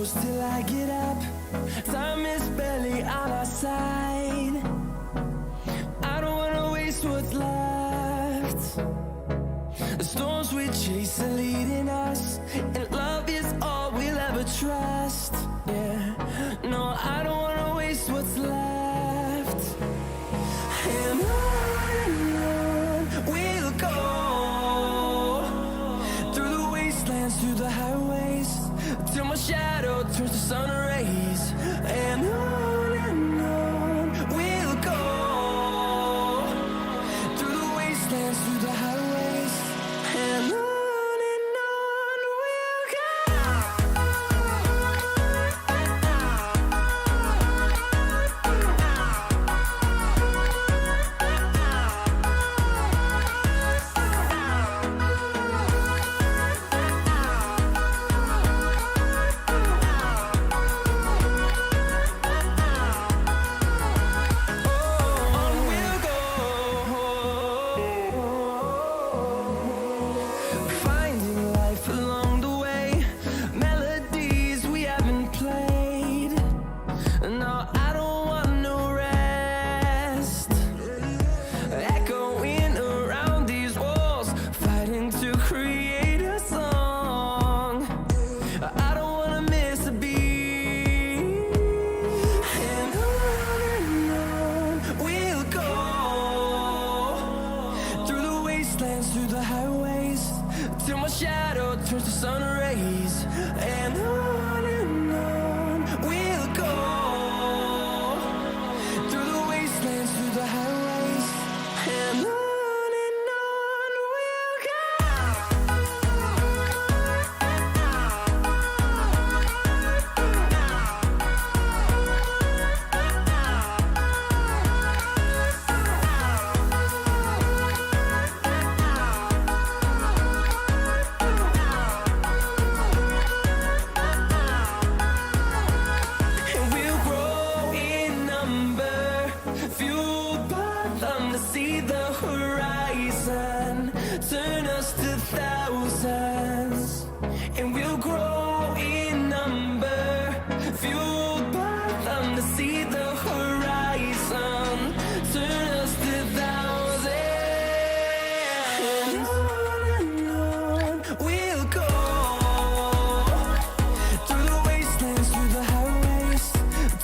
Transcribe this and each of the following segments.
close till I get up. Time is barely on our side. I don't wanna waste what's left. The storms we chase are leading us, and love is all we'll ever trust. Yeah, no, I don't wanna waste what's left. And on we'll go, through the wastelands, through the highways, till my shadow turns to sun rays. And on we'll go, through the wastelands, through the highways, and on we'll go. Finding life along the way, melodies we haven't played. No, I don't want no rest. Echoing around these walls, fighting to create a song. I don't wanna miss a beat. And on we'll go, through the wastelands, through the highways, till my shadow turns to sun rays. And on we'll go, through the wastelands, through the highways, and on we'll go. And we'll grow in number, fueled by them to see the horizon, turn us to thousands. And we'll grow in number, fueled by them to see the horizon, turn us to thousands. And on we'll go, through the wastelands, through the highways,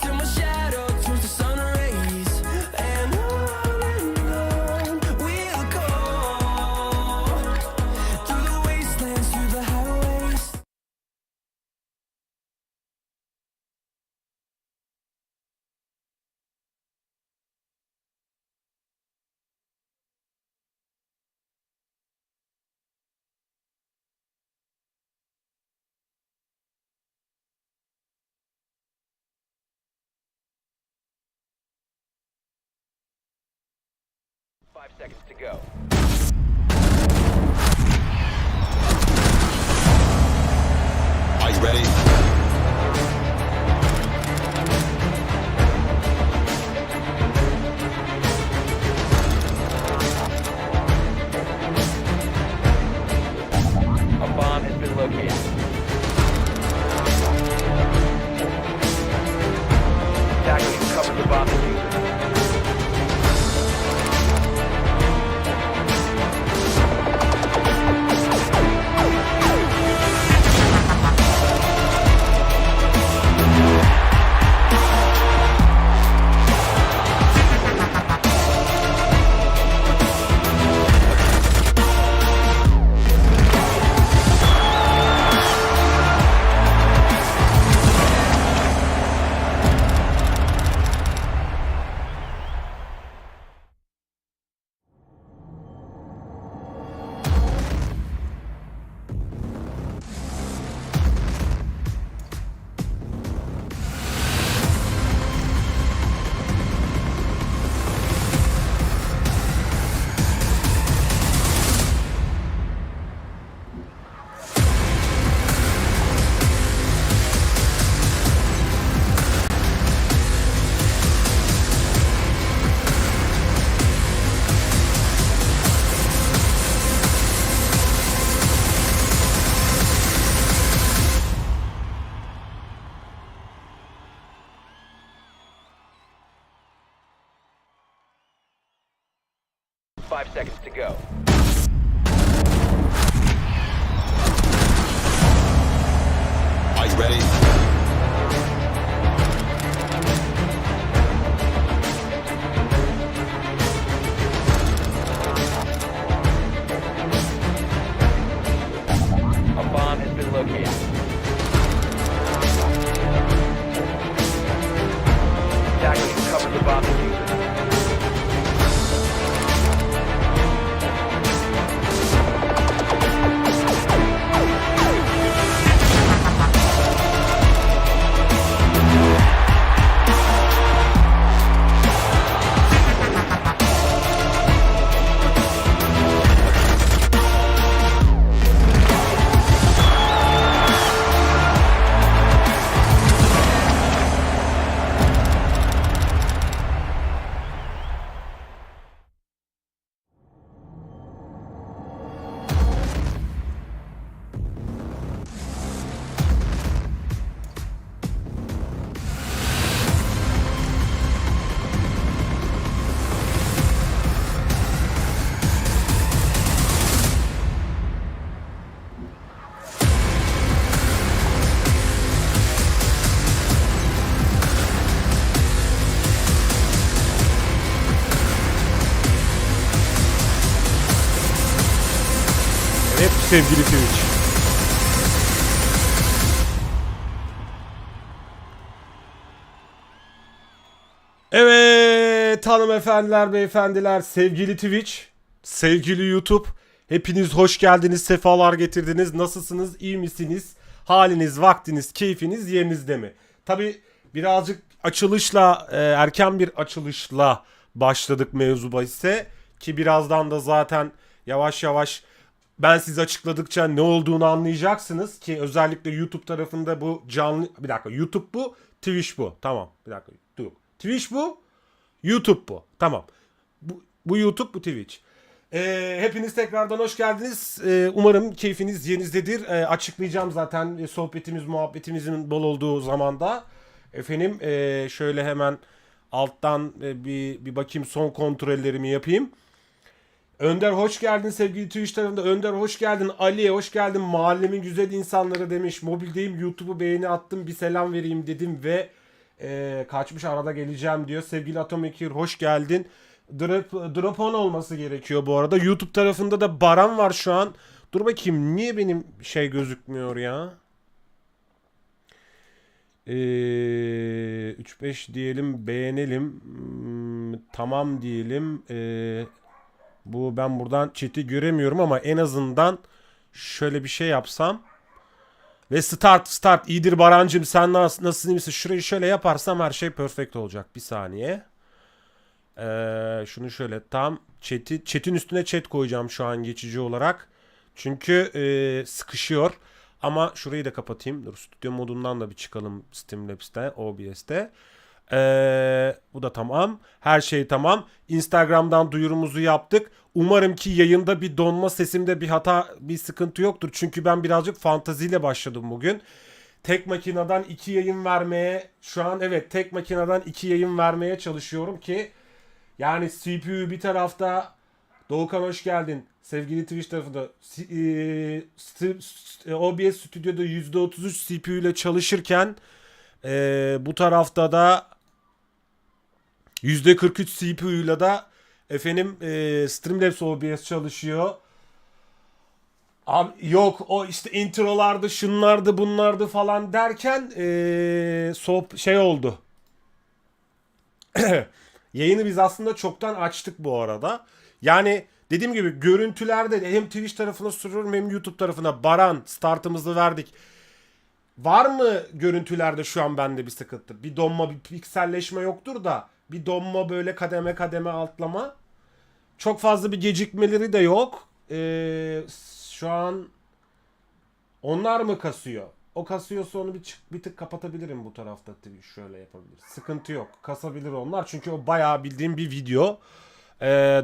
till my shadow turns to sun rays. And on we'll go, through the wastelands, through the highways. Five seconds to go. Are you ready? A bomb has been located. Attackers cover the bomb diffuser. 5 seconds to go. Are you ready? A bomb has been located. Attackers cover the bomb diffuser. Evet sevgili Twitch. Evet hanımefendiler, beyefendiler, sevgili Twitch, sevgili YouTube. Hepiniz hoş geldiniz, sefalar getirdiniz. Nasılsınız, iyi misiniz? Haliniz, vaktiniz, keyfiniz yerinizde mi? Tabi birazcık açılışla, erken bir açılışla başladık mevzu bahise. Ki birazdan da zaten yavaş yavaş ben size açıkladıkça ne olduğunu anlayacaksınız ki özellikle YouTube tarafında bu canlı... Bir dakika, YouTube bu, Twitch bu. Tamam, bir dakika. Dur. Twitch bu, YouTube bu. Tamam. Bu YouTube, bu Twitch. Hepiniz tekrardan hoş geldiniz. Umarım keyfiniz yerinizdedir. Açıklayacağım zaten sohbetimiz, muhabbetimizin bol olduğu zamanda. Efendim şöyle hemen alttan bir bakayım, son kontrollerimi yapayım. Önder hoş geldin sevgili Twitch tarafında. Önder hoş geldin. Ali'ye hoş geldin. Mahallemin güzel insanları demiş. Mobildeyim, YouTube'u beğeni attım, bir selam vereyim dedim ve kaçmış, arada geleceğim diyor. Sevgili Atomikir hoş geldin. Drop on olması gerekiyor bu arada. YouTube tarafında da Baran var şu an. Dur bakayım, niye benim şey gözükmüyor ya? 3-5 diyelim, beğenelim. Tamam diyelim. Bu, ben buradan chat'i göremiyorum ama en azından şöyle bir şey yapsam. Ve start. İyidir Barancım, sen nasılsın, iyi misin? Şurayı şöyle yaparsam her şey perfect olacak. Bir saniye. Şunu şöyle tam chat'in üstüne chat koyacağım şu an geçici olarak. Çünkü sıkışıyor. Ama şurayı da kapatayım. Dur, stüdyo modundan da bir çıkalım Streamlabs'te, OBS'te. Bu da tamam. Her şey tamam. Instagram'dan duyurumuzu yaptık. Umarım ki yayında bir donma, sesimde bir hata, bir sıkıntı yoktur. Çünkü ben birazcık fantaziyle başladım bugün. Tek makineden 2 yayın vermeye, şu an evet tek makineden 2 yayın vermeye çalışıyorum ki yani CPU bir tarafta. Doğukan hoş geldin. Sevgili Twitch tarafında OBS stüdyoda %33 CPU ile çalışırken bu tarafta da %43 CPU ile de efendim Streamlabs OBS çalışıyor. Abi, yok o işte introlardı, şunlardı, bunlardı falan derken şey oldu. Yayını biz aslında çoktan açtık bu arada. Yani dediğim gibi görüntülerde hem Twitch tarafına soruyorum hem YouTube tarafına. Baran, startımızı verdik. Var mı görüntülerde şu an bende bir sıkıntı? Bir donma, bir pikselleşme yoktur da bir donma, böyle kademe kademe atlama. Çok fazla bir gecikmeleri de yok. Şu an onlar mı kasıyor? O kasıyorsa onu bir tık kapatabilirim bu tarafta. Şöyle yapabilir. Sıkıntı yok. Kasabilir onlar. Çünkü o bayağı bildiğim bir video.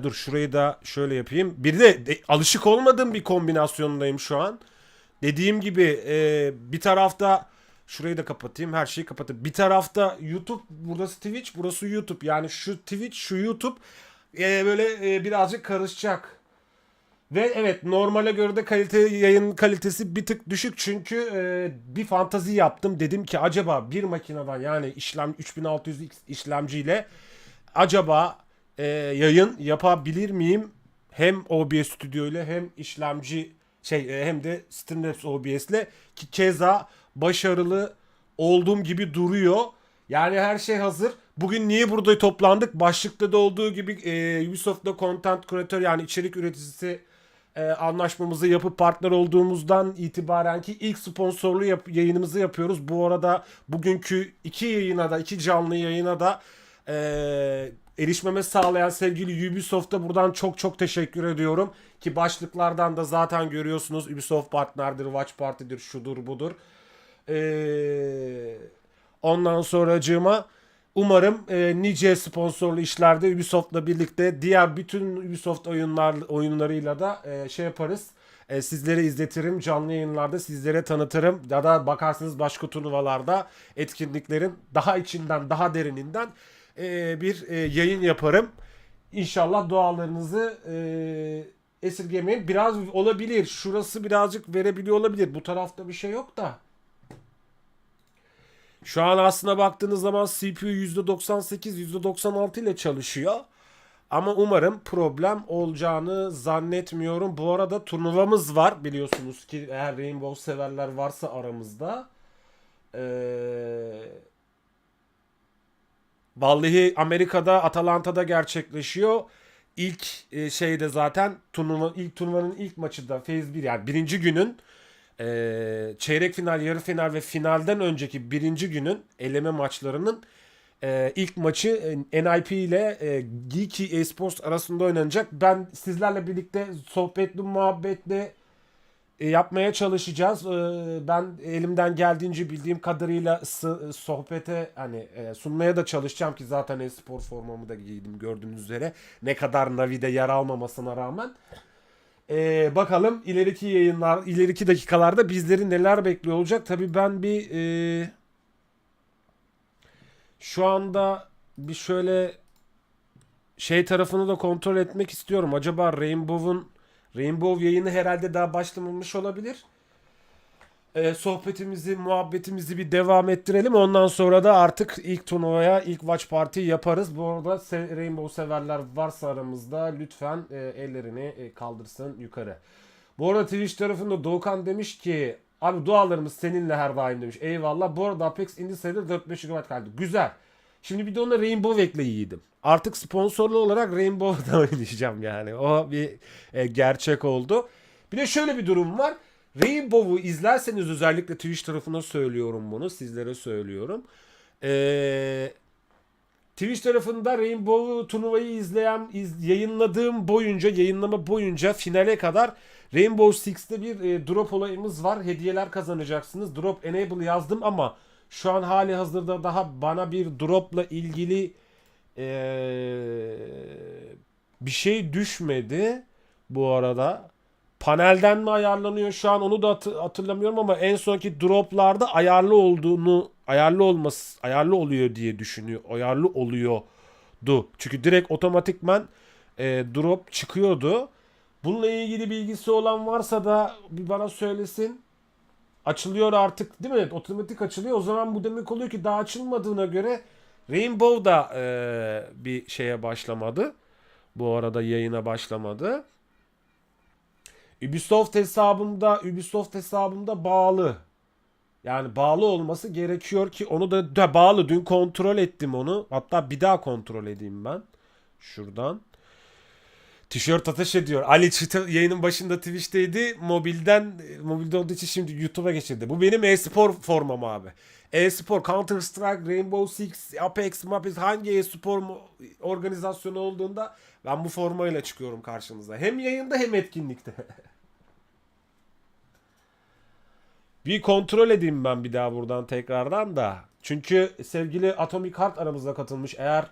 Dur şurayı da şöyle yapayım. Bir de alışık olmadığım bir kombinasyondayım şu an. Dediğim gibi bir tarafta şurayı da kapatayım. Her şeyi kapatayım. Bir tarafta YouTube, burası Twitch, burası YouTube. Yani şu Twitch, şu YouTube. böyle birazcık karışacak. Ve evet, normale göre de yayın kalitesi bir tık düşük çünkü bir fantazi yaptım. Dedim ki acaba bir makineden, yani 3600X işlemciyle acaba yayın yapabilir miyim? Hem OBS Studio ile hem işlemci hem de Streamlabs OBS ile, ki keza başarılı olduğum gibi duruyor. Yani her şey hazır. Bugün niye burada toplandık? Başlıkta da olduğu gibi Ubisoft'ta content creator, yani içerik üreticisi anlaşmamızı yapıp partner olduğumuzdan itibaren ki ilk sponsorlu yayınımızı yapıyoruz. Bu arada bugünkü iki canlı yayına da erişmeme sağlayan sevgili Ubisoft'a buradan çok çok teşekkür ediyorum. Ki başlıklardan da zaten görüyorsunuz, Ubisoft partnerdir, Watch Party'dir, şudur budur. Ondan sonracığıma umarım nice sponsorlu işlerde Ubisoft'la birlikte diğer bütün Ubisoft oyunlarıyla da yaparız. Sizlere izletirim, canlı yayınlarda sizlere tanıtırım. Ya da bakarsınız başka turnuvalarda, etkinliklerin daha içinden, daha derininden bir yayın yaparım. İnşallah dualarınızı esirgemeyin. Biraz olabilir, şurası birazcık verebiliyor olabilir. Bu tarafta bir şey yok da. Şu an aslına baktığınız zaman CPU %98, %96 ile çalışıyor. Ama umarım problem olacağını zannetmiyorum. Bu arada turnuvamız var, biliyorsunuz ki, eğer Rainbow severler varsa aramızda. Vallahi Amerika'da, Atlanta'da gerçekleşiyor. İlk şeyde zaten turnuvanın ilk maçı da Phase 1, yani birinci günün çeyrek final, yarı final ve finalden önceki birinci günün eleme maçlarının ilk maçı NIP ile Geeky Esports arasında oynanacak. Ben sizlerle birlikte sohbetli, muhabbetli yapmaya çalışacağız. Ben elimden geldiğince, bildiğim kadarıyla sohbete sunmaya da çalışacağım ki zaten espor formamı da giydim gördüğünüz üzere. Ne kadar Navi'de yer almamasına rağmen. Bakalım ileriki yayınlar, ileriki dakikalarda bizleri neler bekliyor olacak. Tabii ben bir şu anda bir şöyle tarafını da kontrol etmek istiyorum. Acaba Rainbow yayını herhalde daha başlamamış olabilir. Sohbetimizi, muhabbetimizi bir devam ettirelim. Ondan sonra da artık ilk turnuvaya, ilk watch party yaparız. Bu arada Rainbow severler varsa aramızda lütfen ellerini kaldırsın yukarı. Bu arada Twitch tarafında Doğukan demiş ki abi dualarımız seninle her daim demiş. Eyvallah. Bu arada Apex indi sayıda 4-5 GB kaldı. Güzel. Şimdi bir de ona Rainbow ekleyelim. Artık sponsorlu olarak Rainbow'da oynayacağım yani. O bir gerçek oldu. Bir de şöyle bir durum var. Rainbow'u izlerseniz, özellikle Twitch tarafına söylüyorum bunu, sizlere söylüyorum. Twitch tarafında Rainbow turnuvayı yayınlama boyunca finale kadar Rainbow Six'te bir drop olayımız var. Hediyeler kazanacaksınız. Drop enable yazdım ama şu an hali hazırda daha bana bir dropla ilgili bir şey düşmedi bu arada. Panelden mi ayarlanıyor şu an onu da hatırlamıyorum ama en sonki droplarda ayarlı oluyor diye düşünüyor. Ayarlı oluyordu. Çünkü direkt otomatikman drop çıkıyordu. Bununla ilgili bilgisi olan varsa da bir bana söylesin. Açılıyor artık değil mi? Otomatik açılıyor. O zaman bu demek oluyor ki daha açılmadığına göre Rainbow da bir şeye başlamadı. Bu arada yayına başlamadı. Ubisoft hesabımda bağlı. Yani bağlı olması gerekiyor ki onu da bağlı. Dün kontrol ettim onu. Hatta bir daha kontrol edeyim ben. Şuradan. Tişört ateş ediyor. Ali yayının başında Twitch'teydi. Mobilde olduğu için şimdi YouTube'a geçirdi. Bu benim e-spor formam abi. E-spor, Counter Strike, Rainbow Six, Apex, hangi e-spor organizasyonu olduğunda ben bu formayla çıkıyorum karşınıza. Hem yayında hem etkinlikte. Bir kontrol edeyim ben bir daha buradan tekrardan da. Çünkü sevgili Atomic Heart aramızda katılmış. Eğer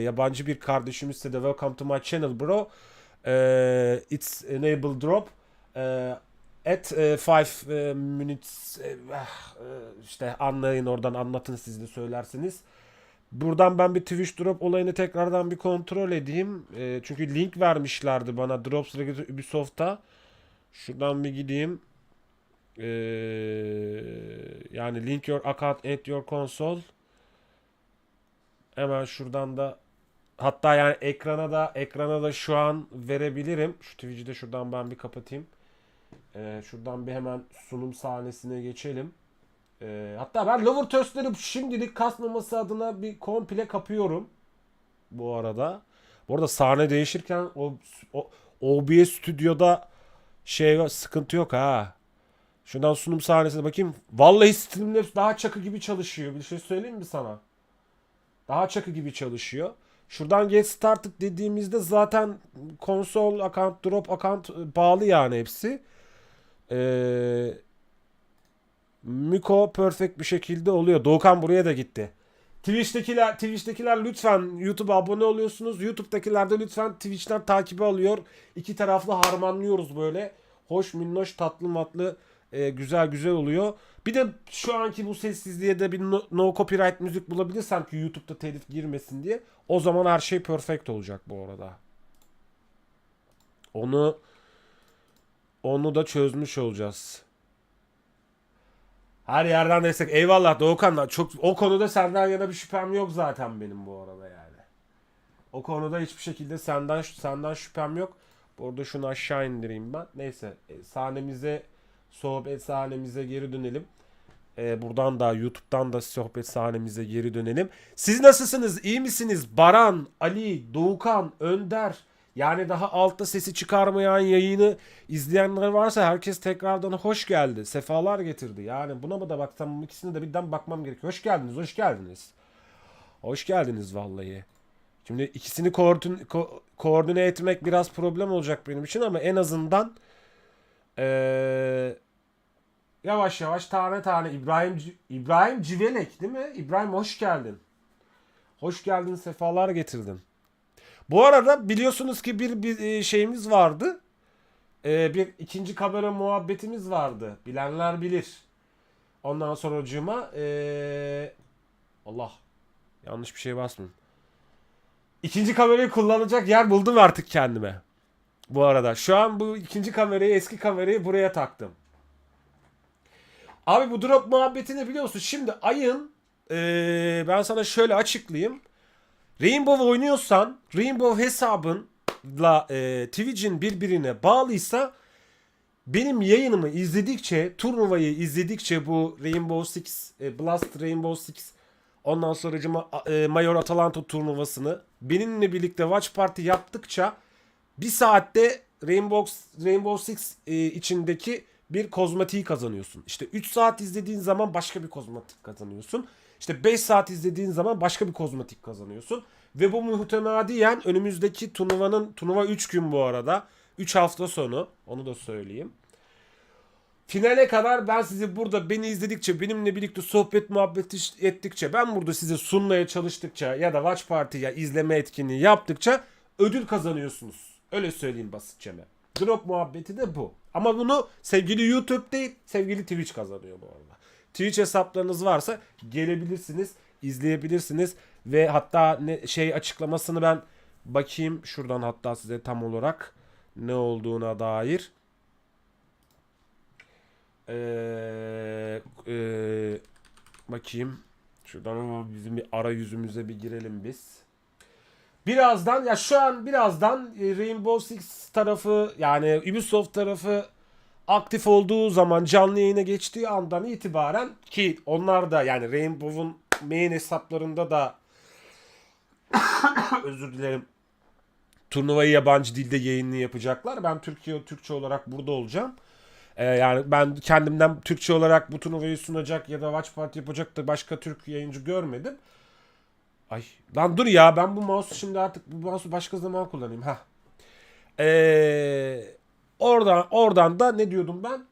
yabancı bir kardeşimizse de welcome to my channel bro. It's enable drop. At 5 minutes işte anlayın, oradan anlatın, siz de söylersiniz. Buradan ben bir Twitch drop olayını tekrardan bir kontrol edeyim. Çünkü link vermişlerdi bana Drops Ubisoft'ta. Şuradan bir gideyim. Yani link your account at your console. Hemen şuradan da, hatta yani ekrana da şu an verebilirim. Şu Twitch'i de şuradan ben bir kapatayım. Şuradan bir hemen sunum sahnesine geçelim. Hatta ben lower thirst'leri şimdilik kasmaması adına bir komple kapıyorum. Bu arada. Bu arada sahne değişirken o OBS stüdyoda sıkıntı yok ha. Şuradan sunum sahnesine bakayım. Vallahi Streamlabs daha çakı gibi çalışıyor. Bir şey söyleyeyim mi sana? Daha çakı gibi çalışıyor. Şuradan get started dediğimizde zaten konsol account, drop account bağlı yani hepsi. Miko perfect bir şekilde oluyor. Doğukan buraya da gitti. Twitch'tekiler lütfen YouTube'a abone oluyorsunuz. YouTube'dakiler de lütfen Twitch'ten takibi alıyor. İki taraflı harmanlıyoruz böyle. Hoş, minnoş, tatlı matlı, güzel oluyor. Bir de şu anki bu sessizliğe de bir no copyright müzik bulabilirsem ki YouTube'da telif girmesin diye. O zaman her şey perfect olacak bu arada. Onu da çözmüş olacağız. Her yerden destek. Eyvallah Doğukan. Çok, o konuda senden yana bir şüphem yok zaten benim bu arada yani. O konuda hiçbir şekilde senden şüphem yok. Bu arada şunu aşağı indireyim ben. Neyse, sohbet sahnemize geri dönelim. Buradan da YouTube'dan da sohbet sahnemize geri dönelim. Siz nasılsınız? İyi misiniz? Baran, Ali, Doğukan, Önder. Yani daha altta sesi çıkarmayan yayını izleyenler varsa herkes tekrardan hoş geldi. Sefalar getirdi. Yani buna da baksam, ikisine de birden bakmam gerekiyor. Hoş geldiniz, hoş geldiniz. Hoş geldiniz vallahi. Şimdi ikisini koordine etmek biraz problem olacak benim için ama en azından yavaş yavaş tane İbrahim Civelek değil mi? İbrahim hoş geldin. Hoş geldin, sefalar getirdin. Bu arada biliyorsunuz ki bir şeyimiz vardı. Bir ikinci kamera muhabbetimiz vardı. Bilenler bilir. Ondan sonracığıma Allah, yanlış bir şey basmayayım. İkinci kamerayı kullanacak yer buldum artık kendime. Bu arada şu an bu ikinci kamerayı, eski kamerayı buraya taktım. Abi bu drop muhabbetini biliyorsun. Şimdi ayın ben sana şöyle açıklayayım. Rainbow oynuyorsan, Rainbow hesabınla Twitch'in birbirine bağlıysa benim yayınımı izledikçe, turnuvayı izledikçe, bu Rainbow Six, Blast Rainbow Six, ondan sonracıma Mayor Atalanta turnuvasını benimle birlikte watch party yaptıkça bir saatte Rainbow Six içindeki bir kozmetiği kazanıyorsun. İşte 3 saat izlediğin zaman başka bir kozmetik kazanıyorsun. İşte 5 saat izlediğin zaman başka bir kozmetik kazanıyorsun. Ve bu muhtemadiyen önümüzdeki turnuva 3 gün bu arada. 3 hafta sonu, onu da söyleyeyim. Finale kadar ben sizi burada, beni izledikçe, benimle birlikte sohbet muhabbet ettikçe, ben burada size sunmaya çalıştıkça ya da watch party ya izleme etkinliği yaptıkça ödül kazanıyorsunuz. Öyle söyleyeyim basitçeme. Drop muhabbeti de bu. Ama bunu sevgili YouTube değil, sevgili Twitch kazanıyor bu arada. Twitch hesaplarınız varsa gelebilirsiniz, izleyebilirsiniz ve hatta açıklamasını ben bakayım şuradan, hatta size tam olarak ne olduğuna dair. Bakayım. Şuradan bizim bir arayüzümüze bir girelim biz. Birazdan, ya şu an birazdan Rainbow Six tarafı, yani Ubisoft tarafı aktif olduğu zaman, canlı yayına geçtiği andan itibaren, ki onlar da yani Rainbow'un main hesaplarında da özür dilerim, turnuvayı yabancı dilde yayını yapacaklar. Ben Türkçe olarak burada olacağım. Yani ben kendimden Türkçe olarak bu turnuvayı sunacak ya da watch party yapacak da başka Türk yayıncı görmedim. Ay lan dur ya, ben bu mouse'u şimdi artık bu mouse'u başka zaman kullanayım. Oradan da ne diyordum ben?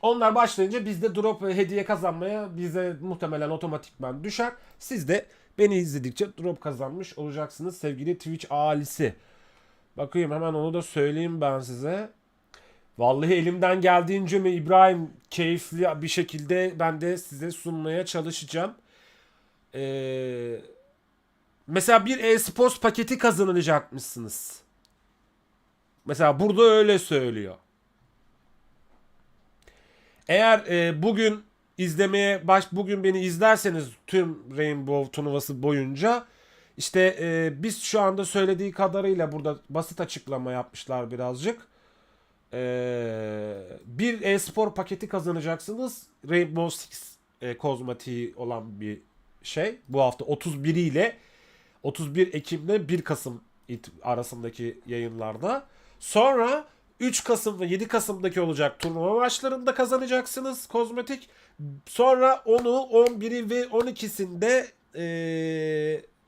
Onlar başlayınca biz de drop ve hediye kazanmaya bize muhtemelen otomatikman düşer. Siz de beni izledikçe drop kazanmış olacaksınız sevgili Twitch ailesi. Bakayım hemen, onu da söyleyeyim ben size. Vallahi elimden geldiğince mi İbrahim, keyifli bir şekilde ben de size sunmaya çalışacağım. Mesela bir e-sports paketi kazanacakmışsınız. Mesela burada öyle söylüyor. Eğer bugün beni izlerseniz tüm Rainbow turnuvası boyunca işte biz şu anda söylediği kadarıyla burada basit açıklama yapmışlar birazcık. Bir e-spor paketi kazanacaksınız. Rainbow Six kozmetiği olan bir şey. Bu hafta 31 ile 31 Ekim'de 1 Kasım arasındaki yayınlarda. Sonra 3 Kasım ve 7 Kasım'daki olacak turnuva maçlarında kazanacaksınız kozmetik. Sonra 10'u, 11'i ve 12'sinde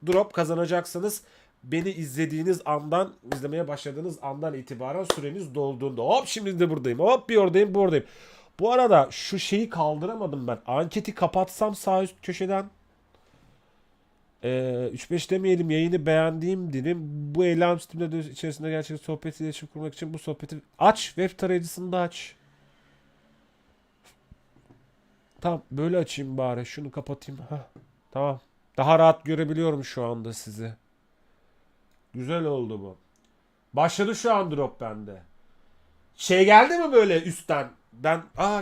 drop kazanacaksınız. Beni izlemeye başladığınız andan itibaren süreniz dolduğunda. Hop şimdi de buradayım. Hop bir oradayım, bu oradayım. Bu arada şu şeyi kaldıramadım ben. Anketi kapatsam sağ üst köşeden. 3-5 demeyelim, yayını beğendiğim dilim. Bu eylem sisteminde içerisinde gerçekten sohbet iletişim kurmak için bu sohbeti aç. Web tarayıcısını da aç. Tamam böyle açayım bari. Şunu kapatayım. Heh, tamam. Daha rahat görebiliyorum şu anda sizi. Güzel oldu bu. Başladı şu an drop bende. Şey geldi mi böyle üstten?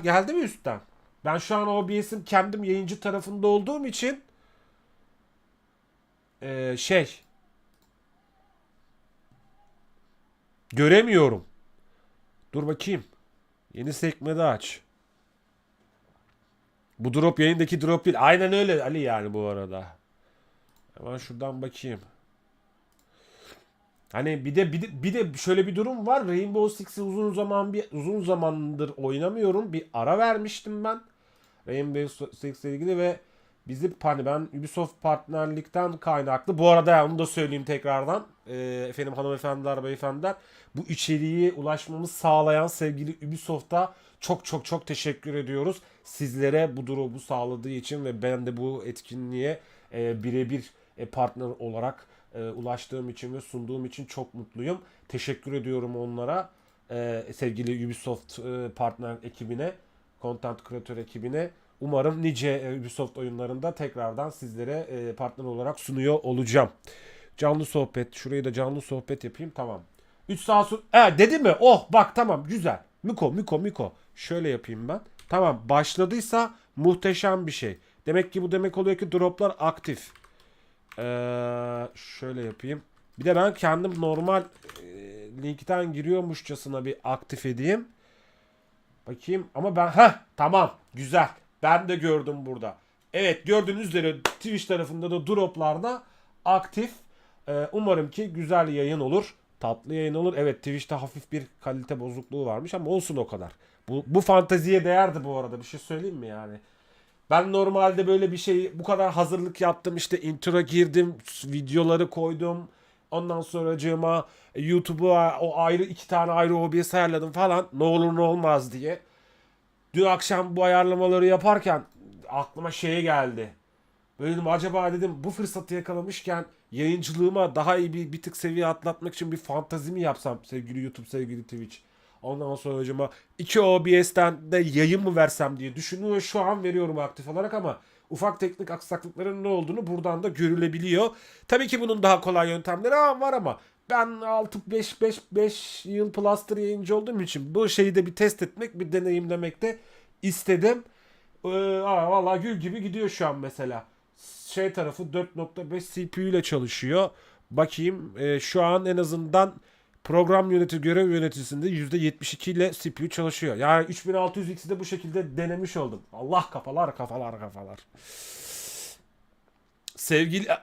Geldi mi üstten? Ben şu an OBS'in kendim yayıncı tarafında olduğum için göremiyorum. Dur bakayım. Yeni sekmede aç. Bu drop yayındaki drop değil. Aynen öyle Ali yani bu arada. Hemen şuradan bakayım. Hani bir de şöyle bir durum var. Rainbow Six'i uzun zamandır oynamıyorum. Bir ara vermiştim ben. Rainbow Six'le ilgili ve ben Ubisoft partnerlikten kaynaklı. Bu arada onu da söyleyeyim tekrardan. Efendim hanımefendiler, beyefendiler. Bu içeriği ulaşmamız sağlayan sevgili Ubisoft'a çok teşekkür ediyoruz. Sizlere bu drop'u sağladığı için ve ben de bu etkinliğe birebir partner olarak ulaştığım için ve sunduğum için çok mutluyum. Teşekkür ediyorum onlara. Sevgili Ubisoft partner ekibine, content creator ekibine. Umarım nice Ubisoft oyunlarında tekrardan sizlere partner olarak sunuyor olacağım. Canlı sohbet. Şurayı da canlı sohbet yapayım. Tamam. 3 saat sonra... dedi mi? Oh bak tamam güzel. Miko. Şöyle yapayım ben. Tamam başladıysa muhteşem bir şey. Demek ki bu demek oluyor ki droplar aktif. Şöyle yapayım. Bir de ben kendim normal linkten giriyormuşçasına bir aktif edeyim. Bakayım ama tamam güzel. Ben de gördüm burada. Evet gördüğünüz üzere Twitch tarafında da droplarda aktif. Umarım ki güzel yayın olur. Tatlı yayın olur. Evet Twitch'te hafif bir kalite bozukluğu varmış ama olsun o kadar. Bu fanteziye değerdi bu arada. Bir şey söyleyeyim mi yani? Ben normalde böyle bir şey bu kadar hazırlık yaptım. İşte intro girdim. Videoları koydum. Ondan sonracığıma YouTube'a o ayrı 2 tane ayrı OBS ayarladım falan. Ne olur ne olmaz diye. Dün akşam bu ayarlamaları yaparken aklıma şeye geldi. Böyle dedim acaba dedim bu fırsatı yakalamışken yayıncılığıma daha iyi bir tık seviye atlatmak için bir fantazi mi yapsam sevgili YouTube, sevgili Twitch. Ondan sonra hocama 2 OBS'ten de yayın mı versem diye düşünüyor. Şu an veriyorum aktif olarak ama ufak teknik aksaklıkların ne olduğunu buradan da görülebiliyor. Tabii ki bunun daha kolay yöntemleri var ama ben 5 yıl plus'tır yayıncı olduğum için bu şeyi de bir test etmek, bir deneyimlemek de istedim. Vallahi gül gibi gidiyor şu an mesela. Şey tarafı 4.5 CPU ile çalışıyor. Bakayım şu an en azından program görev yöneticisinde %72 ile CPU çalışıyor. Yani 3600X'i de bu şekilde denemiş oldum. Allah kafalar.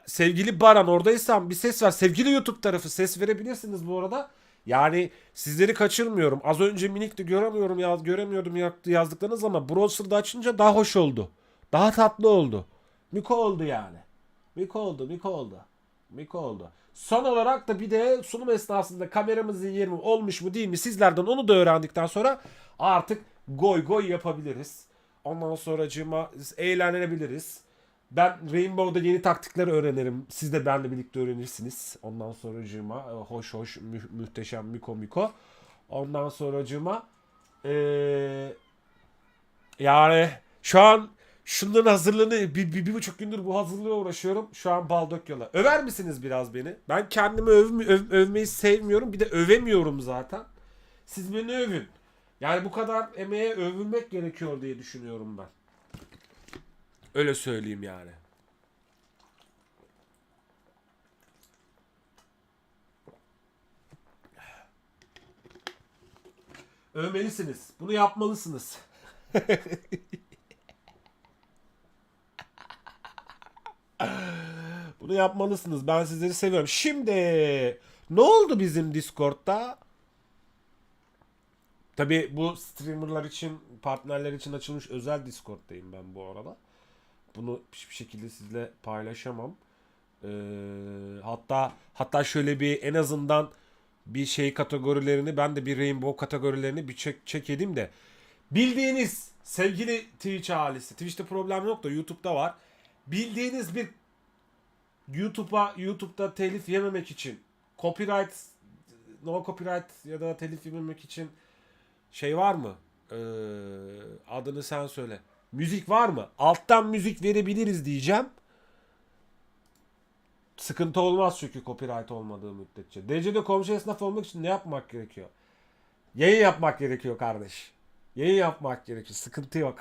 Sevgili Baran oradaysan bir ses ver. Sevgili YouTube tarafı ses verebilirsiniz bu arada. Yani sizleri kaçırmıyorum. Az önce minikti göremiyordum yazdıklarınız ama browser'da açınca daha hoş oldu. Daha tatlı oldu. Miko oldu yani. Miko oldu. Son olarak da bir de sunum esnasında kameramızın yeri olmuş mu değil mi sizlerden onu da öğrendikten sonra artık goy yapabiliriz. Ondan sonracığıma eğlenebiliriz. Ben Rainbow'da yeni taktikleri öğrenirim. Siz de benimle birlikte öğrenirsiniz. Ondan sonracığıma hoş muhteşem Miko. Ondan sonracığıma yani şu an Şunların hazırlığını bir buçuk gündür bu hazırlığa uğraşıyorum. Şu an bal dök yola. Över misiniz biraz beni? Ben kendimi övmeyi sevmiyorum. Bir de övemiyorum zaten. Siz beni övün. Yani bu kadar emeğe övülmek gerekiyor diye düşünüyorum ben. Öyle söyleyeyim yani. Övmelisiniz. Bunu yapmalısınız. Bunu yapmalısınız. Ben sizleri seviyorum. Şimdi ne oldu bizim Discord'da? Tabii bu streamerlar için, partnerler için açılmış özel Discord'dayım ben bu arada. Bunu hiçbir şekilde sizle paylaşamam. Hatta şöyle bir en azından bir şey kategorilerini, ben de bir Rainbow kategorilerini bir check edeyim de. Bildiğiniz sevgili Twitch ailesi. Twitch'te problem yok da YouTube'da var. Bildiğiniz bir YouTube'da telif yememek için no copyright ya da telif yememek için şey var mı? Adını sen söyle. Müzik var mı? Alttan müzik verebiliriz diyeceğim. Sıkıntı olmaz çünkü copyright olmadığı müddetçe. Derecede komşu esnaf olmak için ne yapmak gerekiyor? Yayın yapmak gerekiyor kardeş. Yayın yapmak gerekiyor. Sıkıntı yok.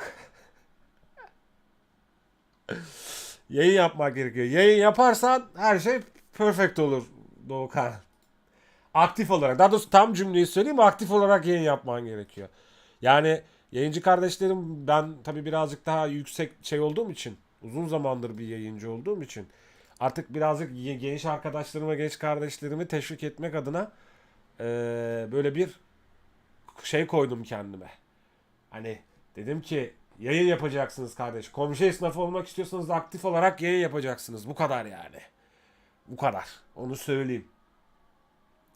Yayın yapmak gerekiyor. Yayın yaparsan her şey perfect olur Doğukan. Aktif olarak. Daha doğrusu tam cümleyi söyleyeyim. Aktif olarak yayın yapman gerekiyor. Yani yayıncı kardeşlerim, ben tabii birazcık daha yüksek şey olduğum için, uzun zamandır bir yayıncı olduğum için artık birazcık genç arkadaşlarıma, genç kardeşlerimi teşvik etmek adına böyle bir şey koydum kendime. Hani dedim ki yayın yapacaksınız kardeş. Komşu esnafı olmak istiyorsanız aktif olarak yayın yapacaksınız. Bu kadar yani. Bu kadar. Onu söyleyeyim.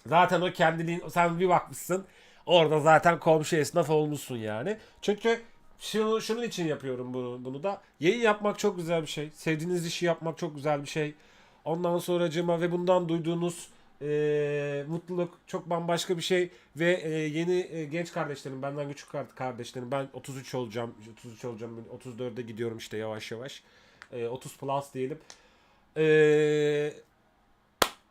Zaten o kendiliğin, sen bir bakmışsın orada zaten komşu esnaf olmuşsun yani. Çünkü şunun için yapıyorum bunu da. Yayın yapmak çok güzel bir şey. Sevdiğiniz işi yapmak çok güzel bir şey. Ondan sonracığıma ve bundan duyduğunuz mutluluk çok bambaşka bir şey. Ve yeni genç kardeşlerim, benden küçük kardeşlerim, ben 33 olacağım. 34'e gidiyorum işte yavaş yavaş. 30 plus diyelim.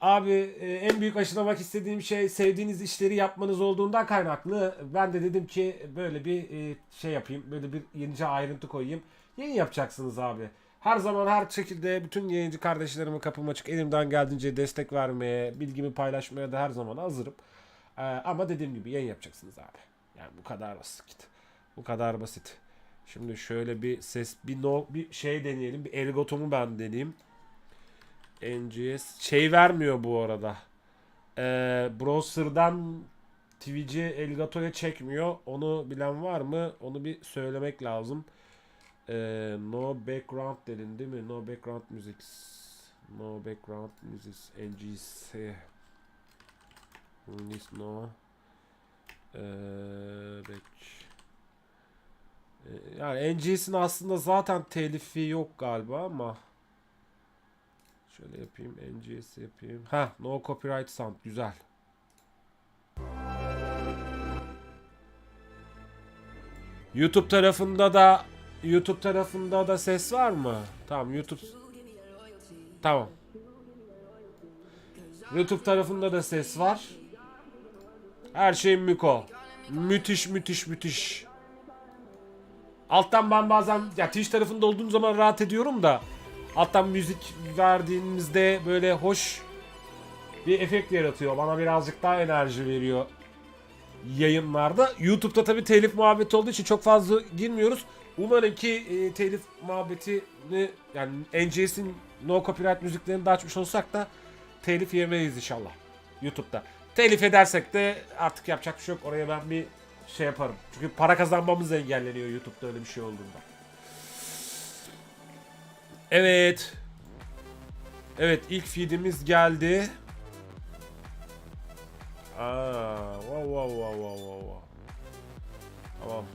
Abi en büyük aşılamak istediğim şey sevdiğiniz işleri yapmanız olduğundan kaynaklı. Ben de dedim ki böyle bir şey yapayım. Böyle bir yenice ayrıntı koyayım. Yayın yapacaksınız abi. Her zaman her şekilde bütün yayıncı kardeşlerime kapım açık. Elimden geldiğince destek vermeye, bilgimi paylaşmaya da her zaman hazırım. Ama dediğim gibi yayın yapacaksınız abi. Yani bu kadar basit. Bu kadar basit. Şimdi şöyle bir ses, bir şey deneyelim. Bir Elgatom'u ben deneyeyim. NGS şey vermiyor bu arada. Browser'dan Twitch'i Elgato'ya çekmiyor. Onu bilen var mı? Onu bir söylemek lazım. No background dedin değil mi? No background music. No background music. NGS. No. Yani NGS'in aslında zaten telifi yok galiba ama şöyle yapayım, NGS yapayım. No copyright sound, güzel. YouTube tarafında da ses var mı? Tamam, Tamam. YouTube tarafında da ses var. Her şey miko. Müthiş. Alttan ben bazen ya Twitch tarafında olduğum zaman rahat ediyorum da alttan müzik verdiğimizde böyle hoş bir efekt yaratıyor. Bana birazcık daha enerji veriyor yayınlarda. YouTube'da tabii telif muhabbeti olduğu için çok fazla girmiyoruz. Umarım ki telif muhabbetini, yani NCS'in no copyright müziklerini de açmış olsak da telif yemeyiz inşallah YouTube'da. Telif edersek de artık yapacak bir şey yok. Oraya ben bir şey yaparım. Çünkü para kazanmamız engelleniyor YouTube'da öyle bir şey olduğunda. Evet. Evet, ilk feed'imiz geldi. Wow. Tamam.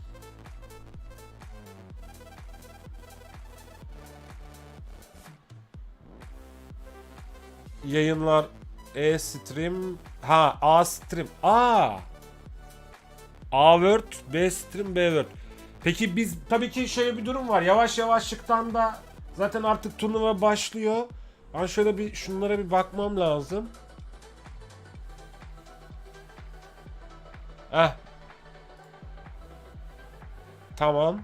Yayınlar E-Stream. A-Stream. A-Word, B-Stream, B-Word. Peki biz tabii ki şöyle bir durum var. Yavaş yavaşlıktan da zaten artık turnuva başlıyor. Ben şöyle bir şunlara bir bakmam lazım. Tamam.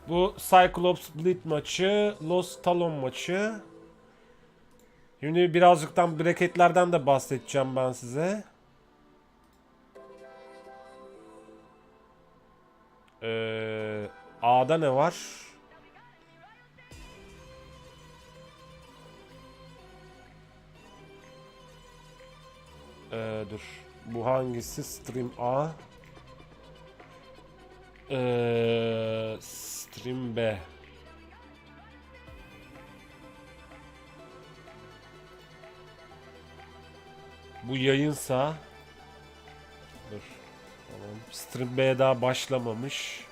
Bu Cyclops Bleed maçı, Lost Talon maçı. Şimdi birazcıktan bracketlerden de bahsedeceğim ben size. A'da ne var? Dur. Bu hangisi? Stream A. Stream B. Bu yayınsa. Dur. Tamam. Stream B daha başlamamış.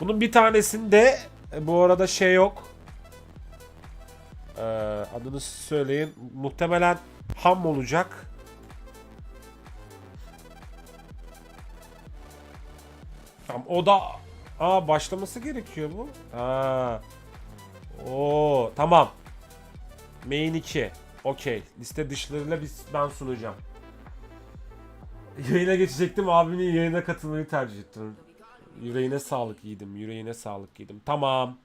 Bunun bir tanesinde bu arada şey yok. Adını söyleyin. Muhtemelen ham olacak. Tamam, o da başlaması gerekiyor bu. Tamam. Main 2. Okey. Liste dışlarıyla ben sunacağım. Yayına geçecektim. Abimin yayına katılmayı tercih ettim. Yüreğine sağlık yiğidim. Yüreğine sağlık yiğidim. Tamam.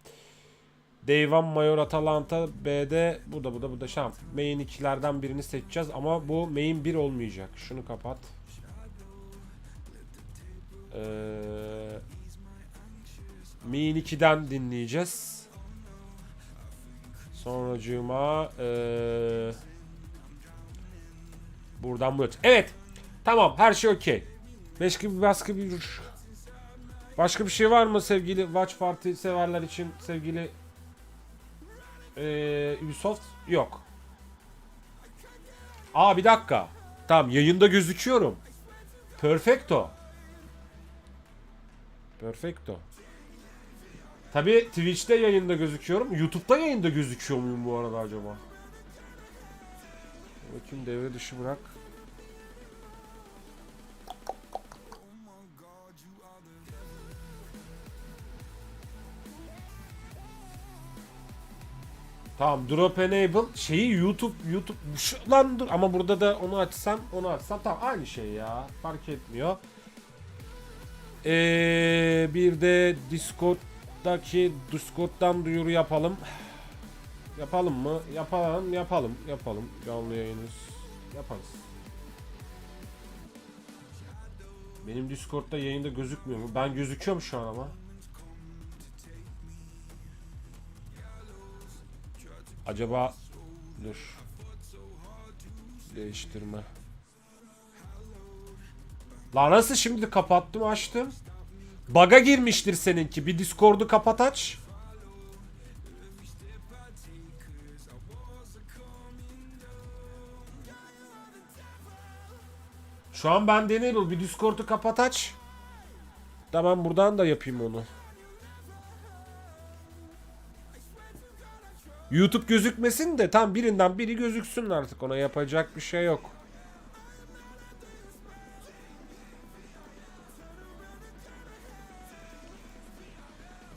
Deyvan Mayor Atalanta B'de burada şam. Main 2'lerden birini seçeceğiz ama bu main 1 olmayacak. Şunu kapat. Main 2'den dinleyeceğiz. Sonracığıma buradan bu. Evet. Tamam, her şey okey. Başka bir şey var mı sevgili Watch Party severler için, sevgili Ubisoft? Yok. Bir dakika. Tamam, yayında gözüküyorum. Perfecto. Tabi Twitch'te yayında gözüküyorum. YouTube'da yayında gözüküyor muyum bu arada acaba? Bakayım, devre dışı bırak. Tamam, drop enable şeyi YouTube lan dur, ama burada da onu açsam tamam, aynı şey ya, fark etmiyor. Bir de Discord'dan duyuru yapalım. Yapalım mı? Yapalım. Canlı yayınız yaparız. Benim Discord'da yayında gözükmüyor mu? Ben gözüküyorum şu an ama. Acaba dur. Değiştirme. La nasıl şimdi kapattım açtım. Bug'a girmiştir seninki. Bir Discord'u kapat aç. Şu an ben deneyim. Bir Discord'u kapat aç. Tamam, buradan da yapayım onu. YouTube gözükmesin de tam birinden biri gözüksün artık, ona yapacak bir şey yok.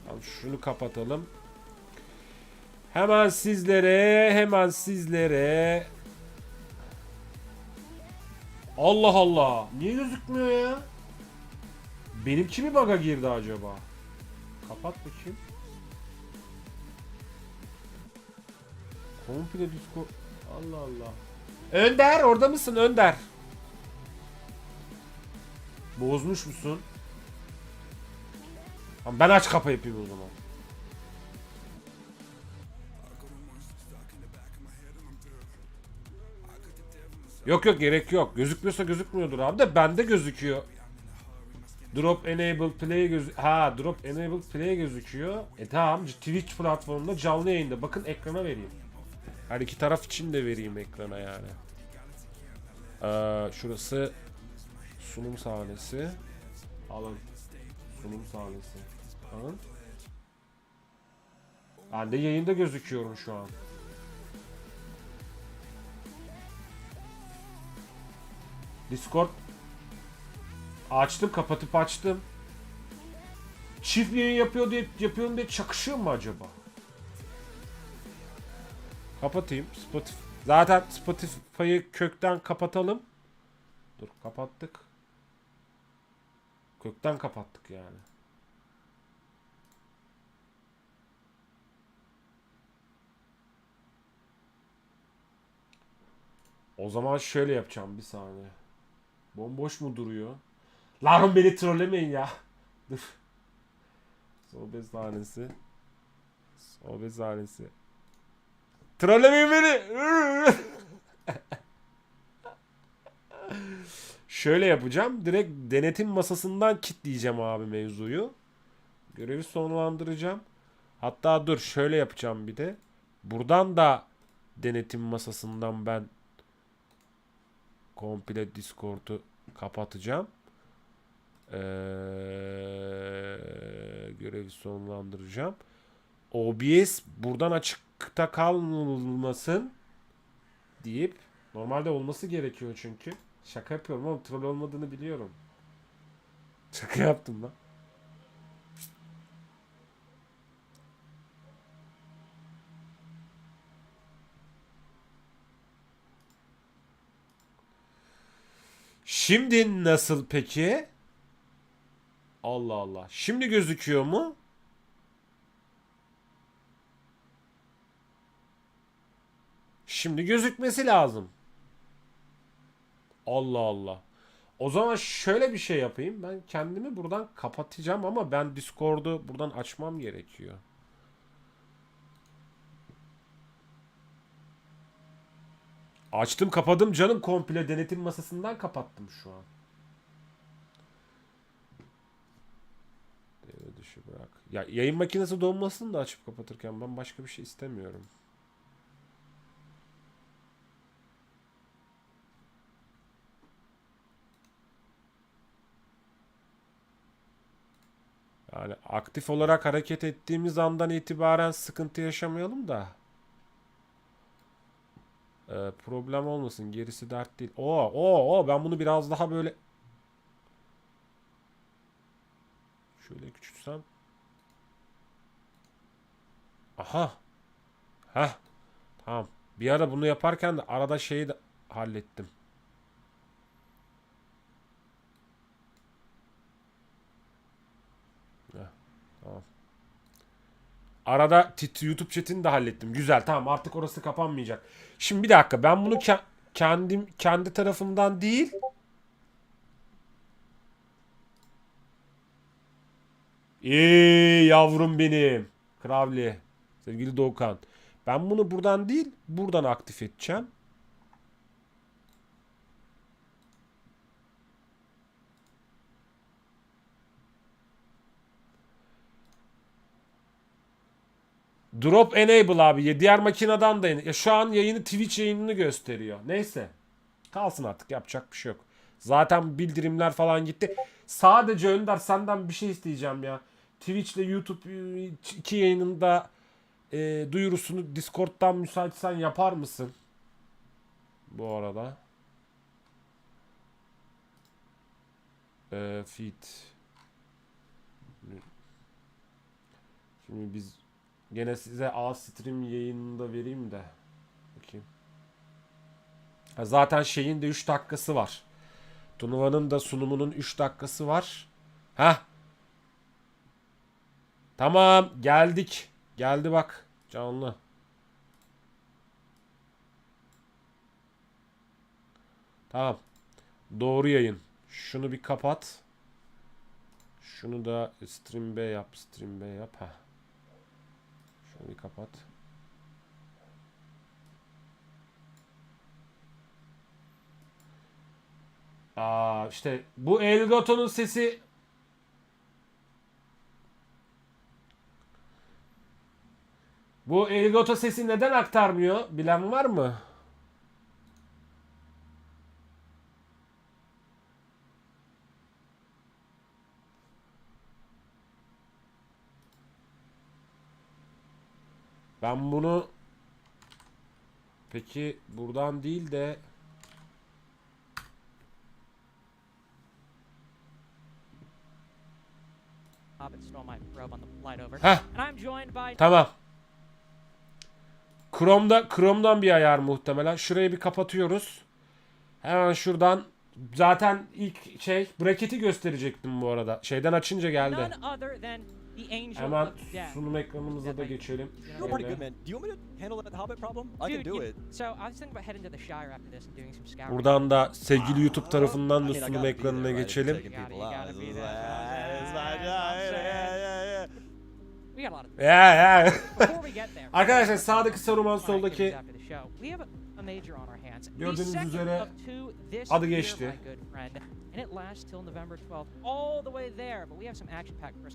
Tamam, şunu kapatalım. Hemen sizlere. Allah Allah. Niye gözükmüyor ya? Benimki mi bug'a girdi acaba? Kapat bakayım. Komple Discord. Allah Allah. Önder, orada mısın Önder? Bozmuş musun? Tamam, ben aç kapa yapayım o zaman. Yok gerek yok. Gözükmüyorsa gözükmüyordur abi, de bende gözüküyor. Drop enable play Drop enable play gözüküyor. Tamam, Twitch platformunda canlı yayında. Bakın, ekrana vereyim. Her iki taraf için de vereyim ekrana yani. Şurası sunum sahnesi. Alın. Sunum sahnesi. Alın. Ben de yayında gözüküyorum şu an. Discord açtım, kapatıp açtım. Çift yayın yapıyorum diye çakışıyor mu acaba? Kapatayım. Zaten Spotify'ı kökten kapatalım. Dur, kapattık. Kökten kapattık yani. O zaman şöyle yapacağım, bir saniye. Bomboş mu duruyor? Lan beni trollemeyin ya. Dur. Sohbet sahnesi. Sohbet sahnesi. Trollemeyin beni. Şöyle yapacağım. Direkt denetim masasından kilitleyeceğim abi mevzuyu. Görevi sonlandıracağım. Hatta dur, şöyle yapacağım bir de. Buradan da denetim masasından ben komple Discord'u kapatacağım. Görevi sonlandıracağım. OBS buradan açıkta kalmasın deyip, normalde olması gerekiyor çünkü. Şaka yapıyorum ama troll olmadığını biliyorum. Şaka yaptım lan. Şimdi nasıl peki? Allah Allah. Şimdi gözüküyor mu? Şimdi gözükmesi lazım. Allah Allah. O zaman şöyle bir şey yapayım. Ben kendimi buradan kapatacağım ama ben Discord'u buradan açmam gerekiyor. Açtım, kapadım canım, komple denetim masasından kapattım şu an. Devre dışı bırak. Ya yayın makinesi donmasın da açıp kapatırken ben başka bir şey istemiyorum. Yani aktif olarak hareket ettiğimiz andan itibaren sıkıntı yaşamayalım da. Problem olmasın. Gerisi dert değil. Ben bunu biraz daha böyle şöyle küçültsem. Aha. Heh. Tamam. Bir ara bunu yaparken de arada şeyi de hallettim. Heh. Tamam. Arada YouTube chatini de hallettim. Güzel. Tamam, artık orası kapanmayacak. Şimdi bir dakika. Ben bunu kendi tarafımdan değil. Yavrum benim. Kravli. Sevgili Doğukan. Ben bunu buradan değil, buradan aktif edeceğim. Drop enable abi. Diğer makineden de. Şu an yayını, Twitch yayınını gösteriyor. Neyse. Kalsın artık, yapacak bir şey yok. Zaten bildirimler falan gitti. Sadece Önder, senden bir şey isteyeceğim ya. Twitch ile YouTube iki yayınında duyurusunu Discord'dan müsaitsen yapar mısın? Bu arada. Feed. Şimdi biz gene size A-Stream yayınında vereyim de. Bakayım. Zaten şeyin de 3 dakikası var. Turnuvanın da sunumunun 3 dakikası var. Heh. Tamam, geldik. Geldi bak. Canlı. Tamam. Doğru yayın. Şunu bir kapat. Şunu da stream B yap. Stream B yap. Heh. Şunu bir kapat. İşte bu Elgato'nun sesi. Bu Elgato sesi neden aktarmıyor? Bilen var mı? Ben bunu peki buradan değil de Heh. Tamam. Chrome'dan bir ayar muhtemelen. Şurayı bir kapatıyoruz. Hemen şuradan zaten ilk bracket'i gösterecektim bu arada. Şeyden açınca geldi. Hemen sunum ekranımıza da geçelim. Buradan da sevgili YouTube tarafından da sunum ekranına geçelim. Arkadaşlar sağdaki Saruman, soldaki gördüğünüz üzere adı geçti.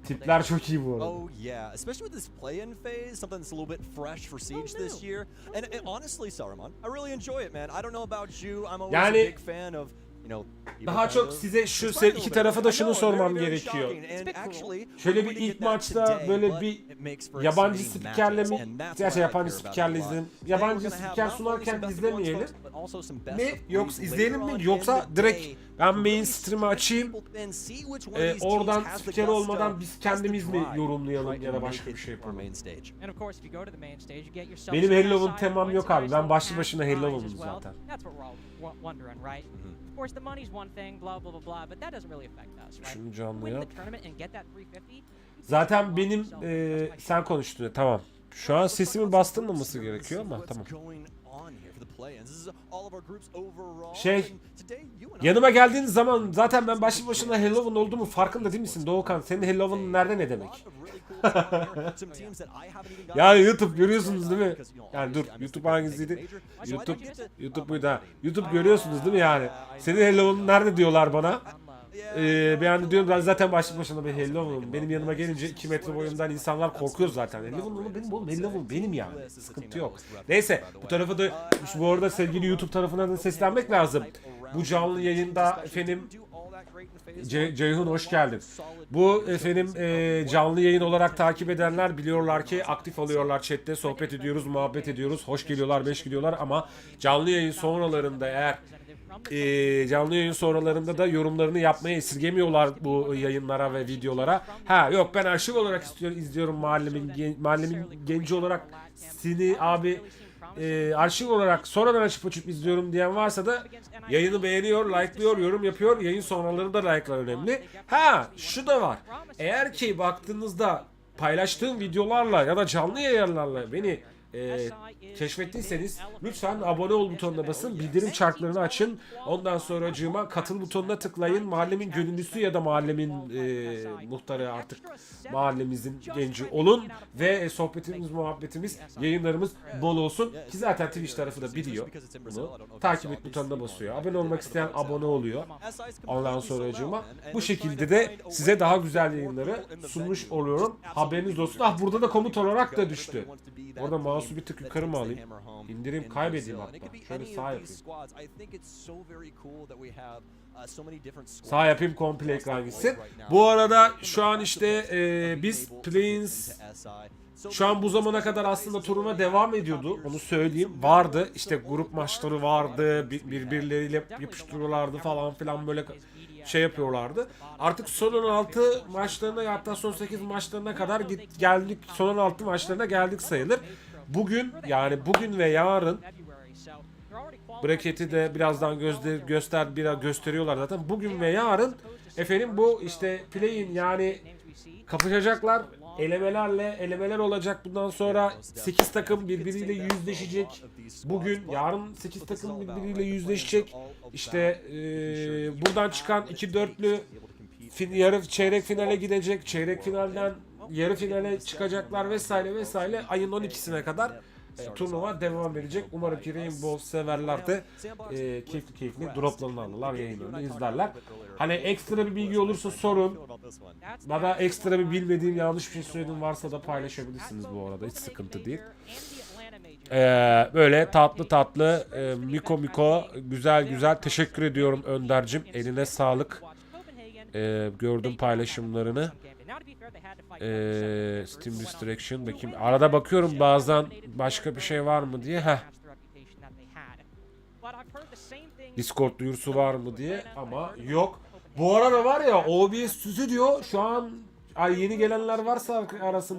Tipler çok iyi bu arada. Oh yeah, especially with this play-in phase, something that's a little bit fresh for Siege this year. And honestly, Saruman, I really enjoy it, man. I don't know about you, I'm always a big fan of, daha çok size şu iki tarafa da şunu sormam gerekiyor. Şöyle bir ilk maçta böyle bir yabancı spikerle mi? Gerçi yabancı spikerle izleyelim. Yabancı spiker sunarken izlemeyelim mi? Yoksa izleyelim mi? Yoksa direkt ben mainstream'i açayım. Oradan spiker olmadan biz kendimiz mi yorumlayalım ya da başka bir şey yapalım? Benim Halloween temam yok abi. Ben başlı başına Halloween'um zaten. Şunu canlı yap. Zaten benim sen konuştun. Tamam. Şu an sesimin bastırmaması gerekiyor ama tamam. Yanıma geldiğiniz zaman zaten ben başlı başına Halloween olduğumu farkında değil misin Doğukan? Senin Halloween nerede ne demek? Yani YouTube görüyorsunuz değil mi? Yani dur, YouTube hangisiydi? YouTube buydu ha. YouTube görüyorsunuz değil mi yani? Senin Halloween nerede diyorlar bana? Bir anda diyorum ben zaten başlı başına bir Halloween'um. Benim yanıma gelince 2 metre boyumdan insanlar korkuyor zaten. Halloween benim oğlum, Halloween benim yani. Sıkıntı yok. Neyse, bu tarafa da bu arada sevgili YouTube tarafına da seslenmek lazım. Bu canlı yayında efendim Ceyhun hoş geldin. Bu efendim canlı yayın olarak takip edenler biliyorlar ki aktif oluyorlar, chatte sohbet ediyoruz, muhabbet ediyoruz. Hoş geliyorlar, beş geliyorlar ama canlı yayın sonralarında eğer canlı yayın sonralarında da yorumlarını yapmaya esirgemiyorlar bu yayınlara ve videolara. Ha yok ben arşiv olarak izliyorum mahallemin genci olarak seni abi arşiv olarak sonradan açıp izliyorum diyen varsa da yayını beğeniyor, like'lıyor, yorum yapıyor. Yayın sonraları da like'lar önemli. Ha şu da var. Eğer ki baktığınızda paylaştığım videolarla ya da canlı yayınlarla beni keşfettiyseniz lütfen abone ol butonuna basın, bildirim çarklarını açın. Ondan sonracığıma katıl butonuna tıklayın. Mahallemin gönüllüsü ya da mahallemin muhtarı artık mahallemizin genci olun ve sohbetimiz, muhabbetimiz, yayınlarımız bol olsun. Ki zaten Twitch tarafı da biliyor bunu. Takip et butonuna basıyor. Abone olmak isteyen abone oluyor. Ondan sonracığıma bu şekilde de size daha güzel yayınları sunmuş oluyorum. Haberiniz olsun. Ah burada da komut olarak da düştü. Orada mouse'u bir tık yukarı mı alayım? İndireyim, kaybedeyim hatta. Şöyle sağ yapayım. Sağ yapayım, komple ekran gitsin. Bu arada şu an işte biz Plains şu an bu zamana kadar aslında turnuva devam ediyordu. Onu söyleyeyim. Vardı. İşte grup maçları vardı. Birbirleriyle yapıştırıyorlardı falan filan böyle şey yapıyorlardı. Artık son 16 maçlarına hatta son 8 maçlarına kadar geldik. Son 16 maçlarına geldik sayılır. Bugün yani bugün ve yarın bracket'i de birazdan gösteriyorlar zaten. Bugün ve yarın efendim bu işte play'in yani kapışacaklar. Elemeler olacak. Bundan sonra 8 takım birbiriyle yüzleşecek. Bugün, yarın 8 takım birbiriyle yüzleşecek. İşte buradan çıkan 2-4'lü çeyrek finale gidecek. Çeyrek finalden yarı finale çıkacaklar vesaire vesaire. Ayın 12'sine kadar turnuva devam edecek. Umarım ki Rainbow severler de keyifli droplarını alırlar, yayınlarını izlerler. Hani ekstra bir bilgi olursa sorun. Bana ekstra bir bilmediğim, yanlış bir şey söylediğim varsa da paylaşabilirsiniz bu arada. Hiç sıkıntı değil. Böyle tatlı miko güzel teşekkür ediyorum Önder'cim. Eline sağlık. Gördüm paylaşımlarını. Steam Restriction bakayım. Arada bakıyorum bazen başka bir şey var mı diye. Discord duyurusu var mı diye ama yok. Bu arada var ya OBS Studio şu an yeni gelenler varsa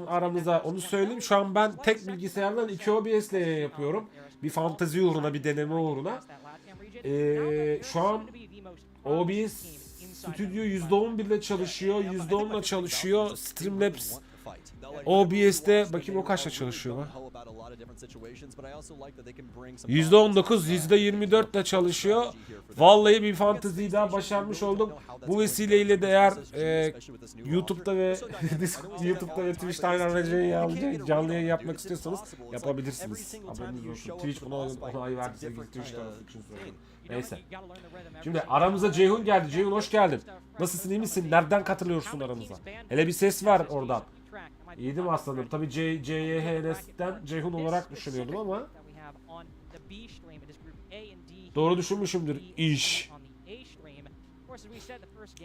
aramıza onu söyleyeyim. Şu an ben tek bilgisayardan 2 OBS ile yayın yapıyorum. Bir fantezi uğruna, bir deneme uğruna. Şu an OBS Studio %11 ile çalışıyor, %10 ile çalışıyor. Streamlabs OBS'de bakayım o kaçla çalışıyor mu? %19, %24 ile çalışıyor. Vallahi bir fanteziyi daha başarmış oldum. Bu vesileyle de eğer YouTube'da ve Twitch'te aynı canlı yayın yapmak istiyorsanız yapabilirsiniz. Haberiniz olsun. Twitch buna onay verdi sevgili Twitch tarafı için söylüyorum. Neyse. Şimdi aramıza Ceyhun geldi. Ceyhun hoş geldin. Nasılsın, iyi misin? Nereden katılıyorsun aramıza? Hele bir ses var oradan. İyiydim aslanım. Tabii CYHNS'den Ceyhun olarak düşünüyordum ama doğru düşünmüşümdür iş.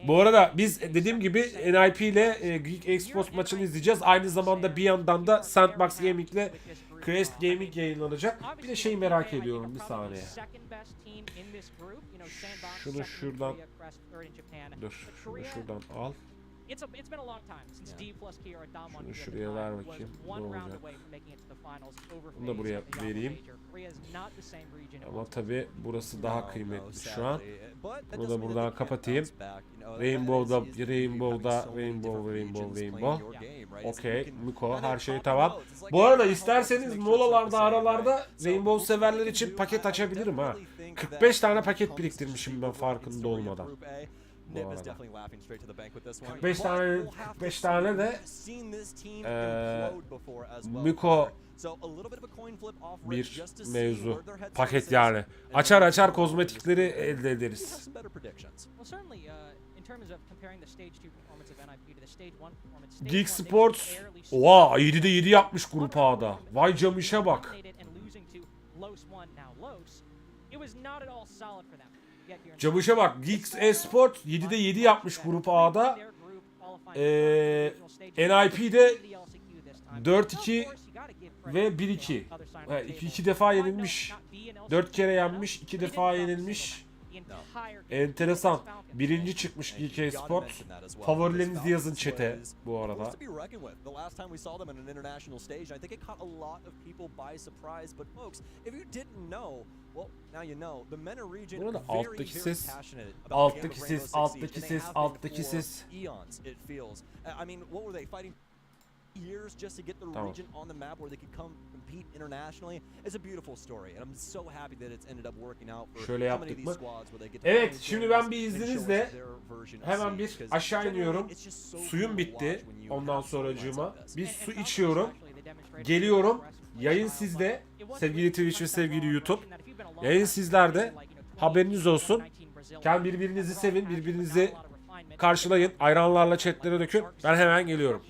Bu arada biz dediğim gibi NIP ile Geek Expo maçını izleyeceğiz. Aynı zamanda bir yandan da Sandbox Gaming ile Crest Gaming yayınlanacak. Bir de şeyi merak ediyorum, bir saniye. Şunu şuradan şunu şuradan al. Şunu şuraya ver bakayım. Ne olacak? Bunu da buraya vereyim. Ama tabi burası daha kıymetli şu an. Bunu da buradan kapatayım. Rainbow. Okey. Miko, her şey tamam. Bu arada isterseniz molalarda, aralarda Rainbow severler için paket açabilirim ha. 45 tane paket biriktirmişim ben farkında olmadan. Bu arada. 45 tane de Miko bir mevzu. Paket yani. Açar kozmetikleri elde ederiz. Geek Sports. Oha 7'de 7 yapmış grup A'da. Vay camışa bak. Camışa bak. Geeks Esport 7'de 7 yapmış grup A'da. NIP'de 4-2 ve 1-2. Evet, 2 defa yenilmiş. 4 kere yenmiş. 2 defa yenilmiş. Enteresan. Birinci çıkmış Geek Esport. Favorilerinizi yazın chat'e bu arada. Burada alttaki ses, alttaki ses. Years just to get the region on the map where they could come compete internationally. It's a beautiful story and I'm so happy that it's ended up working out for so many of these squads where they get. Evet, şimdi ben bir izninizle hemen bir aşağı iniyorum. Suyum bitti. Ondan sonracığıma bir su içiyorum. Geliyorum. Yayın sizde. Sevgili Twitch ve sevgili YouTube. Yayın sizlerde. Haberiniz olsun. Birbirinizi sevin, birbirinizi karşılayın. Ayranlarla chatlere dökün. Ben hemen geliyorum.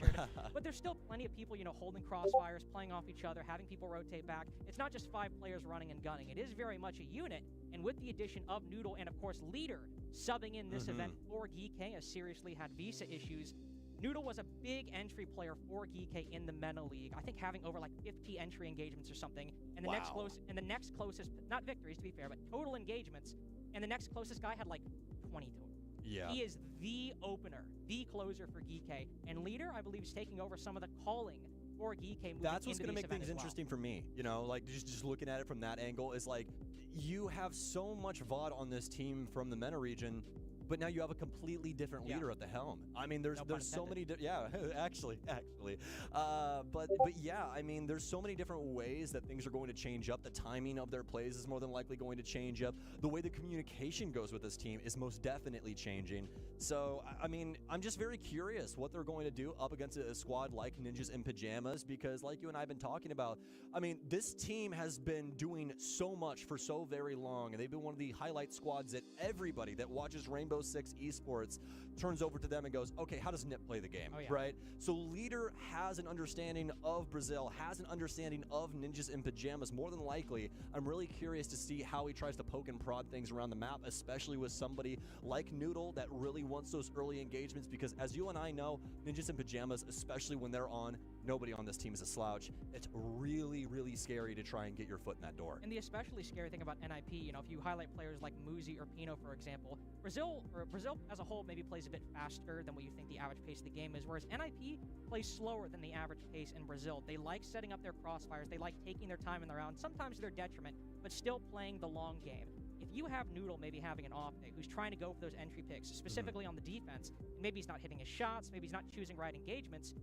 But there's still plenty of people, holding crossfires, playing off each other, having people rotate back. It's not just 5 players running and gunning. It is very much a unit. And with the addition of Noodle and, of course, Leader subbing in this event for GK, has seriously had visa issues. Noodle was a big entry player for GK in the MENA League. I think having over like 50 entry engagements or something. And the next closest, not victories to be fair, but total engagements. And the next closest guy had like 20 total. Yeah. He is the opener, the closer for GK. And Leader, I believe, is taking over some of the calling for GK moving. That's what's going to make things interesting for me. Like just looking at it from that angle is like you have so much VOD on this team from the MENA region, but now you have a completely different leader at the helm. I mean, there's so many actually. But yeah, I mean, there's so many different ways that things are going to change up. The timing of their plays is more than likely going to change up. The way the communication goes with this team is most definitely changing. So, I mean, I'm just very curious what they're going to do up against a squad like Ninjas in Pajamas, because like you and I have been talking about, I mean, this team has been doing so much for so very long, and they've been one of the highlight squads that everybody that watches Rainbow Six Esports turns over to them and goes, okay, how does Nip play the game, right? So Leader has an understanding of Brazil, has an understanding of Ninjas in Pajamas, more than likely. I'm really curious to see how he tries to poke and prod things around the map, especially with somebody like Noodle that really wants those early engagements, because as you and I know, Ninjas in Pajamas, especially when they're on, Nobody on this team is a slouch. It's really, really scary to try and get your foot in that door. And the especially scary thing about NIP, you know, if you highlight players like Muzi or Pino, for example, Brazil as a whole maybe plays a bit faster than what you think the average pace of the game is, whereas NIP plays slower than the average pace in Brazil. They like setting up their crossfires, they like taking their time in the round, sometimes to their detriment, but still playing the long game. If you have Noodle maybe having an off day, who's trying to go for those entry picks, specifically on the defense, and maybe he's not hitting his shots, maybe he's not choosing right engagements,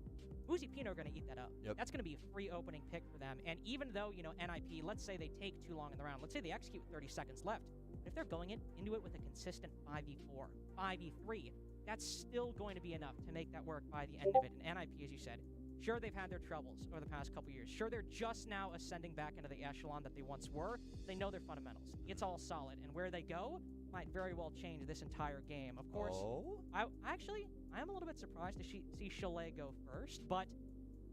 Uzi Pino are going to eat that up. Yep. That's going to be a free opening pick for them. And even though, you know, NIP, let's say they take too long in the round, let's say they execute with 30 seconds left, if they're going into it with a consistent 5v4, 5v3, that's still going to be enough to make that work by the end of it. And NIP, as you said, sure, they've had their troubles over the past couple years. Sure, they're just now ascending back into the echelon that they once were. They know their fundamentals. It's all solid. And where they go might very well change this entire game. Of course, I am a little bit surprised to see Chalet go first, but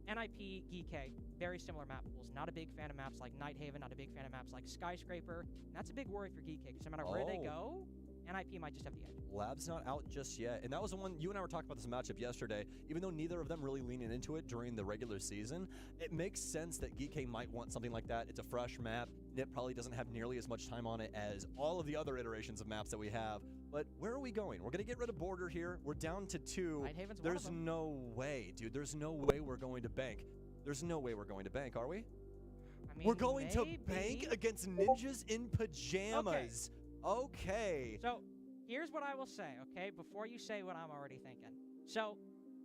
NIP, GK, very similar map pools. Not a big fan of maps like Nighthaven, not a big fan of maps like Skyscraper. And that's a big worry for GK, because no matter where they go, NIP might just have the edge. Lab's not out just yet. And that was the one, you and I were talking about this matchup yesterday. Even though neither of them really leaning into it during the regular season, it makes sense that GK might want something like that. It's a fresh map. Nip probably doesn't have nearly as much time on it as all of the other iterations of maps that we have. But where are we going? We're going to get rid of Border here. We're down to 2. There's no way, dude. There's no way we're going to bank. There's no way we're going to bank, are we? I mean, we're going maybe. to bank against ninjas in pajamas. Okay. So here's what I will say, okay, before you say what I'm already thinking. So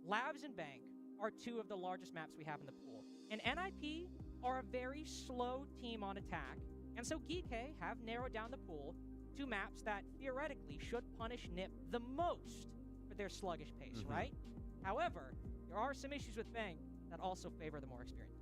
Labs and Bank are 2 of the largest maps we have in the pool. And NIP are a very slow team on attack. And so GK have narrowed down the pool to maps that theoretically should punish Nip the most for their sluggish pace, right? However, there are some issues with Bank that also favor the more experienced.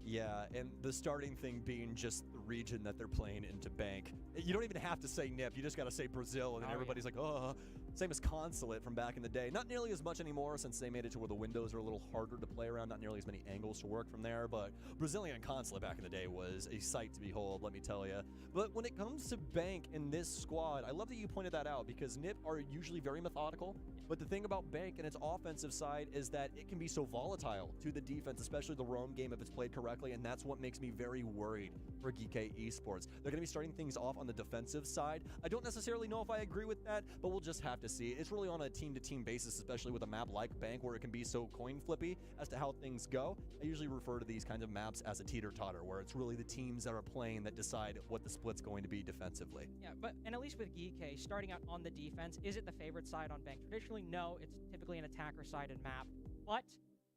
Yeah, and the starting thing being just the region that they're playing into Bank. You don't even have to say Nip, you just got to say Brazil, and then everybody's like, oh. Same as Consulate from back in the day. Not nearly as much anymore since they made it to where the windows are a little harder to play around, not nearly as many angles to work from there, but Brazilian Consulate back in the day was a sight to behold, let me tell you. But when it comes to Bank in this squad, I love that you pointed that out, because Nip are usually very methodical, but the thing about Bank and its offensive side is that it can be so volatile to the defense, especially the roam game if it's played correctly, and that's what makes me very worried for GK Esports. They're going to be starting things off on the defensive side. I don't necessarily know if I agree with that, but we'll just have to see. It's really on a team-to-team basis, especially with a map like Bank, where it can be so coin-flippy as to how things go. I usually refer to these kinds of maps as a teeter-totter, where it's really the teams that are playing that decide what the split's going to be defensively. Yeah, and at least with GK, starting out on the defense, is it the favorite side on Bank? Traditionally, no, it's typically an attacker-sided map. But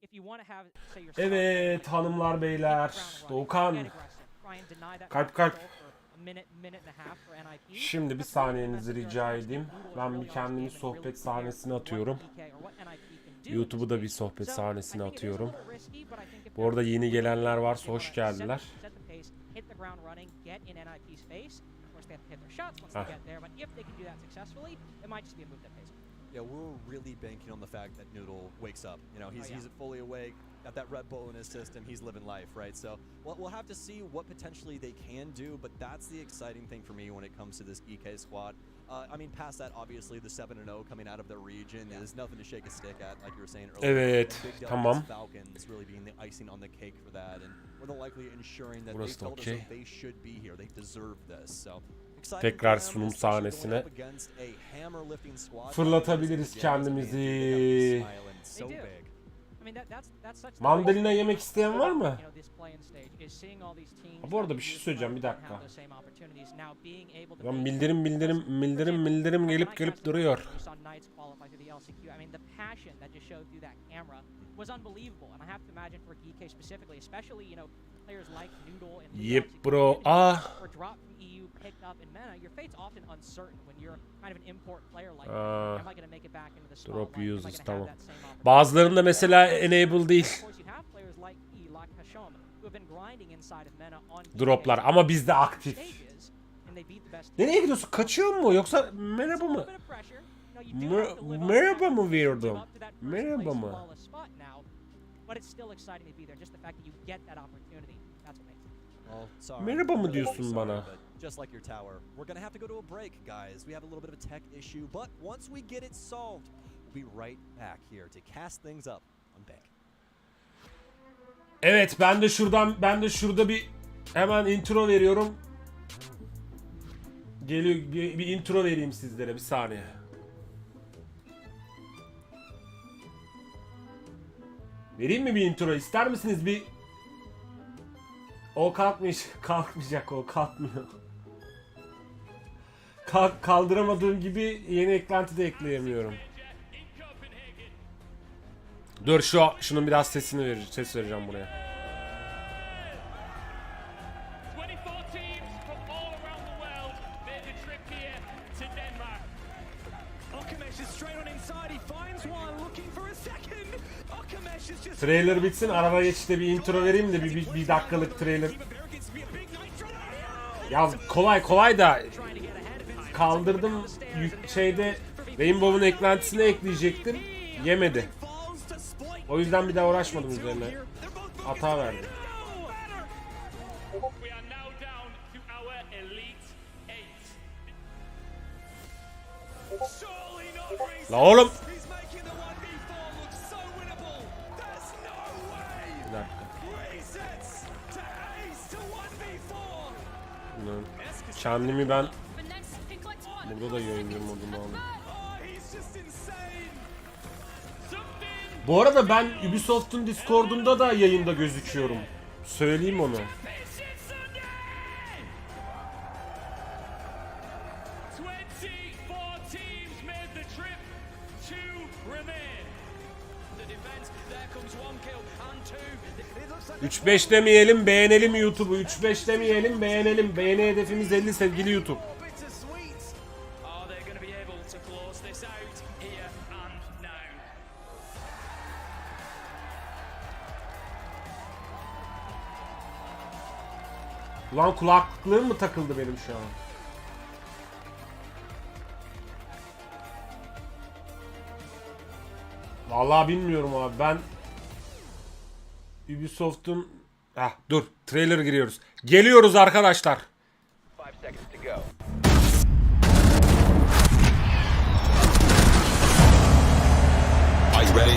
if you want to have, say, your Evet hanımlar beyler, Doğukan, kalp kalp. Şimdi bir saniyenizi rica edeyim. Ben bir kendimi sohbet sahnesine atıyorum. YouTube'u da bir sohbet sahnesine atıyorum. Bu arada yeni gelenler varsa hoş geldiler. Yeah, we're really banking on the fact that Noodle wakes up. You know, he's fully awake, got that Red Bull in his system, he's living life, right? So we'll have to see what potentially they can do, but that's the exciting thing for me when it comes to this EK squad. I mean, past that, obviously, the 7-0 coming out of their region is nothing to shake a stick at, like you were saying earlier. Evet, tamam. Falcons really being the icing on the cake for that, and more than likely ensuring that they felt as though they should be here, they deserve this, so... Tekrar sunum sahnesine fırlatabiliriz kendimizi. Mandalina yemek isteyen var mı? Bu arada bir şey söyleyeceğim, bir dakika. Bildirim gelip duruyor. Yep bro. Drop users, tamam. Bazılarında mesela enable değil. Droplar ama bizde aktif. Nereye gidiyorsun? Kaçıyor mu? Yoksa merhaba mı? Merhaba mı verdim? Merhaba mı? Merhaba mı diyorsun bana? Just like your tower. We're gonna have to go to a break, guys. We have a little bit of a tech issue, but once we get it solved, we'll be right back here to cast things up on Bank. Evet, ben de şurada bir hemen intro veriyorum. Geliyor, bir intro vereyim sizlere, bir saniye. Vereyim mi bir intro? İster misiniz bir? O kalkmayacak, o kalkmıyor. Kaldıramadığım gibi yeni eklenti de ekleyemiyorum. Dur şunun biraz ses vereceğim buraya. 24 teams from all around the world made the trip here to Denmark. Okamesh is straight on inside. He finds one looking for a second. Okamesh is just Trailer bitsin, arada geçişte bir intro vereyim de bir dakikalık trailer. Ya kolay da kaldırdım şeyde Rainbow'un eklentisine ekleyecektim. Yemedi. O yüzden bir daha uğraşmadım üzerine. Hata verdi. we are now down to our elite 8. Surely not Reese. La oğlum. He's making the 1v4 look so winnable. There's no way. Bir dakika. Resets to ace to 1v4. Kendimi ben burada da yayınlıyorum modunu aldım. Oh, he's just insane. Something. Bu arada ben Ubisoft'un Discord'unda da yayında gözüküyorum. Söyleyeyim onu. 24 teams made the trip. 2 remain. The defense, there comes 1 kill and 2. It looks like 3-5 demeyelim, beğenelim YouTube'u. 3-5 demeyelim, beğenelim. Beğeni hedefimiz 50 sevgili YouTube. bittersweet. Are they going to be able to close this out here and now? Ulan kulaklığım mı takıldı benim şu an? Vallahi bilmiyorum abi. Ben Ubisoft'un dur, trailer giriyoruz. Geliyoruz arkadaşlar. 5 seconds to go. Are you ready?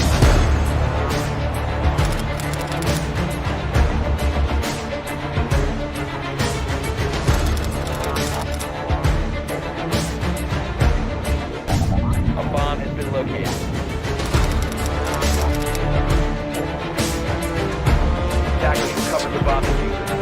A bomb has been located. Attack team cover the bomb diffuser.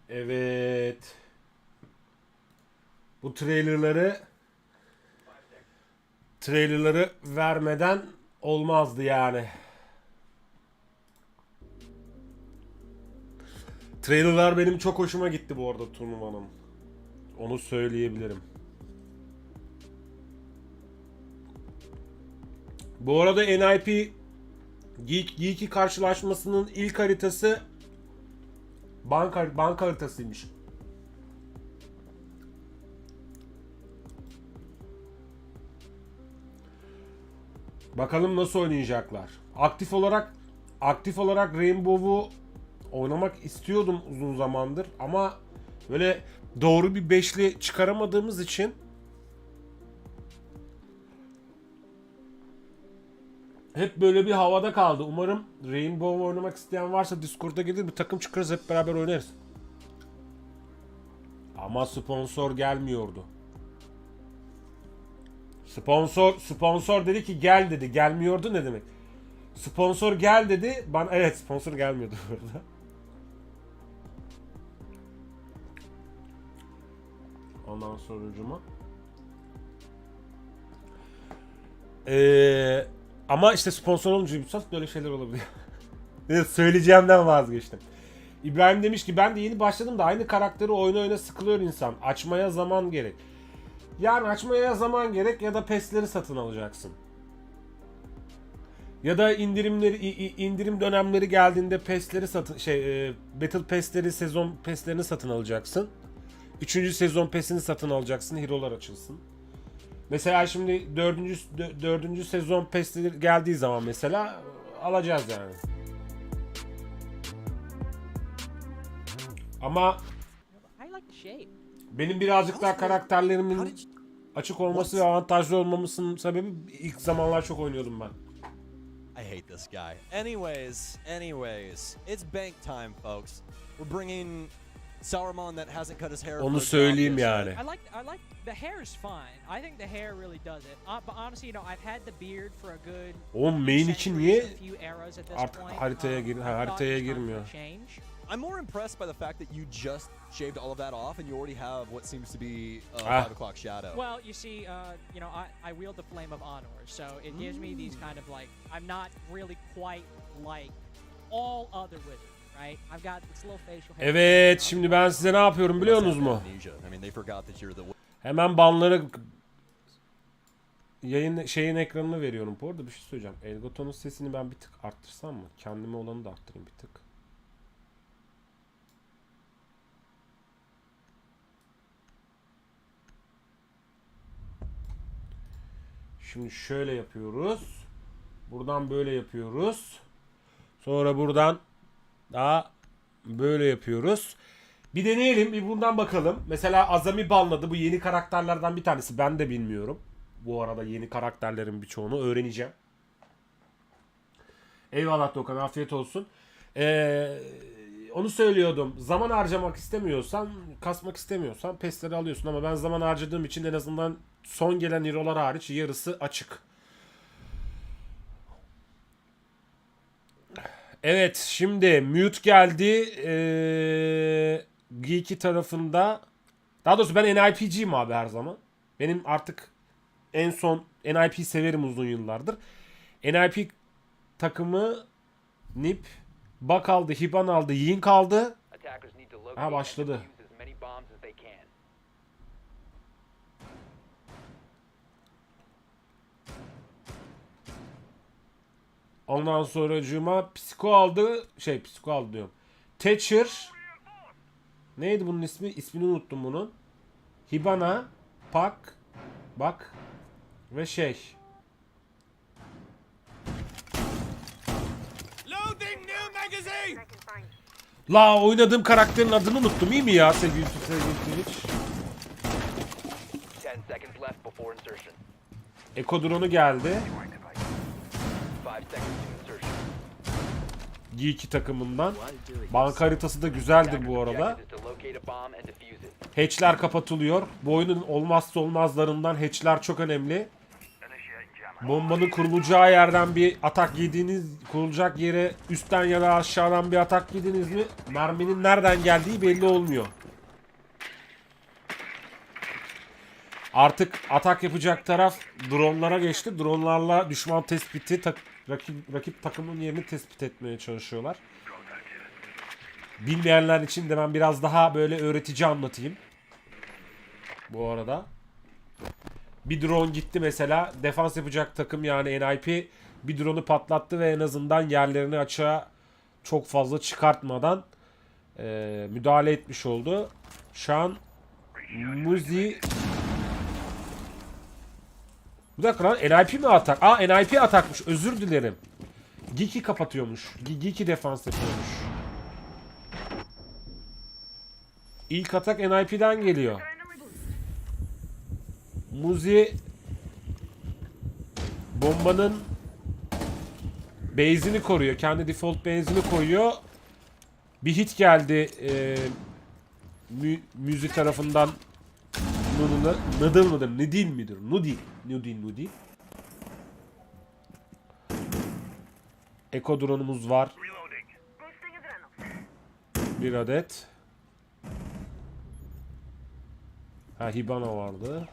Evet. Bu trailerları vermeden olmazdı yani. Trailerlar benim çok hoşuma gitti bu arada turnuvanın. Onu söyleyebilirim. Bu arada NIP Geeky karşılaşmasının ilk haritası banka haritasıymış. Bakalım nasıl oynayacaklar. Aktif olarak Rainbow'u oynamak istiyordum uzun zamandır ama böyle doğru bir beşli çıkaramadığımız için hep böyle bir havada kaldı. Umarım Rainbow oynamak isteyen varsa Discord'a gelir, bir takım çıkarız, hep beraber oynarız. Ama sponsor gelmiyordu. Sponsor dedi ki gel dedi. Gelmiyordu ne demek? Sponsor gel dedi. Bana evet, sponsor gelmiyordu burada. Ondan sonucuma. Ama işte sponsor olunca Ubisoft böyle şeyler olabiliyor. Söyleyeceğimden vazgeçtim. İbrahim demiş ki ben de yeni başladım da aynı karakteri oyna sıkılıyor insan. Açmaya zaman gerek. Yani açmaya zaman gerek ya da PES'leri satın alacaksın. Ya da indirim dönemleri geldiğinde PES'leri Battle Pass'leri, sezon PES'lerini satın alacaksın. 3. sezon PES'ini satın alacaksın, hero'lar açılsın. Mesela şimdi 4. sezon PES'leri geldiği zaman mesela alacağız yani. Ama benim birazcık daha karakterlerimin açık olması ve avantajlı olmamasının sebebi ilk zamanlar çok oynuyordum ben. I hate this guy. Anyways, it's bank time, folks. We're bringing Saruman that hasn't cut his hair. Onu söyleyeyim yani. I like the hair's fine. I think the hair really does it. But honestly, you know, I've had the beard for a good. O main için niye artık haritaya girmiyor? I'm more impressed by the fact that you just shaved all of that off and you already have what seems to be a 5 o'clock shadow. Well, you see, you know, I wield the flame of honor, so it gives me these kind of like, I'm not really quite like all other wizards, right? I've got this little facial hair. Evet, şimdi ben size ne yapıyorum biliyor musunuz mu? Hemen banları şeyin ekranını veriyorum. Bu arada bir şey söyleyeceğim. Elgaton'un sesini ben bir tık arttırsam mı? Kendime olanı da arttırayım bir tık. Şimdi şöyle yapıyoruz. Buradan böyle yapıyoruz. Sonra buradan daha böyle yapıyoruz. Bir deneyelim. Bir bundan bakalım. Mesela Azami banladı. Bu yeni karakterlerden bir tanesi. Ben de bilmiyorum. Bu arada yeni karakterlerin birçoğunu öğreneceğim. Eyvallah Dokan. Afiyet olsun. Onu söylüyordum. Zaman harcamak istemiyorsan, kasmak istemiyorsan PES'leri alıyorsun. Ama ben zaman harcadığım için en azından son gelen hero'lar hariç yarısı açık. Evet, şimdi mute geldi. Geeky tarafında. Daha doğrusu ben NIP'ciyim abi her zaman. Benim artık en son NIP severim uzun yıllardır. NIP takımı Nip, Bak aldı, Hiban aldı, Yin kaldı. Ha başladı. Ondan sonracığıma Psiko aldı. Psiko aldı diyorum. Thatcher. Neydi bunun ismi? İsmini unuttum bunun. Hibana, Pak, Bak ve La oynadığım karakterin adını unuttum. İyi mi ya sevgili Twitch? Eko drone'u geldi. Geeky takımından. Banka haritası da güzeldir bu arada. Hatch'ler kapatılıyor. Bu oyunun olmazsa olmazlarından hatch'ler çok önemli. Bombanın kurulacağı yerden bir atak yediğiniz, kurulacak yere üstten ya da aşağıdan bir atak yediniz mi merminin nereden geldiği belli olmuyor. Artık atak yapacak taraf dronlara geçti. Dronlarla düşman tespiti, rakip takımın yerini tespit etmeye çalışıyorlar. Bilmeyenler için de ben biraz daha böyle öğretici anlatayım. Bu arada. Bir drone gitti mesela. Defans yapacak takım yani NIP bir drone'u patlattı ve en azından yerlerini açığa çok fazla çıkartmadan müdahale etmiş oldu. Şu an Muzi... Bir dakika lan, NIP mi atak? NIP atakmış, özür dilerim. Geeky kapatıyormuş. Geeky defans yapıyormuş. İlk atak NIP'den geliyor. Muzi bombanın base'ini koruyor. Kendi default base'ini koyuyor. Bir hit geldi müzik tarafından. Noodle mıdır? Nudil midir? Nudil. Eko drone'umuz var. Bir adet. Ha, Hibana vardı.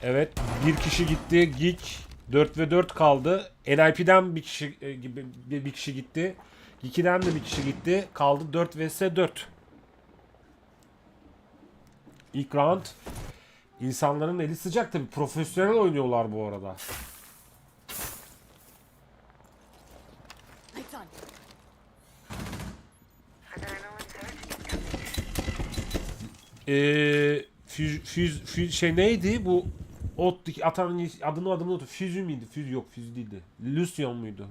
Evet, bir kişi gitti. Geek 4 ve 4 kaldı. NIP'den bir kişi gitti. Geek'den de bir kişi gitti. Kaldı 4 vs 4. İlk round. İnsanların eli sıcak tabii. Profesyonel oynuyorlar bu arada. Şey neydi bu atanın adını unuttum. Füzü müydü? Füzü yok, füzü değildi. Lucian muydu?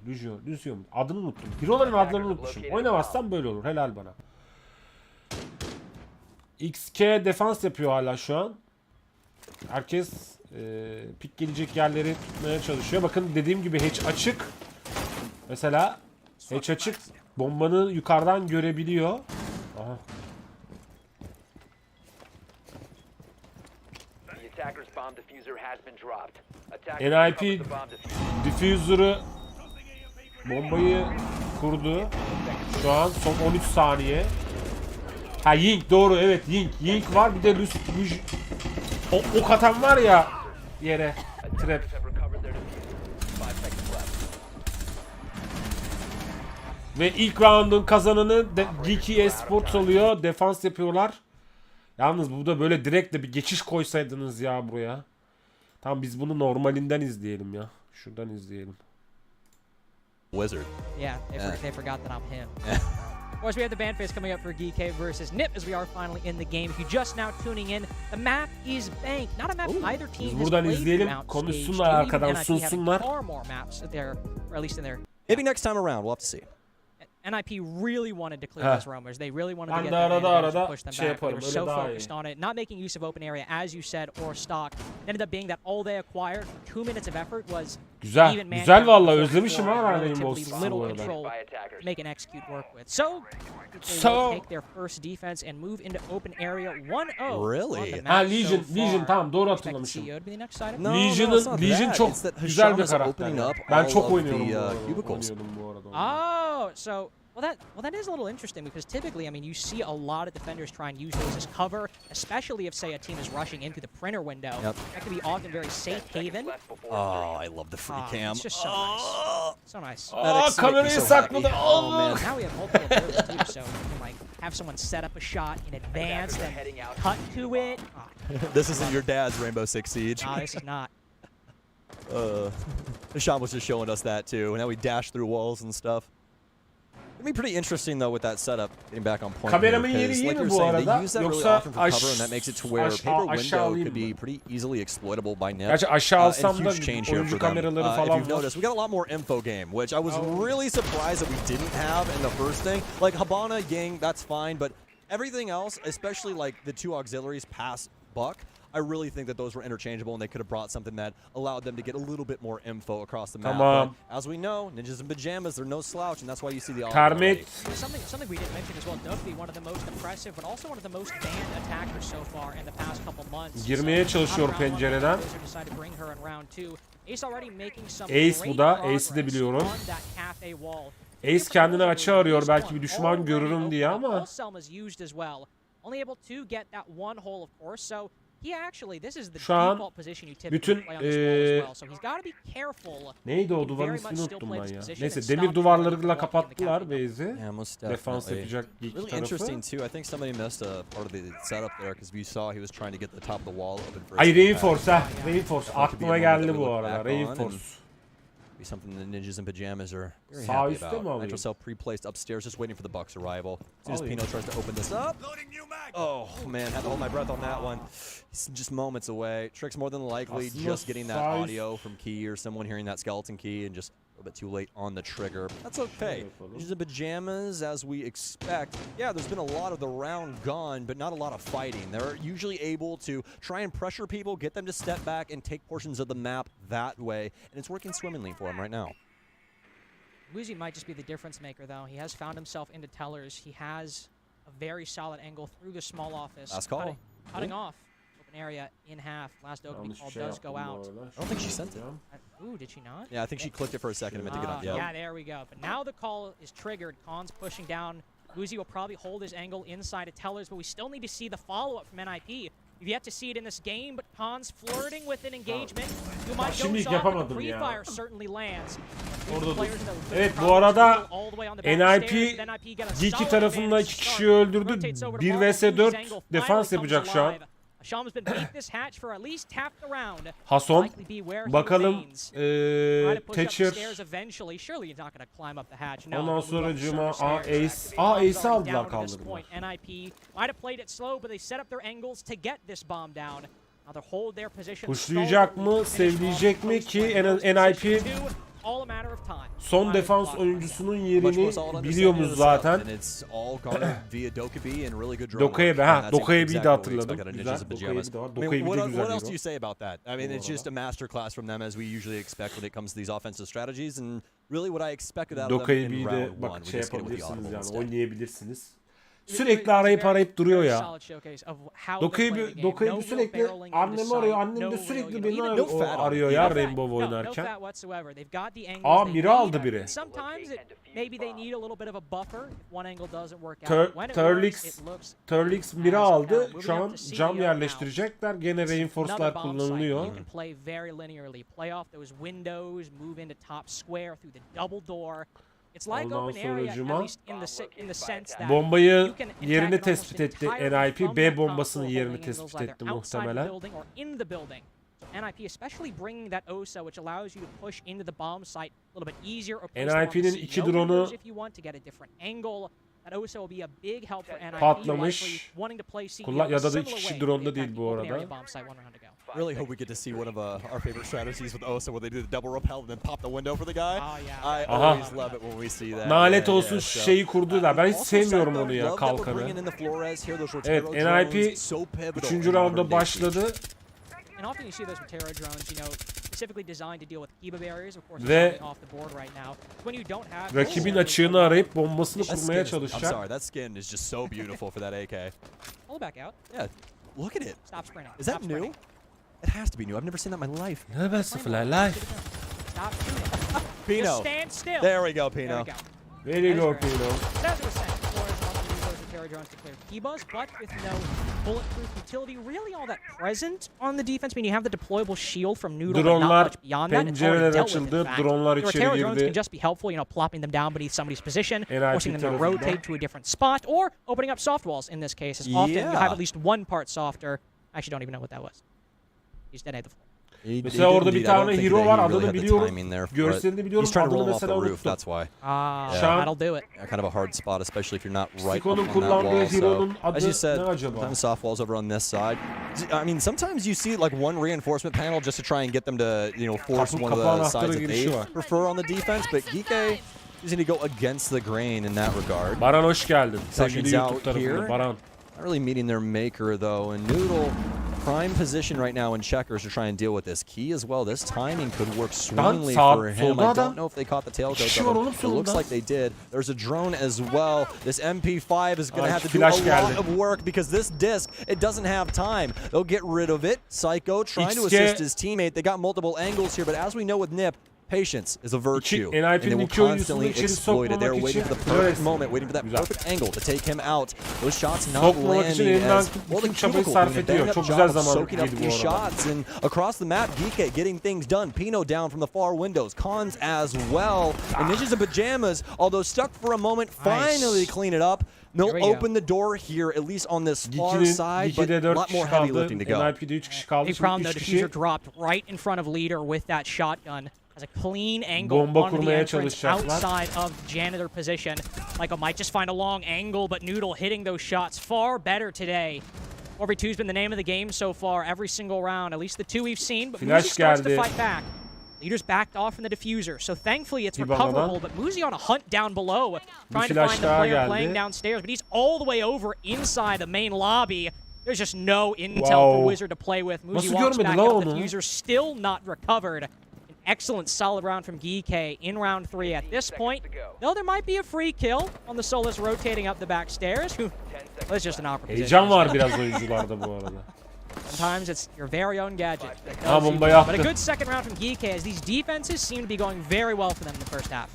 Lucian. Adını unuttum. Hero'ların adlarını unutmuşum. Oynamazsam böyle olur. Helal bana. XK defans yapıyor hala şu an. Herkes pik gelecek yerleri tutmaya çalışıyor. Bakın dediğim gibi hatch açık. Mesela hatch açık. Bombanı yukarıdan görebiliyor. Aha. NIP diffuser'ı bombayı kurdu. Şu an son 13 saniye. Ha, Yink doğru, evet, Yink var, bir de ok atan var ya yere, trap. Ve ilk round'un kazananı Geeky Esports oluyor. Defans yapıyorlar. Yalnız burada böyle direkt de bir geçiş koysaydınız ya buraya. Tamam, biz bunu normalinden izleyelim ya. Şuradan izleyelim. Wizard. Yeah, they forgot that I'm him. Of course, we have the band face coming up for GK versus Nip as we are finally in the game. If you're just now tuning in, the map is Bank. Not a map either team has buradan played izleyelim, throughout konuşsunlar stage. arkadan, NIP having sunsunlar. far more maps there, or at least in their... Maybe next time around, we'll have to see. NIP really wanted to clear those roamers. They really wanted to get Ben them de in and arada push them şey back. They yaparım, were so öyle daha iyi. focused on it, not making use of open area, as you said, or stock. It ended up being that all they acquired for 2 minutes of effort was Güzel. even man Güzel count vallahi, for özlemişim ha Rainbow relatively Six'i bu little arada. control to make an execute work with. So they will take their first defense and move into open area 1-0. Really? on the Ha, map so Legion far. tamam, doğru Expect hatırlamışım. CEO to be the next side of No, Legion çok It's that güzel Hisham bir is karakter. opening ya. up Ben all çok of oynuyorum the, bu arada. cubicles. Oynuyordum bu arada. Oh, so that is a little interesting because typically, I mean, you see a lot of defenders try and use those as cover, especially if, say, a team is rushing into the printer window. Yep. That can be often very safe haven. Oh, I love the free cam. It's just so nice. So nice. Aa, kamerayı sakladı. Oh man. Now we have multiple abilities too, so you can like have someone set up a shot in advance, then cut to it. This isn't your dad's Rainbow Six Siege. No, this is not. Hisham was just showing us that too, and how we dash through walls and stuff. It'd be pretty interesting though with that setup, getting back on point. Kameramın here, yeri 'cause iyi like mi you're bu saying, arada? they use that really Yoksa often for cover, and that makes it to where paper window aşağılayayım could be mı? pretty easily exploitable by Nip. Gerçi aşağı And alsam da huge change here oyuncu for them. kameraları If falan you've var. noticed, we got a lot more info game, which I was really surprised that we didn't have in the first thing. Like Habana, Yang, that's fine, but everything else, especially like the two auxiliaries past Buck, I really think that those were interchangeable and they could have brought something that allowed them to get a little bit more info across the map. Tamam. But as we know, ninjas in pajamas, they're no slouch, and that's why you see the all Termit. Something we didn't mention as well, Duffy, one of the most impressive, but also one of the most banned attackers so far in the past couple months. Girmeye çalışıyor pencereden. Ace bu da. Ace'i de biliyorum. Ace kendini açığa arıyor, belki bir düşman görürüm diye ama. Şu an bütün neydi o duvarın ismini unuttum ben ya. Neyse, demir duvarlarıyla kapattılar base'i. Yeah, most Defans definitely. yapacak bir iki Really tarafı. interesting too. I think somebody missed a part of the setup there because we saw he was trying to get the top of the wall open for. Ay, his impact. Reinforce ha. Reinforce. Aklıma geldi bu arada. Reinforce. Be something the ninjas in pajamas are very Sağ happy üstte about. mi alayım? Nitro Cell pre-placed upstairs, just waiting for the Bucks' arrival. As soon as Alayım. Pino tries to open this up. Oh man, had to hold my breath on that one. He's just moments away. Trick's more than likely Aslında just getting that sağ üst- audio from Key or someone hearing that skeleton key and just A little bit too late on the trigger. That's okay. These are pajamas, as we expect. Yeah, there's been a lot of the round gone, but not a lot of fighting. They're usually able to try and pressure people, get them to step back, and take portions of the map that way. And it's working swimmingly for him right now. Woozy might just be the difference maker, though. He has found himself into tellers. He has a very solid angle through the small office. Last call. Cutting off open area in half. Last opening call does go out. I don't think she sent it. Ooh, did she not? Yeah, I think she clicked it for a second and meant to get up. Yeah, there we go. But now the call is triggered. Khan's pushing down. Woozy will probably hold his angle inside of tellers, but we still need to see the follow-up from NIP. You've yet to see it in this game, but Khan's flirting with an engagement. You might go soft, but the pre-fire certainly lands. Evet, bu arada NIP Geeky tarafında 2 kişiyi öldürdü. 1 vs 4 defans yapacak şu an. Hason. Bakalım Thatcher. Ondan sonra Cuma Ace. Ace'i aldılar kaldırdılar. Kuşlayacak mı? Sevleyecek mi ki NIP son defans oyuncusunun yerini biliyoruz zaten. Dokayebe, Dokayebe'yi de hatırladım. Güzel, Dokayebi de var. Dokayebi de güzel. What else do you say about that? I mean, it's just a masterclass from them as we usually expect when it comes to these offensive strategies, and really what I expected out of them in round one. Bak şey yapabilirsiniz yani, oynayabilirsiniz. Sürekli arayıp duruyor ya. Dokayebi sürekli annemi arıyor. Annem de sürekli beni arıyor ya Rainbow oynarken. Mira aldı biri. Turlix Mira aldı. Şu an cam yerleştirecekler. Gene reinforce'lar kullanılıyor. Ondan sonra Cuma bombayı yerini tespit etti NIP. B bombasının yerini tespit etti muhtemelen. NIP'nin 2 drone'u patlamış. Ya da 2 kişi drone'da değil bu arada. Really hope we get to see one of our favorite strategies with Osa where they do the double rappel and then pop the window for the guy. I always love it when we see that. Nalet olsun şeyi kurdular. Ben hiç sevmiyorum onu ya, kalkanı. Evet, NIP 3. rounda başladı. Ve rakibin açığını arayıp bombasını kurmaya çalışacak. I'm sorry, that skin is just so beautiful for that AK. Yeah, look at it. Is that new? It has to be new. I've never seen that in my life. Never fly life. Pino. There we go, Pino. Very go, Pino. Drones to clear Kibas, but with no bulletproof utility really all that present on the defense. I mean, you have the deployable shield from Noodle, but not much beyond that. Pencereler açıldı, dronlar içeri girdi. Drones can just be helpful, you know, plopping them down beneath somebody's position, forcing them to rotate to a different spot, or opening up soft walls in this case. As often you have at least one part softer. I actually don't even know what that was. He's dead at the floor. Mesela orada bir tane hero var, adını biliyorum. Görselini biliyorum, adını mesela unuttum. That'll do it. Kind of a hard spot, especially if you're not right on that wall. So, as you said, sometimes soft walls over on this side. I mean, sometimes you see like one reinforcement panel just to try and get them to, you know, force one of the sides that they prefer on the defense. But Geeke is going to go against the grain in that regard. Baran hoş geldin. Sevgili YouTube tarafında Baran. Not really meeting their maker though, and Noodle prime position right now in checkers to try and deal with this. Key as well, this timing could work swimmingly for him. I don't know if they caught the tailcoat of him. It looks like they did. There's a drone as well. This MP5 is going to have to do a lot of work because this disc, it doesn't have time. They'll get rid of it. Psycho trying to assist his teammate. They got multiple angles here, but as we know with Nip, patience is a virtue, and they will constantly exploit it. They're waiting for the perfect moment, waiting for that perfect angle to take him out. Those shots not landing as well. The Cuticle doing a bang-up job of soaking up these shots, and across the map, Geeke getting things done. Pino down from the far windows. Khans as well. And Ninjas in Pajamas, although stuck for a moment, finally clean it up. They'll open the door here, at least on this far side, but a lot more heavy lifting to go. Big problem though, diffuser dropped right in front of Leader with that shotgun. Has a clean angle onto the entrance outside of janitor position. Michael might just find a long angle, but Noodle hitting those shots far better today. 4v2's been the name of the game so far, every single round, at least the two we've seen, but Muzi starts to fight back. Leaders backed off from the diffuser, so thankfully it's İbana'dan. recoverable, but Muzi on a hunt down below, trying to flash find the daha player geldi. playing downstairs, but he's all the way over inside the main lobby. There's just no intel Wow. for Wizard to play with. Muzi Nasıl walks görmedi back lan up, the onu? diffuser still not recovered. An excellent solid round from GK in round 3. At this point, though there might be a free kill on the Solus rotating up the back stairs, that's just an opportunity. Heyecan var biraz oyuncularda bu arada. Sometimes it's your very own gadget. that Ha, does you bombayı good. But a attı. good second round from GK as these defenses seem to be going very well for them in the first half.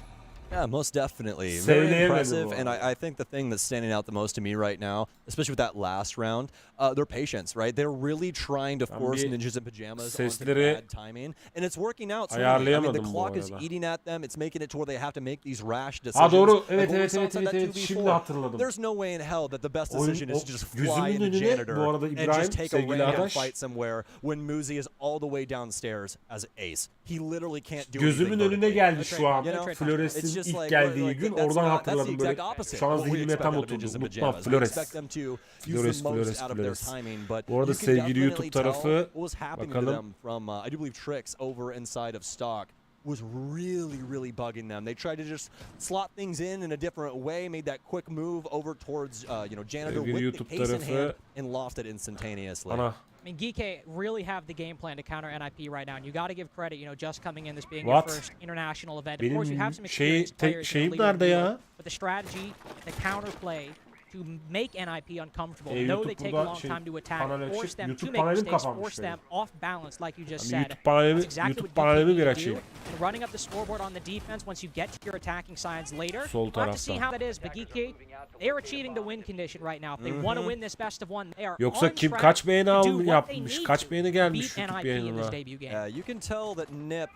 Yeah, most definitely. Very Sevleyemedim impressive, bu and arada. I think the thing that's standing out the most to me right now, especially with that last round, their patience, right? They're really trying to force bir ninjas in pajamas onto sesleri bad timing, and it's working out. swimmingly. I mean, the ayarlayamadım bu clock is arada. eating at them. It's making it to where they have to make these rash decisions. doğru. Like Evet, what we evet, saw evet, inside that evet, 2v4. şimdi hatırladım. There's no way in hell that the best Oyun- decision is to just gözümün fly in the önüne janitor bu arada and İbrahim, just take a sevgili random arkadaş. fight somewhere when Muzi is all the way downstairs as ace. He literally can't do Gözümün anything önüne vertically. geldi şu an. You know, it's Flores'in just ilk like, geldiği like, gün that's oradan not- hatırladım that's the böyle. exact opposite Şu an of what we zihnime expect tam out of oturdu. ninjas in Unutma pajamas. We Flores. expect them to use Flores, the most Flores, out of their Flores. timing, but Bu arada you can sevgili definitely YouTube tell tarafı, what was happening to bakalım. them from I do believe Tricks over inside of stock was really bugging them. They tried to just slot things in a different way, made that quick move over towards janitor Sevgili with YouTube the case in tarafı, hand and lost it instantaneously. Ana. I mean, GK really have the game plan to counter NIP right now, and you got to give credit, just coming in, this being What? your first international event. Benim Of course, you have some şey- experienced players. şeyim leading the nerede field, ya? But the strategy, the counterplay to make NIP uncomfortable, know YouTube they take a burada long şey, time to attack, panel açıp force them to YouTube make panelim mistakes, kapanmış force them benim. off balance, like you just Hani said. YouTube panelimi, That's exactly YouTube what panelimi GK bir need to açayım. do. And running up the scoreboard on the defense once you get to your attacking sides later. Sol We'll have to see taraftan. how that is, but GK, they are achieving the win condition right now. If they want to win this best of one, they are Yoksa on kim track kaç beğeni to do what they yapmış, need kaç to beğeni gelmiş beat YouTube NIP in this yayınına. debut game. You can tell that Nip,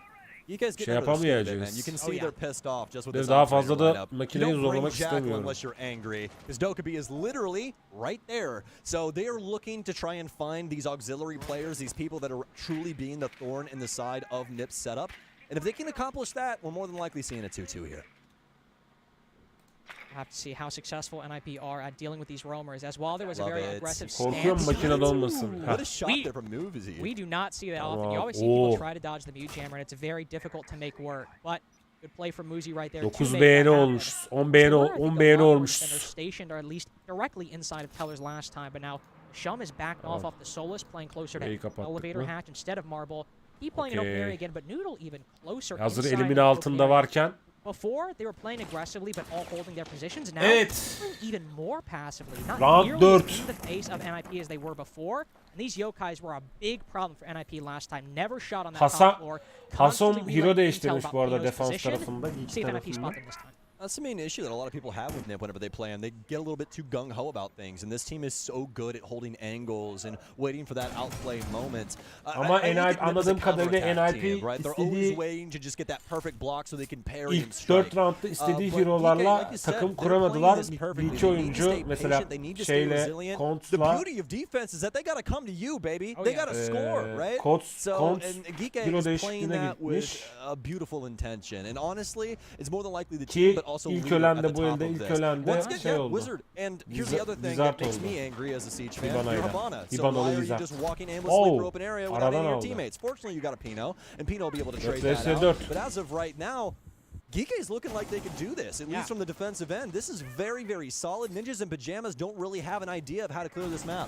you guys get Şey out of the state of it, man. yapamayacağız. You can Oh, see yeah. they're pissed off just with Ve this daha operator fazla da lineup. makineyi You don't bring zorlamak Jackal istemiyorum. unless you're angry, because Dokkaebi is literally right there. So they are looking to try and find these auxiliary players, these people that are truly being the thorn in the side of Nip's setup. And if they can accomplish that, we're more than likely seeing a 2-2 here. We'll have to see how successful NIP are at dealing with these roamers, as while there was a Love very it. aggressive Korkuyorum stance. makinede olmasın. What a shot We- there from Muzi. We do not see that often. You Tamam. always see people Oo. try to dodge the mute jammer, and it's very difficult to make work. But good play from Muzi right there. 9 to make beğeni that happen. olmuş. 10 beğeni, There were, I think, 10 a beğeni lot more olmuş. defenders stationed, or at least directly inside of Teller's last time. But now Shum is backed off the Solus, playing closer Neyi to kapattık elevator mı? hatch instead of marble. Keep playing in open Okey. area again, but Noodle even closer. Hazır inside elimin the open altında area. varken. Before, they were playing aggressively, but all holding their positions. Now, Evet. playing even more passively. Not Round nearly 4. as in the face of NIP as they were before. And these yokais were a big problem for NIP last time. Never shot on that Hasan- top floor. Hasan Constantly hero relaying değiştirmiş intel bu arada about Pino's defans position. tarafında. İki See if NIP tarafında. spot them this time. That's the main issue that a lot of people have with Nip whenever they play him. They get a little bit too gung-ho about things, and this team is so good at holding angles and waiting for that outplay moment. Ama I look at Nip as a anladığım kadarıyla counterattack NIP team, right? They're always istediği- waiting to just get that perfect block so they can parry and İlk strike. 4 roundda istediği But hero'larla like you said, takım they're kuramadılar. playing this perfectly. Bir iki They need to oyuncu stay mesela patient, they need to stay şeyle, resilient. The Kontz'la beauty of defense is that they gotta come to you, baby. Oh, They yeah. gotta score, right? Kontz So, and Geeke hero is playing değişikliğine that gitmiş. with a beautiful intention. And honestly, it's more than likely the Ki team, but also ilk Lou ölen at de the bu top elde of ilk this. ölen de Once again, şey yeah, oldu. Wizard. And here's the other thing Wizard that makes oldu. me angry as a Siege fan. İbana'yla. You're Habana. So İbanalı why are you Wizard. just walking aimlessly Oh, through open area without aradan any of your aldı. teammates? Fortunately, you got a Pino, and Pino will be able to 4 trade vs. that out. 4. But as of right now, Geeke is looking like they could do this, at least from the defensive end. This is very solid. Ninjas in pajamas don't really have an idea of how to clear this map.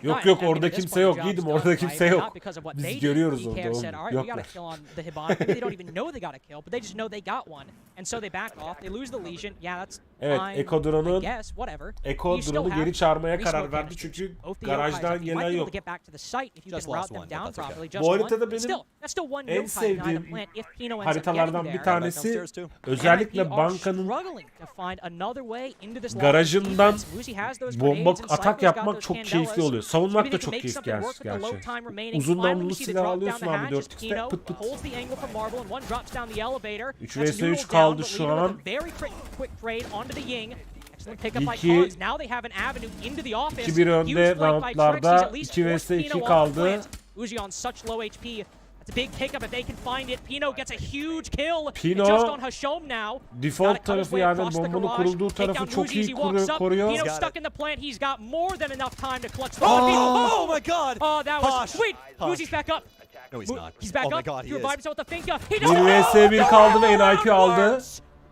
Yok No, yok I mean, orada at this kimse point, yok. the job's Gidin done, orada right? kimse But yok. not because of what Biz they did. görüyoruz EK orada have oğlum. said, all right, we got Yoklar. a kill on the Hibana. Maybe they don't even know they got a kill, but they just know they got one. And so they back off. They lose the Legion. Yeah, that's Evet, fine. Eko Drone'un- I guess, whatever. Eko You still drone'u have geri çağırmaya three karar smoke verdi canisters. çünkü Both the yokais garajdan up. You might gelen be able yok. to get back to the site if you Just can route lost them one, down but that's okay. properly. Just Bu one, haritada but benim still, that's still one en yokai behind the sevdiğim plant if Pino ends up haritalardan getting bir there. tanesi Downstairs too. özellikle NIP are bankanın struggling to find another way into this garajından defense. Muzi has those bomba grenades and atak Cypher's got yapmak those çok candelas. keyifli oluyor. Savunmak Maybe da they çok can make keyif something work with the low gerçi. time remaining. Uzun Finally, namlulu we see the silah drop alıyorsun down the abi hatch as 4x'te Pino pıt pıt. holds the angle from Marble and one drops down the elevator. 3 That's vs. Noodle 3 down, kaldı but şu Leader an. with a very quick trade onto the Ying. Excellent pickup by İki- Collins. Now they have an avenue into the office. 2-1 önde Huge flank by roundlarda, Trix. He's at least 2 vs. forced Pino 2 off the kaldı. plant. Uzi on such low HP. That's a big pickup if they can find it. Pino gets a huge kill. Pino, just on Hashom now. default Gotta cut his tarafı way yani across the bombanın garage, kurulduğu take tarafı down çok Muzi as iyi he walks up. koruyor. Pino Got stuck it. in the plant. He's got more than enough time to clutch. Oh my god! Oh, that was Posh. sweet. Posh. Uzi's back up. No, he's not. He's back Oh my up. God, he He is. revives himself with the Finka. He 1 vs 1 kaldı ve NIP aldı.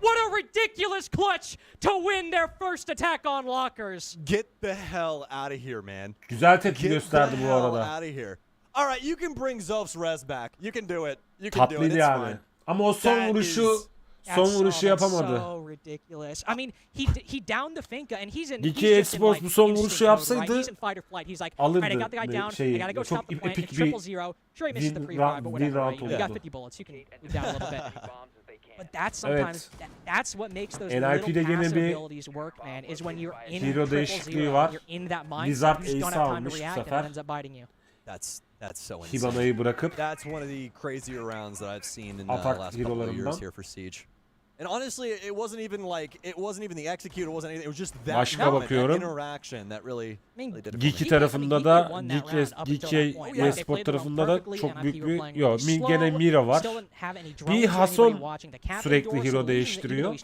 What a ridiculous clutch to win their first attack on lockers. Get the hell out of here, man. Güzel tepki Get gösterdi the bu hell arada. out of here. All right, you can bring Zof's res back. You can do it. You can do it. Tatlıydı It's yani. fine. Ama o son That vuruşu is- That's yapamadı. so ridiculous. I mean, he downed the Finka and he's in. Geeky he's just in, Esports like, bu son instinct vuruşu mode, yapsaydı right? He's in fight or flight. He's like, alırdı alright, I got the guy down. şeyi. I gotta go Çok stop the plant. epik It's triple bir zero. Sure, he misses the win pre-fire, but whatever. round Right? You got oldu. 50 bullets. You can move down a little bit. Bombs as they can. But that's sometimes that's what makes those NIP'de little gene passive bir abilities work, man. Is when you're in hero triple değişikliği zero, var. you're in that mindset, Blizzard you just don't ace have time to almış bu react, and sefer. it ends up biting you. That's so insane. Hibana'yı bırakıp That's one of the crazier rounds that I've seen in the Atak last couple of years hero'larından. here for Siege. And honestly, it wasn't even the execute, it wasn't anything. It was just that Başka moment, bakıyorum. that interaction that really mean, did it for Geeky me. tarafında da Geeky Esport tarafında da çok büyük bir gene Mira var. Bir Hason sürekli hero değiştiriyor.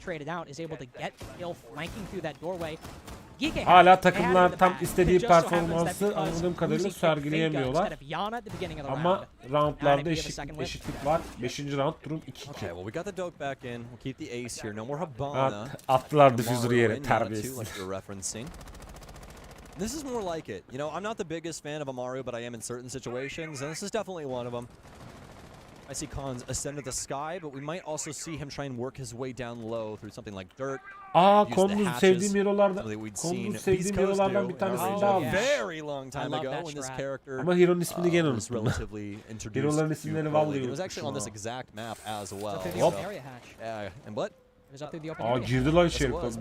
Hala takımlar tam istediği performansı anladığım kadarıyla sergileyemiyorlar. Ama roundlarda eşitlik var. 5. round durum 2-2. Okay, well, we got the dope back in. We'll keep the ace here. No more Habana. Attılar diffuser'ı yere Amaru in, terbiyesiz. like you're referencing. This is more like it. You know, I'm not the biggest fan of Amaru, but I am in certain situations, and this is definitely one of them. I see Khan's ascend to the sky, but we might also see him try and work his way down low through something like dirt. Konduz sevdiğim hero'lardan bir tanesini daha almış. Very long time ago when this character Ama hero'nun ismini gene was unuttum. relatively introduced. Hero'ların to isimlerini Pro vallahi League. It was actually on this unutmuşum exact map as well. Hop. Yeah, and what? Girdi lan içeri Konduz.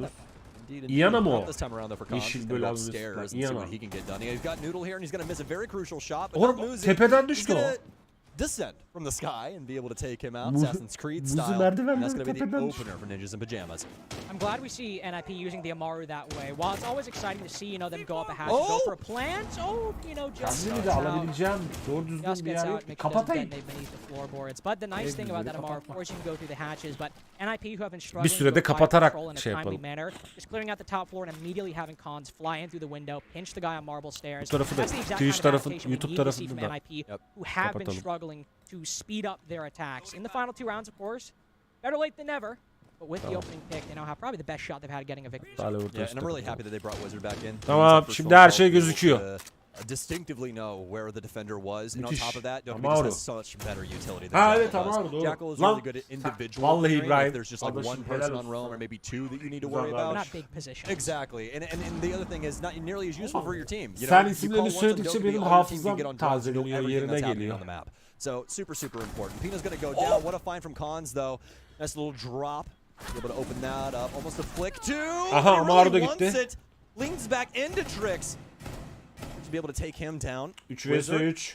İyana mı o? This time around though for Yeşil Khan, he's böyle gonna go alınır. upstairs and see İyana. what he can get done. He's got Noodle here and he's gonna miss a very crucial shot. But Oğlum not Muzi. tepeden He's düştü o. gonna descend from the sky and be able to take him out, Muzi- Assassin's Creed Muzi style. merdivenleri And that's gonna be the tepeden düştü. opener for Ninjas in Pajamas. I'm glad we see NIP using the Amaru that way. While it's always exciting to see, them go up a hatch, Oh! go for a plant. Just Kendini de gets out. alabileceğim doğru düzgün Just bir gets yer out, yok. makes sure it doesn't Kapatayım. detonate beneath the floorboards. But the nice thing about that Amaru, of course, you can go through the hatches. But NIP, who have been struggling Bir sürede to apply kapatarak control in a şey timely yapalım. manner, is clearing out the top floor and immediately having Cons fly in through the window, pinch the guy on marble stairs. Bu tarafı da, That's the exact Twitch kind of tarafı, adaptation we YouTube need to see tarafında from da. NIP, who have been Kapatalım. struggling to speed up their attacks. In the final 2 rounds, of course, better late than never. But with the opening pick, they now have probably the best shot they've had getting a victory. Hala Yeah, ortası and I'm really takıldı. happy that they brought Wizard back in. Tamam, Means that şimdi for her Soul şey Ball, gözüküyor. Distinctively know where the defender was. And on Müthiş. top of that, Dope Amaru. has such better utility than Ha, Jackal evet, does. Amaru, doğru. Jackal is Lan, really good at individual vallahi clearing. İbrahim, If there's just like adaşım one person helal on olsun roam sana. or maybe 2 that you need to Güzel worry vermiş. about. Not big positions. Exactly. And the other thing is not nearly as useful for your team. You Sen know, you isimlerini call once on söyledikçe Dope, benim the other team hafızam can get on drops and know tazeleniyor, everything yerine that's happening geliyor. on the map. So super important. Pina's gonna go down. What a find from Cons though. Nice little drop. Be able to open that up. Almost a flick too. Aha, He Amaru da really gitti. wants it. Leans back into Trix. To be able to take him down. 3 vs Wizard 3.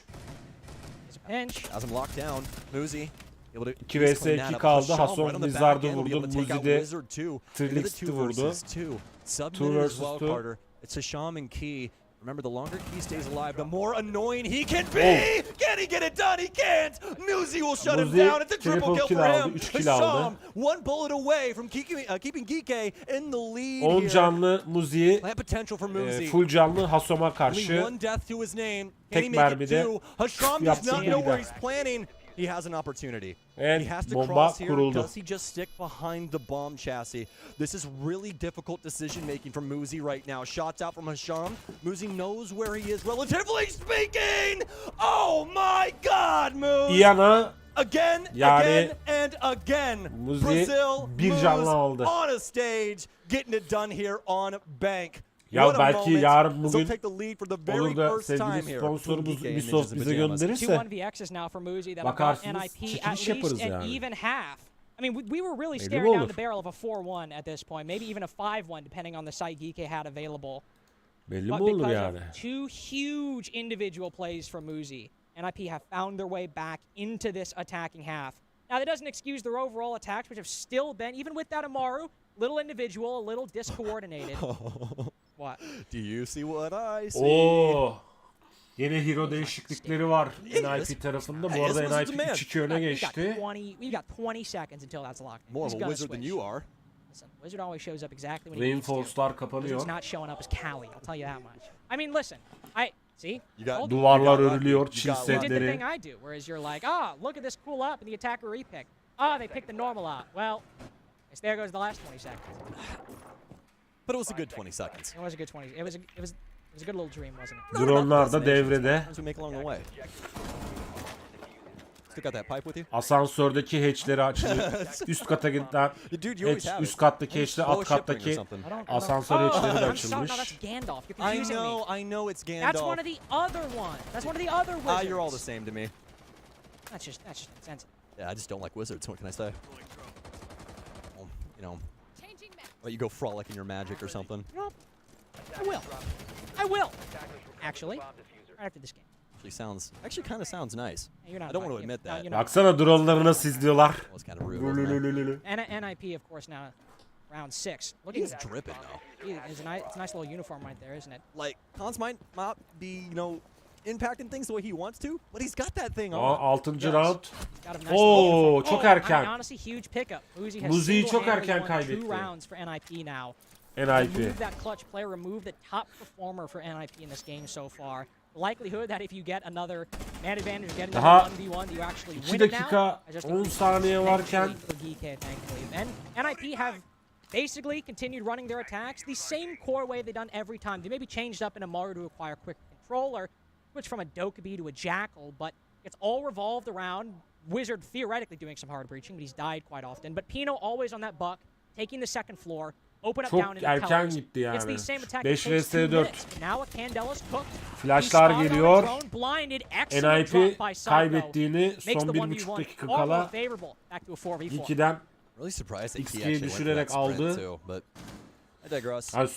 Pinch. has him locked down. Muzi. Able to 2 at least vs clean that 2 up. kaldı. Hasham Hason right on the Blizzard'ı back end will be vurdu. able to take out Muzi de Wizard too. Trilix'ti Into the 2 vurdu. versus 2. Submitted 2 as versus well, 2. Carter. It's Hasham and Key. Remember, the longer Key stays alive, the more annoying he can be! Oh. Can he get it done? He can't! Muzi will shut him Muzi down. It's a triple triple kill kill for aldı, him. 3 kill aldı. Hasham, 1 bullet away from keeping Geeke in the lead 10 here. canlı Muzi'yi Plant potential for Muzi. full canlı Hasom'a Only karşı 1 death to his name. Can tek he make it mermide 2? Hasham does yapsın not gibi know where gider. he's planning. He has an opportunity. And He has to bomba cross here. kuruldu. Does he just stick behind the bomb chassis? This is really difficult decision making from Muzi right now. Shots out from Hasham. Muzi knows where he is, relatively speaking. Oh my God, Muzi! İyana Again, Yani again, and again. Muzi Brazil bir canlı moves aldı. on a stage, getting it done here on Bank. Ya What a belki moment. yarın They'll bugün take the lead for the very olur da first time sevgili here. sponsorumuz Geek Ubisoft Ninjas in bize Pajamas. Two gönderirse 1vx's now for Muzi that have got Bakarsınız, NIP at çekiliş least yaparız an yani. even half. I mean, we were really Belli staring mi down olur? the barrel of a 4-1 at this point, maybe even a 5-1 depending on the site Geeke had available. belli mi But olur because yani? of 2 huge individual plays from Muzi, NIP have found their way back into this attacking half. Now, that doesn't excuse their overall attacks, which have still been, even with that Amaru, little individual, a little discoordinated. What? Do you see what I see? Oo. Yeni hero değişiklikleri var NIP tarafında. Bu arada NIP 3-2 öne geçti. We've got 20 seconds until that's locked. More He's of a gonna wizard than switch. you are. Listen, Wizard always shows up exactly when he needs to. Reinforce'lar kapanıyor. Wizard's not showing up as Cowie, I'll tell you that much. I mean, listen, See? You got Duvarlar you got lucky. örülüyor, You çiz got You lucky. did the setleri. thing I do, whereas you're like, ah, look at this cool up, and the attacker repick. Ah, they picked the normal out. Well, guess there goes the last 20 seconds. But it was a good 20 seconds. It was a good 20. It was a good little dream, wasn't it? Dronlar da devrede. As we make along the way. Still got that pipe with you? Asansördeki hatchleri açılıyor. Üst kata giden Dude, you always have üst it. kattaki Just hatchler, blow alt a ship ring or kattaki something. asansör hatchleri de no, açılmış. that's Gandalf. You're I confusing me. know it's Gandalf. That's one of the other ones. That's one of the other wizards. You're all the same to me. That's just insensitive. Yeah, I just don't like wizards. What can I say? Well, you know, let you go frolic in your magic or something. You know, I will. Actually, right after this game. Actually kind of sounds nice. Hey, you're not I don't want to fucking- admit no, that. you're not. Baksana dronları nasıl izliyorlar. That was kind of rude, wasn't it? NIP, of course, now round 6. Looking, He's dripping though. it's a nice little uniform right there, isn't it? Like, Hans might not be, impacting things the way he wants to, but he's got that thing on. 6. round. Got a nice Oo, little- çok I erken. mean, honestly, huge pickup. Uzi has Muzi'yi çok single-handedly erken won kaybetti. 2 rounds for NIP now. NIP. Remove that clutch player, remove the top performer for NIP in this game so far. The likelihood that if you get another man advantage, get another Daha 1v1, you actually 2 win it now. dakika I just 10 think saniye varken thankfully for GK, thankfully. And NIP have basically continued running their attacks the same core way they've done every time. They maybe changed up in a Mario to acquire quick control or switch from a Dokkaebi to a Jackal, but it's all revolved around Wizard theoretically doing some hard breaching, but he's died quite often. But Pino always on that buck, taking the second floor, open up Çok down in the erken towers. gitti It's yani. the same attack 5 that takes vs 2 4. minutes. Now a Candela's cooked. Flashlar He's spot on geliyor. drone, blinded, excellent drop NIP by Psycho. kaybettiğini Makes son the 1,5 1v1 dakika far more kala favorable. Back to a 4v4. 2'den Really surprised that he XP'yi actually went for düşürerek that sprint aldı. too, but I digress. Yani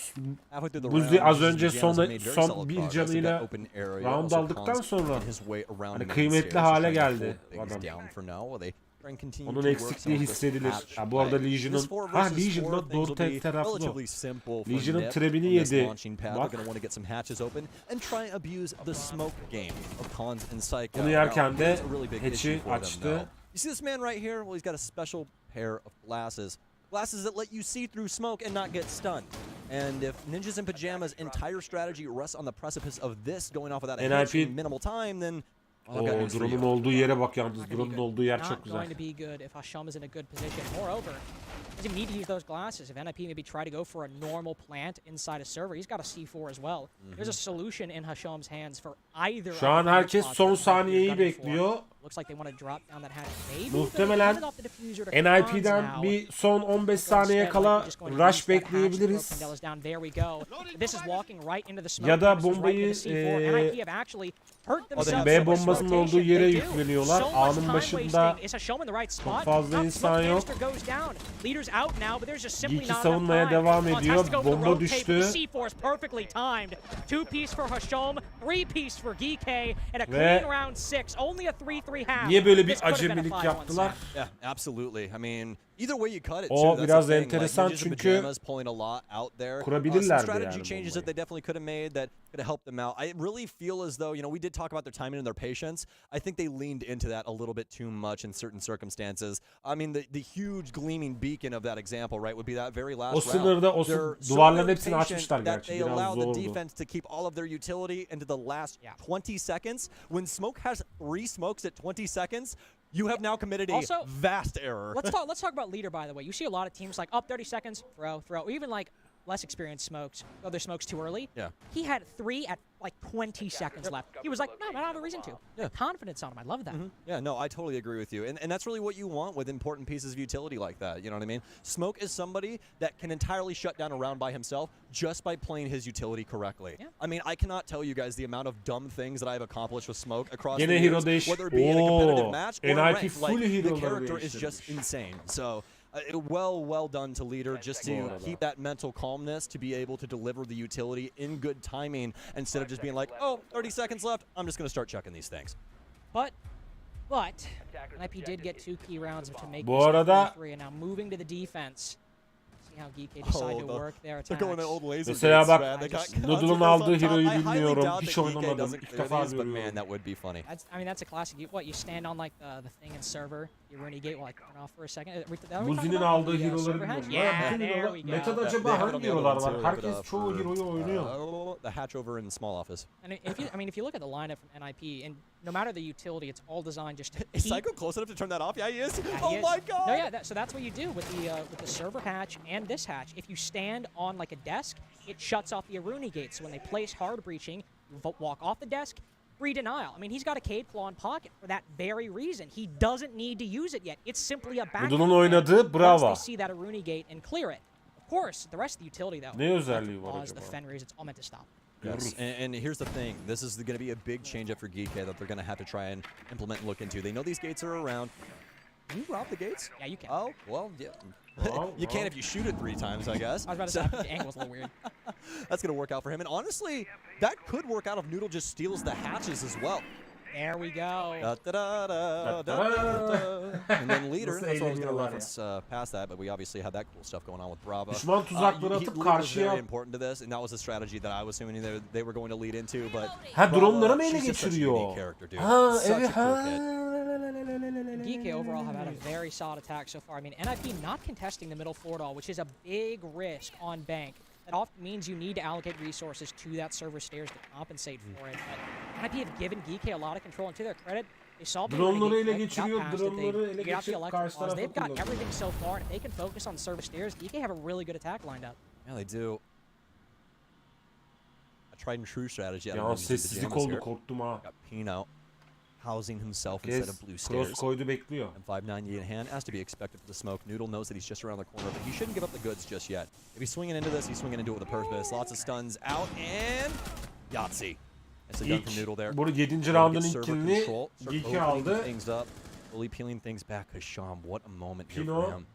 Halfway through the Buzi round, az Buzi's önce pajamas son made very son solid bir progress. canıyla He got open area, round also aldıktan Hans sonra made his way around hani main kıymetli stairs, hale trying to hold geldi things adam. down for now while they try and continue Onun to work eksikliği some of this hissedilir. patch Ya bu arada play. Legion'ın This 4 versus 4 Legion things doğru will be tarafı o. relatively simple for Legion'ın Nip trebini on this yedi. launching pad. Bak. They're going to want to get some hatches open and try and abuse the smoke game of Hans and Psycho. Bunu yerken Now, de here's a really big hatch'i issue for them, açtı. though. You see this man right here? Well, he's got a special pair of glasses. Glasses that let you see through smoke and not get stunned. And if Ninjas in Pajamas' entire strategy rests on the precipice of this going off without a hitch NIP in minimal time, then O I've got news for drone'un you. olduğu yere bak yalnız. Not gonna be Drone'un good. olduğu yer Not çok güzel. going to be good if Hashem is in a good position. Moreover, he doesn't need to use those glasses. If NIP maybe try to go for a normal plant inside a server, he's got a C4 as well. There's a solution in Hashem's hands for either. Şu an of the herkes spots son that NIP are saniyeyi gunning for. bekliyor. Looks like they want to drop down that hatch. Maybe Muhtemelen they're off the diffuser to NIP'den Khan's now. bir son 15 Instead, saniye like, kala we're just going to rush use that hatch to throw bekleyebiliriz. Candelas down. There we go. This is walking right into the smoke. Ya da This is right bombayı, into C4. NIP have actually hurt themselves B with this bombasının rotation. olduğu yere They do. yükleniyorlar. So much Anın time başında wasting. Is Hashem in the right spot? fazla Not insan smoke yok. canister goes down. Leader's out now, but there's just simply Geeky not savunmaya enough time. devam Hans ediyor. has to go for the Bomba rotate, düştü. but the C4 is perfectly timed. 2-piece for Hashem, 3-piece for Geeky, and a Ve clean round 6. Only a 3-3 half. niye böyle This bir could have been a acemilik 5-1 yaptılar? set. Yeah, absolutely. I mean, either way you cut it, O too, that's biraz the thing. enteresan Ninjas in çünkü Pajamas pulling a lot out there. kurabilirlerdi Some strategy yani changes bombayı. that they definitely could have made that could have helped them out. I really feel as though, we did talk about their timing and their patience. I think they leaned into that a little bit too much in certain circumstances. I mean, the huge gleaming beacon of that example, right, would be that very last O round. sınırda They're so duvarların very hepsini patient açmışlar that gerçi. they Biraz allow the zordu. defense to keep all of their utility into the last 20 seconds. When Smoke has 3 smokes at 20 seconds, you have now committed a Also, vast error. Let's talk about leader, by the way. You see a lot of teams like up 30 seconds, throw. Even like less experienced smokes, go their smokes too early. Yeah. He had 3 at like 20 seconds left. He was like, no, I don't have a reason to. Yeah. Confidence on him. I love that. Yeah, no, I totally agree with you. And that's really what you want with important pieces of utility like that. You know what I mean? Smoke is somebody that can entirely shut down a round by himself just by playing his utility correctly. Yeah. I mean, I cannot tell you guys the amount of dumb things that I've accomplished with Smoke across Gene the hero years, değiş- whether it be in a competitive Oo, match or in NIP ranked. full Like, the hero'ları character is just değiştirmiş. insane. So, well done to Leader just to keep that mental calmness to be able to deliver the utility in good timing instead of just being like, oh, 30 seconds left, I'm just going to start chucking these things. But NIP did get 2 key rounds to make Bu this arada- 3-3, and now moving to the defense. See how Geeky decided to work their They're going to attacks. old laser Mesela gates, bak, man. They got Noodle'un consoles aldığı on top. hero'yu I highly bilmiyorum. doubt Hiç that oynamadım. doesn't İlk clear defa these, but man, görüyorum. that would be funny. That's a classic. You stand on like the thing and server, your Rooney gate will like turn off for a second. Buzi'nin aldığı hero'ları server bilmiyorum. hatch? Ya, Yeah, bütün there hero'lar- we go. Meta'da They acaba have it on hangi the other hero'lar one var? too, but, Herkes çoğu hero'yu oynuyor. The hatch over in the small office. And if you look at the lineup from NIP, and no matter the utility, it's all designed just to Is keep. Psycho close enough to turn that off? Yeah, he is. Yeah, Oh he is. my god. No, yeah. So that's what you do with the server hatch and this hatch. If you stand on like a desk, it shuts off the Rooney gate. So when they place hard breaching, you walk off the desk. Free denial. I mean, he's got a Cade Claw in pocket for that very reason. He doesn't need to use it yet. It's simply a backup. Noodle'un oynadığı Once Brava. they see that Rooney gate and clear it. Of course, the rest of the utility though. Ne özelliği var Pause, the acaba? Fenris, it's all meant to stop. Yes, and here's the thing. This is going to be a big change up for Geeky that they're going to have to try and implement and look into. They know these gates are around. Can you rob the gates? Yeah, you can. Oh, well, yeah. Well, You can if you shoot it 3 times, I guess. I was about to say the angle's a little weird. That's going to work out for him. And honestly, that could work out if Noodle just steals the hatches as well. There we go. And then Leader, Nasıl that's what I was going to eğleniyorlar reference past that, but we obviously had that cool stuff going on with Bravo. Düşman tuzakları atıp Leader was karşıya- very important to this, and that was a strategy that I was assuming they were going to lead into, but Ha, Bravo, dronları mı ele she's just such a geçiriyor? unique character, dude. Ha, Such a evet. cool Ha. kid. Geeky overall have had a very solid attack so far. I mean, NIP not contesting the middle floor at all, which is a big risk on Bank. That often means you need to allocate resources to that server stairs to compensate for it. But NIP have given Geeky a lot of control, and to their credit, they solved the Dronları ele got geçiriyor, past it, dronları ele they got the geçirip electric karşı claws. tarafa They've got kullanıyor. everything so far, and if they can focus on server stairs, Geeky have a really good attack lined up. Yeah, they do. A tried and true strategy. I don't Ya know if you see the sessizlik Jamas oldu, here. korktum ha. Got Pino housing himself instead Kes, of blue cross stairs. koydu bekliyor. And 590 in hand, as to be expected for the smoke. Noodle knows that he's just around the corner, but he shouldn't give up the goods just yet. If he's swinging into this, he's swinging into it with a purpose. Lots of stuns out, and Yahtzee. Nicely done from Noodle there. Bu 7. Gonna roundun get server ilkini control, start Geeky opening aldı. things up, slowly peeling things back. Cause Sham, what a moment here Pino. for him.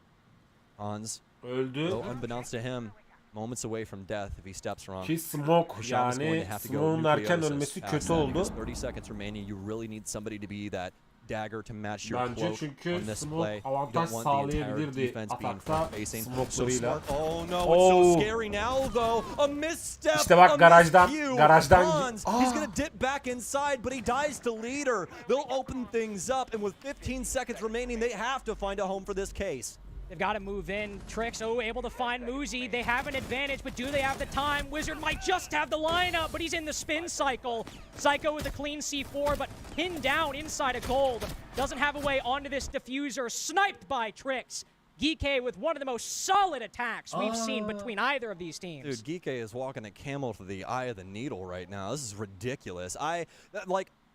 Hans, Öldü. though unbeknownst to him, moments away from death if he steps wrong. Ki smoke, Sham is going to yani have to go Smoke'un erken nucleosis ölmesi past kötü that oldu. because 30 seconds remaining. You really need somebody to be that dagger to match your Bence cloak çünkü on this Smoke play. You avantaj don't want the entire sağlayabilirdi defense being atakta front facing. So smoke'larıyla. smart. Oh no, it's Oh. so scary now though. A misstep. İşte bak, a garajdan- miscue. garajdan- Hans, he's gonna dip back inside, but he dies to Leader. They'll open things up, and with 15 seconds remaining, they have to find a home for this case. They've got to move in. Trix, able to find Muzi. They have an advantage, but do they have the time? Wizard might just have the lineup, but he's in the spin cycle. Psycho with a clean C4, but pinned down inside a gold. Doesn't have a way onto this diffuser. Sniped by Trix. Geeky with one of the most solid attacks we've seen between either of these teams. Dude, Geeky is walking a camel to the eye of the needle right now. This is ridiculous.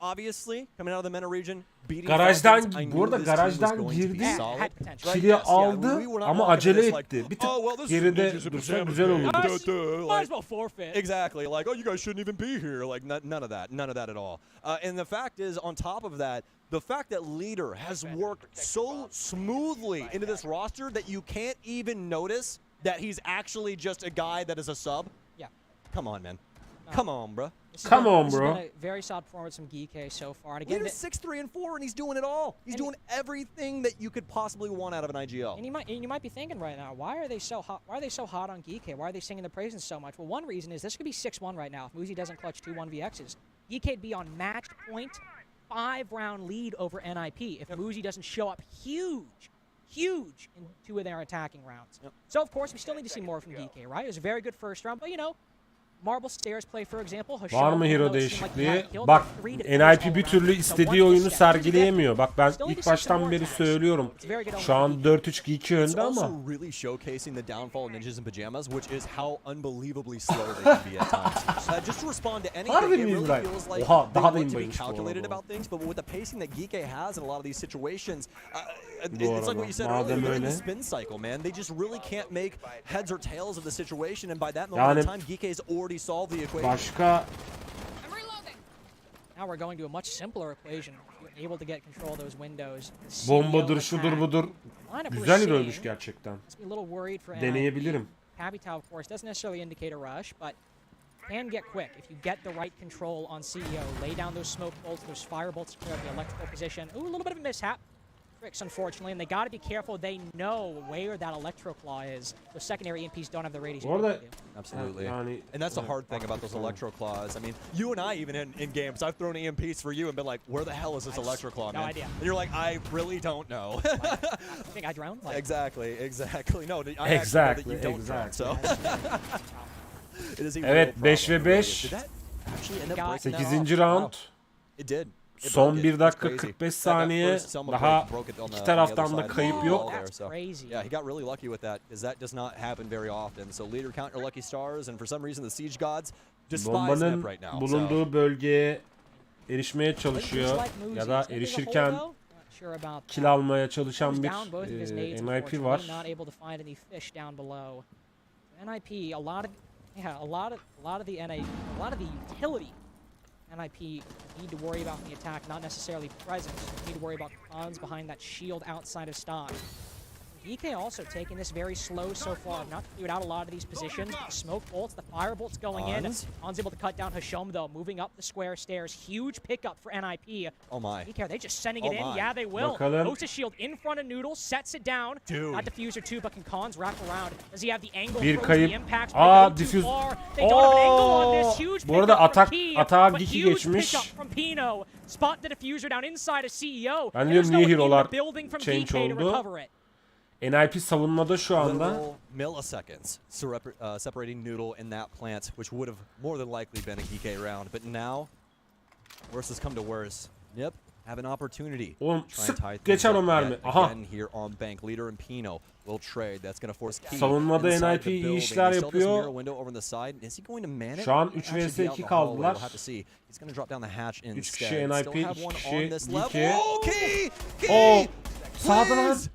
Obviously, coming out of the MENA region, beating Garajdan, Falcons, I bu knew arada this team was garajdan going to be girdi. solid. Had potential. Right, Kili yes, yeah, aldı we were not ama walking acele this like, etti. Bir "Oh, well, tık this is geride ninjas of dursa pajamas güzel day." olurdu. Might Like, as well forfeit. exactly. Like, oh, you guys shouldn't even be here. Like, none of that. None of that at all. And the fact is, on top of that, the fact that Leader has worked so smoothly into this roster that you can't even notice that he's actually just a guy that is a sub. Yeah. Come on, man. Come on, bro. This has Come been- on, this has bro. been a very solid performance from Geeky so far. And again, Leader's 6-3-4, and he's doing it all. He's doing everything that you could possibly want out of an IGL. And you might be thinking right now, why are they so hot? Why are they so hot on Geeky? Why are they singing the praises so much? Well, one reason is this could be 6-1 right now if Muzi doesn't clutch 2 1vx's. Geeky'd be on match point, 5-round lead over NIP if Muzi doesn't show up huge in 2 of their attacking rounds. So of course we still need to see more from Geeky, right? It was a very good first round, but you know, Marble Stairs play for example. Var mı hero değişikliği? Bak, NIP bir türlü istediği oyunu sergileyemiyor. Bak ben ilk baştan beri söylüyorum. Şu an 4-3 Geeky It's önde also ama. really showcasing the downfall of ninjas in pajamas, which is how unbelievably slow they can be at times. Just to respond to anything, Harbi it miyiz really lan? feels like Oha, they daha da want to be inbaymış bu calculated arada. about things, but with the pacing that Geeky has in a lot of these situations, it's Bu like what you said arada, earlier, madem they're in the öyle. spin cycle, man. They just really can't make heads or tails of the situation, and by that moment in Yani- time, Geeky has already solved the equation. Başka Now we're going to a much simpler equation. If you're able to get control of those windows. The bombadır, CEO şudur attack. budur. Lineup we're Güzel seeing, heroymuş gerçekten. let's be a little worried for NIP. Deneyebilirim. Habitat, of course, doesn't necessarily indicate a rush, but can get quick if you get the right control on CEO. Lay down those smoke bolts, those fire bolts to clear up the electrical position. Ooh, a little bit of a mishap. tricks, unfortunately, and they got to be careful. They know where that electro claw is. The secondary EMPs don't have the radius. Bu arada Absolutely. yani And that's the hard thing about those electro claws. I mean, you and I, even in games, I've thrown EMPs for you and been like, where the hell is this electro claw, man? No idea. And you're like, I really don't know. I think I drowned. Like, Exactly. No, I actually know that you don't drown, so. It is a Evet, real 5 ve problem. 5. Did that actually end up breaking that 8. off? round. It did. It Son broke it. 1 dakika It's crazy. 45 That saniye. first Selma Daha break broke it on iki the taraftan other da side of kayıp the yok. wall there, That's so. crazy. Yeah, he got really lucky with that because that does not happen very often. So leader count your lucky stars, and for some reason the siege gods despise Bombanın Nip right now. bulunduğu bölgeye erişmeye çalışıyor ya da erişirken kill almaya çalışan bir NIP var. Not able to find any fish down below. NIP, a lot of the utility NIP need to worry about the attack, not necessarily presence. Need to worry about cons behind that shield outside of stock. DK also taking this very slow so far. Not cleared out a lot of these positions. The smoke bolts, the fire bolts going in. On's able to cut down Hashom though, moving up the square stairs. Huge pickup for NIP. Oh my. DK, are they just sending it in? Yeah, they will. Bakalım. Goes to shield in front of Noodle, sets it down. Dude. Not diffuser too, but can cons wrap around? Does he have the angle? Bir Throws kayıp. the impacts, Aa, but they go too diffuse. far. They don't have an angle on this. Huge Bu arada pickup from atak Key, atağa but Geek'i huge geçmiş. pickup from Pino. Spot the diffuser down inside of CEO. Ben And diyorum there's no niye one in the hero'lar building from change DK to oldu? recover it. NIP savunmada şu anda. Literal milliseconds separating Noodle in that plant, which would have more than likely been a geek round. But now, worse has come to worse. Nip have an opportunity. Oğlum Try and sık tie things geçer o up mermi. yet Aha. again here on bank. Leader and Pino will trade. That's going to force Key Savunmada inside NIP the iyi building. işler They still have this yapıyor. mirror window over on the side. Is he going to man it? Şu an Might 3 actually vs be out 2 in the hallway. kaldılar. We'll have to see. He's going to drop down the hatch 3 instead. kişi NIP, Still have 2 one kişi on this level. Geek'i. Oh, Key! Oo! Key! Sağdan lan. Please!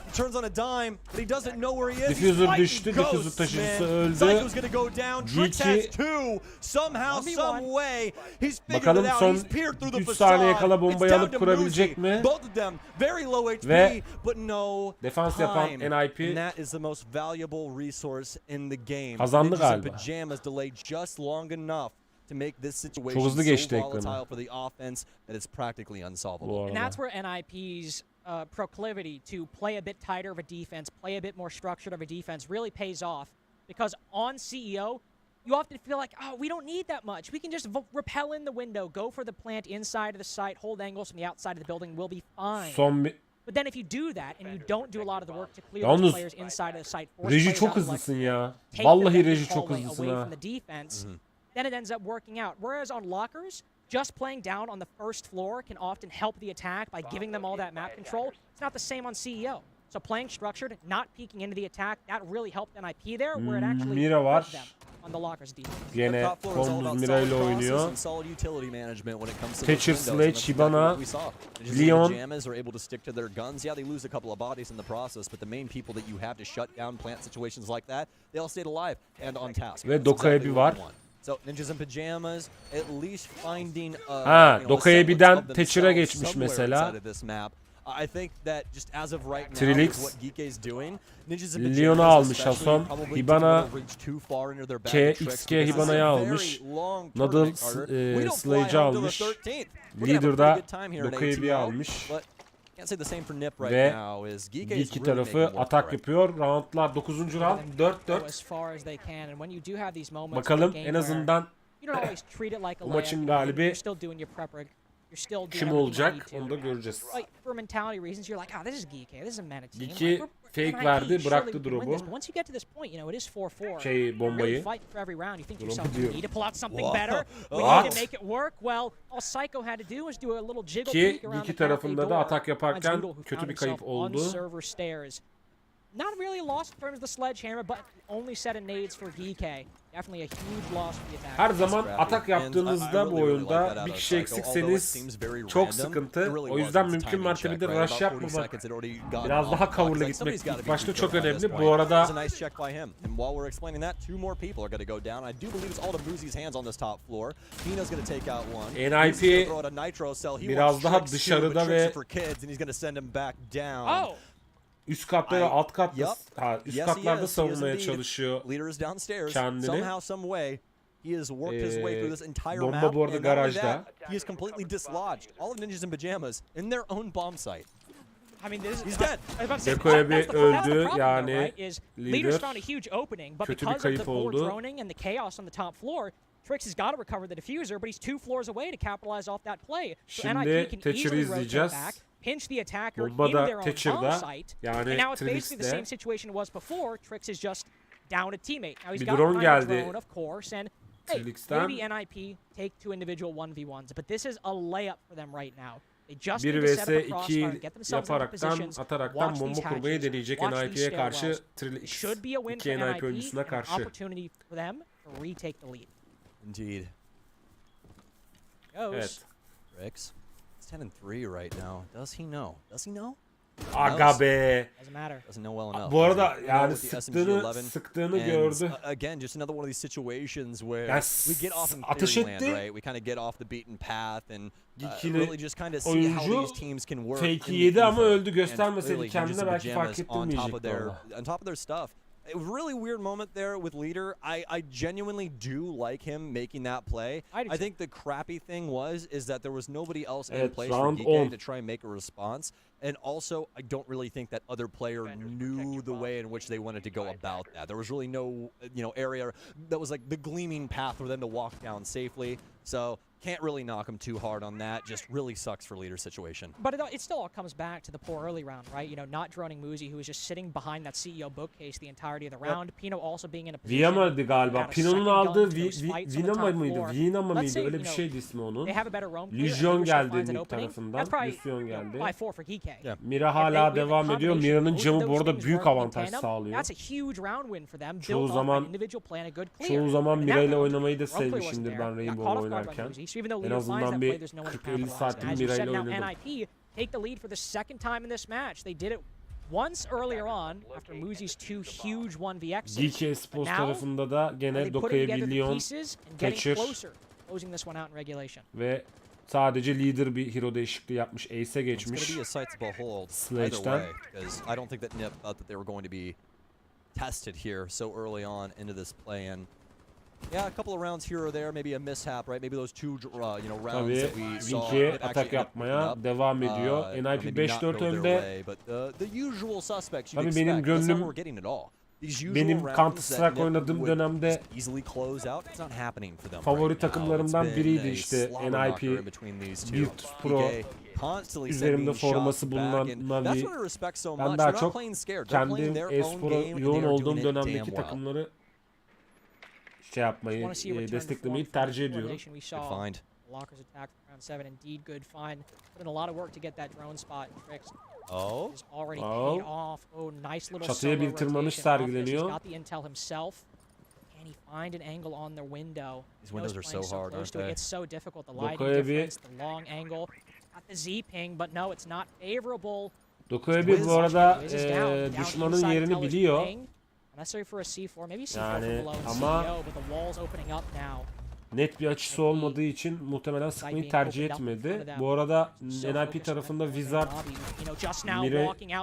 He turns on a dime, but he doesn't know where he is. Diffuser He's düştü, fighting diffuser ghosts, taşıyıcısı man. öldü. Psycho's gonna go down. Trix Geek'i- has two. Somehow, 1v1. some way, he's figured Bakalım it out. son He's peered through the 3 facade. saniye kala bombayı It's down alıp to kurabilecek Muzi. mi? Both of them very low HP, Ve but no defans yapan time. NIP And that is the most valuable resource in the game. kazandı Ninjas in galiba. Pajamas delayed just long enough to make this situation Çok hızlı so geçti volatile ekranı. for the offense that it's practically Bu unsolvable. And arada. that's where NIP's proclivity to play a bit tighter of a defense, play a bit more structured of a defense really pays off. Because on CEO, you often feel like, oh, we don't need that much. We can just rappel in the window, go for the plant inside of the site, hold angles from the outside of the building, we'll be fine. Son bir... But then if you do that and you don't do a lot of the work to clear Yalnız those players inside of the site, force Reji players çok out of, like, hızlısın ya. take Vallahi the Reji çok hallway hızlısın away ha. from the defense, then it ends up working out. Whereas on lockers, just playing down on the first floor can often help the attack by giving them all that map control. It's not the same on CEO. So playing structured, not peeking into the attack, that really helped NIP there, where it actually Mira var. hurt them on the lockers defense. Gene Konduz Mira ile oynuyor. Thatcher, Sledge, Hibana, Leon. Pajamas are able to stick to their guns. Yeah, they lose a couple of bodies in the process, but the main people that you have to shut down plant situations like that, they all stayed alive and on task. Ve That's Doka'ya exactly bir what var. we want. So Ninjas in Pajamas at least finding Ha, Doka'ya birden of Thatcher'a themselves geçmiş somewhere mesela. inside of this map. I think that just as of right now, Trilix. with what Geeke's doing, Ninjas in Leon'u Pajamas almış especially Hasan. probably Hibana, didn't reach too far into their bag K, of tricks XK because this is Hibana'yı a very almış. long Noodle, tournament, Carter. We don't play Sledge'ı until the almış. 13th. We're gonna have a Leader'da pretty good time here in Doka'yı bir ATL, almış. but can't say the same for Nip right Ve now. Is Geeke is Geek'i really tarafı making work atak for it. yapıyor. Roundlar 9. round Go 4-4. as far as they can, and when you do have these moments in the Bakalım game en where azından you don't always treat it like a bu layup, maçın you know, galibi you're still doing your prep work. You're still doing kim everything you olacak need to. onu da göreceğiz. Like for mentality reasons, you're like, oh, this is geeky. This is a mana team. Geeky Like, we're fake NIP, verdi, surely bıraktı we can win drop'u. this. But once you get to this point, you know, it is 4-4. Şey, You're really bombayı. fighting for every round. You think to Drop'u yourself, diyor. we need to pull out something Whoa. better. We What? need to make it work. Well, all Psycho had to do was do a little jiggle Ki peek around Geeky the pathway tarafında da door. atak yaparken Finds Noodle, who kötü found bir kayıp himself on oldu. server stairs. Not really lost in terms of the sledgehammer, but only set of nades for Geeky. Definitely a huge loss for the attack. Her zaman atak yaptığınızda bu oyunda bir kişi eksikseniz çok sıkıntı. O yüzden mümkün mertebede rush yapmamak, biraz daha cover'la gitmek ilk başta çok önemli. Bu arada NIP biraz daha dışarıda ve Oh! üst katta ve alt katta, üst katlarda savunmaya çalışıyor kendini. Bomba bu arada garajda. He is completely dislodged all of Ninjas in Pajamas in their own bomb site. I mean, this is, He's dead. I was about to say, Dekoya that's bir the öldü, problem, yani though, right? Is lider Leaders found a huge opening, but kötü bir because of kayıp the board oldu. droning and the chaos on the top floor, Trix has got to recover the diffuser, but he's 2 floors away to capitalize off that play. So Şimdi NIP can Thatcher'ı easily rotate izleyeceğiz. back, pinch the attacker Bomba into da their own bomb Thatcher'da, site, yani and now it's basically the Trilix'te. same situation it was before. Trix is just down a teammate. Now he's Bir got drone behind the geldi drone, of course, and hey, Trilix'ten. maybe NIP take 2 individual 1v1s, but this is a layup for them right now. They just 1 need to set vs up a crossfire, 2 get themselves into yaparaktan, positions, ataraktan watch bomba these kurmayı hatches, deneyecek watch these NIP'ye karşı stairwells. Trilix. Should be a win 2 for NIP NIP oyuncusuna and an karşı. opportunity for them to retake the lead. Indeed. Goes. Evet. Rix. It's 10-3 right now. Does he know? Does he know? Aga be. Doesn't matter. Doesn't know well enough. Bu arada does he? yani With the SMG sıktığını 11. sıktığını And, gördü. Again, just another one of these situations where Yani we get off in ateş theory land, etti. right? We kind of get off the beaten path and İkili really just kind of see how oyuncu these teams can work. fake'i in yedi the ama ether. öldü. And Göstermeseydi really, kendine Ninjas and belki fark Pajamas on top of ettirmeyecekti their orada. on top of their stuff. A really weird moment there with Leader. I genuinely do like him making that play. I do I think the crappy thing is that there was nobody else in Evet, place for round Geekay 10. to try and make a response. And also, I don't really think that other player knew the way in which they wanted to go about that. There was really no, area that was like the gleaming path for them to walk down safely. So can't really knock him too hard on that. Just really sucks for Leader's situation. But it still all comes back to the poor early round, right? Not droning Muzi, who was just sitting behind that CEO bookcase the entirety of the round. Pino also being in a position. Viyama'ydı galiba. without a Pino'nun second aldığı gun to those fights on the Vinama top mıydı? floor. Vinama Let's mıydı? say, Öyle bir şeydi ismi onun. They have a better roam player, Lüzyon and Ubisoft geldi finds an Nick opening. tarafından. That's probably, Lüzyon geldi. by 4 for Geekay. Yeah. Mira If they hala win the devam ediyor. combination, Mira'nın both of camı those bu arada things büyük work in avantaj tandem. sağlıyor. That's a huge round win for them. Çoğu Built off zaman- an individual plan, a good clear. Çoğu zaman And that Mira ile round, oynamayı da round play wasn't sevmişimdir there. ben Got Rainbow caught off guard by oynarken. Muzi. So even though En Leader finds azından that bir play, there's no one to 40-50 capitalize. saattir And as you Mira said, ile now oynadım. NIP take the lead for the second time in this match. They did it once earlier on after Muzi's 2 huge 1vx's. DK Sports Now, tarafında da They gene put Doka'ya together the Billion pieces and getting Thatcher closer, closing this one out in regulation. ve sadece leader bir hero değişikliği yapmış. Ace'e It's going geçmiş. to be a sight to behold either Sledge'den. way, because I don't think that Nip thought that they were going to be tested here so early on into this play. And yeah, a couple of rounds here or there, maybe a mishap, right? Maybe those 2 rounds Tabii that we saw Vinci Nip actually atak end up yapmaya picking up, devam ediyor. maybe NIP not 5-4 go their önde. way, but the usual suspects you'd Tabii benim expect. That's not gönlüm- what we're getting at all. These usual Benim rounds Counter that Strike Nip oynadığım would dönemde just easily close out, it's not happening for them favori right now. takımlarımdan It's been biriydi a işte slobber NIP, knocker in between these two. Virtus Pro, PK constantly üzerimde sending forması shots bulunan back, and Navi. that's what I respect so Ben much. daha They're not çok playing scared. They're playing kendim their own e-spora game and they yoğun are olduğum doing it damn dönemdeki well. takımları yapmayı, Want to see a return to desteklemeyi form from tercih the ediyorum. formation we Good saw. find. Lockers attack from round 7. Indeed, good find. Put in a lot of work to get that drone spot. Trix Oh, is already Oh. paid off. Oh, nice little Çatıya solo bir tırmanış rotation off this. sergileniyor. He's got the intel himself. Can he find an angle on their window? These windows are Playing so hard, close aren't to it. they? It's so difficult. The lighting Doka'ya bir- difference, the long angle. Got the Z ping, but no, it's not favorable. Doka'ya bir bu arada Wiz is down düşmanın inside yerini Teller's biliyor. ping. Necessary for a C4, maybe C4 Yani from below and ama- CEO, but the wall's opening up now. Net bir açısı olmadığı için muhtemelen sıkmayı tercih etmedi. Bu arada NIP tarafında Wizard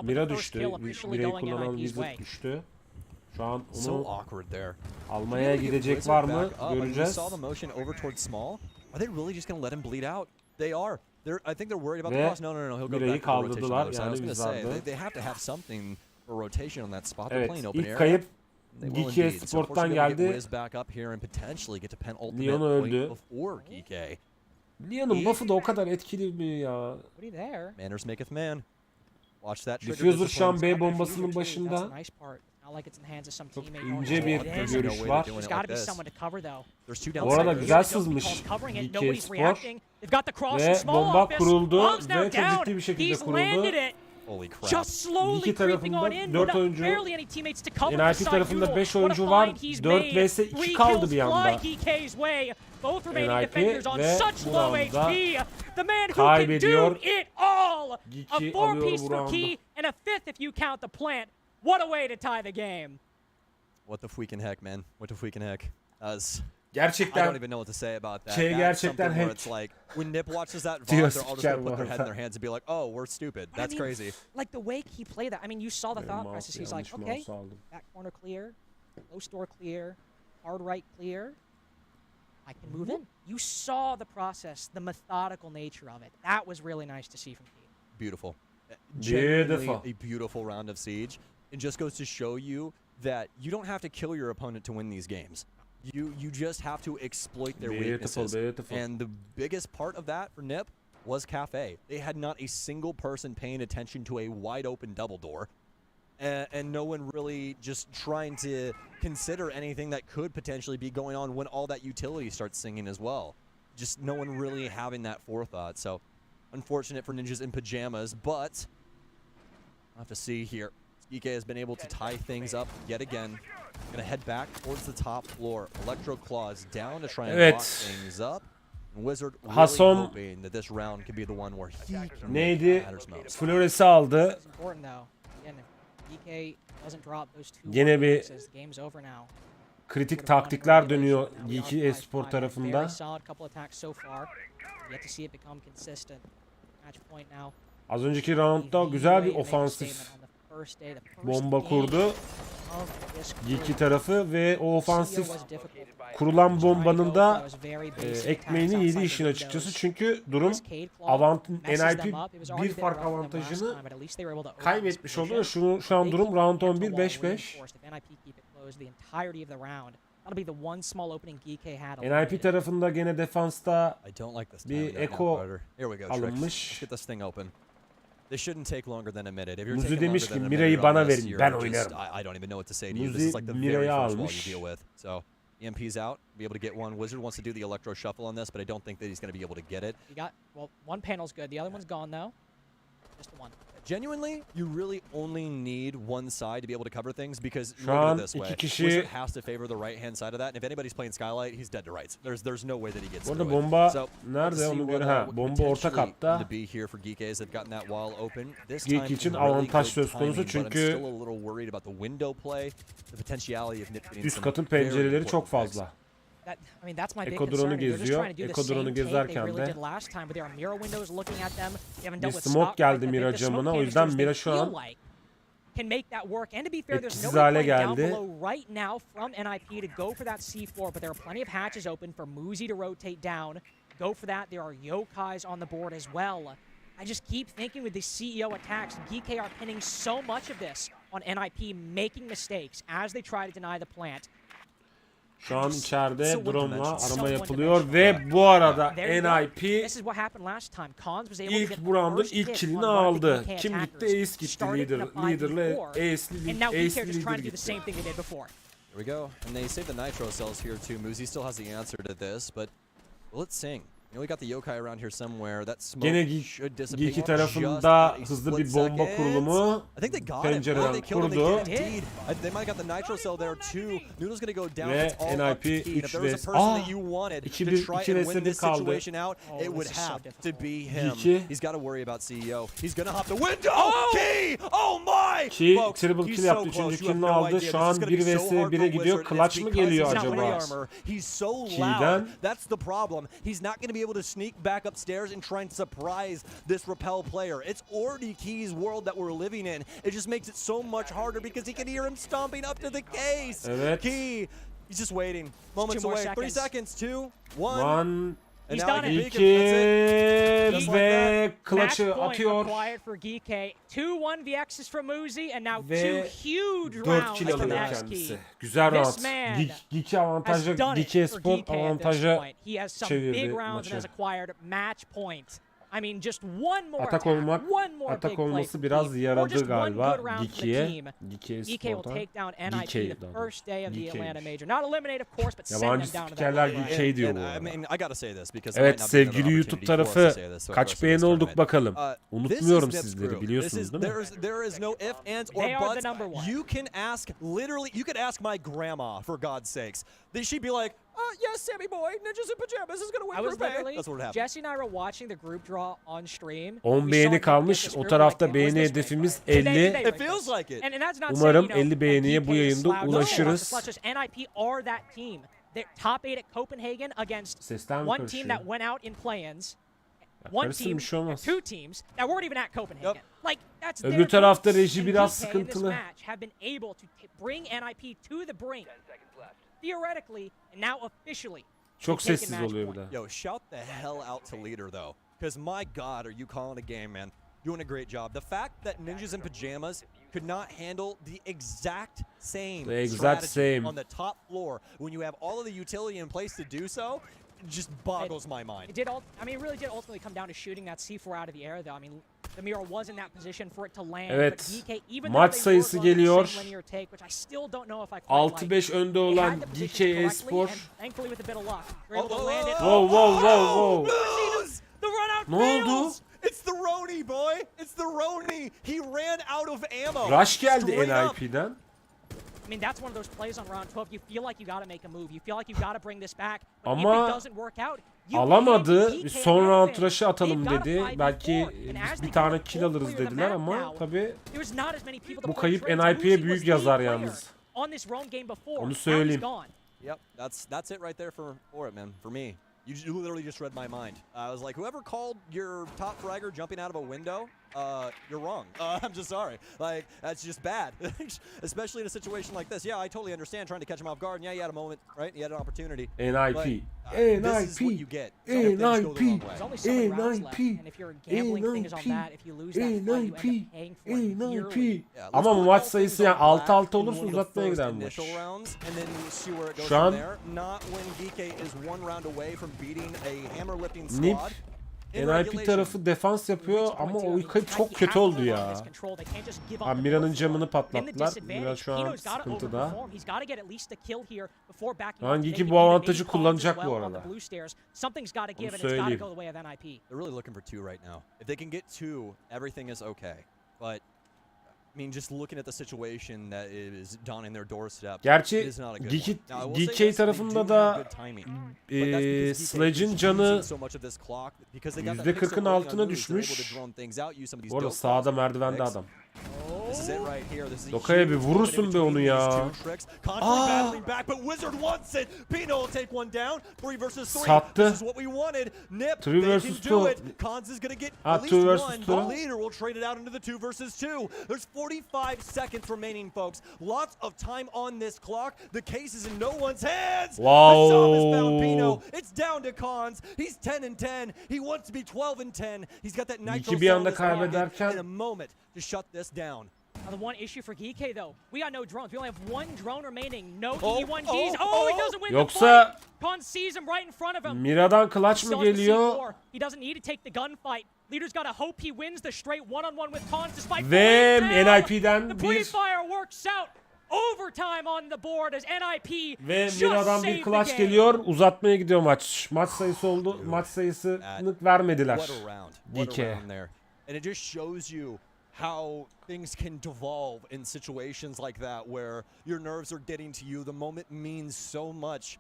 Mira düştü. Mira'yı kullanan Wizard düştü. Şu an so onu awkward there. almaya Really get gidecek Blizzard var mı back up. I mean, we göreceğiz. saw the motion over towards small. Are they really just going to let him bleed out? They are. I think they're worried about Ve the cross. No. He'll go Mira'yı back to the rotation. kaldırdılar, on the other side. I was yani going to say, Wizard'ı. they have to have something for rotation on that spot. They're Evet, playing open ilk air. kayıp They will Geek'e indeed. So Sport'tan unfortunately, we'll get geldi. Wiz back up here and potentially get to penultimate Leon point öldü. before Geek'e. Leon'un buff'ı da o kadar etkili mi ya? What are you there? Manners maketh man. Watch that trigger. Diffuser şu an discipline. B bombasının That's başında. the nice part. Not like it's in the hands of some Çok teammate. ince bir There's görüş var. There's got to be someone to cover though. There's two Bu arada downsiders. güzel sızmış Covering it, DK nobody's Spor reacting. They've got the cross ve and small bomba office. kuruldu Bomb's now ve çok down. ciddi bir şekilde He's kuruldu. landed it. Holy crap. Just slowly İki creeping on tarafında in. 4 without oyuncu, barely any teammates to cover the NIP side tarafında duel. 5 What a oyuncu var. find he's 4 made. vs 2 Three kaldı kills bir anda. fly GK's way. Both remaining NIP defenders on ve such bu low roundda HP. The man who can do kaybediyor. it all. A Geek'i 4 alıyor piece bu for roundda. Key and a 5th if you count the plant. What a way to tie the game. What the freaking heck, man? What the freaking heck? I don't Gerçekten even know what to say about that. Şey That's gerçekten something where hack. it's like when Nip watches that Diyor VOD, they're all just spiker gonna put bu their head in arada. their hands and be like, "Oh, we're stupid. That's I mean, crazy." Like the way he played that. I mean, you saw the thought process. He's like, okay, mouse aldım. back corner clear, low store clear, hard right clear. I can move in. You saw the process, the methodical nature of it. That was really nice to see from Pete. Beautiful. Genuinely Beautiful. a beautiful round of Siege. It just goes to show you that you don't have to kill your opponent to win these games. You just have to exploit their weaknesses. Beautiful. And the biggest part of that for Nip was Cafe. They had not a single person paying attention to a wide open double door. And no one really just trying to consider anything that could potentially be going on when all that utility starts singing as well. Just no one really having that forethought. So unfortunate for Ninjas in Pajamas, but we'll have to see here. Geeke has been able to tie things up yet again. Gonna head back towards the top floor. Electro Claws down to try and lock things up. And Wizard really hoping that this round can be the one where he can make Neydi? matters most. Flores'i aldı. It's important though. Again, if DK doesn't drop those two Gene bir boxes, game's over now. kritik taktikler dönüyor Geeky Espor tarafında. Very solid couple attacks so far. Yet to see it become consistent. Match point now. Az önceki roundda güzel bir ofansif bomba kurdu Geeky tarafı ve o ofansif kurulan bombanın da ekmeğini yedi işin açıkçası. Çünkü durum NIP bir fark avantajını kaybetmiş oldu. Şu an durum round 11 5-5. NIP tarafında gene defansta bir eko alınmış. Muzi demiş ki Mira'yı bana verin, ben oynarım. Muzi Mira'yı almış. EMP's out, be able to get one. Wizard wants to do the electro shuffle on this, but I don't think that he's going to be able to get it. Well, one panel's good. The other one's gone though. Just the one. Genuinely, you really only need one side to be able to cover things because Şu look an at it this way. iki kişi... Wizard has to favor the right hand side of that, and if anybody's playing Skylight, he's dead to rights. There's no way that he gets Orada through bomba it. nerede onu göre bomba orta katta. To be here for Geeke as they've gotten that wall open. This Geek için avantaj söz konusu çünkü üst katın pencereleri çok fazla. Eko drone'u geziyor. Eko drone'u gezerken de bir smoke geldi Mira camına. O yüzden Mira şu an etkisiz hale geldi. I just keep thinking with the CEO attacks, Geeke are pinning so much of this on NIP making mistakes as they try to deny the plant. Şu an içeride drone'la arama yapılıyor ve bu arada NIP ilk bu round'un ilk kill'ini aldı. Kim gitti? Ace gitti liderle. Ace lider gitti. Here we go. And they save the nitro cells here too. Muzi still has the answer to this, but let's sing. You know, we got the yokai around here somewhere. That smoke should dissipate. Geeky tarafında hızlı bir bomba kurulumu pencereden kurdu. They might have got the nitro cell there too. Noodle's gonna go down. Ve It's all up to NIP Key. If 3 there was a vs. person that you wanted to try and win this kaldı. situation out, it would have to be him. Geeky. He's got to worry about CEO. He's gonna hop the window. Key! Oh my! Key triple kill yaptı. 3. kill'ini aldı. Şu an 1 vs 1'e gidiyor. Clutch mı geliyor acaba? He's so Key'den. loud. That's the problem. He's not gonna be able to sneak back upstairs and try and surprise this repel player. It's already Key's world that we're living in. It just makes it so much harder because he can hear him stomping up to the case. Evet. Key, he's just waiting. Moments away. 3 seconds. 2, 1. He's done it. Ve clutch'ı atıyor. 2-1 VX's from Muzi and now Ve 2 huge 4 rounds kill from alıyor X kendisi. Key. Güzel round. This man Geeky avantajı, has done Geeky it for Espor Geeke at this avantaja point. He has some çevirdi big rounds and has maçı. acquired match point. I mean, just one more Atak attack, olmak, one more atak big play olması from biraz Key, or yaradı just one galiba good round from the Geeky'ye. team. Geeky DK will take down NIP the first day of the Atlanta Major. Not eliminate, of course, but send them Yabancı down to spikerler that. Geeky diyor bu I arada. mean, I gotta say this because Evet sevgili YouTube tarafı kaç beğeni olduk bakalım. Unutmuyorum sizleri biliyorsunuz değil mi? There is no if, ands, or buts. You can ask, literally, you could ask my grandma, for God's sakes. She'd be like, yes, Sammy boy, Ninjas in Pajamas is gonna win group A. That's what happened. Jesse and I were watching the group draw on stream. 10 beğeni kalmış. O tarafta beğeni hedefimiz 50. It feels like it. Umarım 50 beğeniye bu yayında ulaşırız. NIP are that team. They're top 8 at Copenhagen against one team that went out in play-ins. One team, two teams that weren't even at Copenhagen. Like that's their Öbür tarafta team. reji And biraz DK in this sıkıntılı. match have been able to bring NIP to the brink. Theoretically and now officially. Çok sessiz oluyor bir de. Yo, shout the hell out to leader though, because my God, are you calling a game, man? doing a great job. The fact that Ninjas in Pajamas could not handle the exact same strategy on the top floor when you have all of the utility in place to do so just boggles my mind. It really did ultimately come down to shooting that C4 out of the air though. I mean, the mirror was in that position for it to land. Evet. But DK, even Maç though they sayısı were running the geliyor. same linear take, which I still don't know if I quite like. 6-5 önde They olan had the positions DK correctly, Espor. and thankfully with a bit of luck, they're able to land it. Wow. The run out Ne oldu? fails. It's the Roni, boy. It's the Roni. He ran out of ammo. Rush geldi Straight up. NIP'den. I mean, that's one of those plays on round 12. You feel like you got to make a move. You feel like you got to bring this back. But if Ama it doesn't work out, you alamadı. hand Bir DK son an round advantage. rush'ı atalım They've got a dedi. 5v4, Belki and as bir they tane go kill full alırız clear the dediler map ama now, tabii there's not as many people to bu play kayıp trades. NIP'ye Muzi büyük was the yazar player yalnız. on this Rome game before. Onu Now he's söyleyeyim. gone. Yep, that's it right there for it, man. For me, you literally just read my mind. I was like, whoever called your top fragger jumping out of a window, you're wrong. I'm just sorry. Like, that's just bad, especially in a situation like this. Yeah, I totally understand trying to catch him off guard. And yeah, you had a moment, right? You had an opportunity. NIP. This is what you get. When things go the wrong way. There's only so many rounds left, and if your gambling thing is on that, if you lose that fight, you end up paying for it dearly. Yeah, let's Ama put maç all sayısı things yani on black 6-6 in olursa one of the uzatmaya first gider maç. initial rounds, and then see where it goes Şu an from there. Not when DK is one round away from beating a hammer lifting Nip squad. In NIP regulation. tarafı defans yapıyor ama o kayıp çok kötü oldu ya. Abi Mira'nın camını patlattılar. Mira şu an sıkıntıda. Hangi iki bu avantajı kullanacak bu arada. Onu söyleyeyim. They're really looking for two right now. If they can get two, everything is okay. But I mean, just looking at the situation that is dawning their doorstep. Gerçi it is not a good one. Now, I will say DK this, they tarafında do da have good timing. But that's because DK Sledge'in is canı using so much of this clock because they got that %40'ın pixel working altına on moves. They're able düşmüş. to drone things out, use some of these Bu arada dope sağda calls. merdivende adam. This is it right here. This is a Doka'ya huge bir vurursun moment be onu between ya. these two tricks. Constantly battling back, but Wizard wants it. Pino will take one down. 3 versus 3. Sattı. This is what we wanted. Nip, 3 they can versus do 2. it. Cons is gonna get Ah, at least 2 versus one. 2. The leader will trade it out into the 2 versus 2. There's 45 seconds remaining, folks. Lots of time on this clock. The case is in no one's hands. Wow. The shot is found Pino. It's down to Cons. He's 10-10. He wants to be 12-10. He's got that nitro İki bir cell anda in his pocket kaybederken- in a moment to shut this down. Now, the one issue for Geek though, we got no drones. We only have one drone remaining. No Oh, E1Gs. oh, He doesn't win Yoksa- the fight. Con sees him right in front of him. Mira'dan clutch mı Still has the geliyor? C4. He doesn't need to take the gunfight. Leader's got to hope he wins the straight one-on-one with Cons despite Ve falling down. NIP'den The bir pre-fire works out. Overtime on the board as NIP ve just Mira'dan saved bir the clutch game. geliyor. Uzatmaya gidiyor maç. Maç sayısı oldu. Maç sayısını vermediler. What a round. What DK. a round there. And it just shows you how things can devolve in situations like that where your nerves are getting to you. The moment means so much.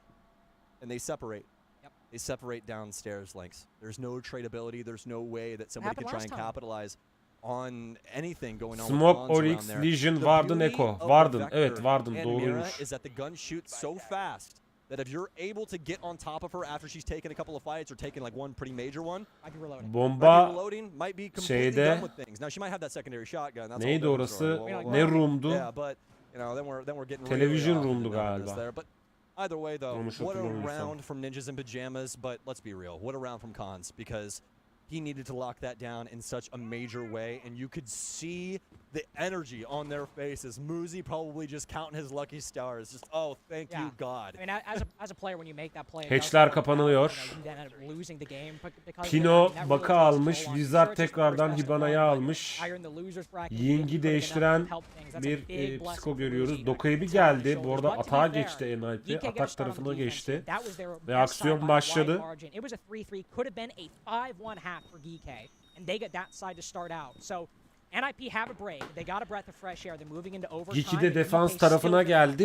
And they separate. Yep. They separate downstairs, Lynx. There's no tradability. There's no way that somebody happened can try and last time. capitalize on anything going on Smoke, with Cons around Oryx, there. Legion, The Warden, beauty Echo. of the Warden, Vector evet Warden and doğruymuş. Mira is that the gun shoots so fast that if you're able to get on top of her after she's taken a couple of fights or taken like one pretty major one, Might be reloading. might be Bomba reloading, might be completely şeyde- done with things. Now she might have that secondary shotgun. That's a Neydi whole different orası? story. Well, Ne room'du? Yeah, but you know, then we're getting Television really off room'du into numbers galiba. there. But either way though, Yanlış what a hatırlamıyorsam. round from Ninjas in Pajamas, but let's be real. What a round from Cons because he needed to lock that down in such a major way, and you could see the energy on their faces. Muzi probably just counting his lucky stars. Just, oh, thank you, God. I mean, as a player, when you make that play, Hatch'ler kapanıyor. Pino Bak'a almış. Wizard tekrardan Hibana'ya almış. Ying'i değiştiren bir psiko görüyoruz. Doka'ya bir geldi. Bu arada atağa geçti NIP. Atak tarafına geçti. Ve aksiyon başladı. NIP have a break. They got a breath of fresh air. They're moving into overtime. Giki de and defans DK tarafına still geldi.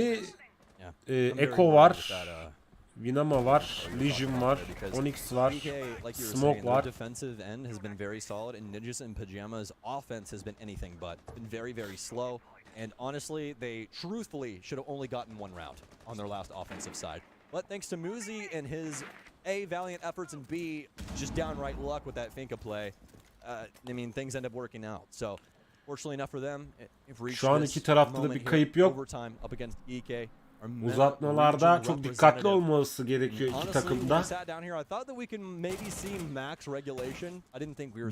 Yeah. I'm very Echo worried var. with that, Vinama var. Legion var. Onyx var. DK, like you were Smoke saying, their var. defensive end has been very solid, and Ninjas in Pajamas' offense has been anything but. Been very, very slow, and honestly, they truthfully should have only gotten one round on their last offensive side. But thanks to Muzi and his A, valiant efforts, and B, just downright luck with that Finka play, I mean, things end up working out. So, fortunately enough for them, Şu an iki tarafta da bir kayıp yok. Overtime up against EK. Uzatmalarda çok dikkatli olması gerekiyor iki takımda.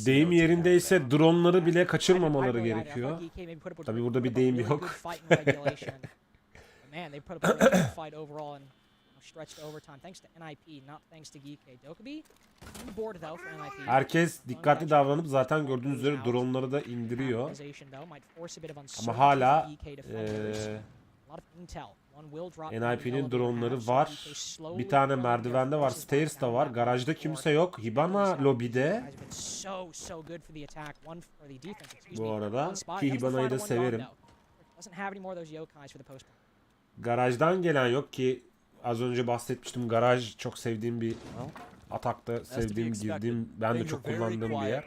Deyim yerindeyse dronları bile kaçırmamaları gerekiyor. Tabii burada bir deyim yok. Herkes dikkatli davranıp zaten gördüğünüz üzere dronları da indiriyor. Ama hala NIP'nin dronları var. Bir tane merdivende var. Stairs'ta var. Garajda kimse yok. Hibana lobide. Bu arada ki Hibana'yı da severim. Garajdan gelen yok ki az önce bahsetmiştim. Garaj çok sevdiğim bir atakta sevdiğim, girdiğim, ben de çok kullandığım bir yer.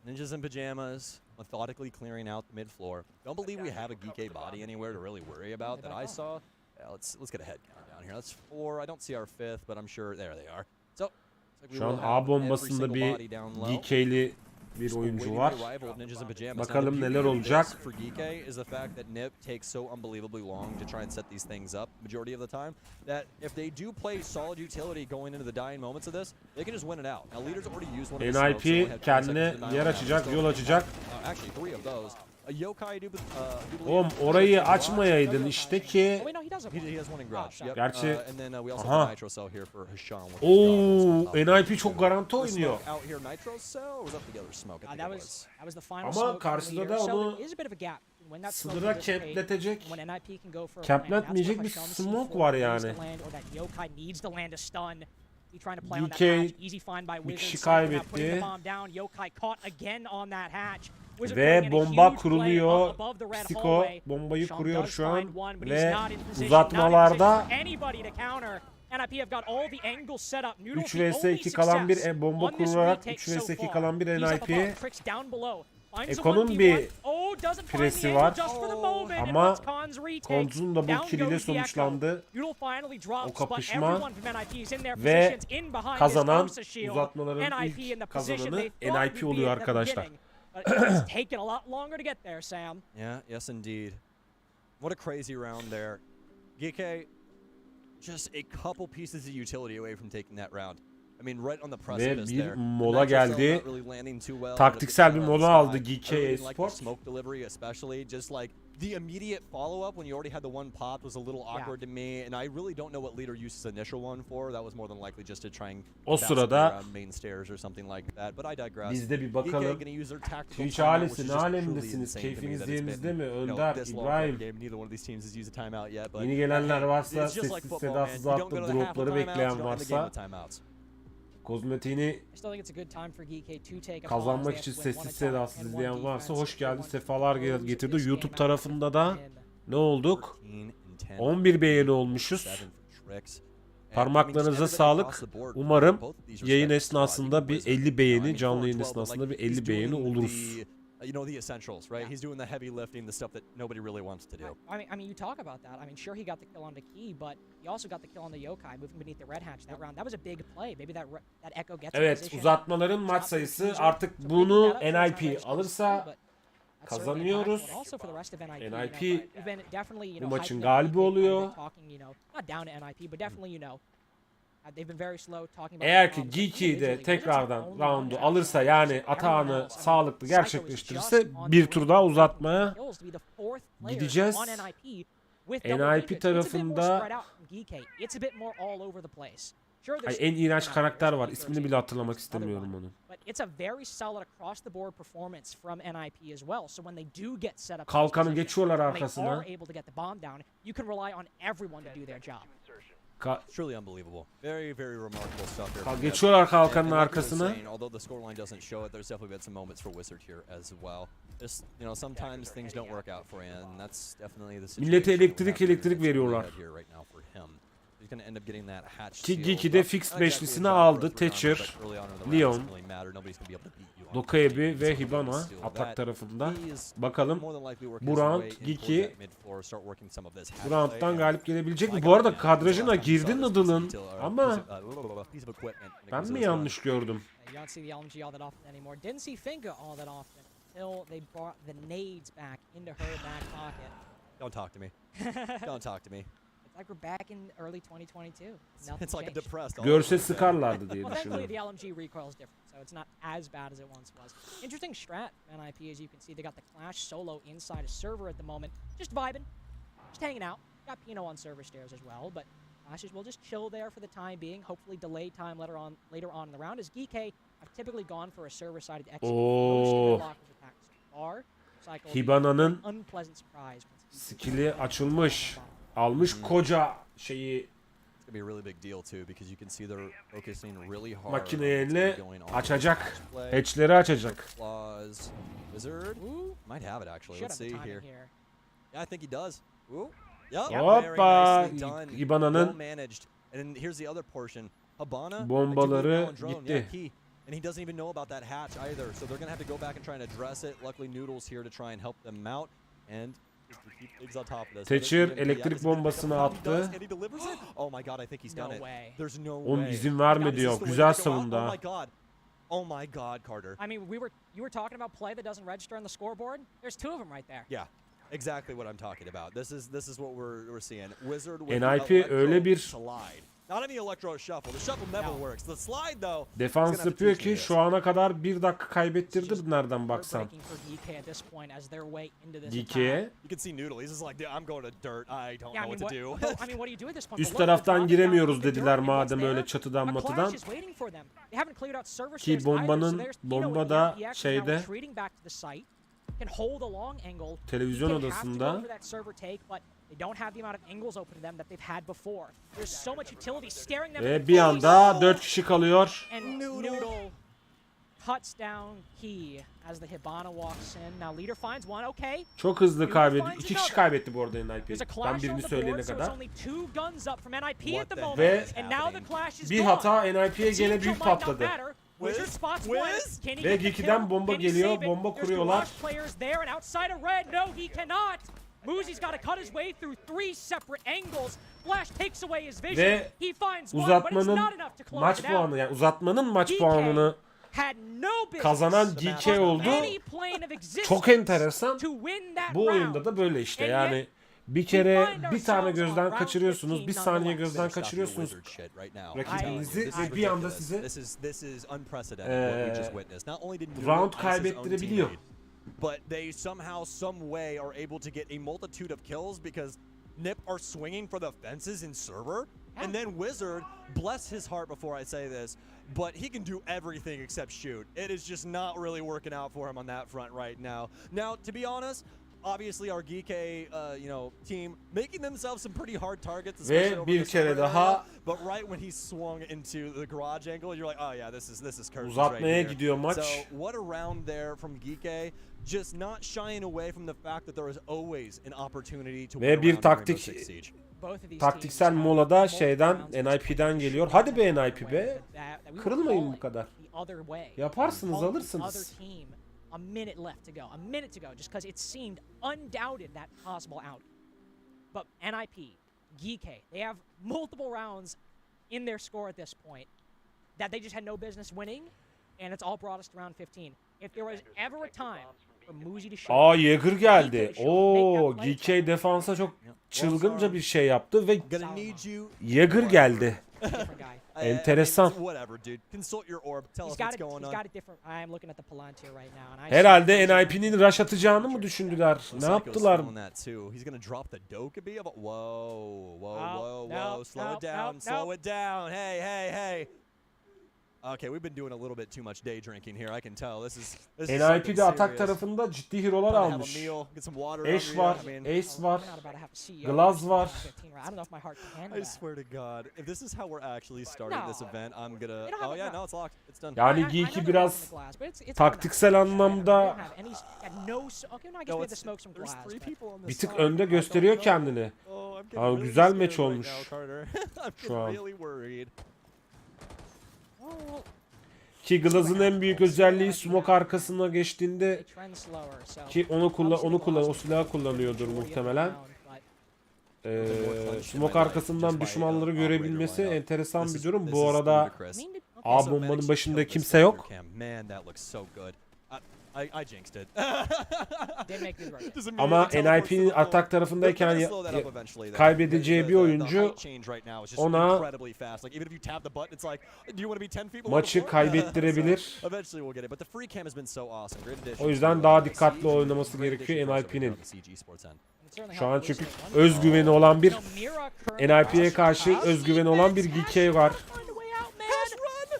Ninjas in pajamas, methodically clearing out the mid floor. Don't believe we have a geek body anywhere to really worry about that I saw. Yeah, let's get a head count down here. That's 4. I don't see our 5th, but I'm sure there they are. So şu an A bombasında bir geek'li bir oyuncu var. Bakalım neler olacak. NIP kendine yer açacak, yol açacak. Oğlum orayı açmayaydın işte ki. Gerçi aha. Ooo NIP çok garanti oynuyor. Ama karşıda da onu sınıra campletecek, campletmeyecek bir smoke var yani. DK bir kişi kaybetti. Ve bomba kuruluyor. Psiko bombayı kuruyor şu an. Ve uzatmalarda 3 vs 2 kalan bir bomba kurularak 3 vs 2 kalan bir NIP. Eko'nun bir presi var ama Konz'un da bu kill ile sonuçlandı o kapışma ve kazanan, uzatmaların ilk kazananı NIP oluyor arkadaşlar. Yeah, yes indeed. What a crazy round there. GK just a couple pieces of utility away from taking that round. Ve bir mola geldi. Taktiksel bir mola aldı GK Esports. The immediate follow-up when you already had the one pop was a little awkward to me, and I really don't know what leader used his initial one for. That was more than likely just to try and o sırada main stairs or something like that. But I digress. Biz de bir bakalım. Twitch ailesi ne alemdesiniz? Keyfiniz yerinizde mi? Önder, İbrahim. Yeni gelenler varsa sessiz sedasız atlı dropları bekleyen varsa kozmetiğini kazanmak için sessiz sedasız izleyen varsa hoş geldin, sefalar getirdi. YouTube tarafında da ne olduk? 11 beğeni olmuşuz. Parmaklarınıza sağlık. Umarım yayın esnasında bir 50 beğeni, canlı yayın esnasında bir 50 beğeni oluruz. You know the essentials, right? He's doing the heavy lifting, the stuff that nobody really wants to do. I mean, you talk about that. I mean, sure he got the kill on the key, but he also got the kill on the yokai, moving beneath the red hatch that round. That was a big play. Maybe that Echo gets. Evet, uzatmaların maç sayısı artık bunu NIP alırsa kazanıyoruz. NIP bu maçın galibi oluyor. Eğer ki GK de tekrardan roundu alırsa, yani atağını sağlıklı gerçekleştirirse bir tur daha uzatmaya gideceğiz. NIP tarafında en iğrenç karakter var. İsmini bile hatırlamak istemiyorum onun. Kalkanı geçiyorlar arkasına. Truly unbelievable. Very, very remarkable stuff here. Geçiyorlar kalkanın arkasına. Although the scoreline doesn't show it, there's definitely been some moments for Wizard here as well. Just, you know, sometimes things don't work out for you, and that's definitely the situation. Millete elektrik veriyorlar. Ki Geeky'de fixed beşlisini aldı. Thatcher, Leon, Dokaebi ve Hibana atak tarafında. Bakalım bu round Geeky bu round'dan galip gelebilecek mi? Bu arada kadrajına girdi Noodle'ın ama ben mi yanlış gördüm? until they brought the nades back into her back pocket. Don't talk to me. Don't talk to me. It's like we're back in early 2022. Nothing It's like a changed. depressed. all Görse over again. sıkarlardı diye Well, thankfully düşünüyorum. the LMG recoil is different, so it's not as bad as it once was. Interesting strat, NIP, as you can see. They got the Clash solo inside a server at the moment. Just vibing, just hanging out. Got Pino on server stairs as well, but Clashes will just chill there for the time being. Hopefully delay time later on in the round, as GK have typically gone for a server-sided exit. Oo. Most of the attack so far. Cycle Hibana'nın unpleasant surprise. skill'i açılmış. Almış koca şeyi It's gonna be a really big deal too because you can see they're focusing really hard. makineyle açacak. Hatch'leri açacak. Claws. Wizard might have it actually. Should Let's have the see timing here. here. Yeah, I think he does. Ooh. Yep. Hoppa. Very nicely done. Well Hibana'nın managed. And then here's the other portion. Habana bombaları I do believe now on drone, gitti. yeah, key. And he doesn't even know about that hatch either. So they're gonna have to go back and try and address it. Luckily Noodle's here to try and help them out. And just to keep things on top of this. Thatcher Yeah, elektrik this is gonna bombasını come out. He attı. does, and he delivers it. Oh my god, I think he's No done it. way. There's no Oğlum way. izin verme God, is diyor. this the way Güzel to go out? savundu Oh ha. my god. Oh my god, Carter. I mean, you were talking about play that doesn't register on the scoreboard. There's two of them right there. Yeah. Exactly what I'm talking about. This is what we're seeing. Wizard with NIP the electro öyle bir slide. Not any electro shuffle. The shuffle never works. The slide though. defans yapıyor ki şu ana kadar 1 dakika kaybettirdi nereden baksan. Heartbreaking for DK at this point as their way into this DK'ye. attack. You can see Noodle. He's just like, I'm going to dirt. I don't Yeah, I know mean, what to do. I mean, what do you do at this point? Üst But look, taraftan they're dropping giremiyoruz down into dediler dirt, and what's madem there? öyle çatıdan A matıdan. Clash is waiting for them. They haven't cleared out server Ki stairs either, so bombanın- there's Pino bomba with da the EX now şeyde, retreating back to the site. Can hold a long angle. televizyon He can have to go odasında. for that server take, but they don't have the amount of angles open to them that they've had before. There's so much utility staring them in Ve the bir face. anda 4 kişi kalıyor. And Noodle cuts down Key as the Hibana walks in. Now leader finds one. Okay. Çok hızlı kaybetti. 2 kişi kaybetti bu arada NIP. There's a Ben clash on birini the söyleyene board, so it's kadar. only 2 guns up from NIP What at the the moment. Ve And now the clash is bir gone. hata NIP'ye Team gene kill büyük might not patladı. matter. Wizard spots Wiz? one. Can he Ve get the Geeky'den kill? bomba Can he geliyor, save it? bomba There's kuruyorlar. Clash players there and outside of red. No, he cannot. Muzi's got to cut his way through 3 separate angles. Flash takes away his vision. Ve He finds one, but it's uzatmanın not enough to close maç it out. puanı yani uzatmanın maç DK puanını had no business kazanan on GK oldu. any plane of existence Çok enteresan. to win that Bu oyunda round. da böyle işte And yani yet, bir kere find bir tane ourselves on gözden round kaçırıyorsunuz, 15 bir saniye nonetheless. gözden Stop your kaçırıyorsunuz wizard shit right now. rakibinizi This ve is bir anda ridiculous. sizi This is unprecedented what we just witnessed. Not only did Noodle round ice his own kaybettirebiliyor. teammate, but they somehow, some way are able to get a multitude of kills because Nip are swinging for the fences in server. And then Wizard, bless his heart before I say this, but he can do everything except shoot. It is just not really working out for him on that front right now. Now, to be honest, obviously our GK, team making themselves some pretty hard targets, especially Ve over bir the kere server daha area. But right when he swung into the garage angle, you're like, oh yeah, this is curtains uzatmaya right here. gidiyor maç. So what a round there from GK. Just not shying away from the fact that there is always an opportunity to Ve win bir a round in Rainbow taktik- Six Siege. Both of these taktiksel teams have molada multiple şeyden rounds NIP'den to geliyor. show Hadi be us NIP the be. way that we were Kırılmayın bu calling kadar. the other way. Yaparsınız, Calling the alırsınız. other team a minute left to go. A minute to go just because it seemed undoubted that possible out. But NIP, GK, they have multiple rounds in their score at this point that they just had no business winning, and it's all brought us to round 15. If there was ever a time for Muzi to show, Aa Jäger geldi. Oo GK defansa çok çılgınca bir şey yaptı ve Gonna need you. Jäger geldi. different guy. Enteresan. Whatever, dude. Consult your orb. Tell He's us got what's going he's on. got a different. I am looking at the Palantir right now, and I Herhalde NIP'nin rush atacağını mı düşündüler? Ne Psycho's yaptılar? feeling that too. He's gonna drop the Dokkaebi of it. Whoa, No, no, slow it no, down, no, slow no. it down. Hey. Okay, we've been doing a little bit too much day drinking here. I can tell. This is NIP de atak serious. tarafında ciddi hero'lar Gotta have a almış. meal, get some water Ashe under you. var, I mean, Ace var, We're not about to have a CEO Glaz in var. 15 round. I don't know if my heart can handle I that. swear to God, if this is how we're actually starting this No. event, I'm gonna. They don't have Oh a- yeah, no. no, it's locked. It's done. Yani I know Geek'i they're biraz open the glass, but it's taktiksel automatic. anlamda They don't have any no okay, no, I guess we No, had the it's, smoke some there's glass. 3 but- people on bir this tık side. önde I gösteriyor don't know. kendini. Oh, I'm getting Aa, really güzel scared maç right olmuş. now, Carter. I'm Şu an. really worried. Oh, Ki Glaz'ın en büyük özelliği smoke arkasına geçtiğinde they trend slower, so ki o silahı kullanıyordur muhtemelen. Smoke arkasından düşmanları görebilmesi enteresan bir durum. Bu arada A bombanın başında kimse yok. I jinxed it. Didn't make the right. Just Ama immediately teleports to NIP'nin the phone. atak tarafındayken They're gonna slow that up eventually, though. kaybedeceği bir The oyuncu height change right now is just ona incredibly fast. Like even if you tap the button, it's like, do you want to be 10 feet below maçı the floor? kaybettirebilir. So, eventually we'll get it. But the free cam has been so awesome. Great addition O yüzden to, daha the dikkatli Siege. oynaması Great gerekiyor addition to NIP'nin. the CG Sports end. Şu an çünkü özgüveni olan bir NIP'ye karşı özgüveni olan bir GK var.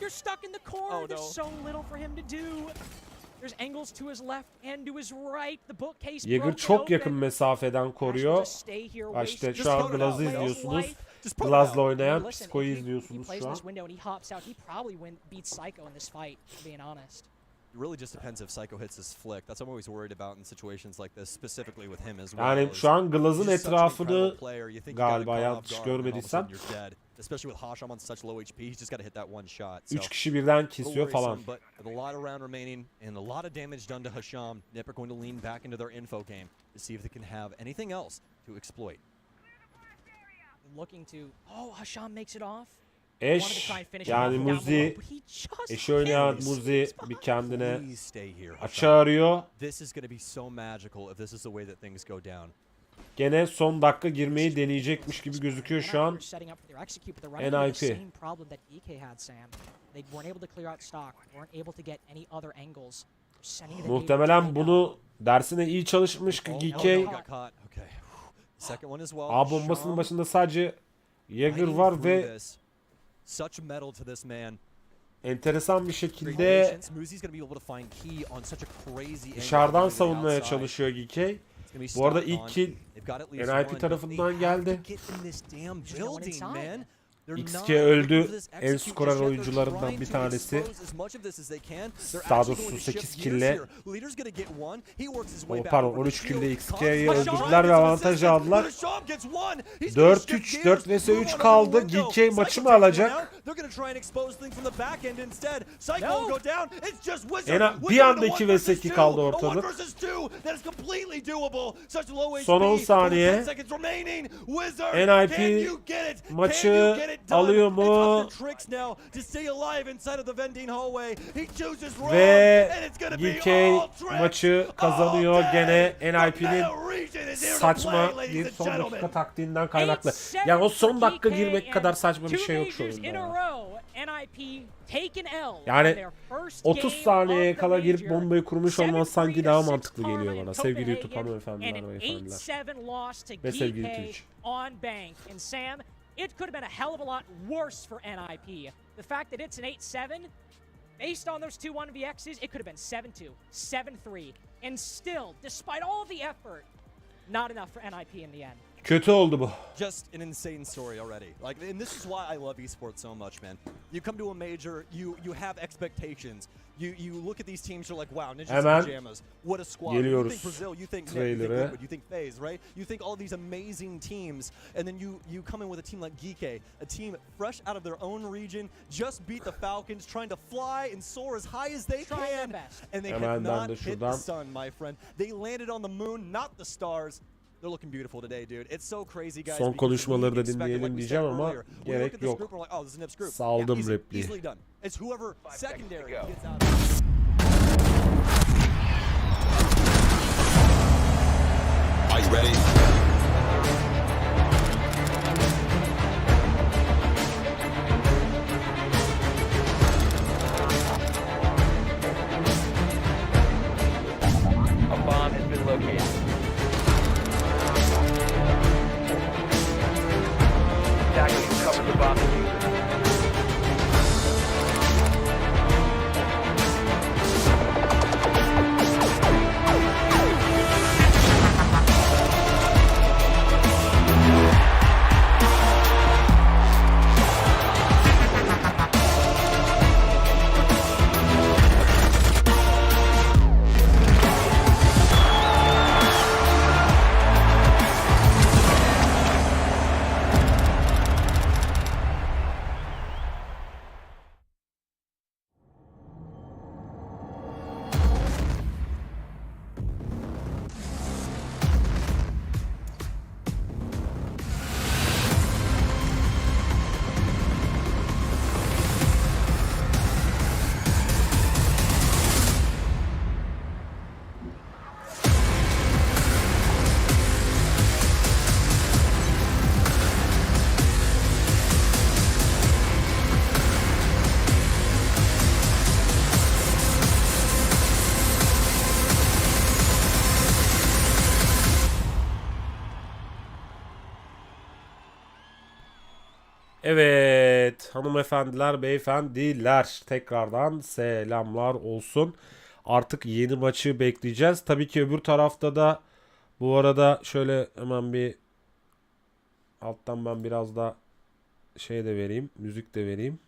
You're stuck in the corner. Oh, no. There's so little for him to do. There's angles to his left and to his right. The bookcase Jäger broken çok yakın open. mesafeden koruyor. Just stay here, Ha waste işte your şu an Just Glaz'ı put it out. izliyorsunuz. Just put it Glaz'la out. oynayan Listen, Psiko'yu if he izliyorsunuz plays şu in an. this window and he hops out, he probably beats Psycho in this fight, to being honest. It really just depends if Psycho hits his flick. That's what I'm always worried about in situations like this, specifically with him as well. Yani şu an Glaz'ın He's just such an etrafını incredible player. You think you got galiba caught yanlış off guard and all of a görmediysem sudden you're dead. Especially with Hasham on such low HP, he's just got to hit that one shot. 3 kişi birden A little kesiyor falan. worrisome, but with a lot of round remaining and a lot of damage done to Hasham, Nip are going to lean back into their info game to see if they can have anything else to exploit. Looking to, Hasham makes it off. Eş yani Muzi, eşi oynayan Muzi bir kendine Please stay here, Hasham. açı arıyor. This is going to be so magical if this is the way that things go down. Gene son dakika girmeyi deneyecekmiş gibi gözüküyor şu an. NIP. Muhtemelen bunu dersine iyi çalışmış ki Oh, GK. no, got caught. Okay. Second one as well. A bombasının Hasham başında sadece Jäger fighting var through ve this. Such metal to this man. enteresan bir Great şekilde patience. Muzi's gonna be able to find key on such a crazy angle dışarıdan from the savunmaya outside. çalışıyor GK. It's gonna be Bu arada stopped ilk on. kill They've got at least NIP one, but tarafından they have geldi. to get in this damn building, man. XK öldü. En skorer oyuncularından bir tanesi. Daha doğrusu 8 kill'le. Pardon 13 kill'le XK'yi öldürdüler ve avantaj aldılar. 4-3, 4 vs 3 kaldı. GK maçı mı alacak? Bir anda 2 vs 2 kaldı ortalık. Son 10 saniye. NIP maçı alıyor mu? Ve GK maçı kazanıyor gene NIP'nin saçma bir son dakika taktiğinden kaynaklı. Yani o son dakika girmek kadar saçma bir şey yok şu oyunda. Yani 30 saniyeye kala girip bombayı kurmuş olman sanki daha mantıklı geliyor bana. Sevgili YouTube hanımefendiler ve efendiler. Ve sevgili Twitch. It could have been a hell of a lot worse for NIP. The fact that it's an 8-7, based on those two 1vx's, it could have been 7-2, 7-3, and still, despite all the effort, not enough for NIP in the end. Kötü oldu bu. Just an insane story already. Like, and this is why I love esports so much, man. You come to a major, you have expectations. You look at these teams, you're like, wow, Ninjas in pajamas. What a squad. You think Brazil, you think Nick, you think Liquid, you think FaZe, right? You think all these amazing teams, and then you come in with a team like Geeke, a team fresh out of their own region, just beat the Falcons, trying to fly and soar as high as they can. And they have not hit the sun, my friend. They landed on the moon, not the stars. They're looking beautiful today, dude. It's so crazy, guys. Son konuşmaları da dinleyelim diyeceğim ama gerek yok. Saldım repliği. It's whoever secondary gets out. Are you ready? A bomb has been located. Attackers cover the bomb diffuser. Evet hanımefendiler, beyefendiler, tekrardan selamlar olsun. Artık yeni maçı bekleyeceğiz. Tabii ki öbür tarafta da bu arada şöyle hemen bir alttan ben biraz da şey de vereyim, müzik de vereyim.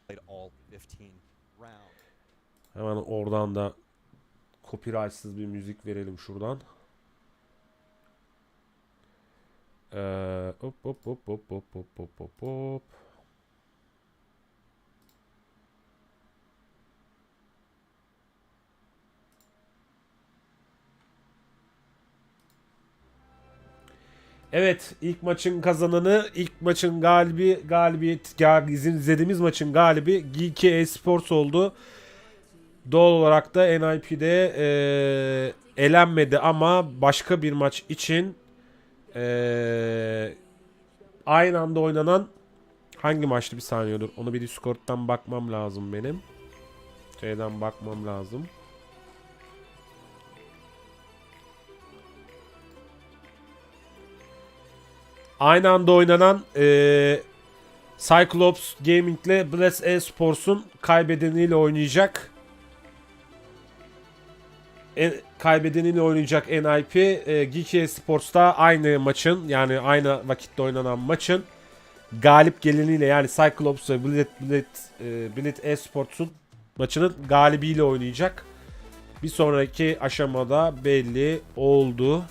Hemen oradan da copyrightsız bir müzik verelim şuradan. Hop hop hop hop hop hop hop hop hop. Evet, ilk maçın kazananı, ilk maçın izlediğimiz maçın galibi Geeky Esports oldu. Doğal olarak da NIP'de elenmedi ama başka bir maç için aynı anda oynanan hangi maçtı, bir saniye dur. Onu bir Discord'dan bakmam lazım benim. Şeyden bakmam lazım. Aynı anda oynanan Cyclops Gaming ile Bless Esports'un kaybedeniyle oynayacak. Kaybedeniyle oynayacak NIP. Geeky Esports'ta aynı maçın, yani aynı vakitte oynanan maçın galip geleniyle, yani Cyclops ve Blitz Esports'un maçının galibiyle oynayacak. Bir sonraki aşamada belli oldu.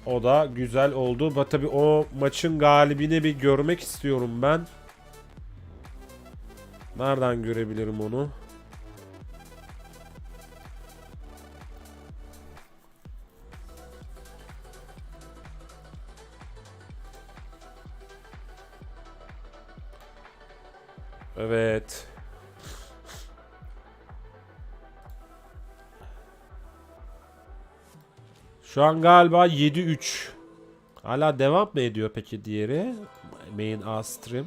O da güzel oldu. Tabii o maçın galibini bir görmek istiyorum ben. Nereden görebilirim onu? Evet. Şu an galiba 7-3. Hala devam mı ediyor peki diğeri? Main A stream.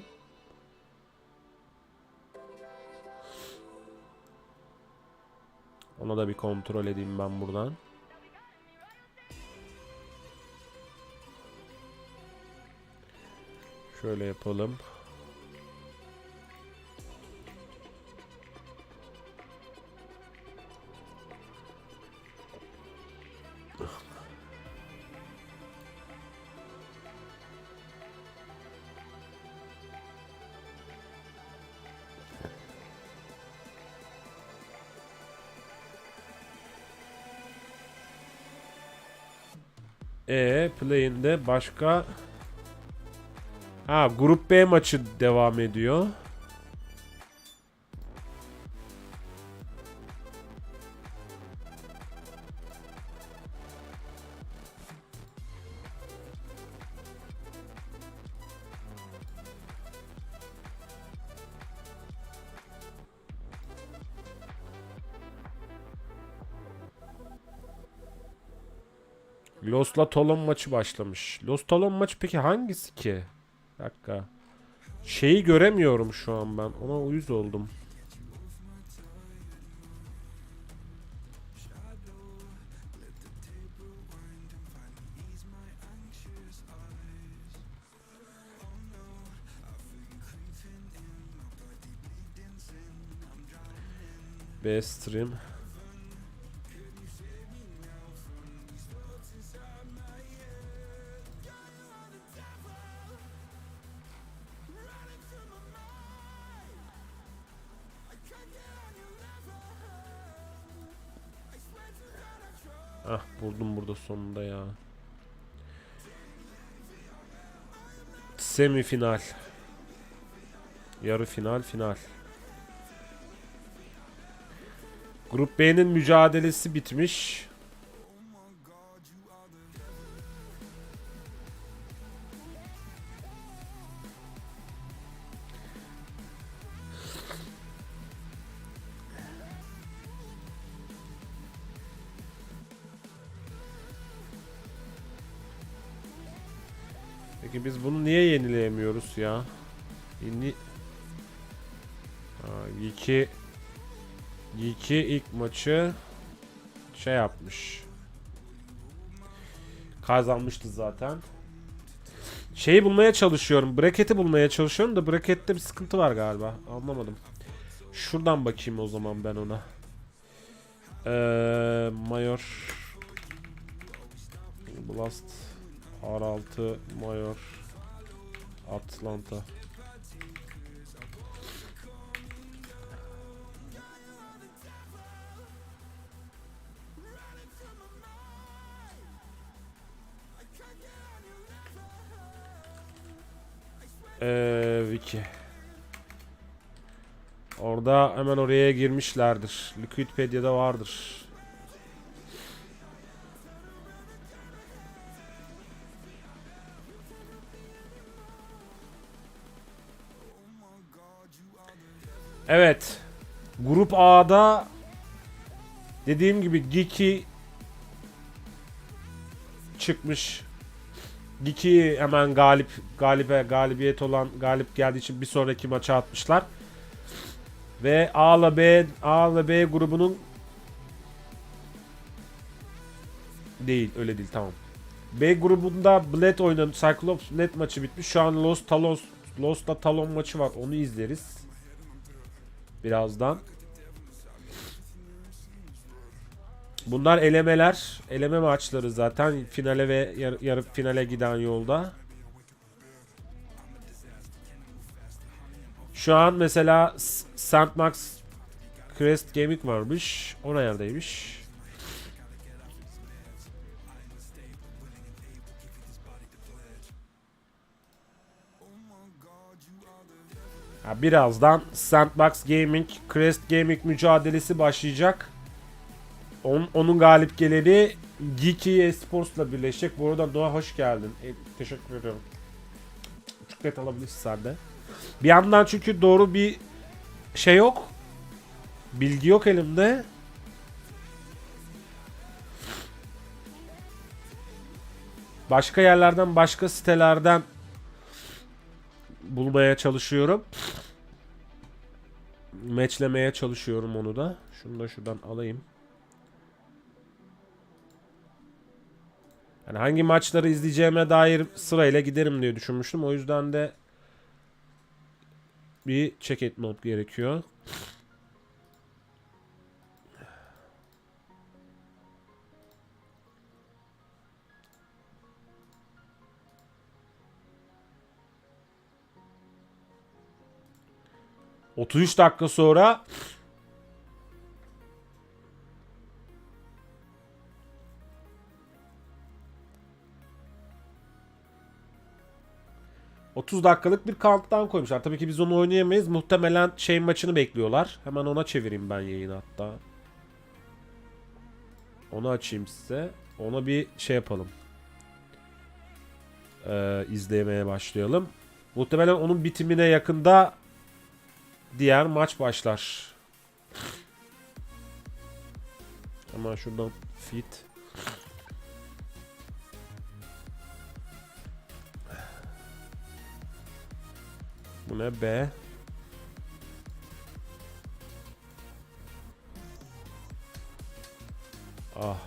Ona da bir kontrol edeyim ben buradan. Şöyle yapalım. Play'inde başka... Grup B maçı devam ediyor. Lost'la Talon maçı başlamış. Lost Talon maçı peki hangisi ki? Bir dakika. Şeyi göremiyorum şu an ben. Ona uyuz oldum. Best stream. Buldum burada sonunda ya. Semifinal. Yarı final, final. Grup B'nin mücadelesi bitmiş. Peki biz bunu niye yenileyemiyoruz ya? 2 2 ilk maçı şey yapmış. Kazanmıştı zaten. Şeyi bulmaya çalışıyorum. Bracket'i bulmaya çalışıyorum da bracket'te bir sıkıntı var galiba. Anlamadım. Şuradan bakayım o zaman ben ona. Mayor Blast R6 Mayor Atlanta. Wiki. Orada hemen oraya girmişlerdir. Liquidpedia'da vardır. Evet. Grup A'da dediğim gibi Geeky çıkmış. Geeky hemen galibiyet olan galip geldiği için bir sonraki maça atmışlar. Ve A ile B grubunun değil, öyle değil, tamam. B grubunda Bled oynanan Cyclops Bled maçı bitmiş. Şu an Lost'ta Talon maçı var. Onu izleriz. Birazdan. Bunlar elemeler. Eleme maçları zaten. Finale ve yarı finale giden yolda. Şu an mesela St. Max Crest Gaming varmış. O neredeymiş? Birazdan Sandbox Gaming, Crest Gaming mücadelesi başlayacak. Onun galip geleni Geeky Esports'la birleşecek. Bu arada Noah hoş geldin. Teşekkür ederim. Çiklet alabilirsin sen de. Bir yandan çünkü doğru bir şey yok. Bilgi yok elimde. Başka yerlerden, başka sitelerden bulmaya çalışıyorum. Matchlemeye çalışıyorum onu da. Şunu da şuradan alayım. Yani hangi maçları izleyeceğime dair sırayla giderim diye düşünmüştüm. O yüzden de bir check etmem gerekiyor. ...33 dakika sonra... ...30 dakikalık bir countdown koymuşlar. Tabii ki biz onu oynayamayız. Muhtemelen şey maçını bekliyorlar. Hemen ona çevireyim ben yayını hatta. Onu açayım size. Ona bir şey yapalım. İzlemeye başlayalım. Muhtemelen onun bitimine yakında... ...diğer maç başlar. Hemen şuradan fit. Bu ne be? Ah.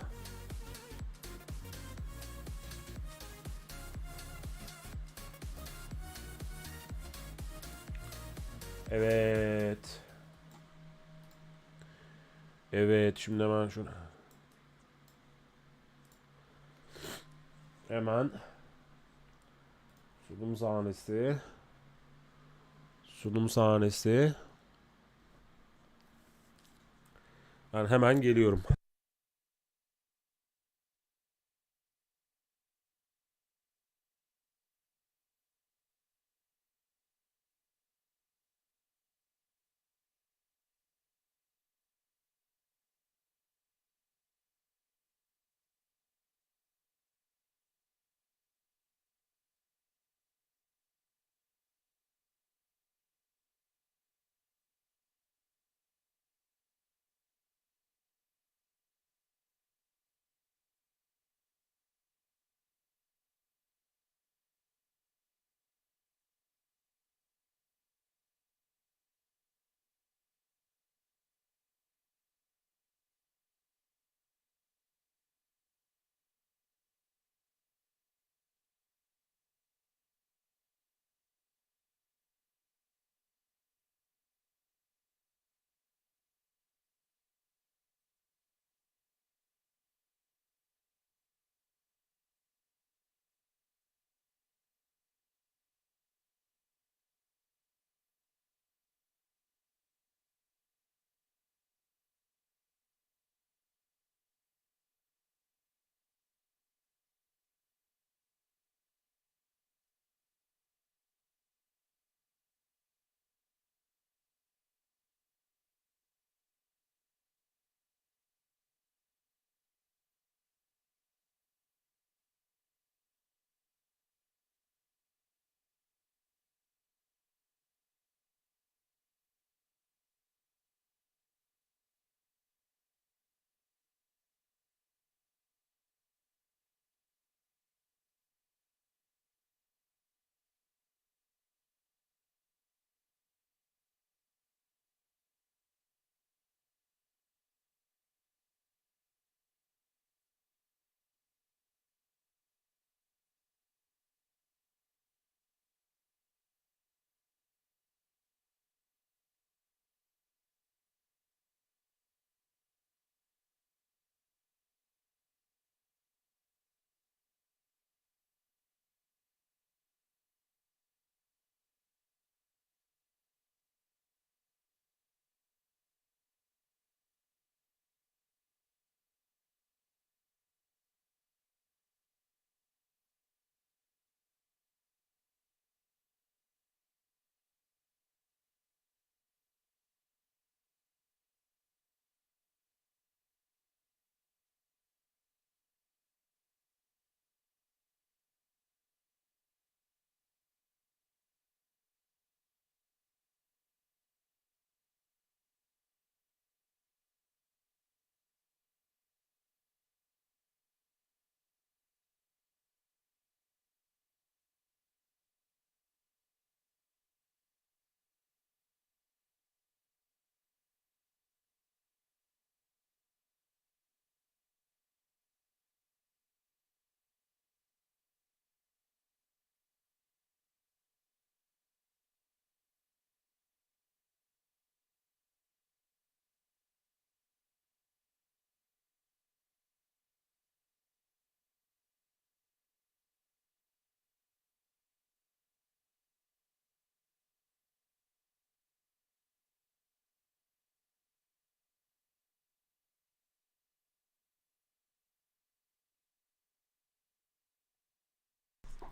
Evet. Evet, şimdi hemen şunu. Hemen. Sunum sahnesi. Sunum sahnesi. Ben hemen geliyorum.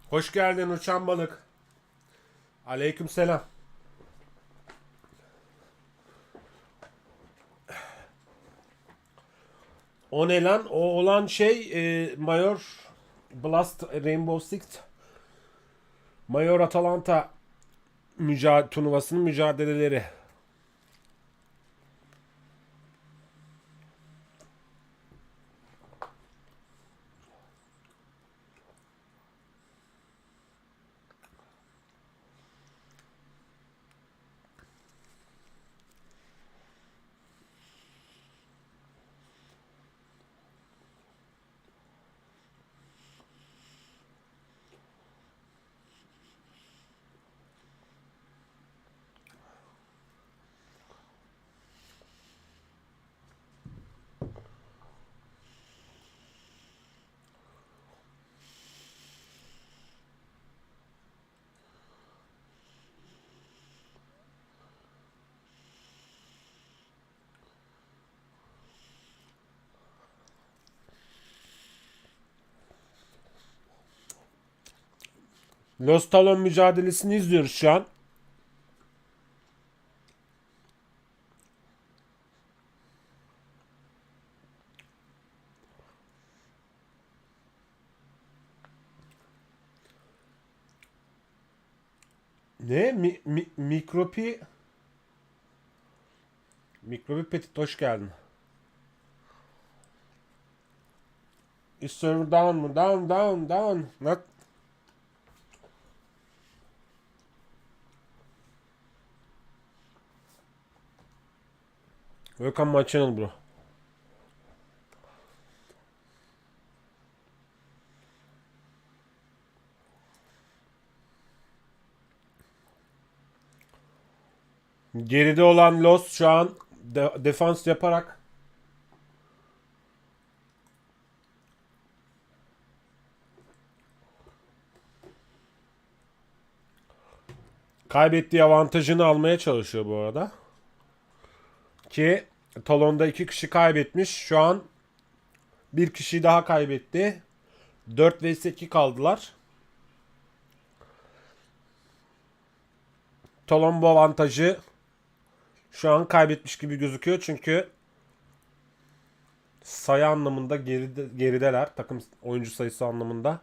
Hoş geldin uçan balık. Aleykümselam. O ne lan? O olan şey Mayor Blast Rainbow Six Mayor Atalanta turnuvasının mücadeleleri. Los Talon mücadelesini izliyoruz şu an. Ne? Mikropi Petit hoş geldin. Is server down mı? Down. Not. Welcome my channel bro. Geride olan Los şu an defans yaparak kaybettiği avantajını almaya çalışıyor bu arada. Ki Talon'da 2 kişi kaybetmiş. Şu an bir kişi daha kaybetti. 4 vs 2 kaldılar. Talon bu avantajı şu an kaybetmiş gibi gözüküyor. Çünkü sayı anlamında gerideler. Takım oyuncu sayısı anlamında.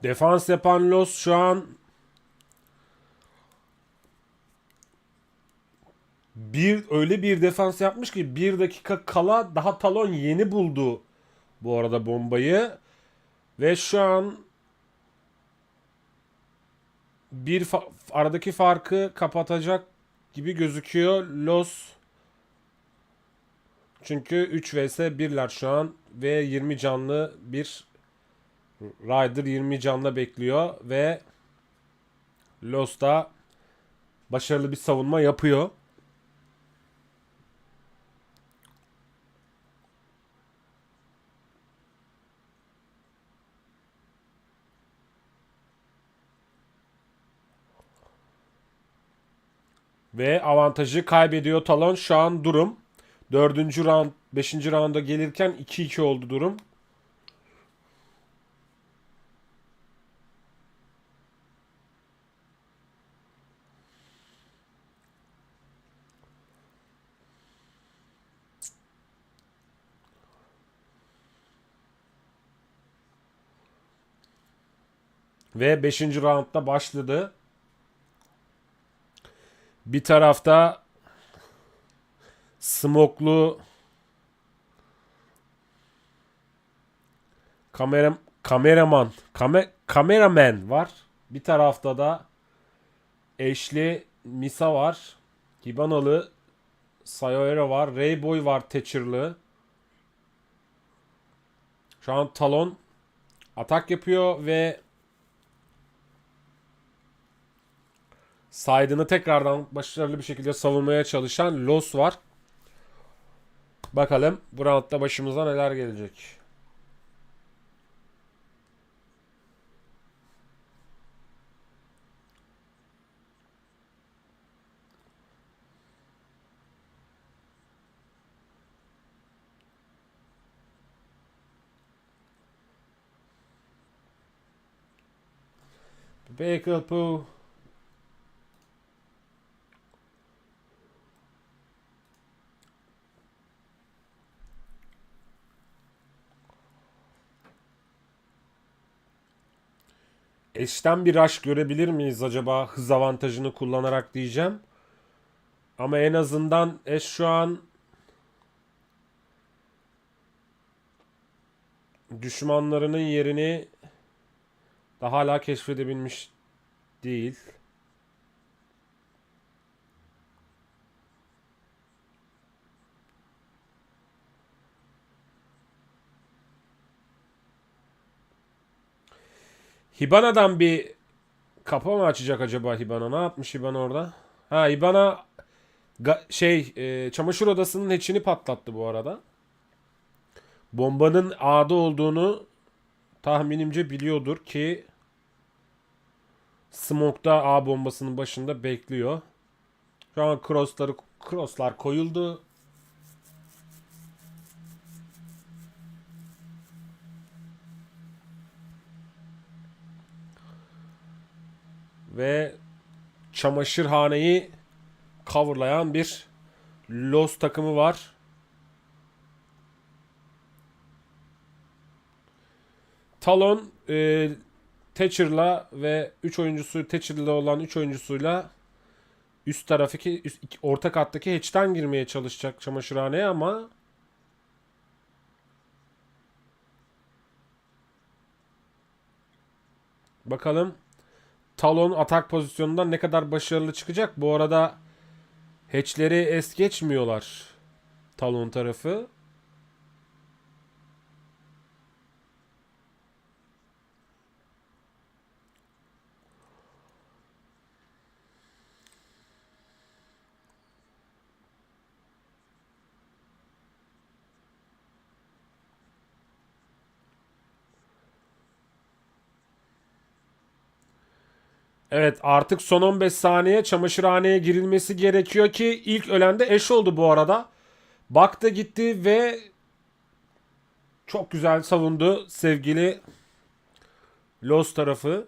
Defans yapan Los şu an öyle bir defans yapmış ki 1 dakika kala daha Talon yeni buldu bu arada bombayı ve şu an aradaki farkı kapatacak gibi gözüküyor Los. Çünkü 3 vs 1'ler şu an ve 20 canlı bir Ryder 20 canla bekliyor ve Los da başarılı bir savunma yapıyor. Ve avantajı kaybediyor Talon. Şu an durum 4. round 5. rounda gelirken 2-2 oldu durum. Ve 5. roundda başladı. Bir tarafta smoklu kameraman var. Bir tarafta da eşli Misa var. Hibanalı Sayora var. Rayboy var Thatcher'lı. Şu an Talon atak yapıyor ve Side'ını tekrardan başarılı bir şekilde savunmaya çalışan Los var. Bakalım bu roundda başımıza neler gelecek. Vehicle poo. Eş'ten bir rush görebilir miyiz acaba hız avantajını kullanarak diyeceğim. Ama en azından Eş şu an düşmanlarının yerini daha hala keşfedebilmiş değil. Hibana'dan bir kapı mı açacak acaba Hibana? Ne yapmış Hibana orada? Ha, Hibana çamaşır odasının hatch'ini patlattı bu arada. Bombanın A'da olduğunu tahminimce biliyordur ki Smoke'da A bombasının başında bekliyor. Şu an crosslar koyuldu. Ve çamaşırhaneyi coverlayan bir Los takımı var. Talon Thatcher'la ve 3 oyuncusu Thatcher'la olan 3 oyuncusuyla üst taraftaki orta kattaki hatch'ten girmeye çalışacak çamaşırhaneye ama bakalım Talon atak pozisyonundan ne kadar başarılı çıkacak. Bu arada hatch'leri es geçmiyorlar Talon tarafı. Evet, artık son 15 saniye çamaşırhaneye girilmesi gerekiyor ki ilk ölen de Eş oldu bu arada. Baktı gitti ve çok güzel savundu sevgili Los tarafı.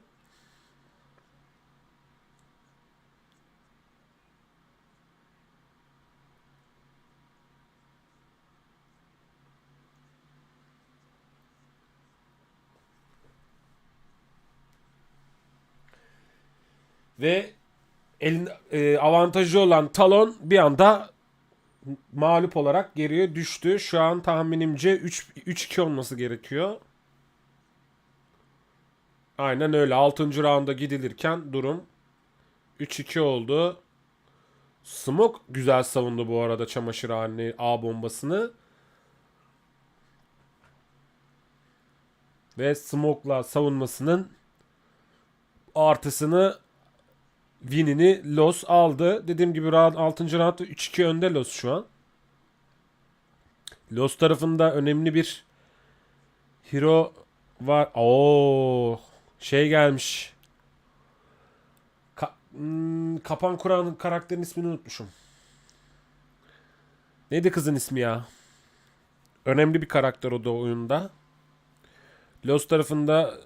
Ve avantajı olan Talon bir anda mağlup olarak geriye düştü. Şu an tahminimce 3-2 olması gerekiyor. Aynen öyle. 6. rounda gidilirken durum 3-2 oldu. Smoke güzel savundu bu arada çamaşırhane A bombasını. Ve Smoke'la savunmasının artısını win'ini Los aldı. Dediğim gibi 6. roundda 3-2 önde Los şu an. Los tarafında önemli bir hero var. Oo, şey gelmiş. Kapan kuran karakterin ismini unutmuşum. Neydi kızın ismi ya? Önemli bir karakter o da oyunda. Los tarafında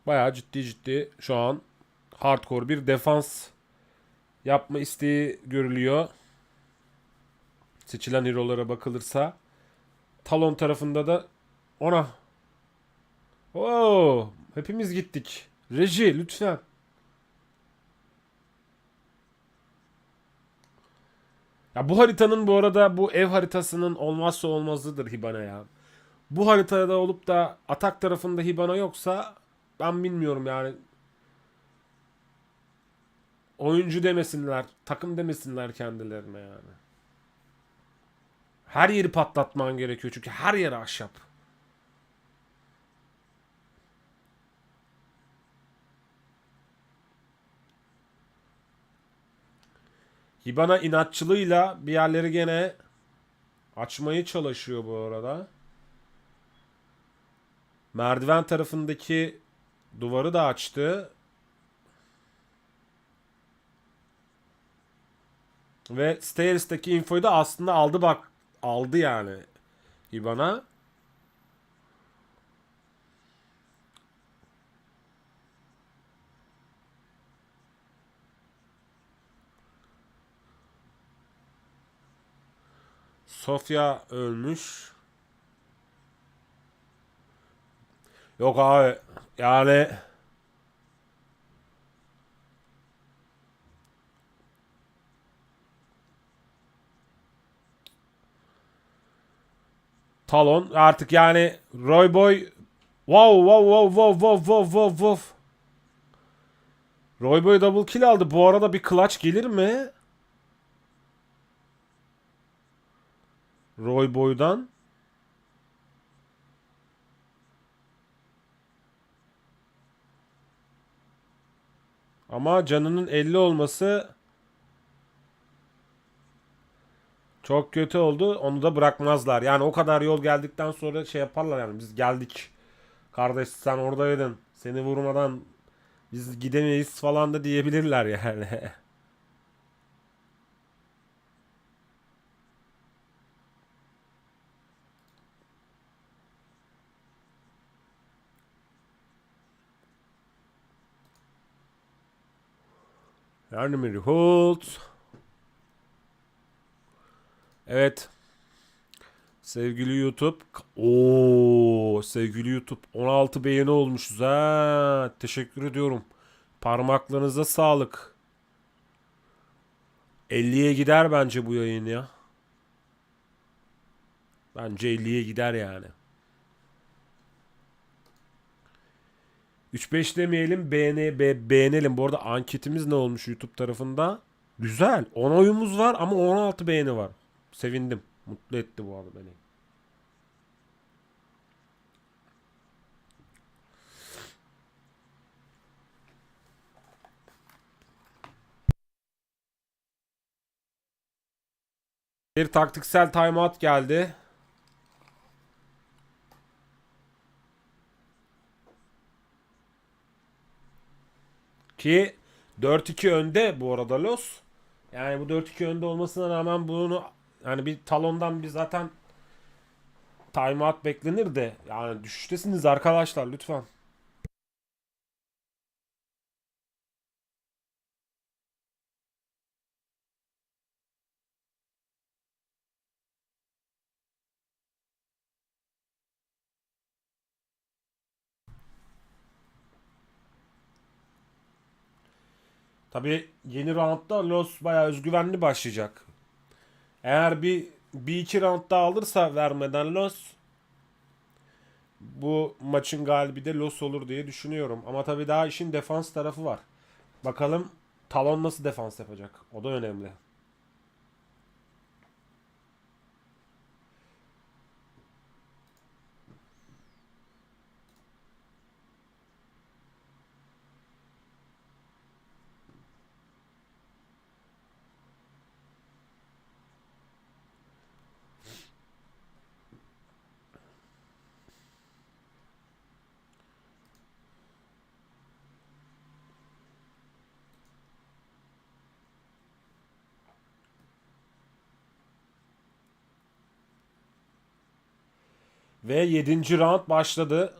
bayağı ciddi şu an hardcore bir defans yapma isteği görülüyor. Seçilen hero'lara bakılırsa. Talon tarafında da ona. Oo, hepimiz gittik. Reji lütfen. Ya bu haritanın bu arada bu ev haritasının olmazsa olmazıdır Hibana ya. Bu haritada olup da atak tarafında Hibana yoksa ben bilmiyorum yani. Oyuncu demesinler, takım demesinler kendilerine yani. Her yeri patlatman gerekiyor çünkü her yeri ahşap. Hibana inatçılığıyla bir yerleri gene açmaya çalışıyor bu arada. Merdiven tarafındaki duvarı da açtı. Ve Stairs'taki infoyu da aslında aldı bak. Aldı yani Hibana. Sofya ölmüş. Yok abi. Yani Talon artık yani Roy Boy wow wow wow wow wow wow wow wow. Roy Boy double kill aldı. Bu arada bir clutch gelir mi? Roy Boy'dan. Ama canının 50 olması çok kötü oldu. Onu da bırakmazlar. Yani o kadar yol geldikten sonra şey yaparlar yani. Biz geldik. Kardeş sen oradaydın. Seni vurmadan biz gidemeyiz falan da diyebilirler yani. Yardım hold. Evet. Sevgili YouTube. Sevgili YouTube. 16 beğeni olmuşuz ha. Teşekkür ediyorum. Parmaklarınıza sağlık. 50'ye gider bence bu yayın ya. Bence 50'ye gider yani. 3-5 demeyelim, beğenelim. Bu arada anketimiz ne olmuş YouTube tarafında? Güzel. 10 oyumuz var ama 16 beğeni var. Sevindim. Mutlu etti bu arada beni. Bir taktiksel timeout geldi. Ki 4-2 önde bu arada Los. Yani bu 4-2 önde olmasına rağmen bunu yani bir talondan bir zaten timeout beklenir de yani düşüştesiniz arkadaşlar lütfen. Tabi yeni roundda Los bayağı özgüvenli başlayacak. Eğer bir iki round daha alırsa vermeden Los, bu maçın galibi de Los olur diye düşünüyorum. Ama tabi daha işin defans tarafı var. Bakalım Talon nasıl defans yapacak? O da önemli. Ve 7. round başladı.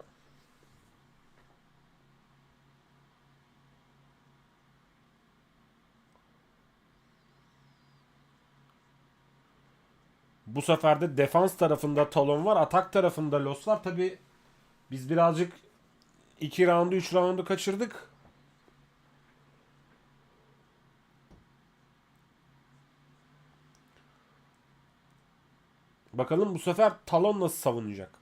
Bu sefer de defans tarafında Talon var. Atak tarafında Los var. Tabi biz birazcık 2 roundu 3 roundu kaçırdık. Bakalım bu sefer Talon nasıl savunacak?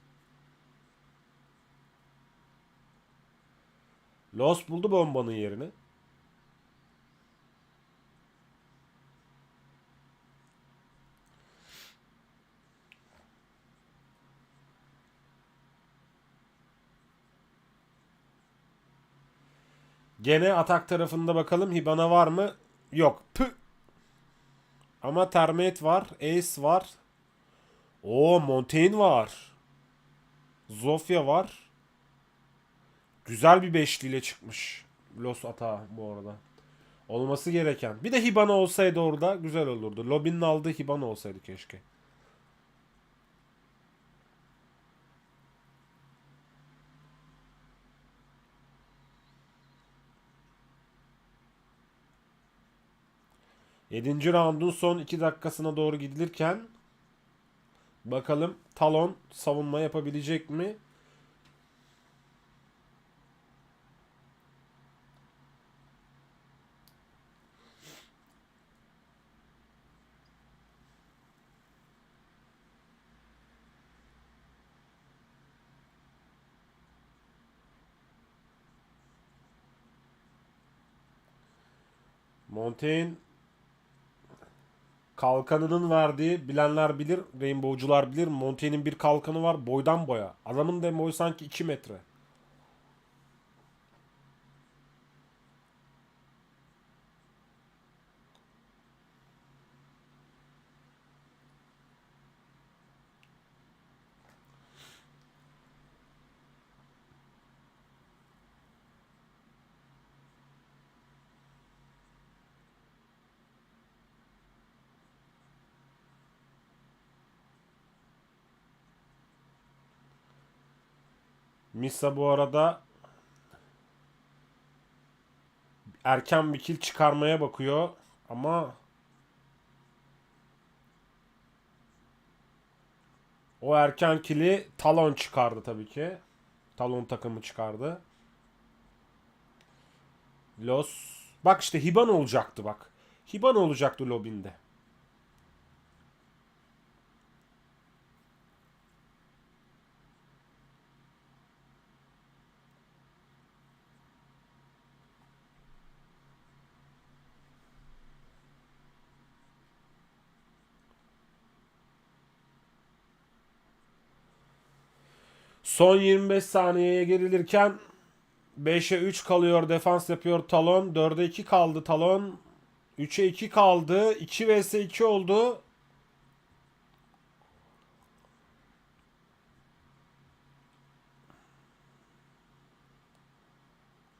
Los buldu bombanın yerini. Gene atak tarafında bakalım Hibana var mı? Yok. Püh. Ama Termite var. Ace var. Oo, Montaigne var. Zofia var. Güzel bir beşliyle çıkmış. Los Ata bu arada. Olması gereken. Bir de Hibana olsaydı orada güzel olurdu. Lobby'nin aldığı Hibana olsaydı keşke. Yedinci roundun son 2 dakikasına doğru gidilirken bakalım Talon savunma yapabilecek mi? Montaigne kalkanının verdiği, bilenler bilir, Rainbow'cular bilir. Montaigne'in bir kalkanı var boydan boya. Adamın da boyu sanki 2 metre. Misa bu arada erken bir kill çıkarmaya bakıyor ama o erken kill'i Talon çıkardı tabii ki. Talon takımı çıkardı. Los. Bak işte Hiban olacaktı bak. Hiban olacaktı lobinde. Son 25 saniyeye gerilirken 5'e 3 kalıyor, defans yapıyor Talon. 4'e 2 kaldı Talon. 3'e 2 kaldı. 2 vs 2 oldu.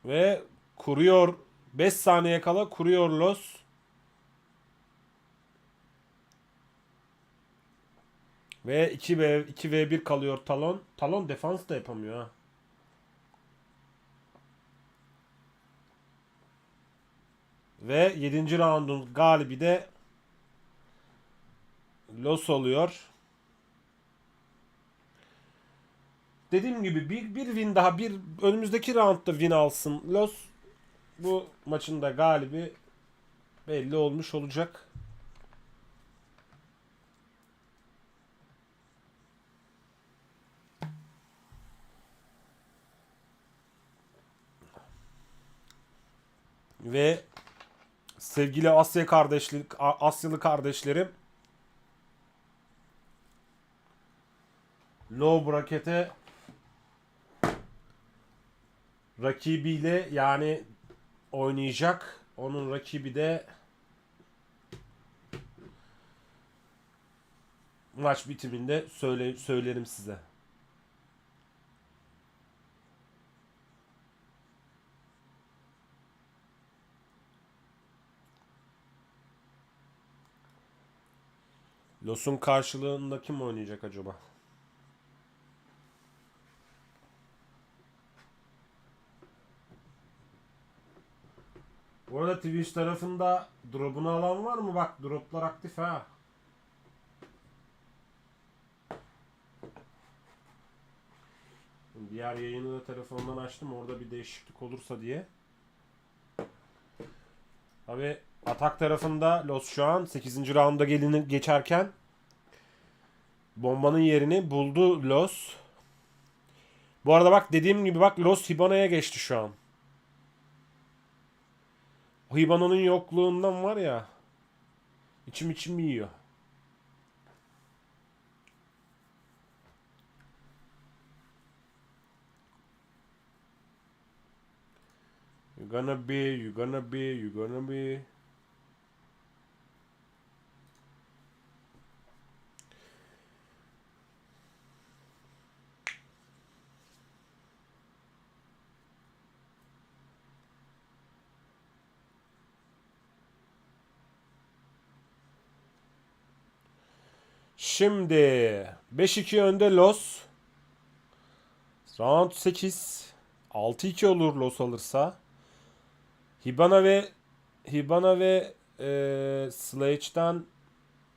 Ve kuruyor. 5 saniye kala kuruyor Los. Ve 2v1 kalıyor Talon. Talon defans da yapamıyor ha. Ve 7. roundun galibi de Los oluyor. Dediğim gibi bir win daha, bir önümüzdeki roundda win alsın Los, bu maçın da galibi belli olmuş olacak. Ve sevgili Asyalı kardeşlerim, low bracket'e rakibiyle yani oynayacak. Onun rakibi de maç bitiminde söylerim size. Los'un karşılığında kim oynayacak acaba? Bu arada Twitch tarafında drop'unu alan var mı? Bak, drop'lar aktif ha. Diğer yayını da telefondan açtım. Orada bir değişiklik olursa diye. Tabi atak tarafında Los şu an 8. rounda geçerken bombanın yerini buldu Los. Bu arada bak, dediğim gibi bak, Los Hibana'ya geçti şu an. O Hibana'nın yokluğundan var ya, içim yiyor. You gonna be. Şimdi 5-2 önde Los. Round 8. 6-2 olur Los alırsa. Hibana ve Sledge'den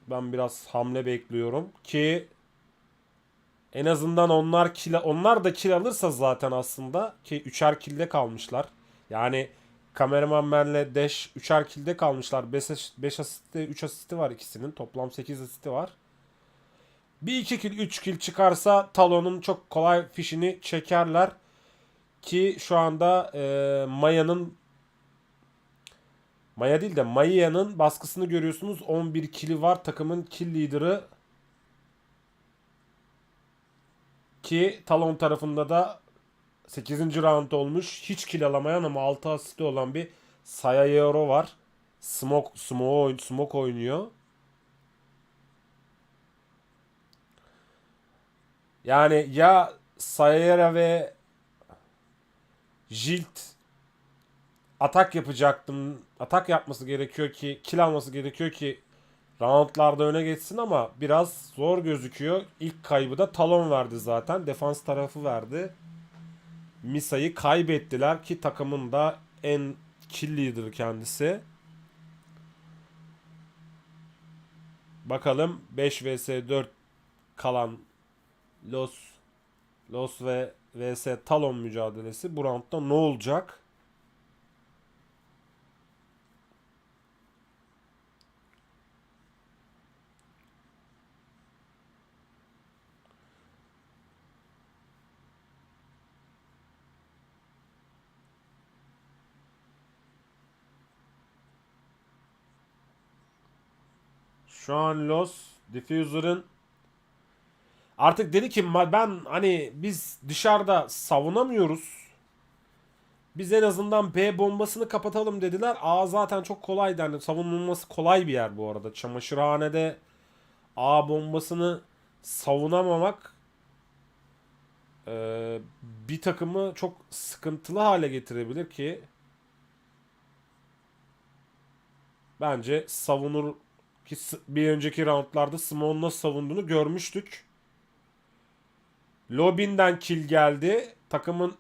ben biraz hamle bekliyorum ki en azından onlar da kill alırsa zaten aslında ki 3'er kill'de kalmışlar. Yani kameraman benle Dash 3'er kill'de kalmışlar. 5 asisti, 3 asisti var ikisinin. Toplam 8 asisti var. Bir 2 kill, 3 kill çıkarsa Talon'un çok kolay fişini çekerler. Ki şu anda Maya değil de Maya'nın baskısını görüyorsunuz. 11 kill'i var. Takımın kill lideri. Ki Talon tarafında da 8. round olmuş. Hiç kill alamayan ama 6 asisti olan bir Sayayero var. Smoke oynuyor. Yani ya Sayayera ve Jilt atak yapacaktım. Atak yapması gerekiyor ki, kill alması gerekiyor ki roundlarda öne geçsin ama biraz zor gözüküyor. İlk kaybı da Talon verdi zaten. Defans tarafı verdi. Misa'yı kaybettiler ki takımın da en kill leader kendisi. Bakalım 5 vs 4 kalan Los ve vs Talon mücadelesi bu roundda ne olacak? Şu an Los Diffuser'ın artık dedi ki ben hani biz dışarıda savunamıyoruz. Biz en azından B bombasını kapatalım dediler. A zaten çok kolaydı. Yani savunulması kolay bir yer bu arada. Çamaşırhanede A bombasını savunamamak bir takımı çok sıkıntılı hale getirebilir ki bence savunur ki bir önceki roundlarda Smoke'un nasıl savunduğunu görmüştük. Lobin'den kill geldi. Takımın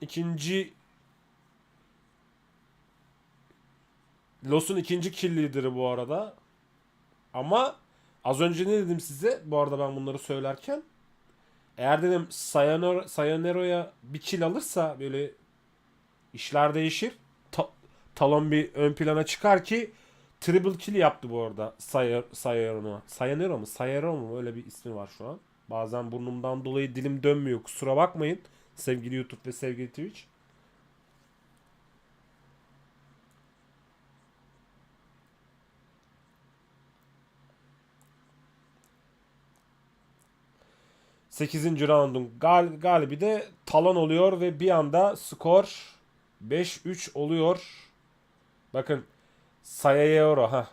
Los'un ikinci kill lideri bu arada. Ama az önce ne dedim size? Bu arada ben bunları söylerken. Eğer dedim Sayanero'ya bir kill alırsa böyle işler değişir. Talon bir ön plana çıkar ki triple kill yaptı bu arada Sayonero mu? Öyle bir ismi var şu an. Bazen burnumdan dolayı dilim dönmüyor. Kusura bakmayın. Sevgili YouTube ve sevgili Twitch. Sekizinci roundun galibi de Talon oluyor ve bir anda skor 5-3 oluyor. Bakın Sayayero.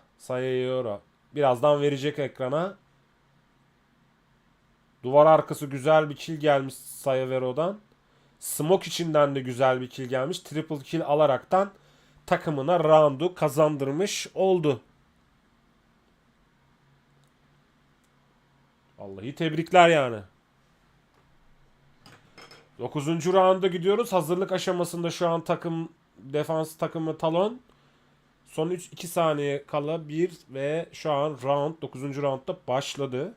Birazdan verecek ekrana. Duvar arkası güzel bir kill gelmiş Sayavero'dan. Smoke içinden de güzel bir kill gelmiş. Triple kill alaraktan takımına roundu kazandırmış oldu. Vallahi tebrikler yani. 9. rounda gidiyoruz. Hazırlık aşamasında şu an defans takımı Talon. Son 2 saniye kala 1 ve şu an 9. roundda başladı.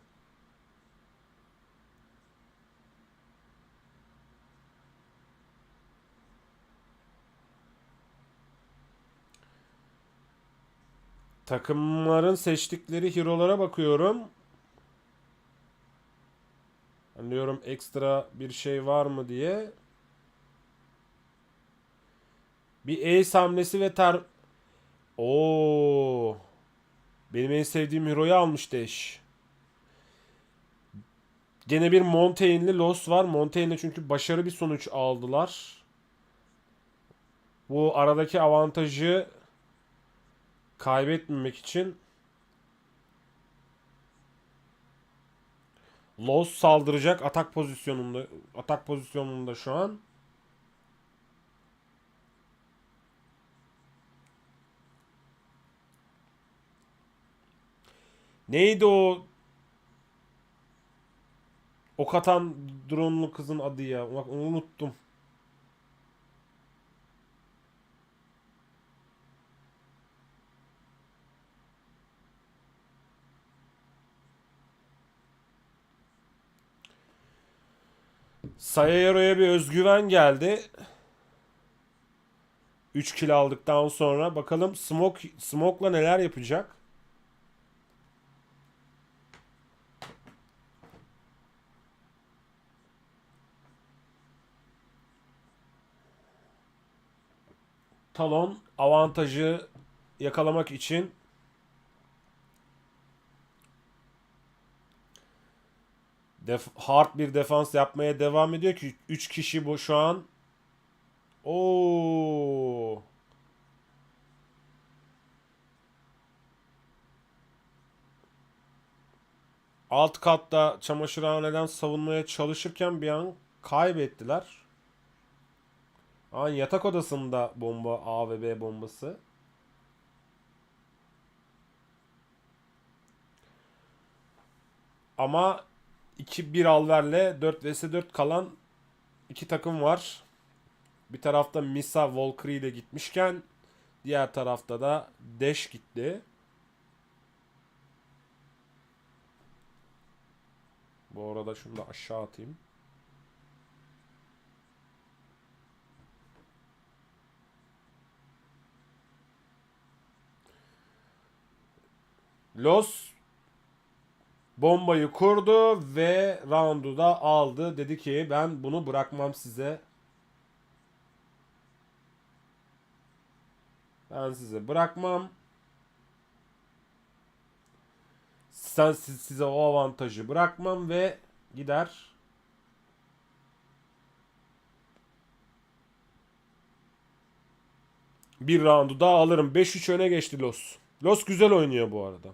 Takımların seçtikleri hero'lara bakıyorum. Anlıyorum ekstra bir şey var mı diye. Bir ace hamlesi ve benim en sevdiğim hero'yu almış Dash. Gene bir Montaigne'li Lost var. Montaigne'le çünkü başarı bir sonuç aldılar. Bu aradaki avantajı kaybetmemek için Lost saldıracak atak pozisyonunda şu an. Neydi o Ok atan drone'lu kızın adı ya. Bak onu unuttum. Sayero'ya bir özgüven geldi. 3 kill aldıktan sonra bakalım Smoke'la neler yapacak? Talon avantajı yakalamak için hard bir defans yapmaya devam ediyor ki 3 kişi bu şu an. Oo. Alt katta çamaşırhaneden savunmaya çalışırken bir an kaybettiler. Yatak odasında bomba, A ve B bombası. Ama 2-1 alverle 4 vs 4 kalan iki takım var. Bir tarafta Misa Valkyrie ile gitmişken diğer tarafta da Dash gitti. Bu arada şunu da aşağı atayım. Los bombayı kurdu ve roundu da aldı. Dedi ki ben bunu bırakmam size. Ben size bırakmam. Size o avantajı bırakmam ve gider. Bir roundu daha alırım. 5-3 öne geçti Los. Los güzel oynuyor bu arada.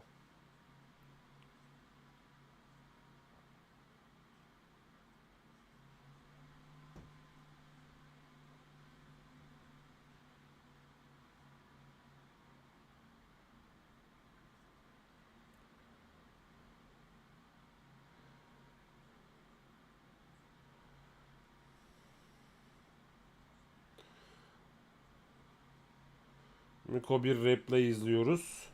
Miko bir replay izliyoruz.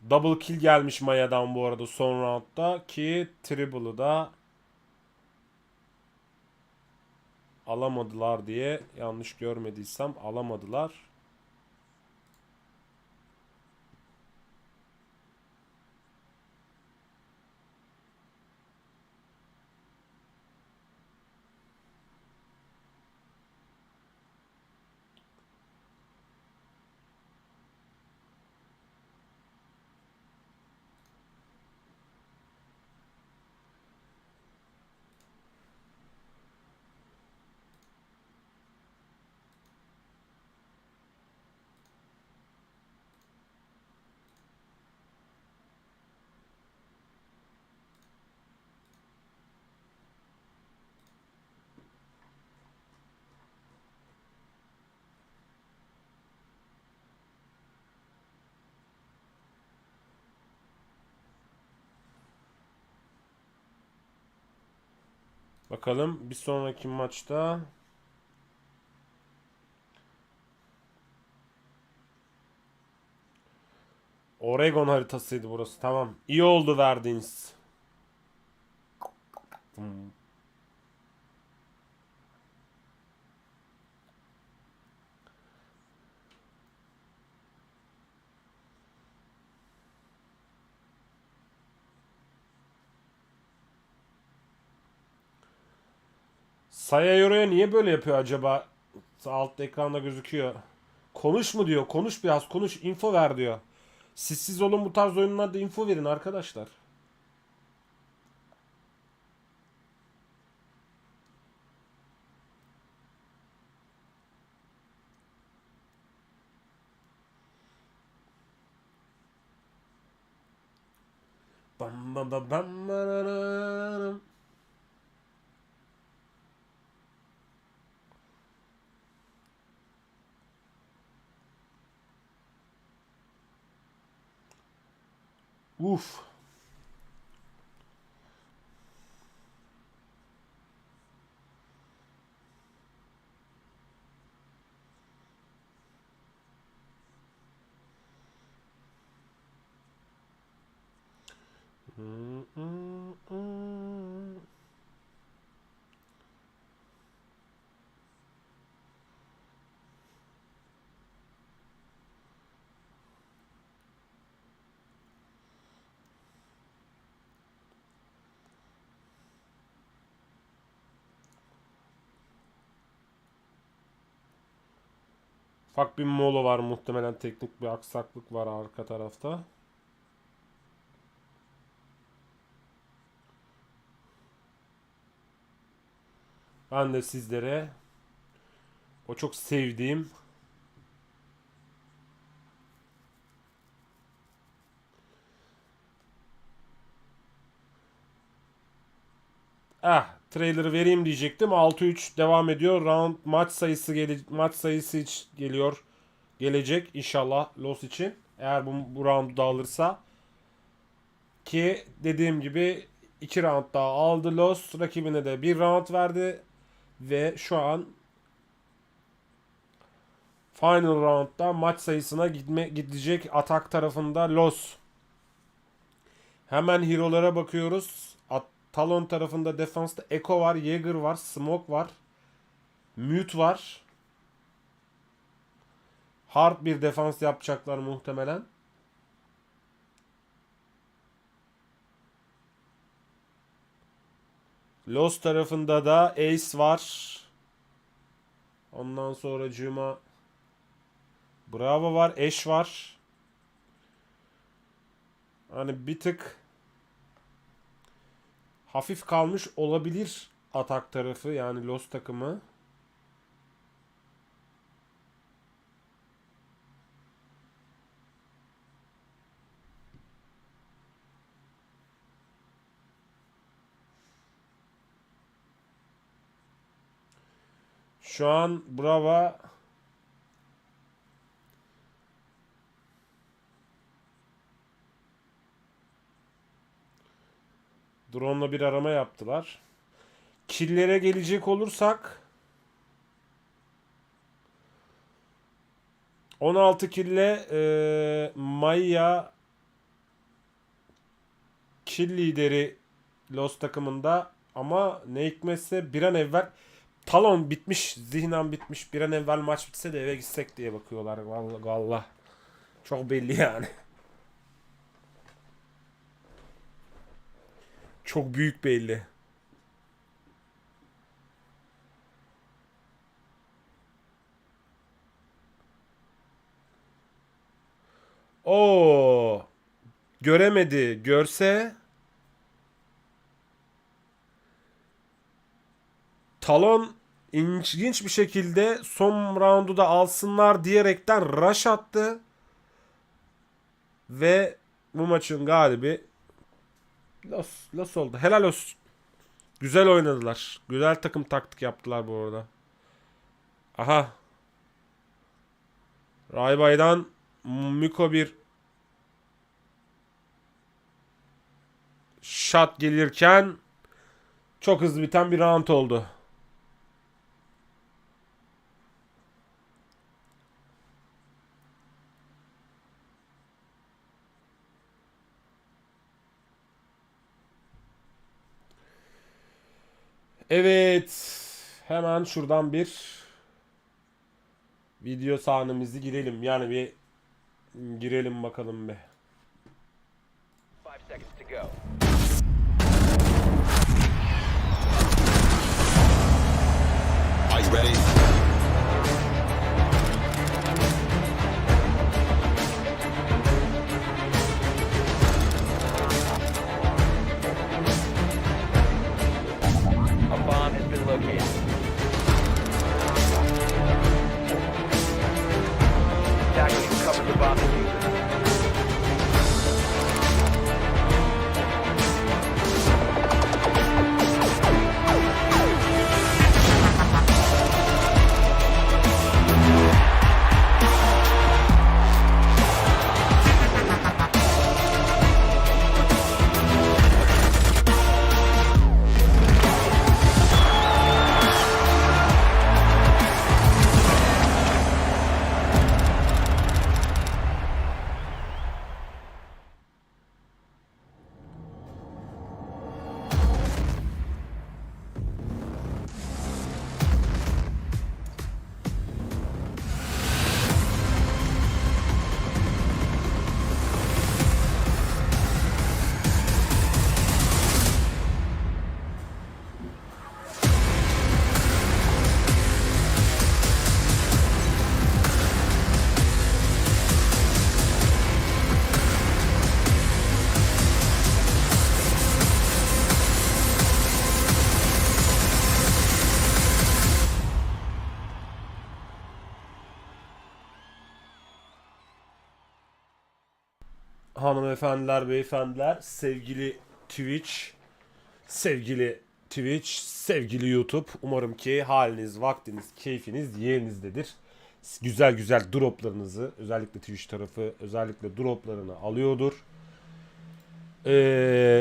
Double kill gelmiş Maya'dan bu arada son roundda ki triple'ı da alamadılar diye yanlış görmediysem alamadılar. Bakalım bir sonraki maçta Oregon haritasıydı burası. Tamam. İyi oldu verdiğiniz. Sayayora'ya niye böyle yapıyor acaba? Sağ altta ekranda gözüküyor. Konuş mu diyor. Konuş biraz. Konuş. Info ver diyor. Siz olun bu tarz oyunlarda info verin arkadaşlar. Bam bam bam bam bam. Uf. Ufak bir mola var, muhtemelen teknik bir aksaklık var arka tarafta. Ben de sizlere o çok sevdiğim trailer'ı vereyim diyecektim. 6-3 devam ediyor. Round maç sayısı hiç geliyor. Gelecek inşallah Los için. Eğer bu roundu da alırsa, ki dediğim gibi 2 round daha aldı Los. Rakibine de 1 round verdi ve şu an final round'da maç sayısına gidecek atak tarafında Los. Hemen hero'lara bakıyoruz. Talon tarafında defansta Echo var, Jäger var, Smoke var, Mute var. Hard bir defans yapacaklar muhtemelen. Los tarafında da Ace var. Ondan sonra Cuma Bravo var, Ash var. Hani bir tık hafif kalmış olabilir atak tarafı, yani Los takımı. Şu an Bravo drone'la bir arama yaptılar. Kill'lere gelecek olursak 16 kill'le Maya kill lideri Los takımında, ama ne hikmetse bir an evvel Talon bitmiş, zihnen bitmiş, bir an evvel maç bitse de eve gitsek diye bakıyorlar. Vallahi çok belli yani. Çok büyük belli. Oo, göremedi. Görse Talon ilginç bir şekilde son roundu da alsınlar diyerekten rush attı. Ve bu maçın galibi Los oldu. Helal olsun. Güzel oynadılar. Güzel takım taktik yaptılar bu arada. Aha. Raybay'dan Miko bir shot gelirken çok hızlı biten bir round oldu. Evet. Hemen şuradan bir video sahnemizi girelim. Yani bir girelim bakalım be. 5 seconds to go. Are you ready? A bomb has been located. Attackers recovered the bomb diffuser. hanımefendiler, beyefendiler, sevgili Twitch, sevgili YouTube. Umarım ki haliniz, vaktiniz, keyfiniz yerinizdedir. Güzel güzel droplarınızı, özellikle Twitch tarafı özellikle droplarını alıyordur.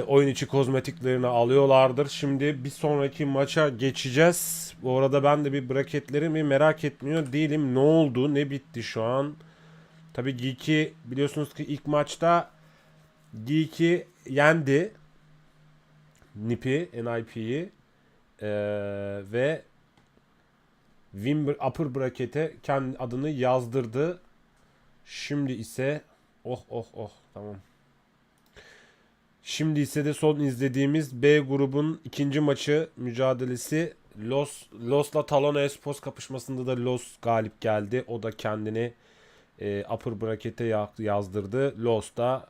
Oyun içi kozmetiklerini alıyorlardır. Şimdi bir sonraki maça geçeceğiz. Bu arada ben de bir bracketlerimi merak etmiyor değilim. Ne oldu, ne bitti şu an? Tabii Geek'i biliyorsunuz ki ilk maçta Geek'i yendi. NIP'yi ve upper bracket'e kendi adını yazdırdı. Şimdi ise tamam. Şimdi ise de son izlediğimiz B grubun ikinci maçı mücadelesi Los'la Talon Esports kapışmasında da Los galip geldi. O da kendini upper bracket'e yazdırdı. Los da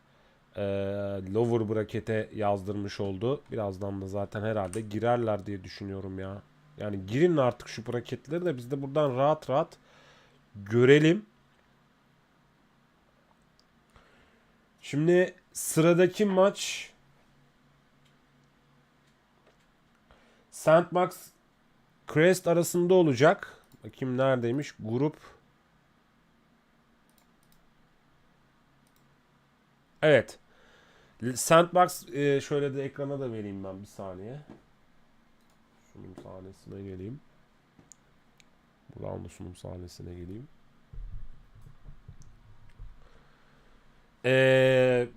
lower bracket'e yazdırmış oldu. Birazdan da zaten herhalde girerler diye düşünüyorum ya. Yani girin artık şu bracketleri de biz de buradan rahat rahat görelim. Şimdi sıradaki maç Sandbox Crest arasında olacak. Bakayım neredeymiş grup. Evet. Sandbox şöyle de ekrana da vereyim ben bir saniye. Sunum sahnesine geleyim. Buradan da sunum sahnesine geleyim.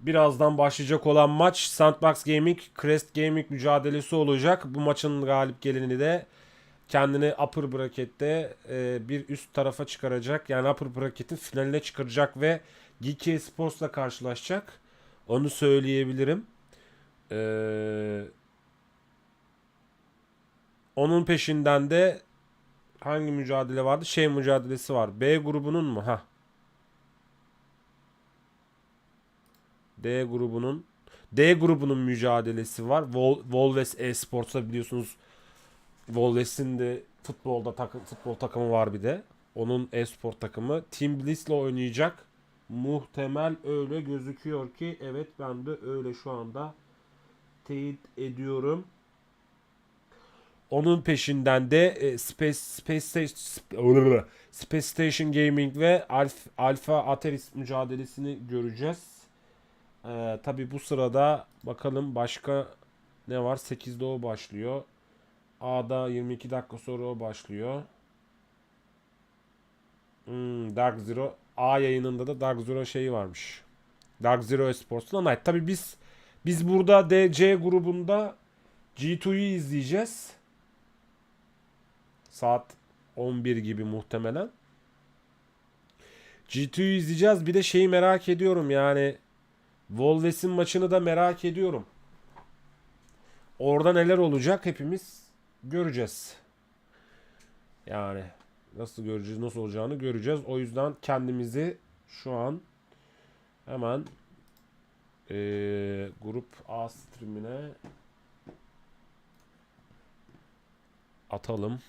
Birazdan başlayacak olan maç Sandbox Gaming Crest Gaming mücadelesi olacak. Bu maçın galip geleni de kendini upper bracket'te bir üst tarafa çıkaracak. Yani upper bracket'in finaline çıkaracak ve Geeky Sports'la karşılaşacak. Onu söyleyebilirim. Onun peşinden de hangi mücadele vardı? Mücadelesi var. B grubunun mu? D grubunun mücadelesi var. Volves Esports'a biliyorsunuz Volves'in de futbol takımı var bir de. Onun esport takımı Team Bliss'le oynayacak. Muhtemel öyle gözüküyor ki evet ben de öyle şu anda teyit ediyorum. Onun peşinden de Space Station Gaming ve Alpha Ateris mücadelesini göreceğiz. Tabi bu sırada bakalım başka ne var? 8'de o başlıyor. A'da 22 dakika sonra o başlıyor. Dark Zero A yayınında da Dark Zero şeyi varmış. Dark Zero Esports'la Night. Tabi biz burada DC grubunda G2'yu izleyeceğiz. Saat 11 gibi muhtemelen. G2'yu izleyeceğiz. Bir de şeyi merak ediyorum yani Volves'in maçını da merak ediyorum. Orada neler olacak hepimiz göreceğiz. Yani nasıl göreceğiz, nasıl olacağını göreceğiz. O yüzden kendimizi şu an hemen grup A streamine atalım.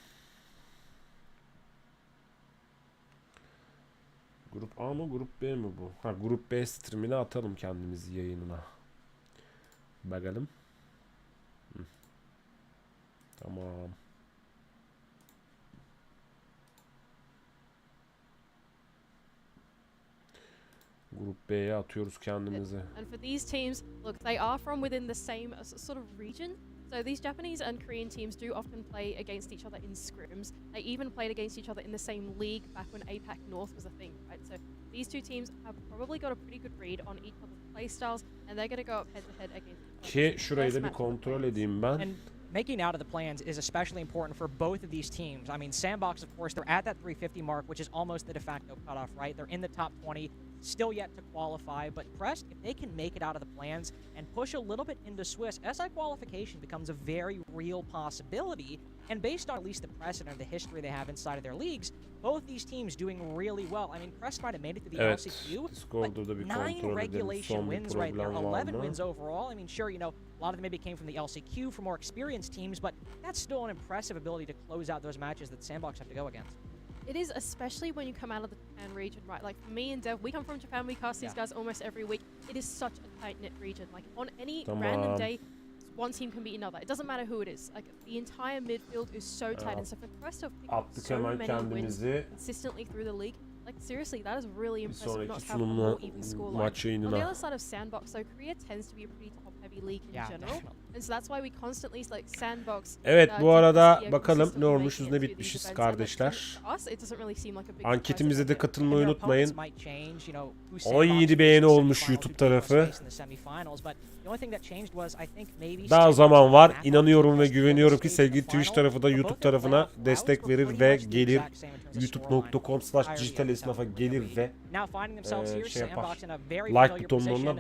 Grup A mı grup B mi bu? Grup B streamine atalım kendimizi yayınına. Bakalım. Tamam. Grup B'ye atıyoruz kendimizi. And for these teams, look, they are from within the same sort of region. So these Japanese and Korean teams do often play against each other in scrims. They even played against each other in the same league back when APAC North was a thing, right? So these two teams have probably got a pretty good read on each other's play styles, and they're going to go up head to head against each other. Ki şurayı da bir kontrol edeyim ben. And making out of the plans is especially important for both of these teams. I mean, Sandbox, of course, they're at that 350 mark, which is almost the de facto cutoff, right? They're in the top 20, still yet to qualify. But Crest, if they can make it out of the plans and push a little bit into Swiss, SI qualification becomes a very real possibility. And based on at least the precedent of the history they have inside of their leagues, both these teams doing really well. I mean, Crest might have made it to the LCQ, but 9 regulation wins right there, 11 wins overall. I mean, sure, you know, a lot of them maybe came from the LCQ for more experienced teams, but that's still an impressive ability to close out those matches that Sandbox have to go against. It is, especially when you come out of the Japan region, right? Like for me and Dev, we come from Japan. We cast these guys almost every week. It is such a tight-knit region. Like on any random day, one team can beat another. It doesn't matter who it is. Like the entire midfield is so tight, and so for Crest to pick up so many wins consistently through the league, like seriously, that is really impressive. Not to have a more even scoreline. On the other side of Sandbox, so Korea tends to be a pretty top-heavy league in general, and so that's why we constantly like Sandbox. Evet, bu arada bakalım ne olmuşuz, ne bitmişiz kardeşler. Anketimize de katılmayı unutmayın. 17 beğeni olmuş YouTube tarafı. Daha zaman var. İnanıyorum ve güveniyorum ki sevgili Twitch tarafı da YouTube tarafına destek verir ve gelir. youtube.com/dijital esnafa gelir ve şey yapar. Like butonuna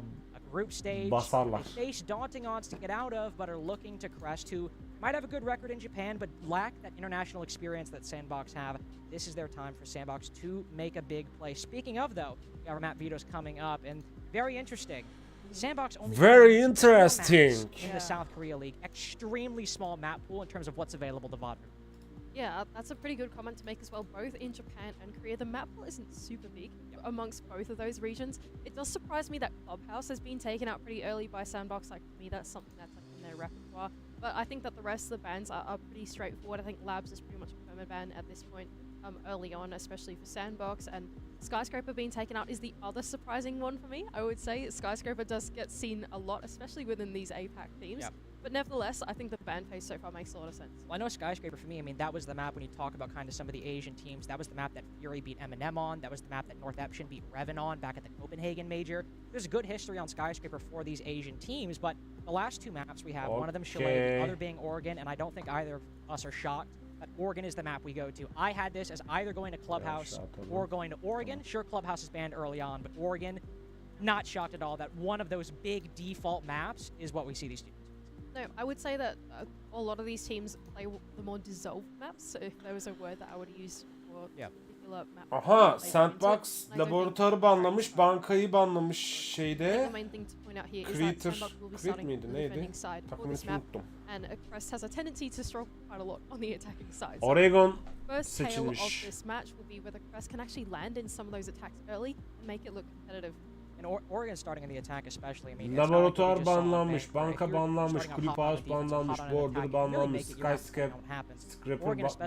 basarlar. Daunting odds to get out of, but are looking to Crest, who might have a good record in Japan, but lack that international experience that Sandbox have. This is their time for Sandbox to make a big play. Speaking of, though, our map vetoes coming up, and very interesting. Sandbox only very interesting in the South Korea League. Extremely small map pool in terms of what's available to VOD. Yeah, that's a pretty good comment to make as well. Both in Japan and Korea, the map pool isn't super big amongst both of those regions. It does surprise me that Clubhouse has been taken out pretty early by Sandbox. Like for me, that's something that's like in their repertoire. But I think that the rest of the bans are pretty straightforward. I think Labs is pretty much a permaban at this point. Early on, especially for Sandbox, and Skyscraper being taken out is the other surprising one for me. I would say Skyscraper does get seen a lot, especially within these APAC teams. Yep. But nevertheless, I think the ban phase so far makes a lot of sense. Well, I know Skyscraper for me, I mean, that was the map when you talk about kind of some of the Asian teams. That was the map that Fury beat Eminem on. That was the map that North Eption beat Revan on back at the Copenhagen Major. There's a good history on Skyscraper for these Asian teams, but the last two maps we have, one of them Chile, the other being Oregon, and I don't think either of us are shocked. Oregon is the map we go to. I had this as either going to Clubhouse or going to Oregon. Sure, Clubhouse is banned early on, but Oregon, not shocked at all that one of those big default maps is what we see these teams. No, I would say that a lot of these teams play the more dissolved maps, so if there was a word that I would use for particular map. Aha, Sandbox laboratuvarı banlamış, bankayı banlamış şeyde. Creator miydi, neydi? Takım ismi unuttum. And Crest has a tendency to struggle quite a lot on the attacking side. Oregon First tale of seçilmiş. this match will be whether Crest can actually land in some of those attacks early and make it look competitive. And Oregon starting in the attack especially. I mean, Laboratuvar banlanmış, banka banlanmış, Clubhouse banlanmış, Border banlanmış, Skyscraper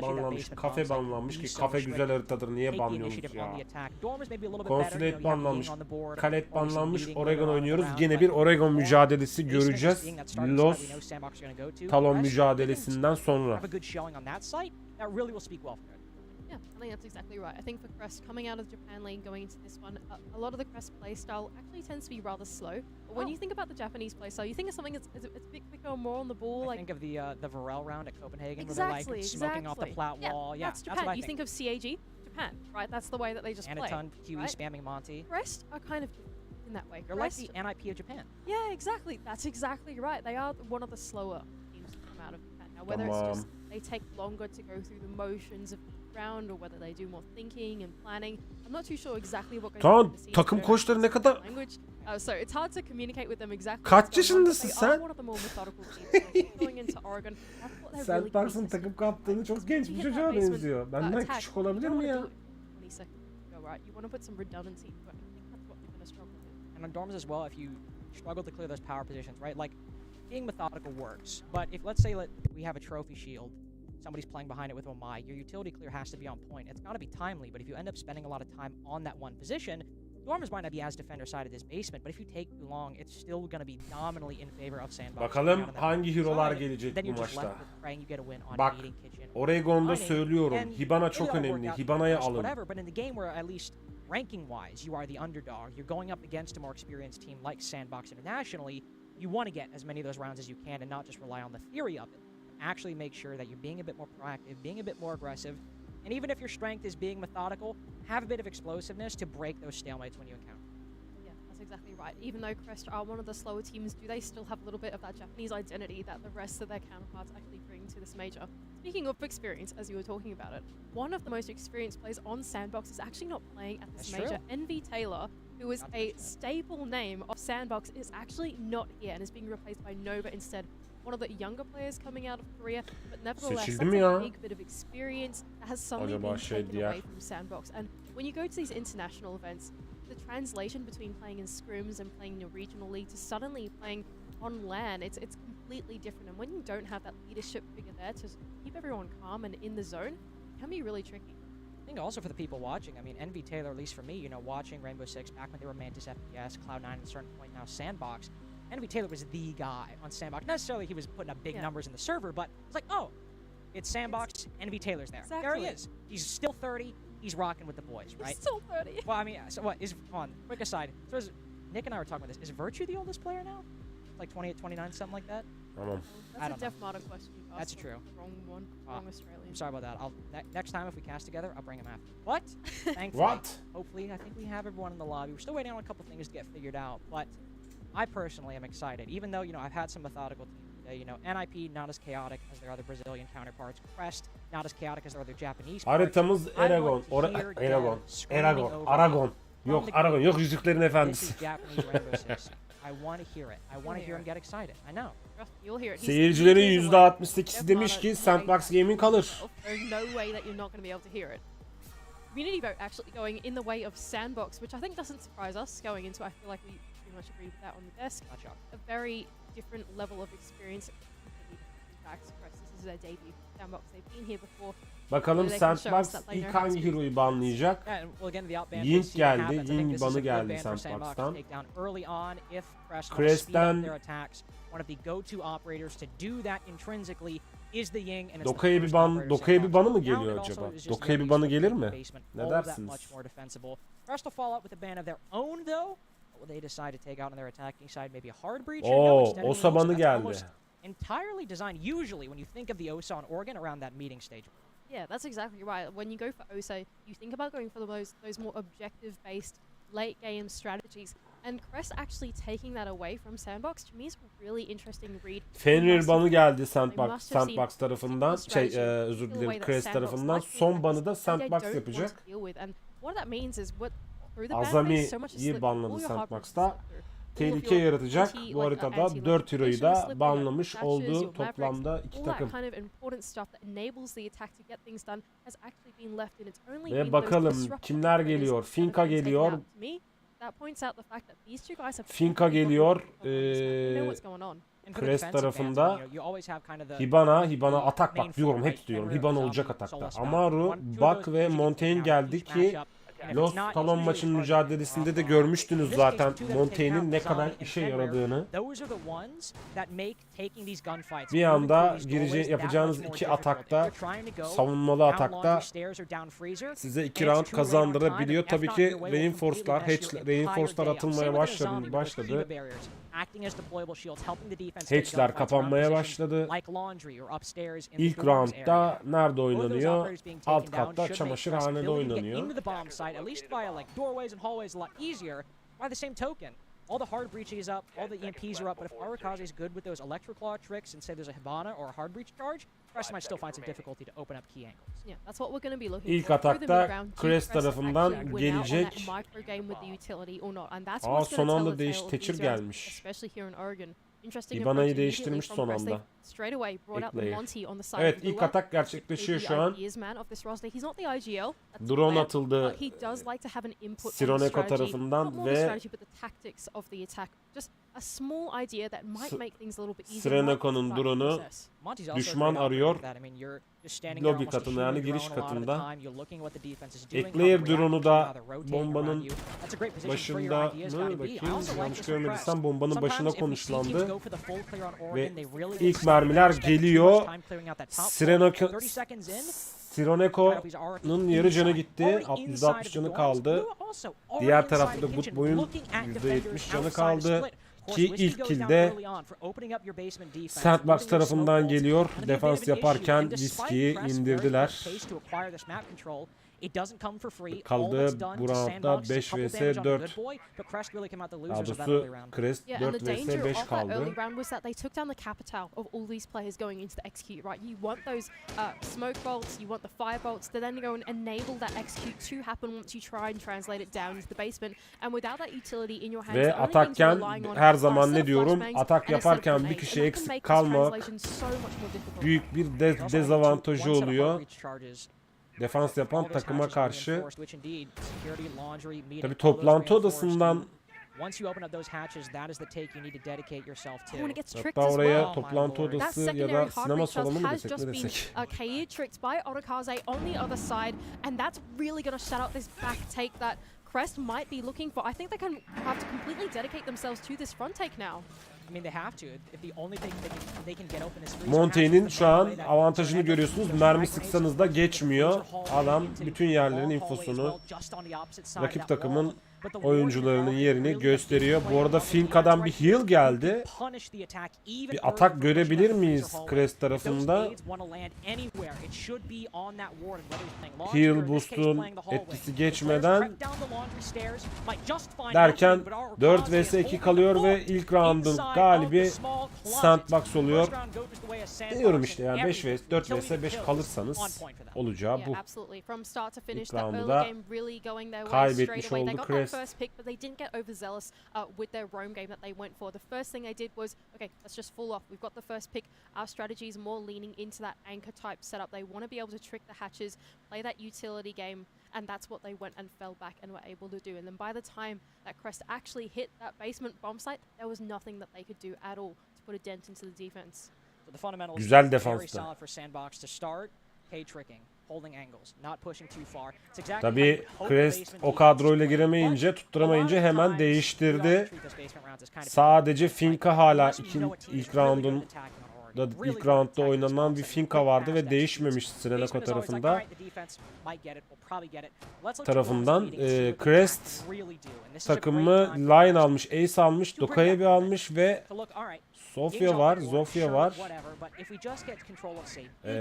banlanmış, kafe banlanmış ki kafe güzel haritadır, niye banlıyorsunuz ya? Consulate banlanmış, Kalet banlanmış, Oregon oynuyoruz. Yine bir Oregon mücadelesi göreceğiz. Los Talon mücadelesinden sonra. Yeah, I think that's exactly right. I think for Crest, coming out of Japan League, going into this one, a lot of the Crest playstyle actually tends to be rather slow. But when you think about the Japanese playstyle, you think of something that's a bit quicker, more on the ball. I think of the Varel round at Copenhagen, exactly, where they're like smoking off the plat wall. Yeah, that's Japan. You think of CAG, Japan, right? That's the way that they just play. Anaton, QE spamming Monty. Crest are kind of in that way. They're like the NIP of Japan. Yeah, exactly. That's exactly right. They are one of the slower teams to come out of Japan. Now, whether it's just they take longer to go through the motions of round or whether they do more thinking and planning. I'm not too sure exactly what goes on in the scene. Takım koçları ne kadar... So it's hard to communicate with them exactly. Kaç yaşındasın sen? Sandbox'ın takım kaptanı çok genç bir çocuğa benziyor. Benden küçük olabilir mi ya? And on dorms as well, if you struggle to clear those power positions, right? Like being methodical works, but if let's say we have a trophy shield, somebody's playing behind it with Omai, your utility clear has to be on point. It's got to be timely, but if you end up spending a lot of time on that one position, Dormers might not be as defender-sided as basement, but if you take too long, it's still going to be dominantly in favor of Sandbox. Bakalım hangi hero'lar gelecek bu maçta. Bak, Oregon'da söylüyorum, Hibana çok önemli. Hibana'ya alın. But in the game where at least ranking-wise you are the underdog, you're going up against a more experienced team like Sandbox internationally, you want to get as many of those rounds as you can and not just rely on the theory of it. Actually make sure that you're being a bit more proactive, being a bit more aggressive, and even if your strength is being methodical, have a bit of explosiveness to break those stalemates when you encounter. Yeah, that's exactly right. Even though Crest are one of the slower teams, do they still have a little bit of that Japanese identity that the rest of their counterparts actually bring to this major? Speaking of experience, as you were talking about it, one of the most experienced players on Sandbox is actually not playing at this major. Envy Taylor, who is a staple name of Sandbox, is actually not here and is being replaced by Nova instead. One of the younger players coming out of Korea, but nevertheless, that's a big bit of experience to has suddenly Acaba been şey taken diğer- away from Sandbox. And when you go to these international events, the translation between playing in scrims and playing in your regional league to suddenly playing on LAN, it's completely different. And when you don't have that leadership figure there to keep everyone calm and in the zone, it can be really tricky. I think also for the people watching, I mean, Envy Taylor, at least for me, you know, watching Rainbow Six back when they were Mantis FPS, Cloud9 at a certain point, now Sandbox, Envy Taylor was the guy on Sandbox. Not necessarily he was putting up big numbers in the server, but it's like, oh, it's Sandbox, Envy Taylor's there. There he is. He's still 30. He's rocking with the boys, right? He's still 30. Well, I mean, so what is, hold on, quick aside. So is, Nick and I were talking about this. Is Virtue the oldest player now? Like 28, 29, something like that? Tamam. That's a don't Def Mata question you asked. That's for. true. Wrong one. Wrong Australian. I'm sorry about that. I'll next time if we cast together, I'll bring him after. What? Thankfully. What? Hopefully, I think we have everyone in the lobby. We're still waiting on a couple things to get figured out, but I personally am excited. Even though, you know, I've had some methodical teams today. You know, NIP not as chaotic as their other Brazilian counterparts. Crest not as chaotic as their other Japanese parts. Haritamız I Eragon. want to hear Eragon. Dev screaming over Aragon. from Yok the Aragon. gate, Yok Yüzüklerin "This Efendisi. is Japanese Rainbow Six." I want to hear it. I want to hear him get excited. I know. Trust me, you'll hear it. Seyircilerin years away. %68'si demiş ki Sandbox Gaming kalır. There's no way that you're not going to be able to hear it. Community vote actually going in the way of Sandbox, which I think doesn't surprise us going into. I feel like we pretty much agree with that on the desk. Gotcha. A very different level of experience. In fact, this is their debut. Sandbox, they've been here before. Bakalım Sandbox ilk hangi hero'yu banlayacak? Yeah, and well, again, the outban Ying we see what geldi, happens. I think Ying this is a banı good geldi ban for Sandbox to Sandbox'tan. take down early on if Crest want to speed Crest'ten up their attacks. One of the go-to operators to do that intrinsically is the Ying, and it's Doka'ya the bir first ban, operator Doka'ya bir Sandbox banı mı found, geliyor and also acaba? is just Doka'ya bir very banı useful gelir in mi? the basement, Ne all that dersiniz? much more defensible. Crest will fall out with a ban of their own, though. What will they decide to take out on their attacking side? Maybe a hard breach? No, Oo, it's definitely Osa banı that's geldi. almost entirely designed, usually, when you think of the Osa on Oregon, around that meeting stage. Yeah, that's exactly right. When you go for OSA, you think about going for those more objective-based late game strategies. And Crest actually taking that away from Sandbox to me is a really interesting read. Fenrir banı geldi Sandbox tarafından. Özür dilerim Crest tarafından. Son banı da Sandbox yapacak. And what that means is what through the ban Azami'yi phase, so much is slipped, banladı all your hard Sandbox'ta. breaches slip through. Tehlike yaratacak. Bu haritada 4 hero'yu da banlamış olduğu toplamda 2 takım. Ve bakalım kimler geliyor. Finka geliyor. Finka geliyor. Crest tarafında. Hibana atak bak diyorum. Hep diyorum. Hibana olacak atakta. Amaru, Bak ve Montaigne geldi ki Los Talon maçının mücadelesinde de görmüştünüz zaten Montaigne'in ne kadar işe yaradığını. Bir anda yapacağınız 2 atakta, savunmalı atakta size 2 round kazandırabiliyor. Tabii ki Reinforce'lar atılmaya başladı. Hatch'ler kapanmaya başladı. İlk roundda nerede oynanıyor? Alt katta, çamaşırhanede oynanıyor. At least via like doorways and hallways a lot easier. By the same token, all the hard breaches up, all the EMPs are up, but if Arakaze is good with those electric claw tricks and say there's a Hibana or a hard breach charge, Crest might still find some difficulty to open up key angles. Yeah, that's what we're going to be looking İlk atakta Crest tarafından gelecek. Son anda Thatcher gelmiş. Hibana'yı değiştirmiş son anda. Evet, ilk atak gerçekleşiyor şu an. Drone atıldı Sironeko tarafından ve Sironeko'nun drone'u düşman arıyor. Lobi katında, yani giriş katında. Eclair drone'u da bombanın başında mı? Bakayım, yanlış görmediysem bombanın başına konuşlandı. Ve ilk mermiler geliyor. Sironeko'nun yarı canı gitti. %60 canı kaldı. Diğer tarafta da Goodboy'un %70 canı kaldı. Ki ilk kill'de Sandbox tarafından geliyor. Defans yaparken Whiskey'i indirdiler. Kaldı bu roundda 5 vs 4. Daha doğrusu Crest 4 vs 5 kaldı. Ve atakken her zaman ne diyorum? Atak yaparken bir kişi eksik kalmak büyük bir dezavantajı oluyor. defans yapan takıma karşı. Tabi toplantı odasından hatta oraya toplantı odası ya da sinema salonu mu desek ne desek. Crest might be looking for. I think they can have to completely dedicate themselves to this front take now. I mean, they have to. If the only thing they can get open is free. Montaigne'in şu an avantajını görüyorsunuz. Mermi sıksanız da geçmiyor. Adam bütün yerlerin infosunu, rakip takımın oyuncularının yerini gösteriyor. Bu arada Finka'dan bir heal geldi. Bir atak görebilir miyiz Crest tarafında? Heal boost'un etkisi geçmeden derken 4 vs 2 kalıyor ve ilk round'un galibi Sandbox oluyor. Diyorum işte yani 5 vs 4 vs 5 kalırsanız olacağı bu. İlk round'u da kaybetmiş oldu Crest. First pick, but they didn't get overzealous with their roam game that they went for. The first thing they did was, okay, let's just fall off. We've got the first pick. Our strategy is more leaning into that anchor type setup. They want to be able to trick the hatches, play that utility game, and that's what they went and fell back and were able to do. And then by the time that Crest actually hit that basement bomb site, there was nothing that they could do at all to put a dent into the defense. So the fundamentals güzel very defanstı. solid for Sandbox to start. K-tricking. Tabii Crest o kadroyla giremeyince, tutturamayınca hemen değiştirdi. Sadece Finka hala ilk roundda oynanan bir Finka vardı ve değişmemiş Srenako tarafından. Crest takımı line almış, ace almış, Doka'yı bir almış ve Zofia var.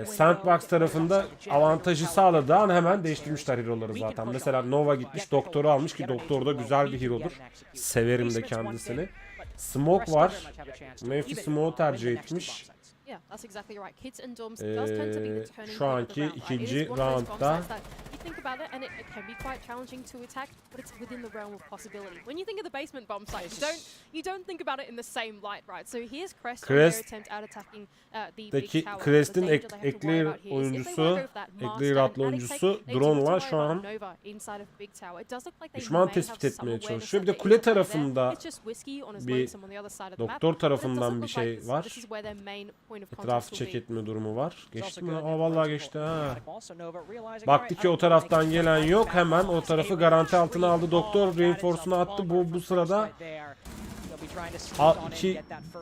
Sandbox tarafında avantajı sağladığı an hemen değiştirmişler hero'ları zaten. Mesela Nova gitmiş, Doktor'u almış ki Doktor da güzel bir hero'dur. Severim de kendisini. Smoke var. Memphis Smoke'u tercih etmiş. Şu anki ikinci roundda think about it, and it can be quite challenging to attack, but it's within the realm of possibility. When you think of the basement bomb site, you don't think about it in the same light, right? So here's Crest on their attempt at attacking the big tower. Crest'in Eclair oyuncusu, Eclair adlı oyuncusu drone'la şu an düşman tespit etmeye çalışıyor. Bir de kule tarafında bir Doktor tarafından bir şey var. Etrafı check etme durumu var. Geçti mi? Aa vallahi geçti ha. Baktı ki o taraftan gelen yok. Hemen o tarafı garanti altına aldı. Doktor reinforce'unu attı. Bu sırada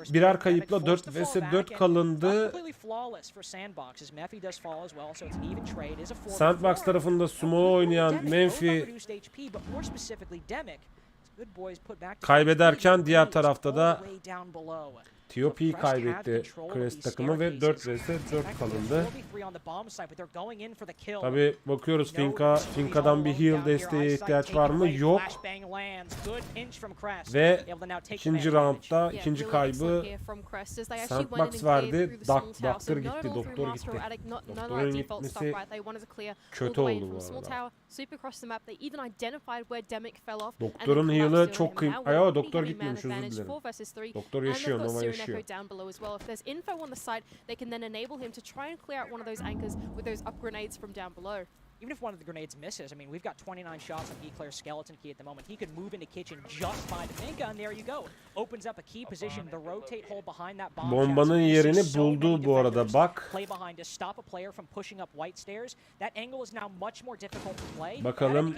birer kayıpla 4 vs 4 kalındı. Sandbox tarafında sumo oynayan Memphis kaybederken diğer tarafta da TOP'yi kaybetti Crest takımı ve 4 vs 4 kalındı. Tabi bakıyoruz Finka'dan bir heal desteğe ihtiyaç var mı? Yok. Ve ikinci roundda ikinci kaybı Sandbox verdi. Doktor gitti. Doktorun gitmesi kötü oldu bu arada. Doktorun heal'ı çok kıymetli. Doktor gitmemiş, özür dilerim. Doktor yaşıyor, Nova yaşıyor. Down below as well. If there's info on the site, they can then enable him to try and clear out one of those anchors with those up grenades from down below. Even if one of the grenades misses, I mean, we've got 29 shots on Eclair's skeleton key at the moment. He could move into kitchen just by the Finka, and there you go. Opens up a key position, the rotate hole behind that bomb. Bombanın yerini buldu bu arada, bak. Play behind to stop a player from pushing up white stairs. That angle is now much more difficult to play. Bakalım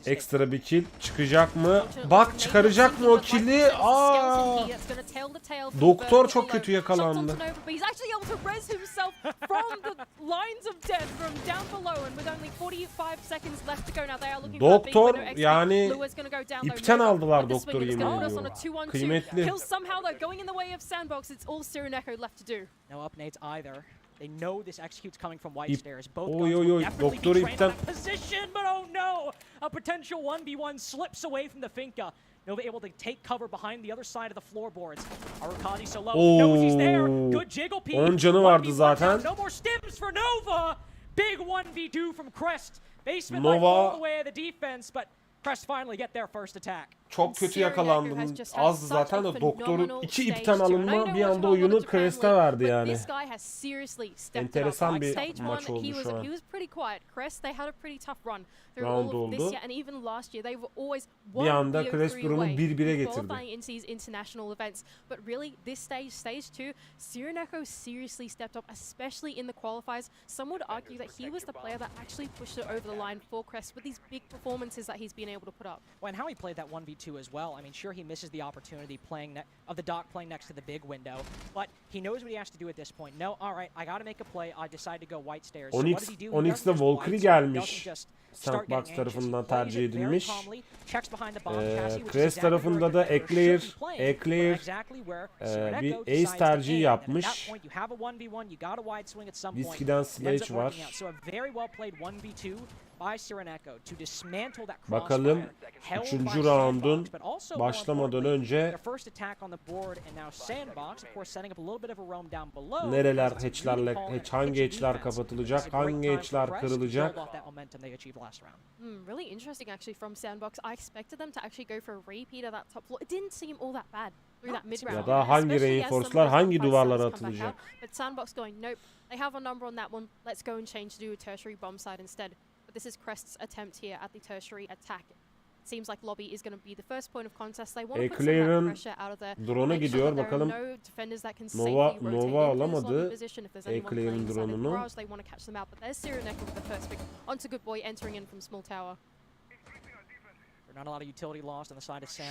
ekstra bir kill çıkacak mı? Bak, çıkaracak mı o kill'i? Aa! Doktor çok kötü yakalandı. Himself from the lines of death from down below, and with only 45 seconds left to go now, they are looking for a big winner. Yani ipten aldılar Doktor'u, yemin ediyorum. Kıymetli. Somehow they're going in the way of Sandbox. It's all Cyrenaico left to do. No up nades either. They know this execute's coming from white stairs. Both guns Oy, definitely Doktor'u be trained ipten in that position, but oh no! A potential 1v1 slips away from the Finka. Nova able to take cover behind the other side of the floorboards. Arukadi so low. Knows he's there. Good jiggle peek. 10 canı vardı zaten. No more stims for Nova. Big 1v2 from Crest. Basement like all the way of the defense, but Crest finally get their first attack. çok kötü yakalandım. Az zaten de doktorun 2 ipten alınma bir anda oyunu Crest'e verdi yani. Enteresan bir maç oldu şu an. Round oldu. Bir anda Crest durumu 1-1'e getirdi. But really, this stage 2, Cyrenaico seriously stepped up, especially in the qualifiers. Some would argue that he was the player that actually pushed it over the line for Crest with these big performances that he's been able to put up. Well, and how he played that 1v2 as well. I mean, sure, he misses the opportunity playing of the Doc playing next to the big window, but he knows what he has to do at this point. No, all right, I got to make a play. I decide to go white stairs. So what does he do? Onyx'de Valkyrie gelmiş. Sandbox tarafından tercih edilmiş. Crest tarafında da Eclair bir ace tercihi yapmış. Whiskey'den Sledge var. Bakalım 3. round'un başlamadan önce nereler hangi hatch'ler kapatılacak, hangi hatch'ler kırılacak? Really interesting actually from Sandbox. I expected them to actually go for a repeat of that top floor. It didn't seem all that bad through that mid round. Ya da hangi reinforce'lar hangi duvarlara atılacak? But Sandbox going nope. They have a number on that one. Let's go and change to do a tertiary bomb site instead. But this is Crest's attempt here at the tertiary attack. It seems like lobby is going to be the first point of contest. They want to put some of that pressure out of there. Drone'a gidiyor bakalım. Nova alamadı Eclair'in drone'unu. They want to catch them out, but there's Cyrenaico with the first pick onto Good Boy entering in from small tower.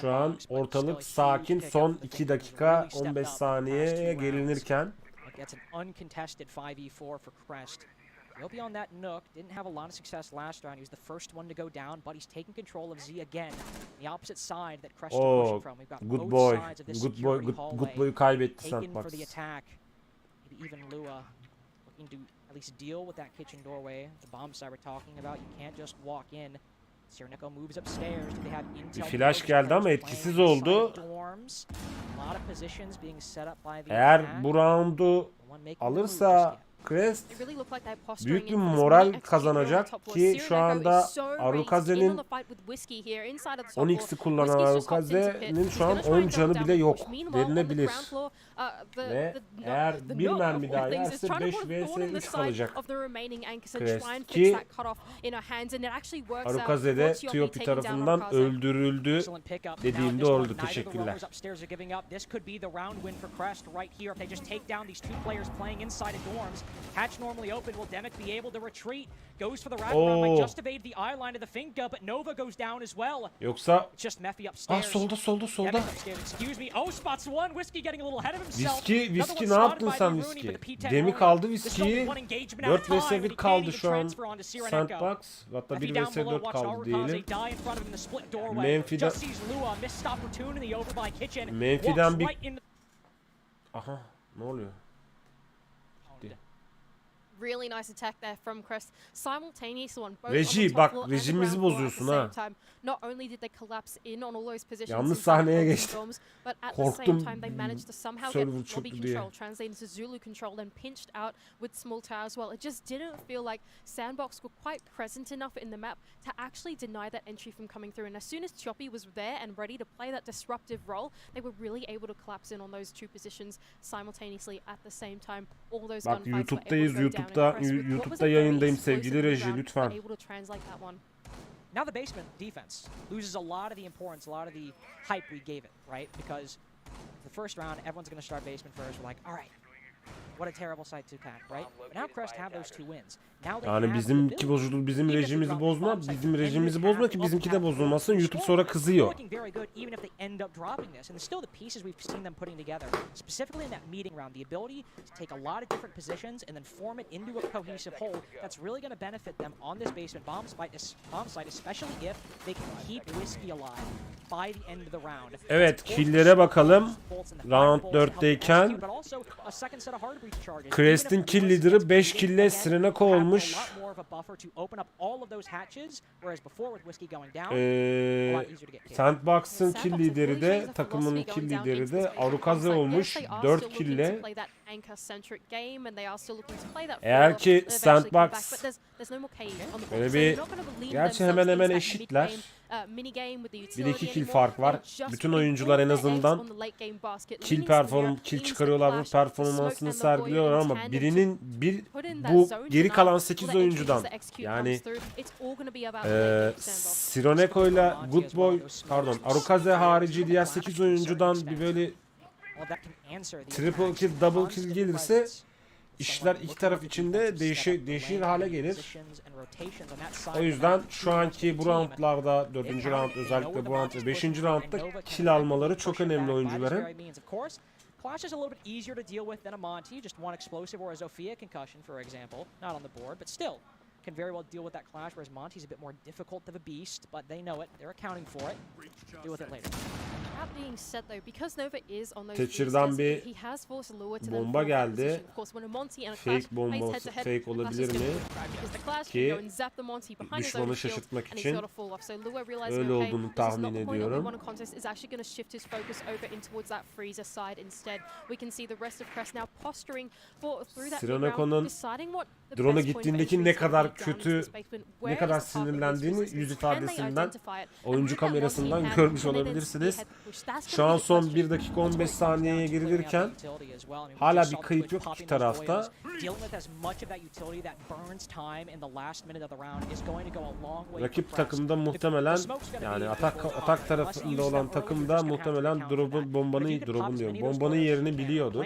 Şu an ortalık sakin. Son 2 dakika 15 saniyeye gelinirken. He'll be on that Nook. Didn't have a lot of success last round. He was the first one to go down, but he's taking control of Z again. The opposite side that Crest is pushing from. We've got both sides of this security hallway. Good Boy'u kaybetti taken Sandbox. for the attack. Maybe even Lua looking to at least deal with that kitchen doorway. The bomb site we're talking about. You can't just walk in. Cyrenaico moves upstairs. Do they have intel? Bir flash geldi ama etkisiz oldu. Eğer bu roundu alırsa Crest büyük bir moral kazanacak ki şu anda Arukaze'nin Onyx'i kullanan Arukaze'nin şu an 10 canı bile yok denilebilir. Ve eğer bir mermi daha yerse 5 vs 3 kalacak Crest ki Arukaze de Tiopi tarafından öldürüldü dediğim doğrudur. Teşekkürler. Hatch normally open. Will Demic be able to retreat? Goes for the wraparound. Might just evade the eye line of the Finka, but Nova goes down as well. Yoksa just Mephi upstairs. Solda. Excuse me. Oh, spots one. Whiskey getting a little ahead of himself. Whiskey ne yaptın sen Whiskey? Demi kaldı Whiskey'yi. 4 vs 1 kaldı şu an. Sandbox. Hatta 1 vs 4 kaldı diyelim. Memphi'den bir... Aha, ne oluyor? Really nice attack there from Crest. Simultaneous one. Reji bak rejimizi bozuyorsun ha. Not only did they collapse in on all those positions. Yalnız sahneye geçti. Korktum. Server çöktü diye. Translated into Zulu control and pinched out with small tower as well. It just didn't feel like Sandbox were quite present enough in the map to actually deny that entry from coming through. And as soon as Choppy was there and ready to play that disruptive role, they were really able to collapse in on those two positions simultaneously at the same time. All those gunfights were able to go down. YouTube'da yayındayım sevgili reji lütfen. Now the basement defense loses a lot of the importance, a lot of the hype we gave it, right? Because the first round, everyone's going to start basement first. We're like, all right, what a terrible site to attack, right? But now Crest have those 2 wins. Yani bizimki bozuldu, bizim rejimizi bozma, bizim rejimizi bozma ki bizimki de bozulmasın. YouTube sonra kızıyor. Evet, kill'lere bakalım. Round 4'teyken Crest'in kill lideri 5 kill'le Cyrenaico olmuş. Sandbox'ın kill lideri de takımının kill lideri de Arukaze olmuş 4 kill'le. Eğer ki Sandbox böyle bir gerçi hemen hemen eşitler. mini game with the 1-2 utility kill anymore, fark var. and just Bütün putting oyuncular all en their eggs azından on the late game basket, kill leaning to kill the çıkarıyorlar ve clash, performansını the smoke and the sergiliyorlar void in ama tandem birinin bu geri kalan 8 oyuncudan yani Sironeko ile Good Boy Arukaze harici diğer 8 oyuncudan bir böyle triple kill, double kill gelirse işler iki taraf içinde değişir hale gelir. O yüzden şu anki bu roundlarda 4. round özellikle bu round ve 5. roundda kill almaları çok önemli oyuncuların. Clash is a little bit easier to deal with than a Monty, just one explosive, or a Zofia concussion, for example. Not on the board, but still can very well deal with that clash, whereas Monty's a bit more difficult of a beast, but they know it, they're accounting for it. Deal with it later. That being said though, because Nova is on those Teşekkürden bir he has forced Lua to bomba geldi. Of course, when a Monty and a Fake Clash bomba plays head to head, fake olabilir mi? because the Clash Ki can go and zap the Monty behind his düşmanı own shield şaşırtmak and he's için got to fall off. So Lua realizing, öyle okay, olduğunu this is not tahmin the point that we ediyorum. want a contest, is actually going to shift his focus over in towards that freezer side instead. We can see the rest of Crest now posturing for through that Sironeko'nun deciding what the drone'a best point of gittiğindeki entry ne is gonna kadar be down into kötü, the space, but ne where kadar is the path of least sinirlendiğini resistance? yüz Can they ifadesinden, identify it? oyuncu And with that kamerasından Monty hand, görmüş can they then olabilirsiniz. speed ahead push? That's Şu gonna an be the son question. 1 dakika 15 saniyeye girilirken hala bir kayıp yok iki tarafta. Rakip takımda muhtemelen yani atak tarafında olan takımda muhtemelen bombanın yerini biliyordur.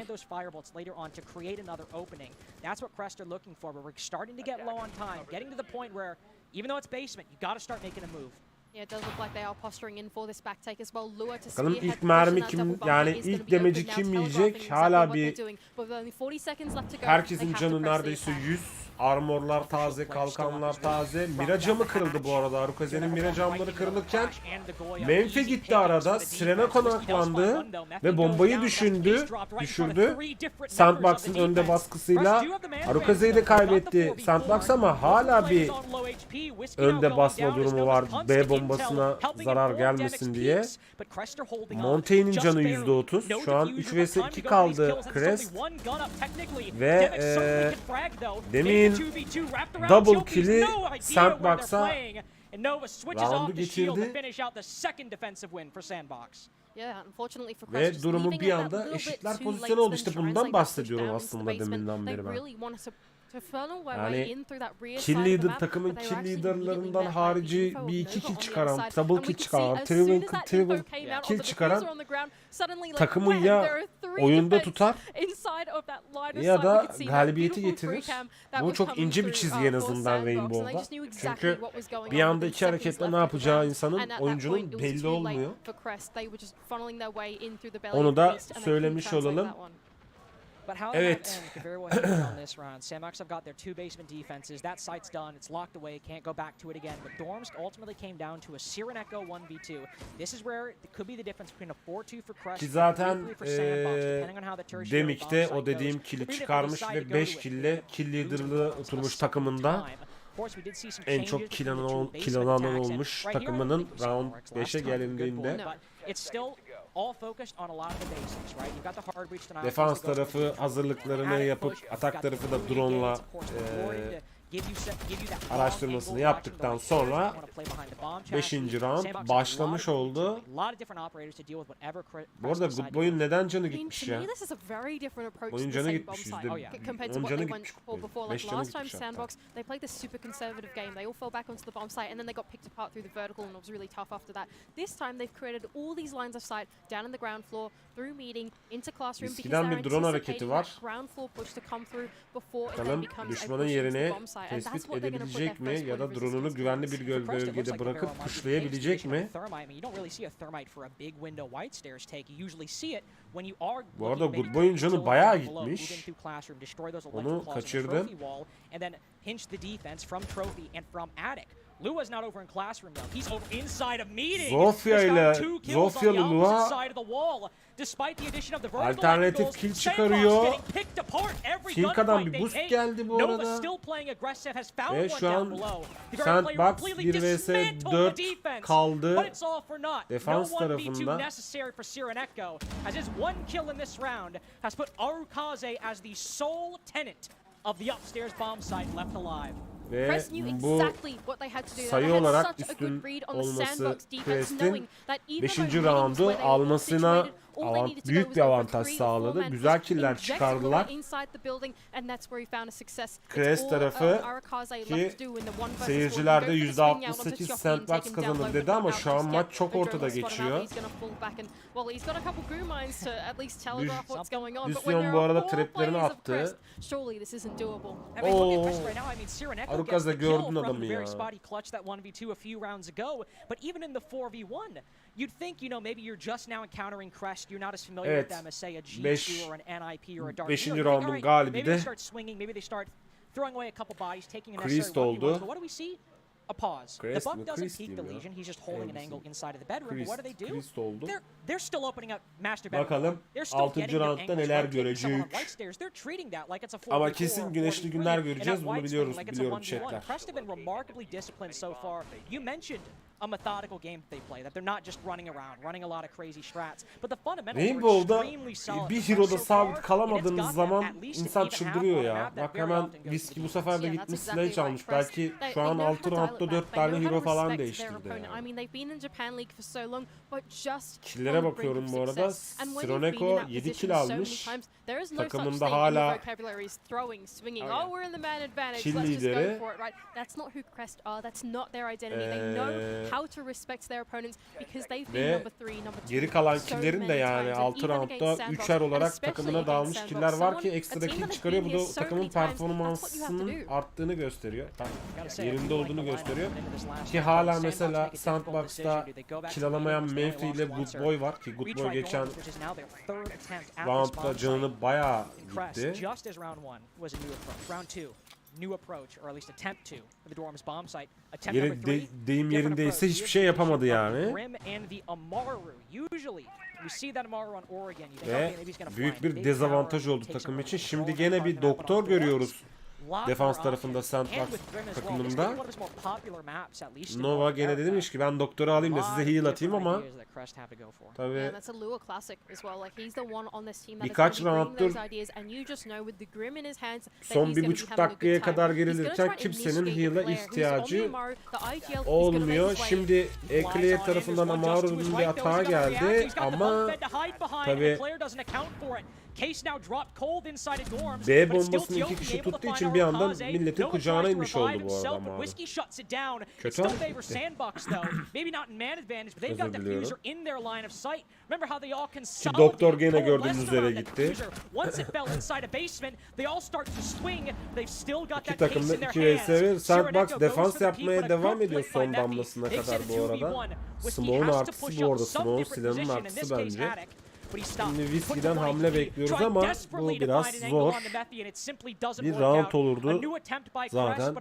Yeah, it does look like they are posturing in for this back take as well. Lua to Bakalım spearhead ilk mermi push, and that kim, double bumper yani is gonna ilk be demeci open now, kim telegraphing yiyecek? exactly Hala what they're bir doing. But with only 40 seconds left to go, herkesin they have canı to press the neredeyse attack. 100. Armorlar taze, kalkanlar taze. Mira camı kırıldı bu arada. Arukaze'nin mira camları kırılırken Menfe gitti arada. Sirene konaklandı ve bombayı düşürdü. Sandbox'ın önde baskısıyla Arukaze'yi de kaybetti Sandbox ama hala bir önde basma durumu var. B bombasına zarar gelmesin diye. Montaigne'in canı %30. Şu an 3 vs 2 kaldı Crest. Ve demin double kill'i Sandbox'a round'u getirdi. Ve durumu bir anda eşitler pozisyonu oldu. İşte bundan bahsediyorum aslında deminden beri ben. Yani kill leader takımın kill leaderlarından harici bir iki kill çıkaran, double kill çıkaran, triple kill çıkaran takımı ya oyunda tutar ya da galibiyeti getirir. Bu çok ince bir çizgi en azından Rainbow'da. Çünkü bir anda iki hareketle ne yapacağı insanın, oyuncunun belli olmuyor. Onu da söylemiş olalım. Evet. Sandbox have got their two basement defenses. That site's done. It's locked away. Can't go back to it again. But Dorms ultimately came down to a Sireneko 1v2. This is where it could be the difference between a 4-2 for Crest Ki zaten for Sandbox, depending on how the tertiary Demik'te o dediğim kill'i çıkarmış ve 5 kill'le kill leader'lığı oturmuş takımında en çok kill alan olmuş takımının round 5'e gelindiğinde. Defans tarafı hazırlıklarını yapıp atak tarafı da drone'la araştırmasını yaptıktan sonra 5. round başlamış oldu. Bu arada Good Boy'un neden canı gitmiş ya? Oyun canı gitmiş %10 canı gitmiş. 5 canı gitmiş hatta. They played this super conservative game. They all fell back onto the bomb site and then they got picked apart through the vertical and it was really tough after that. This time they've created all these lines of sight down in the ground floor, through meeting, into classroom because they're bir drone hareketi anticipating var. that ground floor push to come through before it then Bakalım becomes a düşmanın push into the yerini bomb site. And that's tespit what they're gonna put their edebilecek mi first ya da point of drone'unu resistance güvenli bir towards. bölgede bırakıp pushlayabilecek mi? Bu arada Good Boy'un canı bayağı gitmiş. Onu kaçırdım. Lua's not over in classroom though. He's over inside of meeting. Zofya'lı Lua alternatif kill çıkarıyor. Finka'dan bir boost geldi bu arada. Ve şu an Sandbox 1 vs 4 kaldı defans tarafında. Of the upstairs bomb site left alive. Ve Crest knew bu exactly what they had to do. They sayı had olarak such a üstün good read on the olması sandbox defense, Crest'in knowing that even 5. though meetings roundu where they were almasına situated, all they needed to do büyük was bir go for avantaj 3 or 4 sağladı. man Güzel push, killer inject çıkardılar. Luna inside the building, and that's where he found a success. It's Crest all, tarafı Arakaze ki left to do in the one versus one. seyircilerde Go for the swing out onto %68 Tiofi sandbox and take him down kazanır low, dedi but ama not şu out an just maç yet. çok Odro ortada spotted out, geçiyor. he's gonna fall back and, well, he's got a couple goo mines to at least telegraph what's going on. But when Lucian there bu are arada 4 traplerini players of attı. Crest, surely this isn't doable. I mean, look at Oo. Crest right now. I mean, Sireneko gets Arukaz'da the kill gördün from adamı the ya. very spot he clutched that 1v2 a few rounds ago. But even in the 4v1, you'd think, you know, maybe you're just now encountering Crest. You're not as familiar Evet. with them as, say, a G2 Beş- or an NIP or a Dark. beşinci You know, you think, roundun all right, galibi maybe de they start swinging, maybe they start throwing away a couple bodies, taking a Christ necessary 1v1. oldu. But what do we see? A pause. Crest The mi? Buck doesn't Christ peek the diyeyim ya. Legion. He's just holding an angle inside of the bedroom. But what do they do? Christ oldu. They're still opening up master bedroom. Bakalım They're still 6. getting their roundda angles neler right, taking someone on görecek. right stairs. They're treating that like it's a 4v4 Ama or kesin güneşli 4v3, günler and göreceğiz. that Bunu wide biliyoruz, swing like it's a biliyorum 1v1. chatler. Crest have been remarkably disciplined so far. You mentioned a methodical game that they play, that they're not just running around, running a lot of crazy strats, but the fundamentals are Rainbow'da extremely solid. bir for hero'da Crest so sabit far, kalamadığınız and it's got zaman them at least insan an even half çıldırıyor on a ya. map that Bak very hemen often goes to Viski the bu defense. sefer de Yeah, gitmiş that's Sledge exactly almış. right. Crest, Belki they şu an know how 6 to dial roundda it 4 back. They tane know how hero to falan respect their değiştirdi opponent. yani. I mean, they've been in Japan League for so long, but just Kill'lere on the brink bakıyorum of bu arada. success. And when you've been in Sironeko that 7 position kill so many almış. times, there is no such Takımında thing in the hala vocabulary as throwing, swinging. Oh, yeah. Oh, we're in the man advantage. Kill Let's just lideri. go for it, right? That's not who Crest are. That's not their identity. They know how to respect their opponents because they've been Ve number 3, number 2. geri kalan so killerin de many yani times. And 6 even roundda against Sandbox, 3'er and olarak especially takımına against dağılmış Sandbox, killer var ki someone- a ekstra team kill that has çıkarıyor. Bu been da here so takımın many times, that's what you have to performansının do. arttığını gösteriyor. Gotta say, I Yerinde feel like olduğunu the lineup gösteriyor. into this last Ki round, hala Sandbox mesela make a difficult Sandbox'ta decision. Do they go back to kill alamayan the Legion, Murphy which ile they Good lost Boy var ki Good Retry Boy geçen Gold, which is now their third attempt at this roundda bomb canını site. bayağı Crest, gitti. just as round 1 was a new approach. Round 2, new approach, or at least attempt to, for the Dorm's bomb site. Attempt Yeri number 3, deyim different yerindeyse approach. hiçbir şey Here's the yapamadı position of the yani. Grim and the Amaru. Usually, you see that Amaru on Oregon, you think, Ve okay, maybe he's gonna büyük find bir big dezavantaj tower, oldu take some takım için. control Şimdi of gene that bir part of the map, but doktor on Dorms, görüyoruz. lot Defans more tarafında options. Sandbox And with Grim as well, this takımında. could be one of his more popular maps, at least in Nova North gene America. demiş ki ben doktoru alayım da size heal atayım ama tabii Yeah, that's a Lua classic as well. Like he's the one on this team that birkaç is going to be bringing rounddur those ideas, and you just know with the Grim in his hands that son he's bir gonna be buçuk having a good dakikaya time. kadar He's gonna gerilirken try to kimsenin initiate heal'a the player who's on the ihtiyacı Amaru, the IGL, he's gonna make olmuyor. his way. Şimdi Eclair tarafından Amaru'nun bir hata geldi ama tabii B bombasını 2 kişi tuttuğu için bir anda milletin kucağına inmiş oldu bu arada Amaru. Kötü ama gitti. Özür diliyorum. Ki doktor gene gördüğünüz üzere gitti. İki takım da 2 vs 1. Sandbox defans yapmaya devam ediyor son damlasına kadar bu arada. Smoke'un artısı bu arada. Smoke'un silahının artısı bence. Şimdi Whiskey'den hamle bekliyoruz ama bu biraz zor. Bir round olurdu zaten.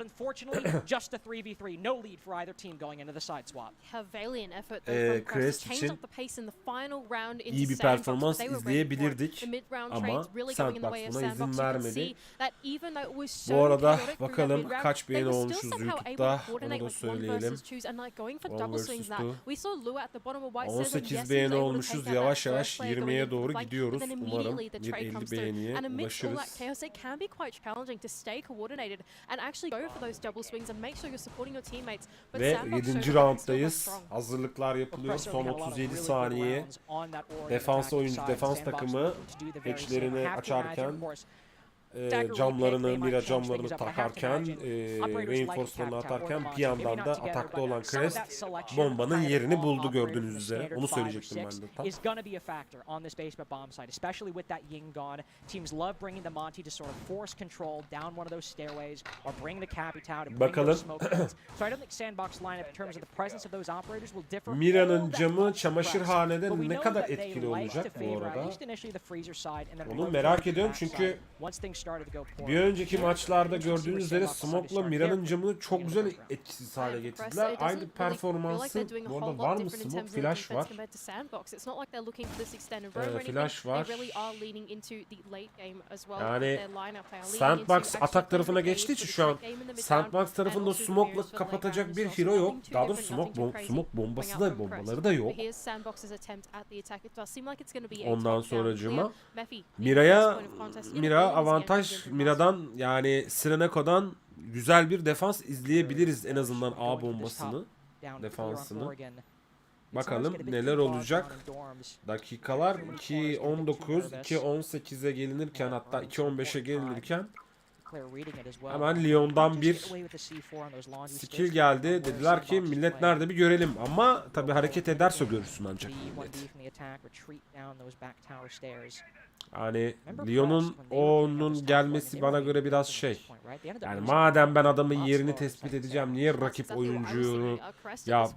Crest için iyi bir performans izleyebilirdik ama Sandbox buna izin vermedi. Bu arada bakalım kaç beğeni olmuşuz YouTube'da, onu da söyleyelim. 18 beğeni olmuşuz, yavaş yavaş 20'ye doğru gidiyoruz. Umarım bir 50 beğeniye ulaşırız. Ve 7. rounddayız. Hazırlıklar yapılıyor. Son 37 saniye. Defans oyuncu, defans takımı hatchlerini açarken, camlarını, mira camlarını takarken, reinforcement'ını atarken bir yandan da atakta olan Crest bombanın yerini buldu gördüğünüz üzere. Onu söyleyecektim ben de tam. Bakalım. Mira'nın camı çamaşırhanede ne kadar etkili olacak bu arada? Onu merak ediyorum çünkü bir önceki maçlarda gördüğünüz üzere Smoke'la Mira'nın camını çok güzel etkisiz hale getirdiler. Aynı performansı, bu arada var mı Smoke? Flash var. Flash var. Yani Sandbox atak tarafına geçtiği için şu an Sandbox tarafında Smoke'la kapatacak bir hero yok. Daha doğrusu Smoke bombası da, bombaları da yok. Ondan sonracığıma Mira avantaj Mira'dan, yani Sireneko'dan güzel bir defans izleyebiliriz en azından A bombasını, defansını. Bakalım neler olacak. Dakikalar 2.19, 2.18'e gelinirken, hatta 2.15'e gelinirken hemen Lyon'dan bir skill geldi. Dediler ki millet nerede bir görelim. Ama tabi hareket ederse görürsün ancak millet. Yani Lyon'un onun gelmesi bana göre biraz şey. Yani madem ben adamın yerini tespit edeceğim, niye rakip oyuncuyu ya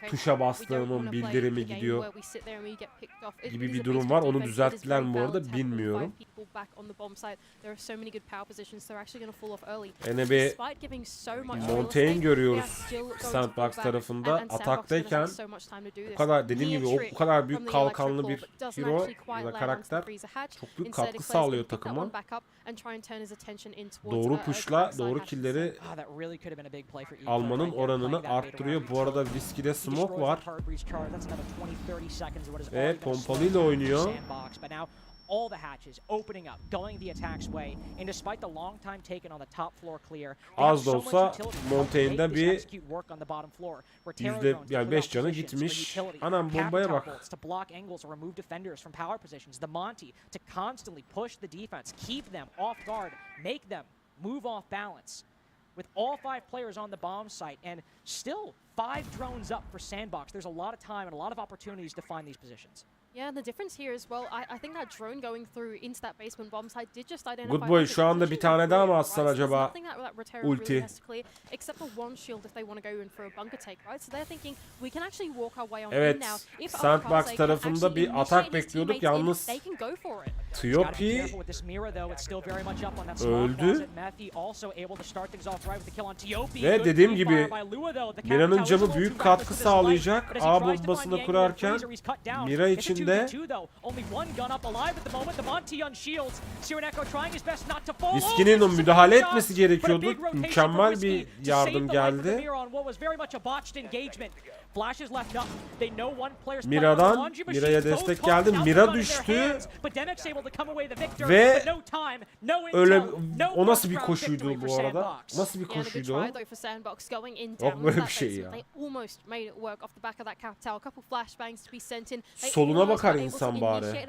tuşa bastığımın bildirimi gidiyor gibi bir durum var. Onu düzelttiler mi bu arada bilmiyorum. Yine bir Montaigne görüyoruz Sandbox tarafında. Ataktayken bu kadar, dediğim gibi o kadar büyük kalkanlı bir hero ya da karakter çok büyük katkı sağlıyor takıma. Doğru push'la doğru kill'leri almanın oranını arttırıyor. Bu arada Whiskey'de smoke var. Ve pompalıyla oynuyor. All the hatches opening up, going the attack's way, and despite the long time taken on the top floor clear, az da olsa Montaigne'da bir yani 5 canı gitmiş. Anam bombaya bak. to block angles or remove defenders from power positions. The Monty to constantly push the defense, keep them off guard, make them move off balance. With all 5 players on the bomb site and still 5 drones up for Sandbox, there's a lot of time and a lot of opportunities to find these positions. Yeah, and the difference here as well, I think that drone going through into that basement bomb site did just identify. Good boy, şu anda bir tane daha mı atsan acaba ulti? Evet, Sandbox tarafında bir atak bekliyorduk yalnız Tiopi öldü ve dediğim gibi Mira'nın camı büyük katkı sağlayacak. A bombasını kurarken Mira için de Whiskey'nin o müdahale etmesi gerekiyordu. Mükemmel bir yardım geldi. Mira'ya destek geldi. Mira düştü. Ve öyle, o nasıl bir koşuydu bu arada? Nasıl bir koşuydu o? Yok böyle bir şey ya. Soluna bakar insan bari.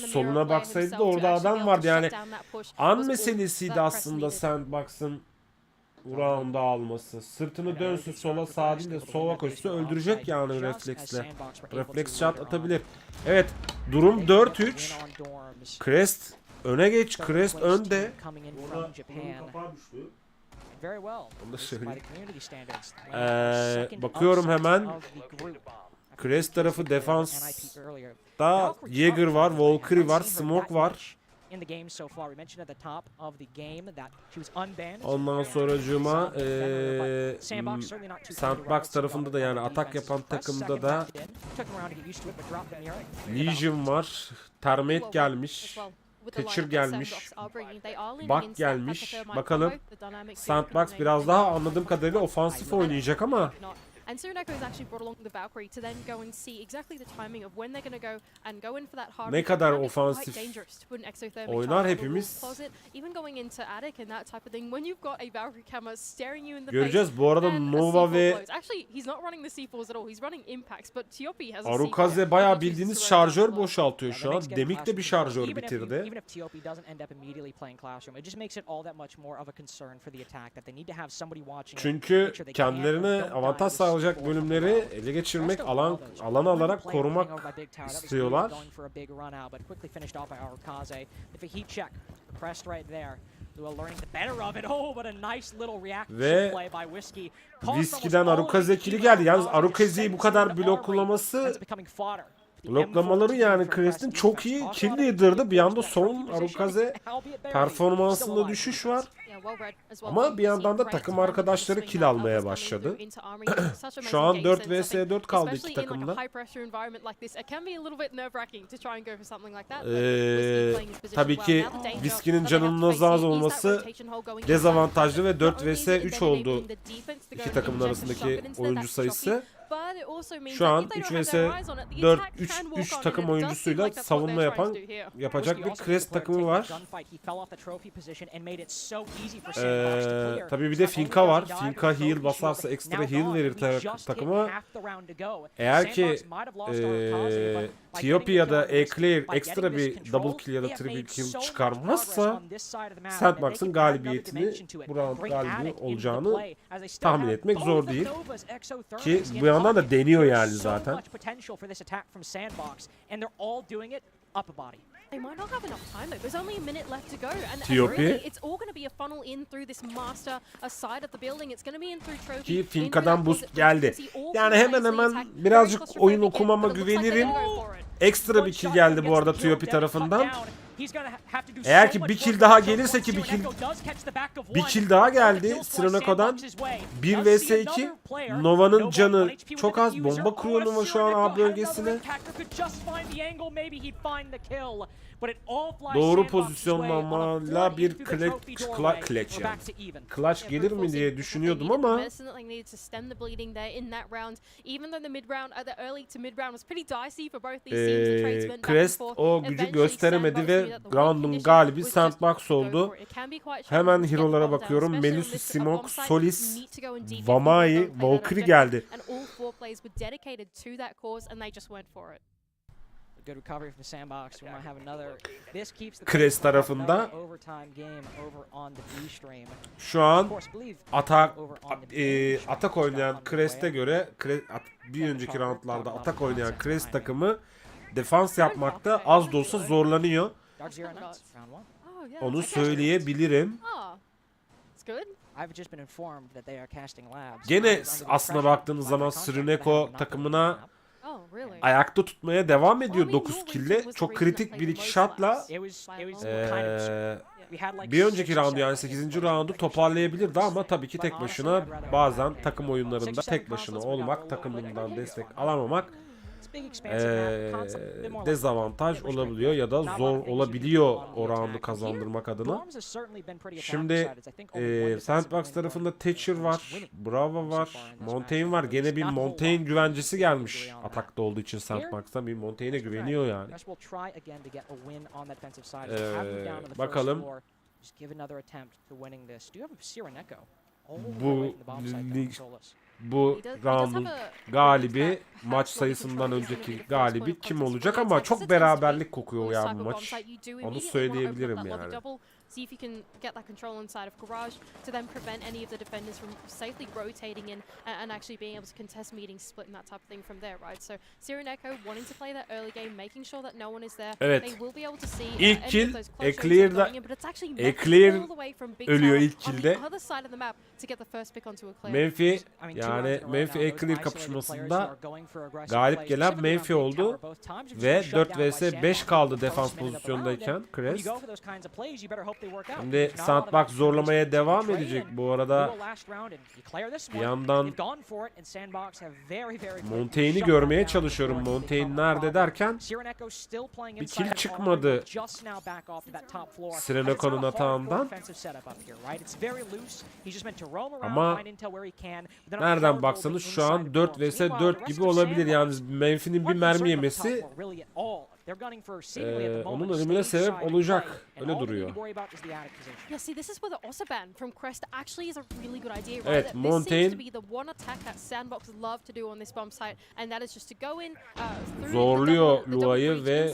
Soluna baksaydı da orada adam vardı yani. An meselesiydi aslında Sandbox'ın round'a alması. Sırtını dönsün sola, sağa değil de sola koşsa öldürecek yani refleksle. Refleks shot atabilir. Evet, durum 4-3. Crest öne geç. Crest önde. Orada kapağı düştü. Onu da söyleyeyim. Bakıyorum hemen. Crest tarafı defansta Jäger var, Valkyrie var, Smoke var. Ondan sonracığıma Sandbox tarafında da yani atak yapan takımda da Legion var, Termite gelmiş, Thatcher gelmiş, Buck gelmiş. Bakalım Sandbox biraz daha anladığım kadarıyla ofansif oynayacak ama And soon Echo has actually brought along the Valkyrie to then go and see exactly the timing of when they're going to go and go in for that hard. Ne kadar ofansif oynar hepimiz. Göreceğiz. Bu arada Nova ve Arukaze bayağı bildiğiniz şarjör boşaltıyor şu an. Demik de bir şarjör bitirdi. Çünkü kendilerine avantaj sağlayacak bölümleri ele geçirmek, alan alarak korumak istiyorlar. Ve Whiskey'den Arukaze kili geldi. Yalnız Arukaze'yi bu kadar bloklaması, bloklamaları yani Crest'in çok iyi kill leader'dı. Bir anda son Arukaze performansında düşüş var. Ama bir yandan da takım arkadaşları kill almaya başladı. Şu an 4 vs 4 kaldı iki takımda. Tabii ki Whiskey'nin canının az olması dezavantajlı ve 4 vs 3 oldu iki takımın arasındaki oyuncu sayısı. Şu an 3 vs 4 3 takım oyuncusuyla savunma yapacak bir Crest takımı var. Tabii bir de Finka var. Finka heal basarsa ekstra heal verir takıma. Eğer ki Tiopi ya da Eclair ekstra bir double kill ya da triple kill çıkarmazsa Sandbox'ın galibiyetini, bu round galibi olacağını tahmin etmek zor değil. Ki bu yandan da deniyor yani zaten. They might not have enough time though. There's only a minute left to go, and Tiopi. really, it's all going to be a funnel in through this master side of the building. It's going to be in through trophy. Ki Finka'dan boost geldi. Yani hemen birazcık oyun okumama güvenirim. Ekstra bir kill geldi bu arada Tiopi tarafından. Eğer ki bir kill daha gelirse ki bir kill daha geldi Sireneko'dan. 1 vs 2. Nova'nın canı çok az. Bomba kuruyor Nova şu an A bölgesine. Doğru pozisyonlamayla bir clutch gelir mi diye düşünüyordum ama Crest o gücü gösteremedi ve round'un galibi Sandbox oldu. Hemen hero'lara bakıyorum. Melusi, Simok, Solis, Vamai, Valkyrie geldi. Crest tarafında şu an atak oynayan Crest'e göre bir önceki roundlarda atak oynayan Crest takımı defans yapmakta az da olsa zorlanıyor. Onu söyleyebilirim. Gene aslına baktığınız zaman Sireneko takımına ayakta tutmaya devam ediyor 9 kill'le. Çok kritik bir iki shot'la bir önceki roundu yani 8. roundu toparlayabilirdi ama tabii ki tek başına bazen takım oyunlarında tek başına olmak, takımından destek alamamak dezavantaj olabiliyor ya da zor olabiliyor o roundu kazandırmak adına. Şimdi Sandbox tarafında Thatcher var, Bravo var, Montaigne var. Gene bir Montaigne güvencesi gelmiş atakta olduğu için Sandbox'ta. Bir Montaigne'e güveniyor yani. Bakalım. Bu round'un galibi, maç sayısından önceki galibi kim olacak ama çok beraberlik kokuyor ya bu maç. Onu söyleyebilirim yani. See if you can get that control inside of Garage to then prevent any of the defenders from safely rotating in and actually being able to contest meetings, splitting that type of thing from there, right? So Sireneko wanting to play that early game, making sure that no one is there. Evet. They will be able to see İlk kill Eclair'da Eclair ölüyor ilk kill'de. Menfi yani Menfi Eclair kapışmasında galip gelen Menfi oldu ve 4 vs 5 kaldı defans pozisyondayken Crest. Şimdi Sandbox zorlamaya devam edecek bu arada. Bir yandan Montaigne'i görmeye çalışıyorum. Montaigne nerede derken bir kill çıkmadı Sireneko'nun atağından. Ama nereden baksanız şu an 4 vs 4 gibi olabilir. Yani Menfi'nin bir mermi yemesi onun ölümüne sebep olacak. Öyle duruyor. Evet, Montaigne zorluyor Lua'yı ve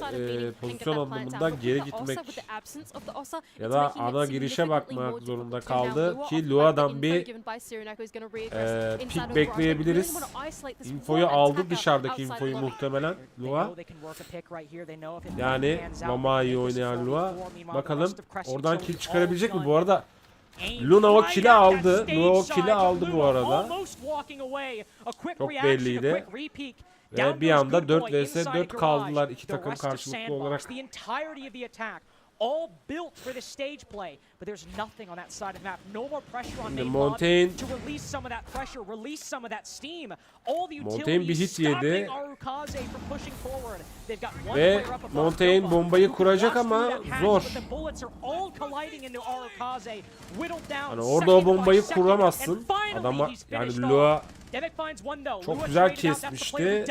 pozisyon anlamında geri gitmek ya da ana girişe bakmak zorunda kaldı ki Lua'dan bir pick bekleyebiliriz. Infoyu aldı, dışarıdaki infoyu muhtemelen Lua. Yani Mama'yı oynayan Lua. Bakalım oradan kill çıkarabilecek mi? Bu arada Luna o kill'i aldı. Lua o kill'i aldı bu arada. Çok belliydi. Ve bir anda 4 vs 4 kaldılar iki takım karşılıklı olarak. All built for the stage play, but there's nothing on that side of the map. No more pressure on Montaigne to release some of that pressure, release some of that steam. All the utilities stopping Arukaze from pushing forward. They've got one player up above. Montaigne bombayı kuracak ama zor. Hani orada o bombayı kuramazsın. Adama yani Lua Çok güzel kesmişti.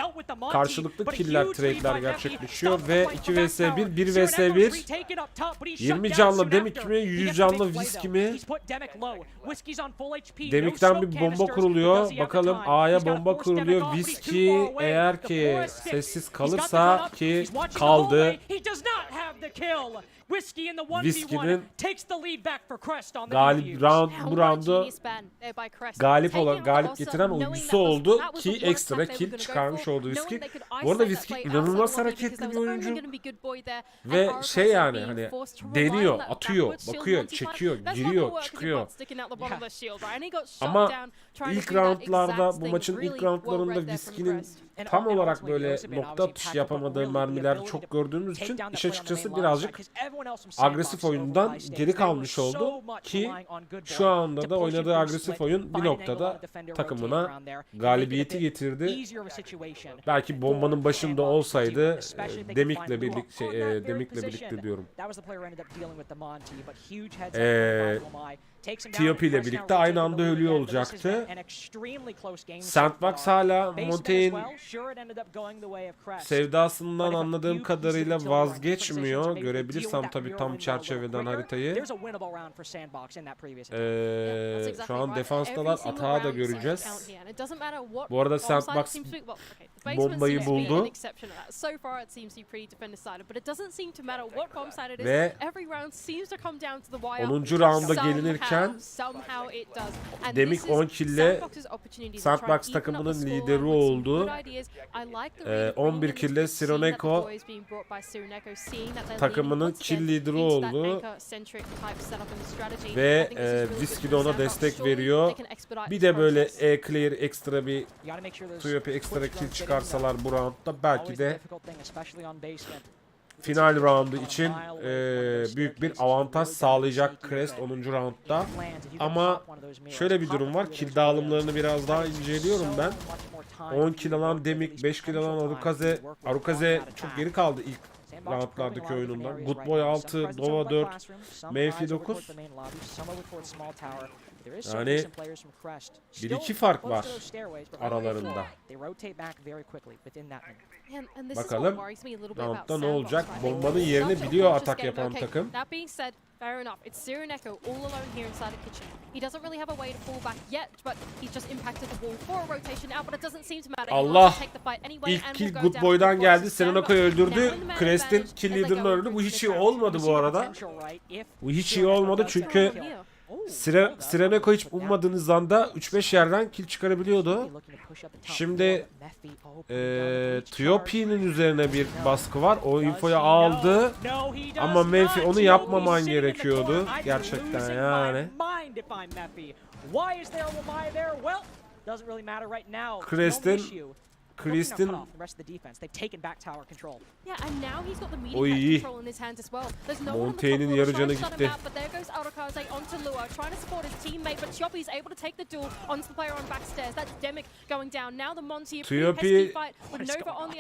Karşılıklı killer trade'ler gerçekleşiyor ve 2 vs 1, 1 vs 1. 20 canlı Demik mi, 100 canlı Whiskey mi? Demik'ten bir bomba kuruluyor. Bakalım A'ya bomba kuruluyor. Whiskey eğer ki sessiz kalırsa, ki kaldı. Whiskey'nin bu roundu galip getiren oyuncusu oldu ki ekstra kill çıkarmış oldu Whiskey. Bu arada Whiskey inanılmaz hareketli bir oyuncu ve şey yani hani deniyor, atıyor, bakıyor, çekiyor, giriyor, çıkıyor. Ama ilk roundlarda, bu maçın ilk roundlarında Whiskey'nin tam olarak böyle nokta atışı yapamadığı mermiler çok gördüğümüz için iş açıkçası birazcık agresif oyundan geri kalmış oldu ki şu anda da oynadığı agresif oyun bir noktada takımına galibiyeti getirdi. Belki bombanın başında olsaydı Demik'le birlikte diyorum. TOP ile birlikte aynı anda ölüyor olacaktı. Sandbox hala Montaigne sevdasından anladığım kadarıyla vazgeçmiyor. Görebilirsem tabii tam çerçeveden haritayı. Şu an defanstalar, atağı da göreceğiz. Bu arada Sandbox bombayı buldu. Ve 10. rounda gelinirken Demik 10 kill'le Sandbox takımının lideri oldu. 11 kill'le Sironeko takımının kill lideri oldu. Ve Whiskey de ona destek veriyor. Bir de böyle clear ekstra bir TOP ekstra kill çıkarsalar bu roundda belki de final roundu için büyük bir avantaj sağlayacak Crest 10. roundda. Ama şöyle bir durum var. Kill dağılımlarını biraz daha inceliyorum ben. 10 kill alan Demik, 5 kill alan Arukaze çok geri kaldı ilk roundlardaki oyunundan. Good Boy 6, Dova 4, Mayfi 9. Yani 1-2 fark var aralarında. Bakalım roundda ne olacak? Bombanın yerini biliyor atak yapan takım. Fair enough. It's Sironeko all alone here inside the kitchen. He doesn't really have a way to fall back yet, but he's just impacted the wall for a rotation out, but it doesn't seem to matter. Allah! İlk kill Good Boy'dan geldi. Sirenoko'yu öldürdü. Crest'in kill leader'ını öldürdü. Bu hiç iyi olmadı bu arada. Bu hiç iyi olmadı çünkü Sireneko hiç ummadığınız anda 3-5 yerden kill çıkarabiliyordu. Şimdi TOP'nin üzerine bir baskı var. O infoyu aldı. Ama Menfi onu yapmaman gerekiyordu. Gerçekten yani. Krist'in o iyi. Montaigne'in yarı canı gitti.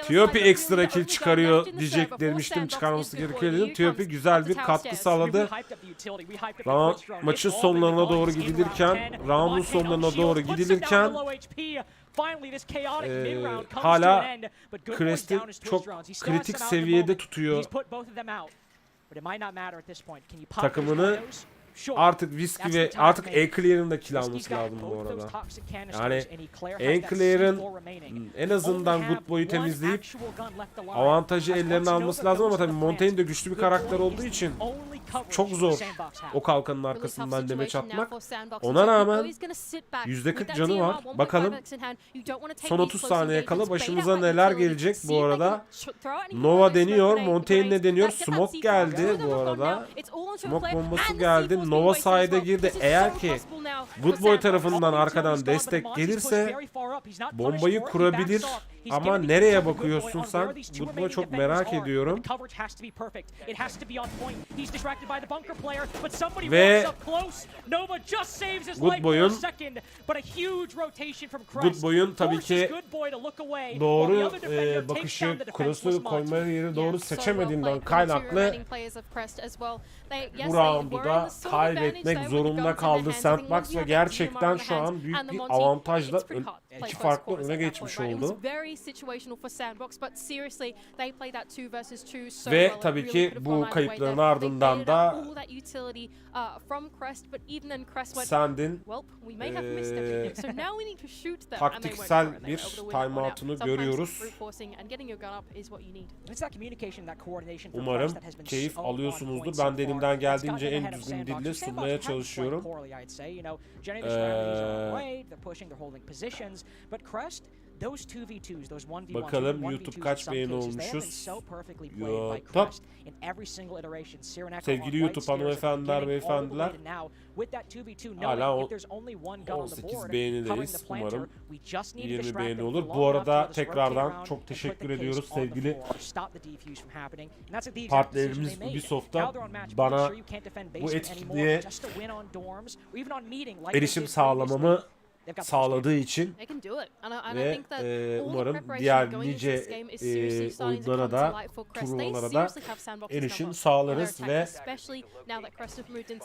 TOP ekstra kill çıkarıyor demiştim, çıkarması gerekiyor dedim. TOP güzel bir katkı sağladı. Maçın sonlarına doğru gidilirken, round'un sonlarına doğru gidilirken hala Crest'i çok kritik seviyede tutuyor takımını. Artık Whiskey ve artık A-Clear'ın da kill alması lazım bu arada. Yani A-Clear'ın en azından Good Boy'u temizleyip avantajı ellerine alması lazım ama tabii Montaigne de güçlü bir karakter olduğu için çok zor o kalkanın arkasından demeç atmak. Ona rağmen %40 canı var. Bakalım son 30 saniye kala başımıza neler gelecek bu arada. Nova deniyor, Montaigne deniyor. Smoke geldi bu arada. Smoke bombası geldi. Nova side'e girdi. Eğer ki Good Boy tarafından arkadan destek gelirse bombayı kurabilir Ama nereye bakıyorsun sen? Bunu çok merak ediyorum. Ve Good Boy'un tabii ki doğru bakışı, cross'u koyma yeri doğru seçemediğinden kaynaklı bu roundu da kaybetmek zorunda kaldı Sandbox ve gerçekten şu an büyük bir avantajla iki farklı öne geçmiş oldu. Ve tabii ki bu kayıpların ardından da Sand'in taktiksel bir timeout'unu görüyoruz. Umarım keyif alıyorsunuzdur. Ben de elimden geldiğince en düzgün dille sunmaya çalışıyorum. Bakalım YouTube kaç beğeni olmuşuz. YouTube. Sevgili YouTube hanımefendiler, beyefendiler. Hala 18 beğenideyiz. Umarım 20 beğeni olur. Bu arada tekrardan çok teşekkür ediyoruz sevgili partnerimiz Ubisoft'a bana bu etkinliğe erişim sağlamamı sağladığı için ve umarım diğer nice oyunlara da, turnuvalara da erişim sağlarız ve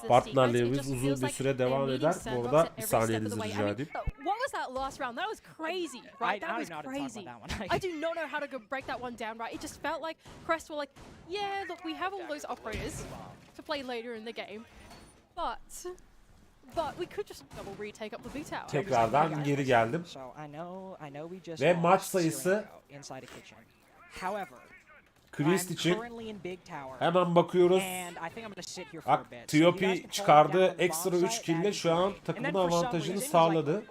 partnerliğimiz uzun bir süre devam eder. Bu arada bir saniyenizi rica edeyim. I do not know how to break that one down right. It just felt like Crest were like, yeah, look, we have all those operators to play later in the game, but we could just double retake up the B-tower. Tekrardan geri geldim. Ve maç sayısı Christ için hemen bakıyoruz. Bak, Tiopi çıkardı ekstra 3 kill ile şu an takımın avantajını sağladı.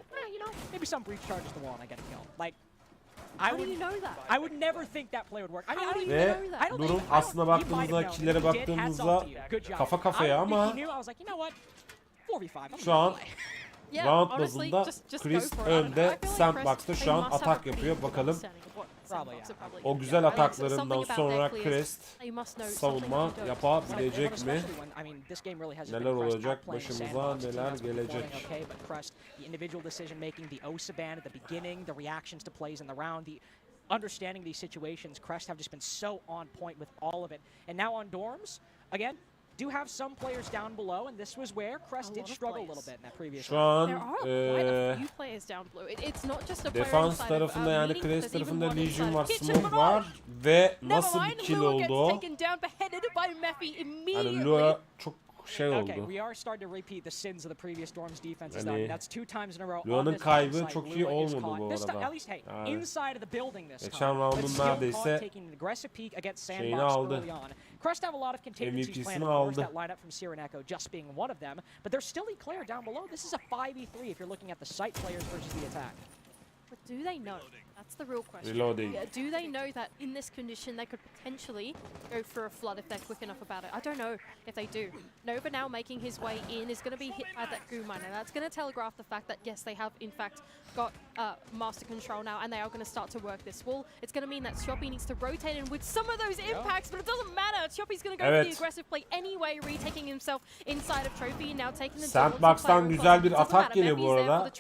Ve durum aslına baktığımızda, killere baktığımızda kafa kafaya ama şu an round bazında Chris önde, Sandbox'ta şu an atak yapıyor. Bakalım o güzel ataklarından sonra Crest savunma yapabilecek mi? Neler olacak başımıza, neler gelecek? Understanding these situations, Crest have just been so on point with all of it. And now on Dorms, again, do have some players down below, and this was where Crest did struggle a little bit in that previous şu an defans tarafında, yani Crest tarafında Legion var, Smoke var ve nasıl bir kill oldu? Yani Lua çok şey oldu. Yani Lua'nın kaybı çok iyi olmadı bu arada. Yani geçen round'un neredeyse şeyini aldı. MVP'sini aldı. But do they know? That's the real question. Reloading. Do they know that in this condition they could potentially go for a flood if they're quick enough about it? I don't know if they do. Nova now making his way in is going to be hit by that goo miner. That's going to telegraph the fact that yes, they have in fact got master control now, and they are going to start to work this wall. It's going to mean that Tiopi needs to rotate in with some of those impacts, but it doesn't matter. Tiopi's going to go for the aggressive play anyway, retaking himself inside of Trophy, now taking the Sandbox'tan güzel bir atak geliyor bu arada.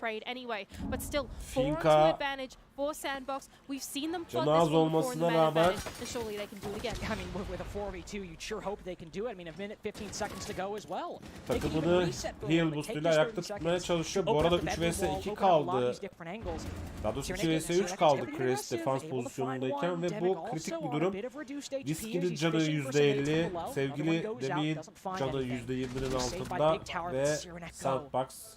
But still, Finka advantage for Sandbox. We've seen them flood canı az this wall before olmasına in the man rağmen advantage, and surely they can do it again. I mean, with a 4v2, you'd sure hope they can do it. I mean, a minute 15 seconds to go as well. takımını heal boostuyla ayakta tutmaya çalışıyor. Bu arada 3 vs 2 kaldı. Daha doğrusu 2 vs 3 kaldı Chris defans pozisyonundayken ve bu kritik bir durum. Riskinin canı %50, sevgili Demi'nin canı %20'nin altında ve Sandbox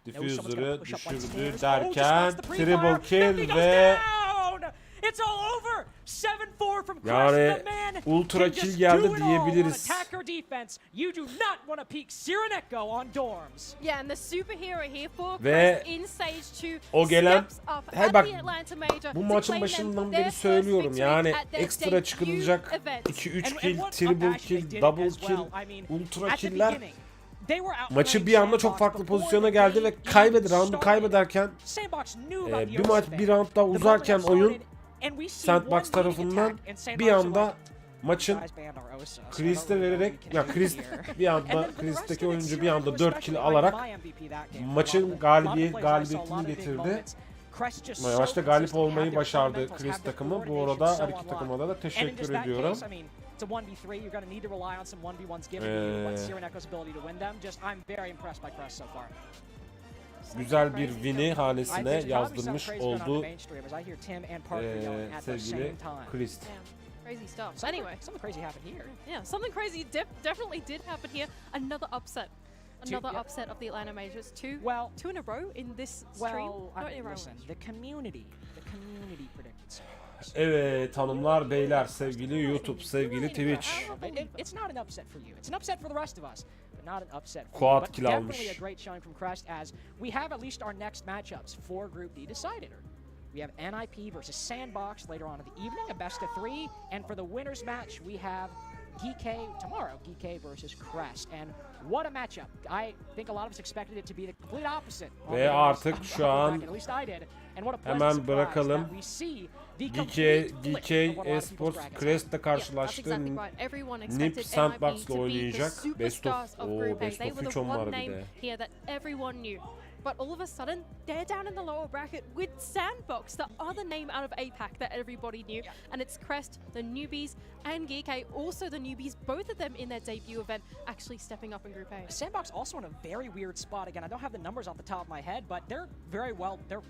Diffuser'ı düşürdü derken triple kill ve yani ultra kill geldi diyebiliriz. Ve o gelen, hey bak, bu maçın başından beri söylüyorum yani ekstra çıkılacak 2-3 kill, triple kill, double kill, ultra killer maçı bir anda çok farklı pozisyona geldi ve roundu kaybederken bir round daha uzarken oyun Sandbox tarafından bir anda maçın Chris'te vererek, ya Chris bir anda, Chris'teki oyuncu bir anda 4 kill alarak maçın galibiyetini getirdi. Maçta galip olmayı başardı Chris takımı. Bu arada her iki takıma da teşekkür ediyorum. It's a 1v3. You're going to need to rely on some 1v1s given you what Siren Echo's ability to win them. Just I'm very impressed by Crest so far. Güzel bir win'i hanesine yazdırmış oldu sevgili Chris. Crazy stuff. Anyway, something crazy happened here. Yeah, something crazy definitely did happen here. Another upset. Another upset of the Atlanta Majors. Two in a row in this stream. Listen, the community predicted so. Evet hanımlar beyler, sevgili YouTube, sevgili Twitch. It's not an upset for you. It's an upset for the rest of us, but not an upset for Quad you. But kill almış. definitely a great showing from Crest as we have at least our next matchups for Group D decided. We have NIP versus Sandbox later on in the evening, a best of 3, and for the winners match we have GK tomorrow, GK versus Crest. And what a matchup. I think a lot of us expected it to be the complete opposite. Ve artık şu an hemen bırakalım. GK Esports Crest'le karşılaştı. Nip Sandbox'la oynayacak. Best of 3 var bir de. But all of a sudden, they're down in the lower bracket with Sandbox, the other name out of APAC that everybody knew. And it's Crest, the newbies, and GK, also the newbies, both of them in their debut event, actually stepping up in Group A. Sandbox also in a very weird spot. Again, I don't have the numbers off the top of my head, but they're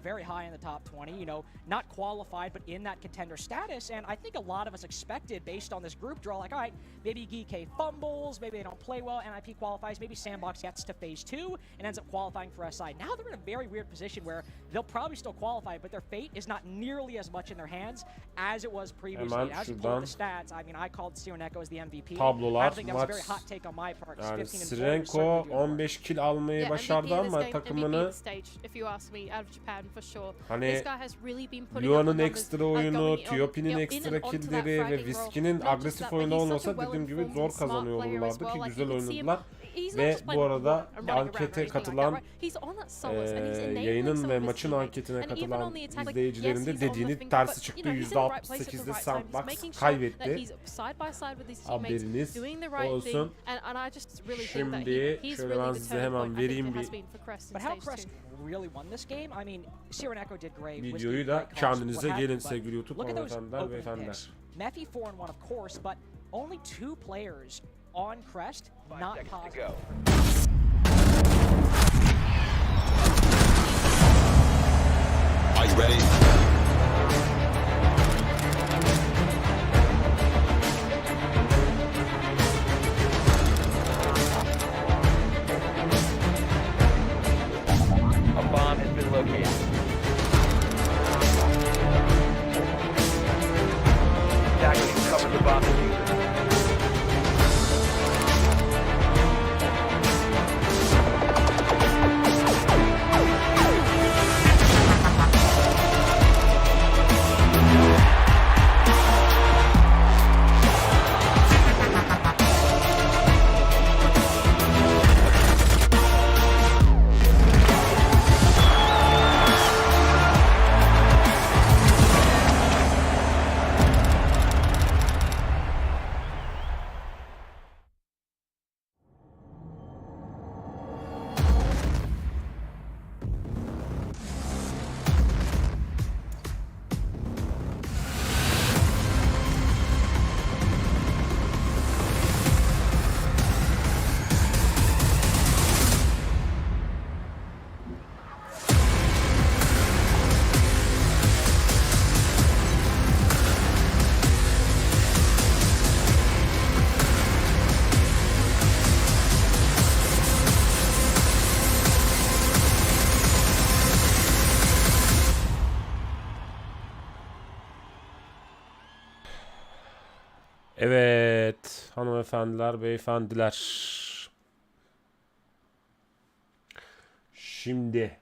very high in the top 20, you know, not qualified, but in that contender status. And I think a lot of us expected, based on this group draw, like, all right, maybe GK fumbles, maybe they don't play well, NIP qualifies, maybe Sandbox gets to phase 2 and ends up qualifying for SI. Now they're in a very weird position where they'll probably still qualify, but their fate is not nearly as much in their hands as it was previously. As you pull up the stats, I mean, I called Siren Echo as the MVP. Tablolar, I think that was a very hot take on my part. Yani Siren Echo 15 kill almayı başardı ama takımını hani Luan'ın ekstra oyunu, Tiopi'nin ekstra killleri ve Whiskey'nin agresif oyunu olmasa dediğim gibi zor kazanıyor olurlardı ki güzel oynadılar. Ve bu arada ankete katılan yayının ve maçın anketine katılan izleyicilerin de dediğini tersi çıktı. %68'de Sandbox kaybetti. Haberiniz olsun. Şimdi şöyle ben size hemen vereyim bir videoyu da kendinize gelin sevgili YouTube hanımefendiler ve efendiler. Mephi 4-1 of course, but only 2 players on Crest, not positive. Are you ready? A bomb has been located. Attackers cover the bomb diffuser. Evet hanımefendiler, beyefendiler. Şimdi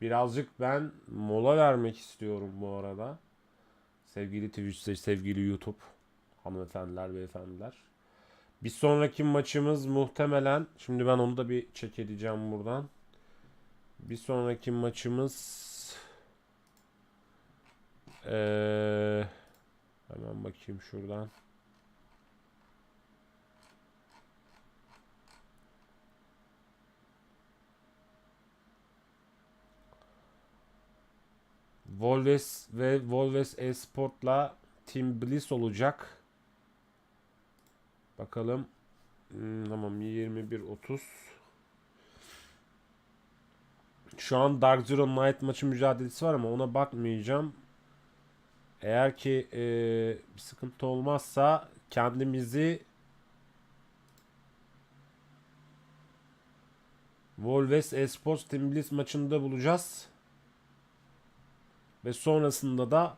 birazcık ben mola vermek istiyorum bu arada. Sevgili Twitch, sevgili YouTube, hanımefendiler, beyefendiler. Bir sonraki maçımız muhtemelen, şimdi ben onu da bir check edeceğim buradan. Bir sonraki maçımız hemen bakayım şuradan. Volves ve Volves Esport'la Team Bliss olacak. Bakalım. Tamam, 21:30. Şu an Dark Zero Night maçı mücadelesi var ama ona bakmayacağım. Eğer ki bir sıkıntı olmazsa kendimizi Volves Esports Team Bliss maçında bulacağız. Ve sonrasında da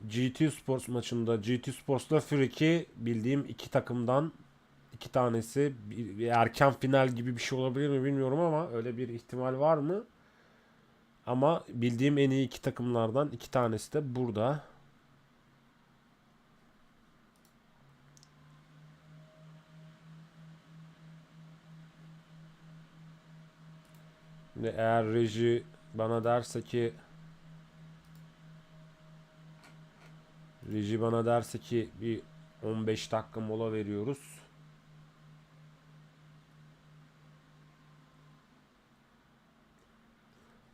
GT Sports maçında, GT Sports'la Friki, bildiğim iki takımdan iki tanesi bir erken final gibi bir şey olabilir mi bilmiyorum ama öyle bir ihtimal var mı? Ama bildiğim en iyi iki takımlardan iki tanesi de burada. Ve eğer reji bana derse ki bir 15 dakika mola veriyoruz.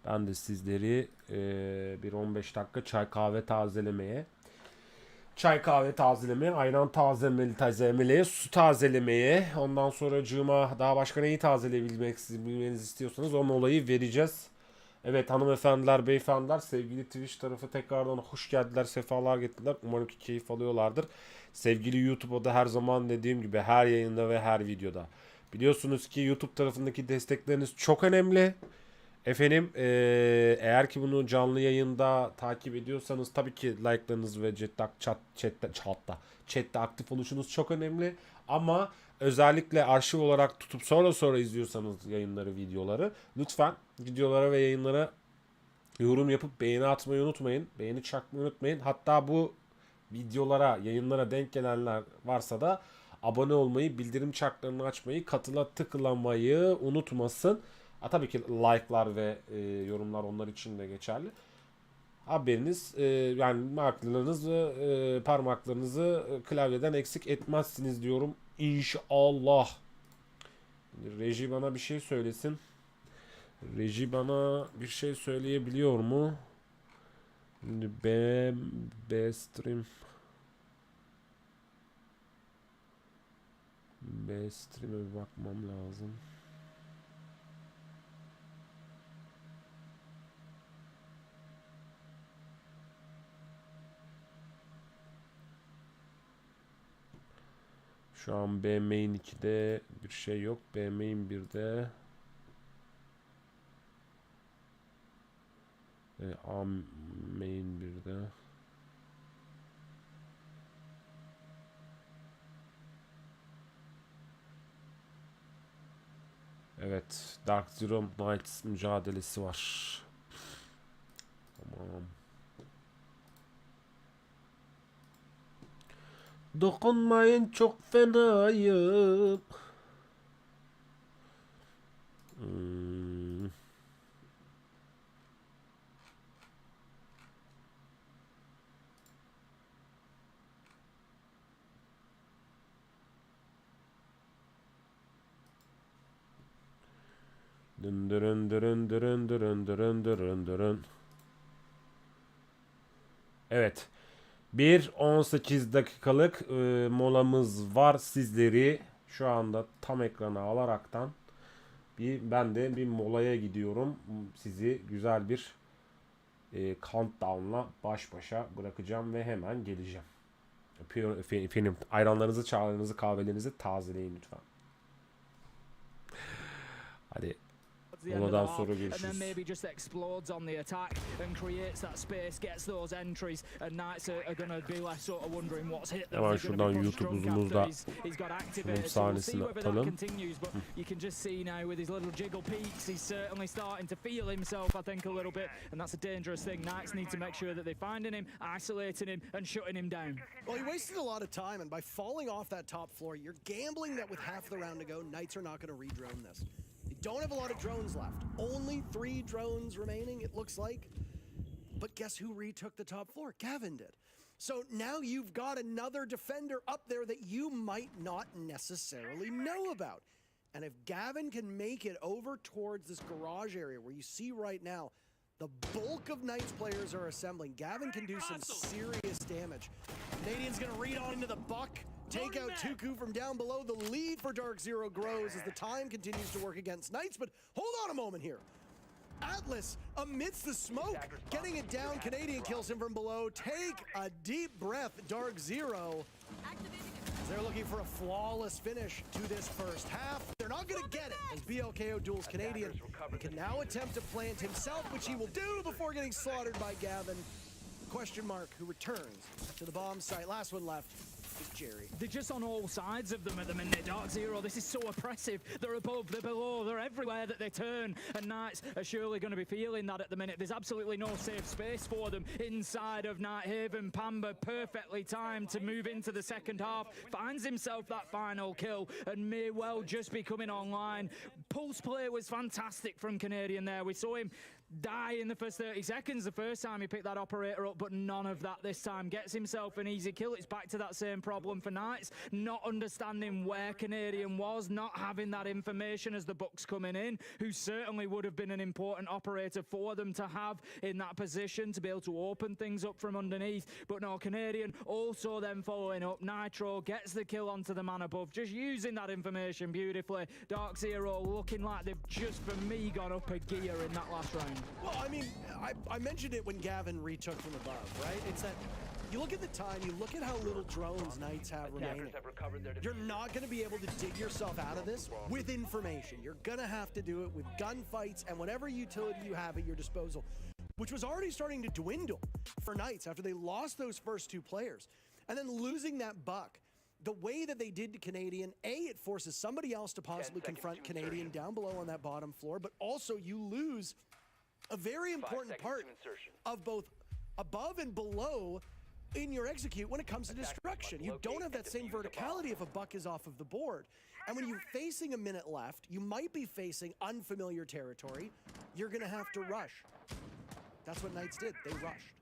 Ben de sizleri bir 15 dakika çay kahve tazelemeye, ayran tazelemeye, su tazelemeye, ondan sonra cığıma daha başka neyi bilmenizi istiyorsanız o molayı vereceğiz. Evet hanımefendiler, beyefendiler, sevgili Twitch tarafı tekrardan hoş geldiler, sefalar getirdiler. Umarım ki keyif alıyorlardır. Sevgili YouTube'da da her zaman dediğim gibi her yayında ve her videoda. Biliyorsunuz ki YouTube tarafındaki destekleriniz çok önemli. Efendim eğer ki bunu canlı yayında takip ediyorsanız tabii ki like'larınız ve chatte aktif oluşunuz çok önemli. Ama özellikle arşiv olarak tutup sonra izliyorsanız yayınları, videoları, lütfen videolara ve yayınlara yorum yapıp beğeni atmayı unutmayın. Beğeni çakmayı unutmayın. Hatta bu videolara, yayınlara denk gelenler varsa da abone olmayı, bildirim çarklarını açmayı, katıla tıklamayı unutmasın. Tabii ki like'lar ve yorumlar onlar için de geçerli. Haberiniz, yani parmaklarınızı klavyeden eksik etmezsiniz diyorum. İnşallah. Reji bana bir şey söylesin. Reji bana bir şey söyleyebiliyor mu? Şimdi B-Stream'e bir bakmam lazım. Şu an B main 2'de bir şey yok. B main 1'de A main 1'de evet, Dark Zero Knights mücadelesi var. Tamam. Dokunmayın, çok fenayım. Dırın. Evet. Bir 18 dakikalık molamız var. Sizleri şu anda tam ekrana alaraktan ben de bir molaya gidiyorum. Sizi güzel bir countdown'la baş başa bırakacağım ve hemen geleceğim. Öpüyorum efendim. Ayranlarınızı, çaylarınızı, kahvelerinizi tazeleyin lütfen. Hadi. the end of Ondan the half, sonra and then görüşürüz. maybe just explodes on the attack and creates that space, gets those entries, and Knights are going to be left sort of wondering what's hit them. Hemen They're gonna şuradan be YouTube drunk uzunuzda after he's got activated, so we'll see whether that continues, but you can just see now with his little jiggle peaks, he's certainly starting to feel himself, I think, a little bit, and that's a dangerous thing. Knights need to make sure that they're finding him, isolating him, and shutting him down. Well, he wasted a lot of time, and by falling off that top floor, you're gambling that with half the round to go, Knights are not going to re-drone this. They don't have a lot of drones left. Only 3 drones remaining, it looks like. But guess who retook the top floor? Gavin did. So now you've got another defender up there that you might not necessarily know about. And if Gavin can make it over towards this garage area where you see right now, the bulk of Knights players are assembling. Gavin can do some serious damage. Canadian's gonna read on into the buck, take out Tuku from down below. The lead for Dark Zero grows as the time continues to work against Knights, but hold on a moment here. Atlas, amidst the smoke, getting it down. Canadian kills him from below. Take a deep breath, Dark Zero. They're looking for a flawless finish to this first half. They're not going to get it as BLKO duels Canadian. He can now attempt to plant himself, which he will do before getting slaughtered by Gavin. Question mark, who returns to the bomb site. Last one left. Jerry. They're just on all sides of them at the minute. Dark Zero, this is so oppressive. They're above, they're below, they're everywhere that they turn. And Knights are surely going to be feeling that at the minute. There's absolutely no safe space for them inside of Nighthaven. Pamba perfectly timed to move into the second half. Finds himself that final kill and may well just be coming online. Pulse play was fantastic from Canadian there. We saw him die in the first 30 seconds the first time he picked that operator up, but none of that this time. Gets himself an easy kill. It's back to that same problem for Knights, not understanding where Canadian was, not having that information as the Bucks coming in, who certainly would have been an important operator for them to have in that position to be able to open things up from underneath. But no, Canadian also then following up. Nitro gets the kill onto the man above, just using that information beautifully. Dark Zero looking like they've just, for me, gone up a gear in that last round. Well, I mean, I mentioned it when Gavin retook from above, right? It's that you look at the time, you look at how little drones Knights have remaining. You're not going to be able to dig yourself out of this with information. You're going to have to do it with gunfights and whatever utility you have at your disposal, which was already starting to dwindle for Knights after they lost those first 2 players. And then losing that buck. The way that they did to Canadian, it forces somebody else to possibly confront Canadian down below on that bottom floor, but also you lose a very important part of both above and below in your execute when it comes to destruction. You don't have that same verticality if a buck is off of the board. And when you're facing a minute left, you might be facing unfamiliar territory. You're going to have to rush. That's what Knights did. They rushed.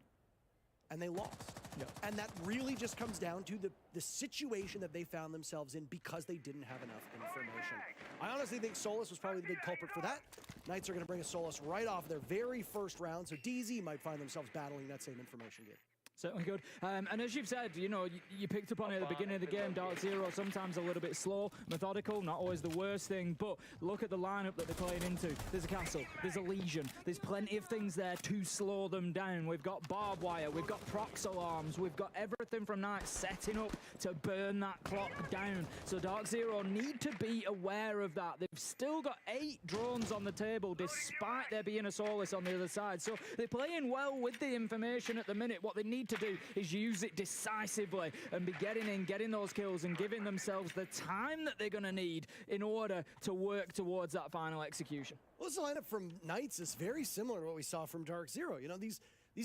And they lost. Yep. And that really just comes down to the situation that they found themselves in because they didn't have enough information. I honestly think Solus was probably the big culprit for that. Knights are going to bring a Solus right off their very first round, so DZ might find themselves battling that same information game. Certainly good. And as you've said, you know, you picked up on it at the beginning of the game, Dark Zero, sometimes a little bit slow, methodical, not always the worst thing, but look at the lineup that they're playing into. There's a castle, there's a legion, there's plenty of things there to slow them down. We've got barbed wire, we've got prox alarms, we've got everything from Knights setting up to burn that clock down. So Dark Zero need to be aware of that. They've still got 8 drones on the table, despite there being a Solus on the other side. So they're playing well with the information at the minute. What they need to do is use it decisively and be getting those kills and giving themselves the time that they're going to need in order to work towards that final execution. Well, this lineup from Knights is very similar to what we saw from Dark Zero. You know, these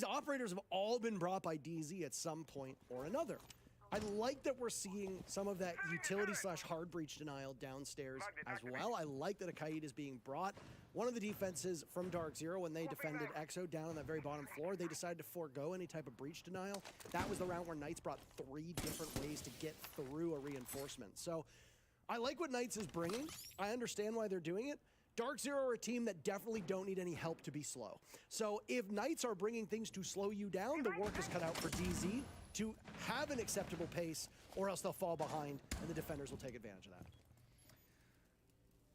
operators have all been brought by DZ at some point or another. I like that we're seeing some of that utility / hard breach denial downstairs as well. I like that a Kaid is being brought. One of the defenses from Dark Zero, when they defended Exo down on that very bottom floor, they decided to forego any type of breach denial. That was the round where Knights brought 3 different ways to get through a reinforcement. So I like what Knights is bringing. I understand why they're doing it. Dark Zero are a team that definitely don't need any help to be slow. So if Knights are bringing things to slow you down, the work is cut out for DZ to have an acceptable pace, or else they'll fall behind and the defenders will take advantage of that.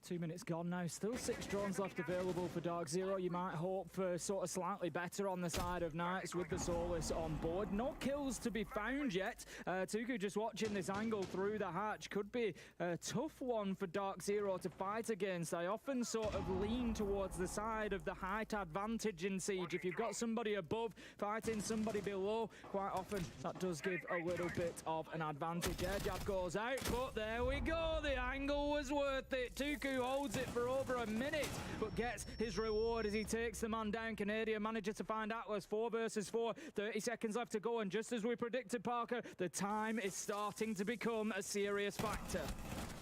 2 minutes gone now. Still 6 drones left available for Dark Zero. You might hope for sort of slightly better on the side of Knights with the Solus on board. No kills to be found yet. Tuku just watching this angle through the hatch. Could be a tough one for Dark Zero to fight against. I often sort of lean towards the side of the height advantage in Siege. If you've got somebody above fighting somebody below, quite often that does give a little bit of an advantage. Air jab goes out, but there we go. The angle was worth it. Tuku holds it for over a minute, but gets his reward as he takes the man down. Canadian manager to find Atlas. 4 versus 4. 30 seconds left to go, and just as we predicted, Parker, the time is starting to become a serious factor.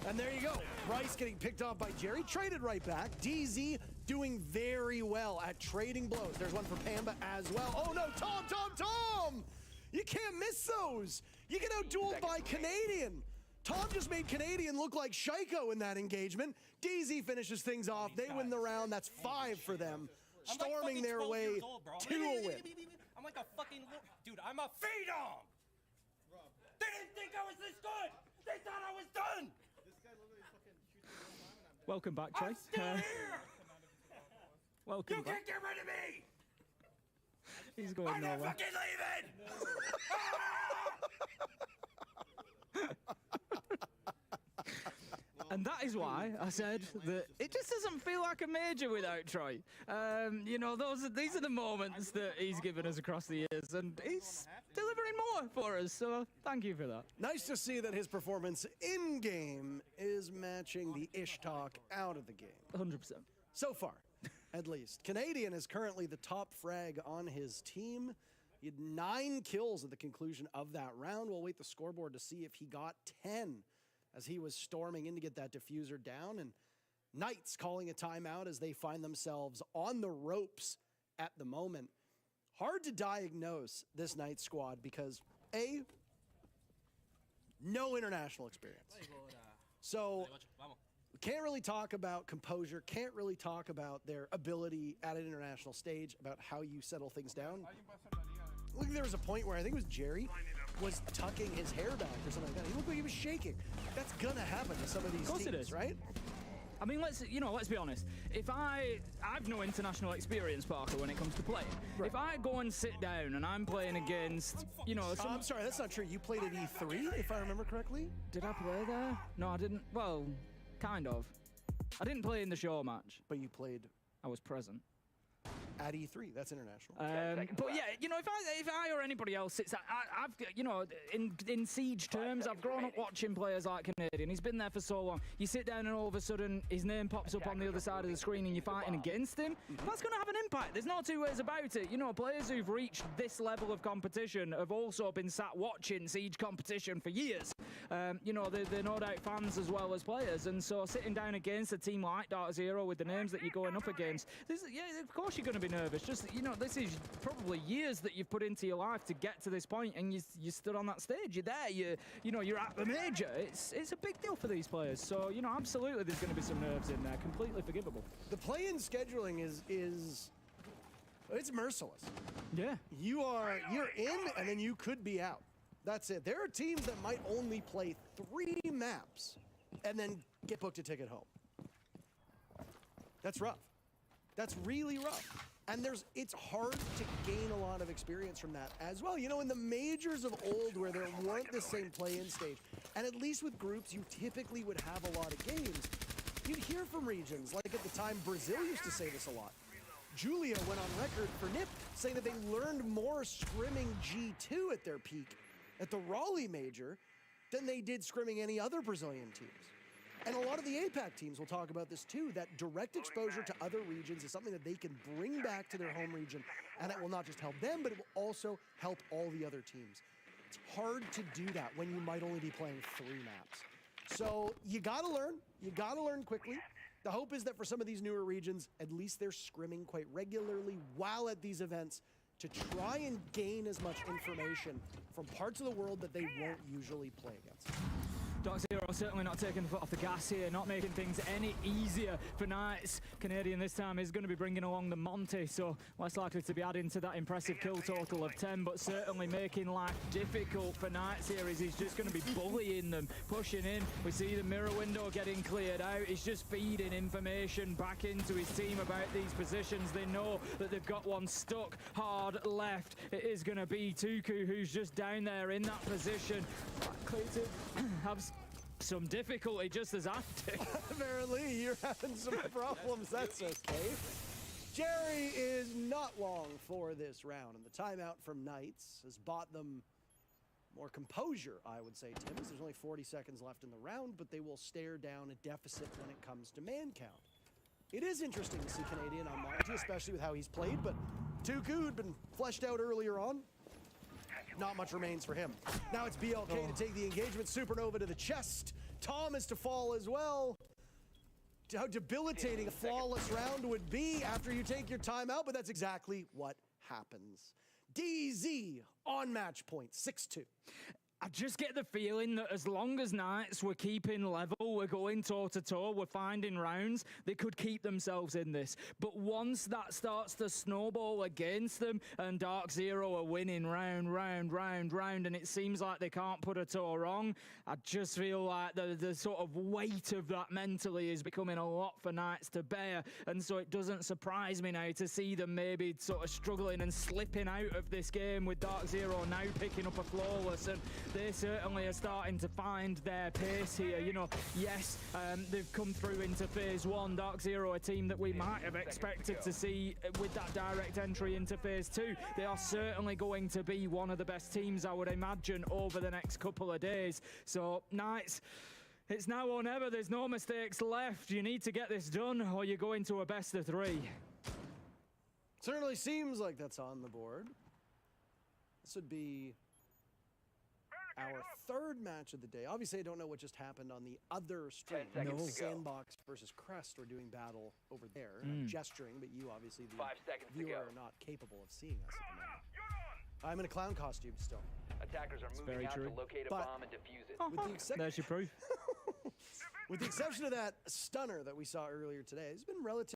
And there you go. Bryce getting picked off by Jerry, traded right back. DZ doing very well at trading blows. There's one for Pamba as well. Oh no, Tom! You can't miss those. You get out-dueled by Canadian. Tom just made Canadian look like Shaiko in that engagement. DZ finishes things off. They win the round. That's 5 for them, storming their way to a win. I'm like a fucking... Dude, I'm a phenom! They didn't think I was this good! They thought I was done! Welcome back, Trey. I'm still here! Welcome You back. can't get rid of me! He's going I'm not nowhere. fucking leaving! And that is why I said that it just doesn't feel like a major without Troy. You know, these are the moments that he's given us across the years, and he's delivering more for us, so thank you for that. Nice to see that his performance in-game is matching the ish talk out of the game. 100%. So far, at least. Canadian is currently the top frag on his team. He had 9 kills at the conclusion of that round. We'll wait the scoreboard to see if he got 10 as he was storming in to get that diffuser down. And Knights calling a timeout as they find themselves on the ropes at the moment. Hard to diagnose this Knights squad because, A, no international experience. So we can't really talk about composure, can't really talk about their ability at an international stage, about how you settle things down. I think there was a point where I think it was Jerry was tucking his hair back or something like that. He looked like he was shaking. That's gonna happen to some of these teams, it is. right? I mean, let's be honest. If I've no international experience, Parker, when it comes to playing. Right. If I go and sit down and I'm playing against, you know, I'm sorry, that's not true. You played at E3, if I remember correctly. Did I play there? No, I didn't. Well, kind of. I didn't play in the show match. But you played. I was present. At E3, that's international. But yeah, you know, if I or anybody else sits, I've, you know, in Siege terms, I've grown up watching players like Canadian. He's been there for so long. You sit down and all of a sudden his name pops up on the other side of the screen and you're fighting against him. That's going to have an impact. There's no two ways about it. You know, players who've reached this level of competition have also been sat watching Siege competition for years. You know, they're no doubt fans as well as players, and so sitting down against a team like Dark Zero with the names that you're going up against, yeah, of course you're going to be nervous. Just, you know, this is probably years that you've put into your life to get to this point, and you stood on that stage. You're there. You know, you're at the major. It's a big deal for these players. So, you know, absolutely, there's going to be some nerves in there. Completely forgivable. The play-in scheduling is it's merciless. Yeah. You're in, and then you could be out. That's it. There are teams that might only play 3 maps and then get booked a ticket home. That's rough. That's really rough. And it's hard to gain a lot of experience from that as well. You know, in the majors of old where there weren't the same play-in stage, and at least with groups, you typically would have a lot of games. You'd hear from regions, like at the time Brazil used to say this a lot. Julia went on record for NIP saying that they learned more scrimming G2 at their peak at the Raleigh major than they did scrimming any other Brazilian teams. And a lot of the APAC teams will talk about this too, that direct exposure to other regions is something that they can bring back to their home region, and it will not just help them, but it will also help all the other teams. It's hard to do that when you might only be playing 3 maps. So you gotta learn quickly. The hope is that for some of these newer regions, at least they're scrimming quite regularly while at these events to try and gain as much information from parts of the world that they won't usually play against. Doc Zero certainly not taking the foot off the gas here, not making things any easier for Knights. Canadian this time is going to be bringing along the Monty, so less likely to be adding to that impressive kill total of 10, but certainly making life difficult for Knights here as he's just going to be bullying them, pushing in. We see the mirror window getting cleared out. He's just feeding information back into his team about these positions. They know that they've got one stuck hard left. It is going to be Tuku who's just down there in that position. Likely to have some difficulty just as I do. Apparently, you're having some problems. That's okay. Jerry is not long for this round, and the timeout from Knights has bought them more composure, I would say, Tim, as there's only 40 seconds left in the round, but they will stare down a deficit when it comes to man count. It is interesting to see Canadian on Monty, especially with how he's played, but Tuku had been fleshed out earlier on. Not much remains for him. Now it's BLK to take the engagement. Supernova to the chest. Tom is to fall as well. How debilitating a flawless round would be after you take your time out, but that's exactly what happens. DZ on match point, 6-2. I just get the feeling that as long as Knights were keeping level, we're going toe-to-toe, we're finding rounds, they could keep themselves in this. But once that starts to snowball against them, and Dark Zero are winning round, and it seems like they can't put a toe wrong, I just feel like the sort of weight of that mentally is becoming a lot for Knights to bear. And so it doesn't surprise me now to see them maybe sort of struggling and slipping out of this game with Dark Zero now picking up a flawless. And they certainly are starting to find their pace here. You know, yes, they've come through into phase one. Dark Zero, a team that we might have expected to see with that direct entry into phase two. They are certainly going to be one of the best teams, I would imagine, over the next couple of days. So, Knights, it's now or never. There's no mistakes left. You need to get this done or you're going to a best of three. Certainly seems like that's on the board. This would be our third match of the day. Obviously, I don't know what just happened on the other stream. 10 seconds to go. Sandbox versus Crest are doing battle over there. I'm gesturing, but you obviously, the 5 seconds to viewer, go. are not capable of seeing us at the moment. I'm in a clown costume still. Attackers are moving out to locate a But- bomb and defuse it. With the exception, There's your proof. with the exception of that stunner that we saw earlier today, it's been relatively